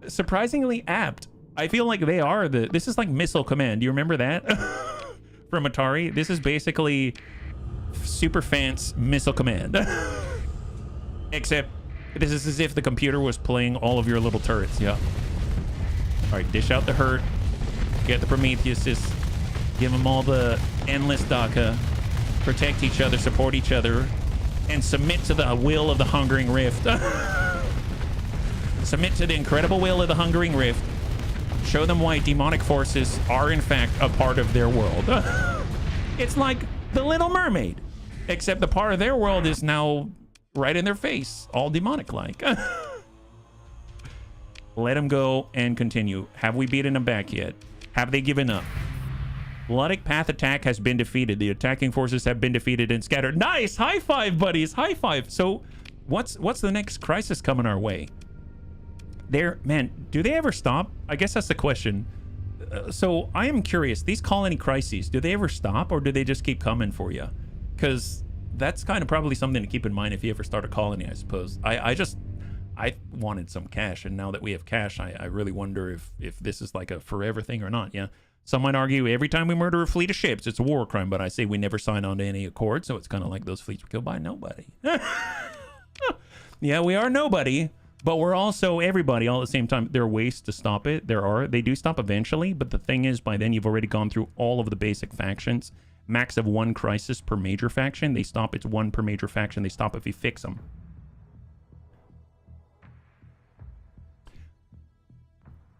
surprisingly apt. I feel like they are this is like Missile Command. Do you remember that? From Atari? This is basically Super Fans Missile Command. Except this is as if the computer was playing all of your little turrets. Yeah. All right, dish out the hurt. Get the Prometheuses. Give them all the endless DACA. Protect each other, support each other, and submit to the will of the Hungering Rift. Submit to the incredible will of the Hungering Rift. Show them why demonic forces are in fact a part of their world. It's like the Little Mermaid, except the part of their world is now right in their face, all demonic-like. Let them go and continue. Have we beaten them back yet? Have they given up? Bloodic Path attack has been defeated. The attacking forces have been defeated and scattered. Nice! High five, buddies! High five! So, what's the next crisis coming our way? Man, do they ever stop? I guess that's the question. So, I am curious. These colony crises, do they ever stop, or do they just keep coming for you? Because that's kind of probably something to keep in mind if you ever start a colony, I suppose. I wanted some cash, and now that we have cash, I really wonder if this is like a forever thing or not. Yeah. Some might argue every time we murder a fleet of ships, it's a war crime, but I say we never sign on to any accord, so it's kind of like those fleets were killed by nobody. Yeah, we are nobody, but we're also everybody all at the same time. There are ways to stop it. They do stop eventually, but the thing is, by then you've already gone through all of the basic factions. Max of 1 crisis per major faction. They stop, it's 1 per major faction. They stop if you fix them.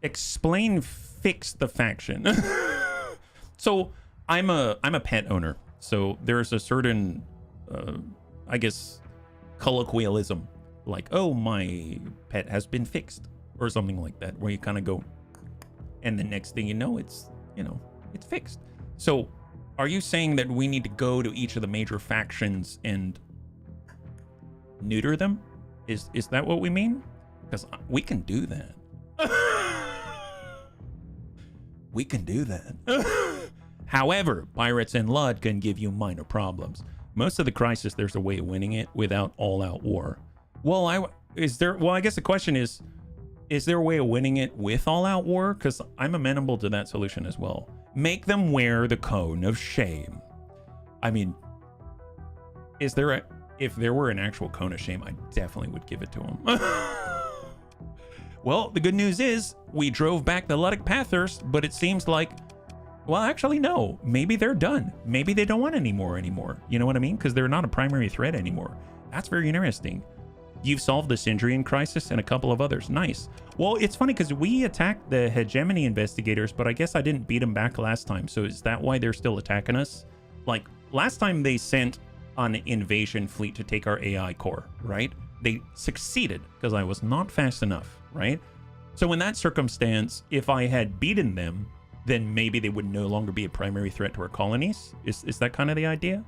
Explain fix the faction. So I'm a pet owner. So there's a certain, I guess, colloquialism. Like, oh, my pet has been fixed. Or something like that. Where you kind of go, and the next thing you know, it's fixed. So are you saying that we need to go to each of the major factions and neuter them? Is that what we mean? Because we can do that. We can do that. However, Pirates and Lud can give you minor problems. Most of the crisis, there's a way of winning it without all-out war. Well, I guess the question is there a way of winning it with all-out war? Because I'm amenable to that solution as well. Make them wear the cone of shame. I mean, if there were an actual cone of shame, I definitely would give it to them. Well, the good news is we drove back the Ludic Pathers, but it seems like, well, actually, no. Maybe they're done. Maybe they don't want any more anymore. You know what I mean? Because they're not a primary threat anymore. That's very interesting. You've solved the Syndrian crisis and a couple of others. Nice. Well, it's funny because we attacked the hegemony investigators, but I guess I didn't beat them back last time. So is that why they're still attacking us? Like, last time they sent an invasion fleet to take our AI core, right? They succeeded because I was not fast enough. Right? So in that circumstance, if I had beaten them, then maybe they would no longer be a primary threat to our colonies. Is that kind of the idea?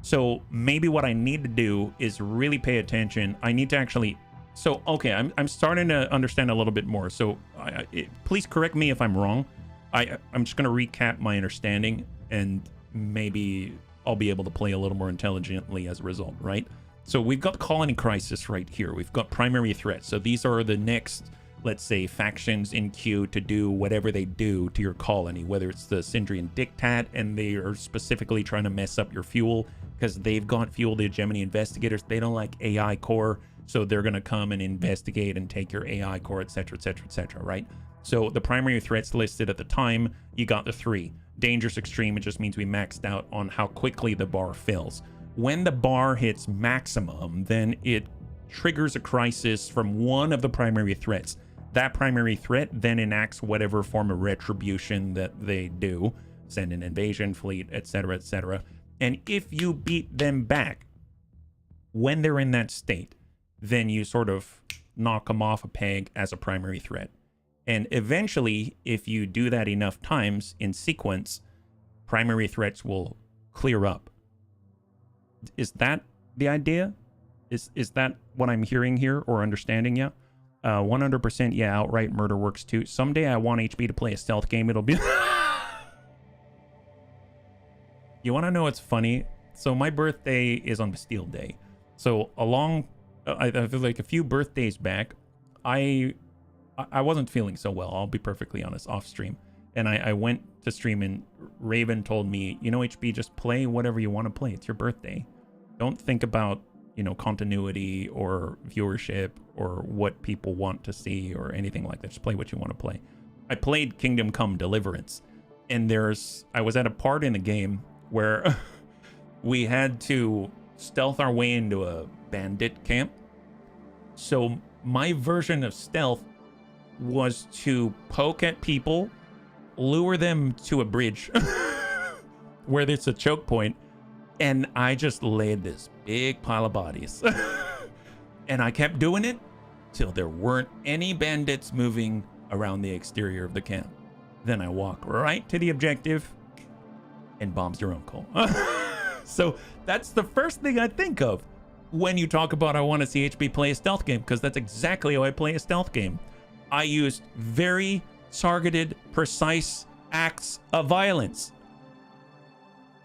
So maybe what I need to do is really pay attention. I need to actually... So, okay, I'm starting to understand a little bit more. So please correct me if I'm wrong. I'm just going to recap my understanding, and maybe I'll be able to play a little more intelligently as a result, right? So we've got colony crisis right here. We've got primary threats. So these are the next, let's say, factions in queue to do whatever they do to your colony, whether it's the Syndrian Diktat and they are specifically trying to mess up your fuel because they've got fuel, the Hegemony investigators. They don't like AI core, so they're going to come and investigate and take your AI core, etc., etc., etc., right? So the primary threats listed at the time, you got the 3. Dangerous extreme, it just means we maxed out on how quickly the bar fills. When the bar hits maximum, then it triggers a crisis from one of the primary threats. That primary threat then enacts whatever form of retribution that they do, send an invasion fleet, etc., etc. And if you beat them back when they're in that state, then you sort of knock them off a peg as a primary threat. And eventually, if you do that enough times in sequence, primary threats will clear up. Is that the idea? Is that what I'm hearing here or understanding? Yeah. 100%. Yeah. Outright murder works too. Someday I want HB to play a stealth game. It'll be. You want to know what's funny? So my birthday is on Bastille Day. So I feel like a few birthdays back, I wasn't feeling so well. I'll be perfectly honest, off stream. And I went to stream and Raven told me, you know, HB, just play whatever you want to play. It's your birthday. Don't think about, you know, continuity or viewership or what people want to see or anything like that. Just play what you want to play. I played Kingdom Come Deliverance. And I was at a part in the game where we had to stealth our way into a bandit camp. So my version of stealth was to poke at people, lure them to a bridge where there's a choke point, and I just laid this big pile of bodies. And I kept doing it till there weren't any bandits moving around the exterior of the camp. Then I walk right to the objective and bombs your uncle. So that's the first thing I think of when you talk about I want to see HB play a stealth game, because that's exactly how I play a stealth game. I used very targeted, precise acts of violence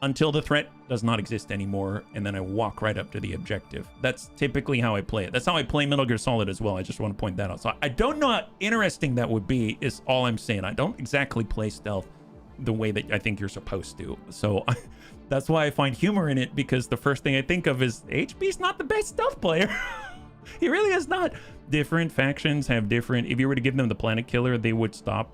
until the threat does not exist anymore, and then I walk right up to the objective. That's typically how I play it. That's how I play Metal Gear Solid as well. I just want to point that out. So I don't know how interesting that would be, is all I'm saying. I don't exactly play stealth the way that I think you're supposed to. So that's why I find humor in it, because the first thing I think of is HB's not the best stealth player. He really is not. Different factions have different, if you were to give them the Planet Killer, they would stop.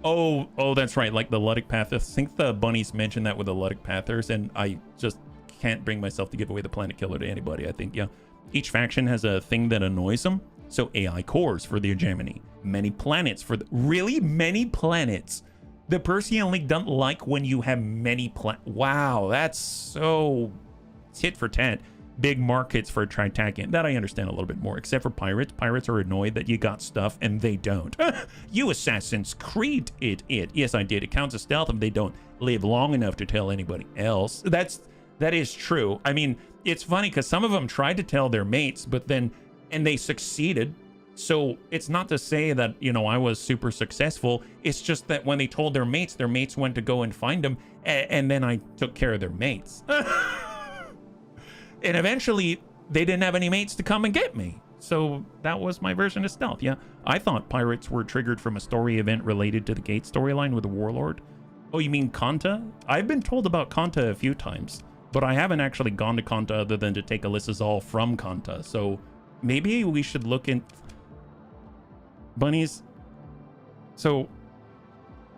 Oh, that's right, like the Luddic Pathers. I think the bunnies mentioned that with the Luddic Pathers, and I just can't bring myself to give away the Planet Killer to anybody. I think, yeah, each faction has a thing that annoys them. So AI cores for the hegemony, many planets for the, really many planets. The Persean League doesn't like when you have many wow, that's so tit for tat. Big markets for Tritakian. That I understand a little bit more, except for pirates. Pirates are annoyed that you got stuff and they don't. You Assassin's Creed it. Yes, I did. It counts as stealth if they don't live long enough to tell anybody else. That is true. I mean, it's funny because some of them tried to tell their mates, but then, and they succeeded. So it's not to say that, you know, I was super successful. It's just that when they told their mates went to go and find them, and then I took care of their mates. And eventually, they didn't have any mates to come and get me. So that was my version of stealth, yeah. I thought pirates were triggered from a story event related to the Gate storyline with the Warlord. Oh, you mean Kanta? I've been told about Kanta a few times, but I haven't actually gone to Kanta other than to take Alyssa's from Kanta. So maybe we should look in... Bunnies? So,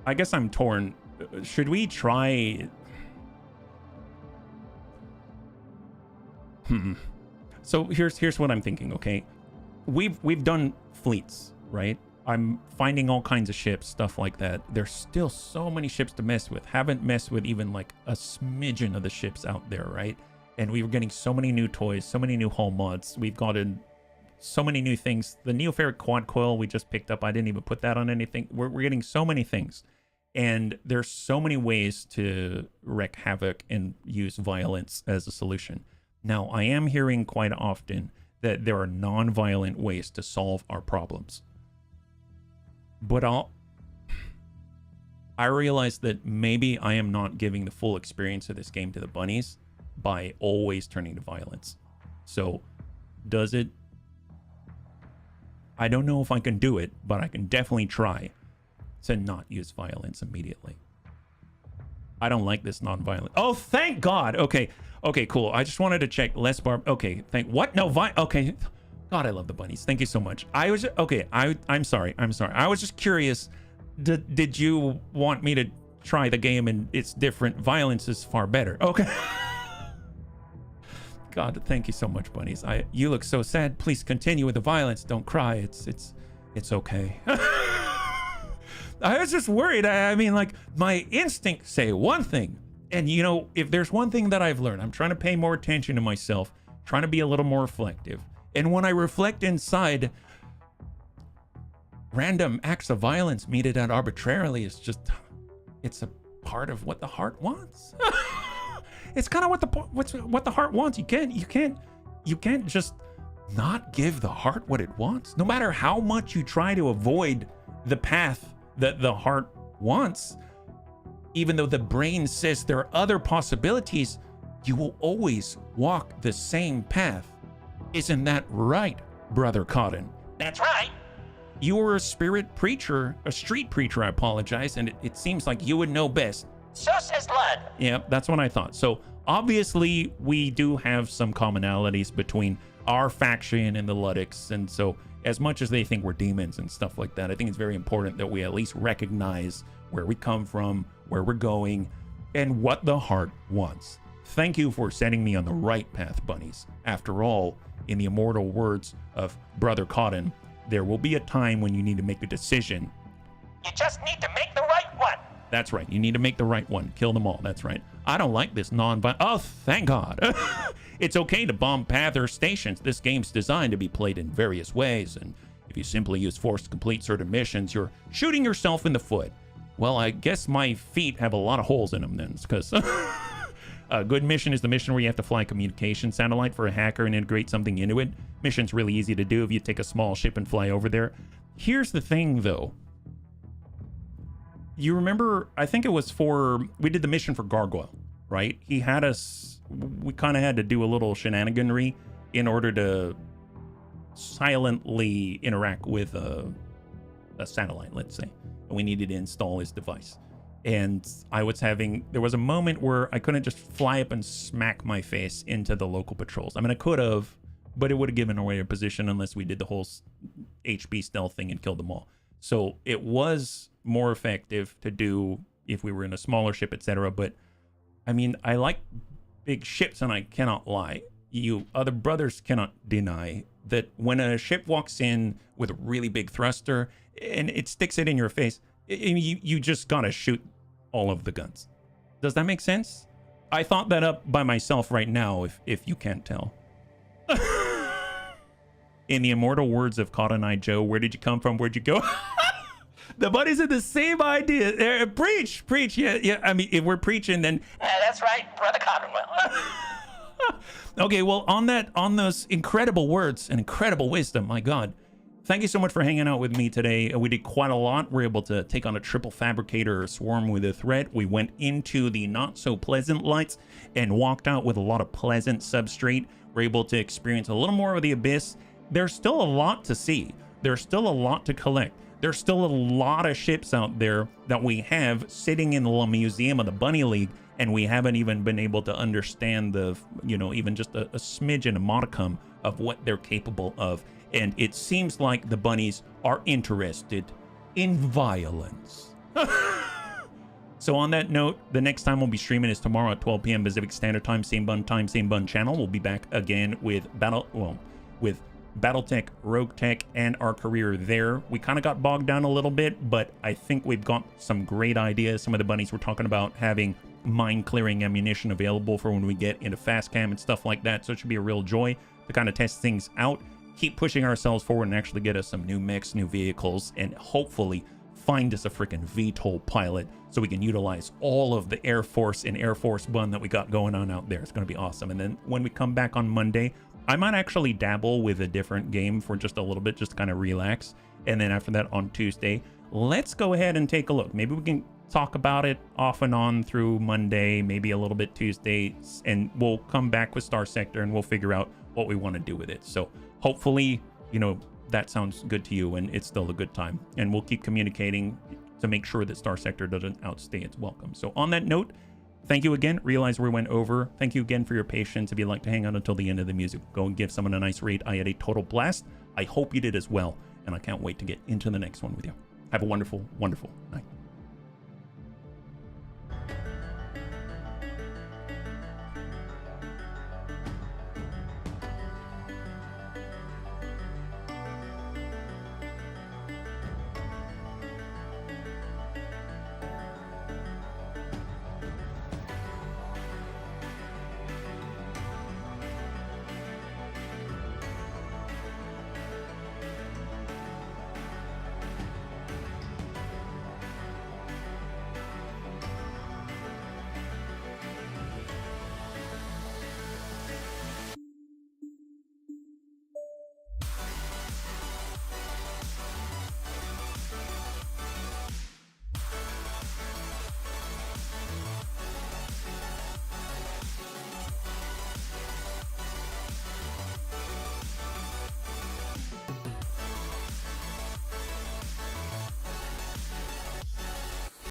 I guess I'm torn. Should we try... So here's what I'm thinking, okay? We've done fleets, right? I'm finding all kinds of ships, stuff like that. There's still so many ships to mess with. Haven't messed with even like a smidgen of the ships out there, right? And we were getting so many new toys, so many new hull mods. We've gotten so many new things. The Neoferric Quad Coil we just picked up. I didn't even put that on anything. We're getting so many things. And there's so many ways to wreak havoc and use violence as a solution. Now, I am hearing quite often that there are non-violent ways to solve our problems. But I realize that maybe I am not giving the full experience of this game to the bunnies. by always turning to violence. So does it? I don't know if I can do it, but I can definitely try to not use violence immediately. I don't like this non-violent. Oh, thank God. Okay, cool. I just wanted to check less okay, what? No, okay. God, I love the bunnies. Thank you so much. I was okay. I'm sorry. I was just curious. Did you want me to try the game and it's different? Violence is far better. Okay. God, thank you so much, bunnies. You look so sad. Please continue with the violence. Don't cry. It's okay. I was just worried. I mean, like, my instincts say one thing. And, you know, if there's one thing that I've learned, I'm trying to pay more attention to myself, trying to be a little more reflective. And when I reflect inside, random acts of violence meted out arbitrarily is just, it's a part of what the heart wants. It's kind of what the heart wants. You can't just not give the heart what it wants. No matter how much you try to avoid the path that the heart wants, even though the brain says there are other possibilities, you will always walk the same path. Isn't that right, Brother Cotton? That's right. You were a street preacher, I apologize, and it seems like you would know best. So says Lud. Yeah, that's what I thought. So obviously we do have some commonalities between our faction and the Luddics, and so as much as they think we're demons and stuff like that, I think it's very important that we at least recognize where we come from, where we're going, and what the heart wants. Thank you for setting me on the right path, bunnies. After all, in the immortal words of Brother Cotton, there will be a time when you need to make a decision. You just need to make the right one. That's right. You need to make the right one. Kill them all. That's right. I don't like this non-violent. Oh, thank God. It's okay to bomb paths or stations. This game's designed to be played in various ways, and if you simply use force to complete certain missions, you're shooting yourself in the foot. Well, I guess my feet have a lot of holes in them then, because a good mission is the mission where you have to fly a communication satellite for a hacker and integrate something into it. Mission's really easy to do if you take a small ship and fly over there. Here's the thing, though. You remember, I think it was we did the mission for Gargoyle, right? He had us, we kind of had to do a little shenaniganry in order to silently interact with a satellite, let's say. And we needed to install his device. And there was a moment where I couldn't just fly up and smack my face into the local patrols. I mean, I could have, but it would have given away a position unless we did the whole HB stealth thing and killed them all. So it was more effective to do if we were in a smaller ship, etc. But I mean, I like big ships, and I cannot lie. You other brothers cannot deny that when a ship walks in with a really big thruster and it sticks it in your face, you just gotta shoot all of the guns. Does that make sense? I thought that up by myself right now, if you can't tell. In the immortal words of Cotton Eye Joe, where did you come from? Where'd you go? The buddies are the same idea. Preach. Yeah. I mean, if we're preaching, then that's right, Brother Cottonwell. Okay, well, on those incredible words and incredible wisdom, my God, thank you so much for hanging out with me today. We did quite a lot. We were able to take on a triple fabricator swarm with a threat. We went into the not so pleasant lights and walked out with a lot of pleasant substrate. We're able to experience a little more of the abyss. There's still a lot to see. There's still a lot to collect. There's still a lot of ships out there that we have sitting in the museum of the Bunny League, and we haven't even been able to understand even just a smidgen, a modicum of what they're capable of. And it seems like the bunnies are interested in violence. So on that note, the next time we'll be streaming is tomorrow at 12 p.m. Pacific Standard Time, same bun channel. We'll be back again with Battletech, Rogue Tech, and our career there. We kind of got bogged down a little bit, but I think we've got some great ideas. Some of the bunnies were talking about having mine-clearing ammunition available for when we get into fast cam and stuff like that, so it should be a real joy to kind of test things out, keep pushing ourselves forward, and actually get us some new mechs, new vehicles, and hopefully find us a freaking VTOL pilot so we can utilize all of the Air Force and Air Force One that we got going on out there. It's going to be awesome. And then when we come back on Monday, I might actually dabble with a different game for just a little bit, just to kind of relax. And then after that on Tuesday, let's go ahead and take a look. Maybe we can talk about it off and on through Monday, maybe a little bit Tuesday, and we'll come back with Starsector and we'll figure out what we want to do with it. So hopefully, you know, that sounds good to you and it's still a good time. And we'll keep communicating to make sure that Starsector doesn't outstay its welcome. So on that note, thank you again. Realize we went over. Thank you again for your patience. If you'd like to hang out until the end of the music, go and give someone a nice rate. I had a total blast. I hope you did as well. And I can't wait to get into the next one with you. Have a wonderful, wonderful night.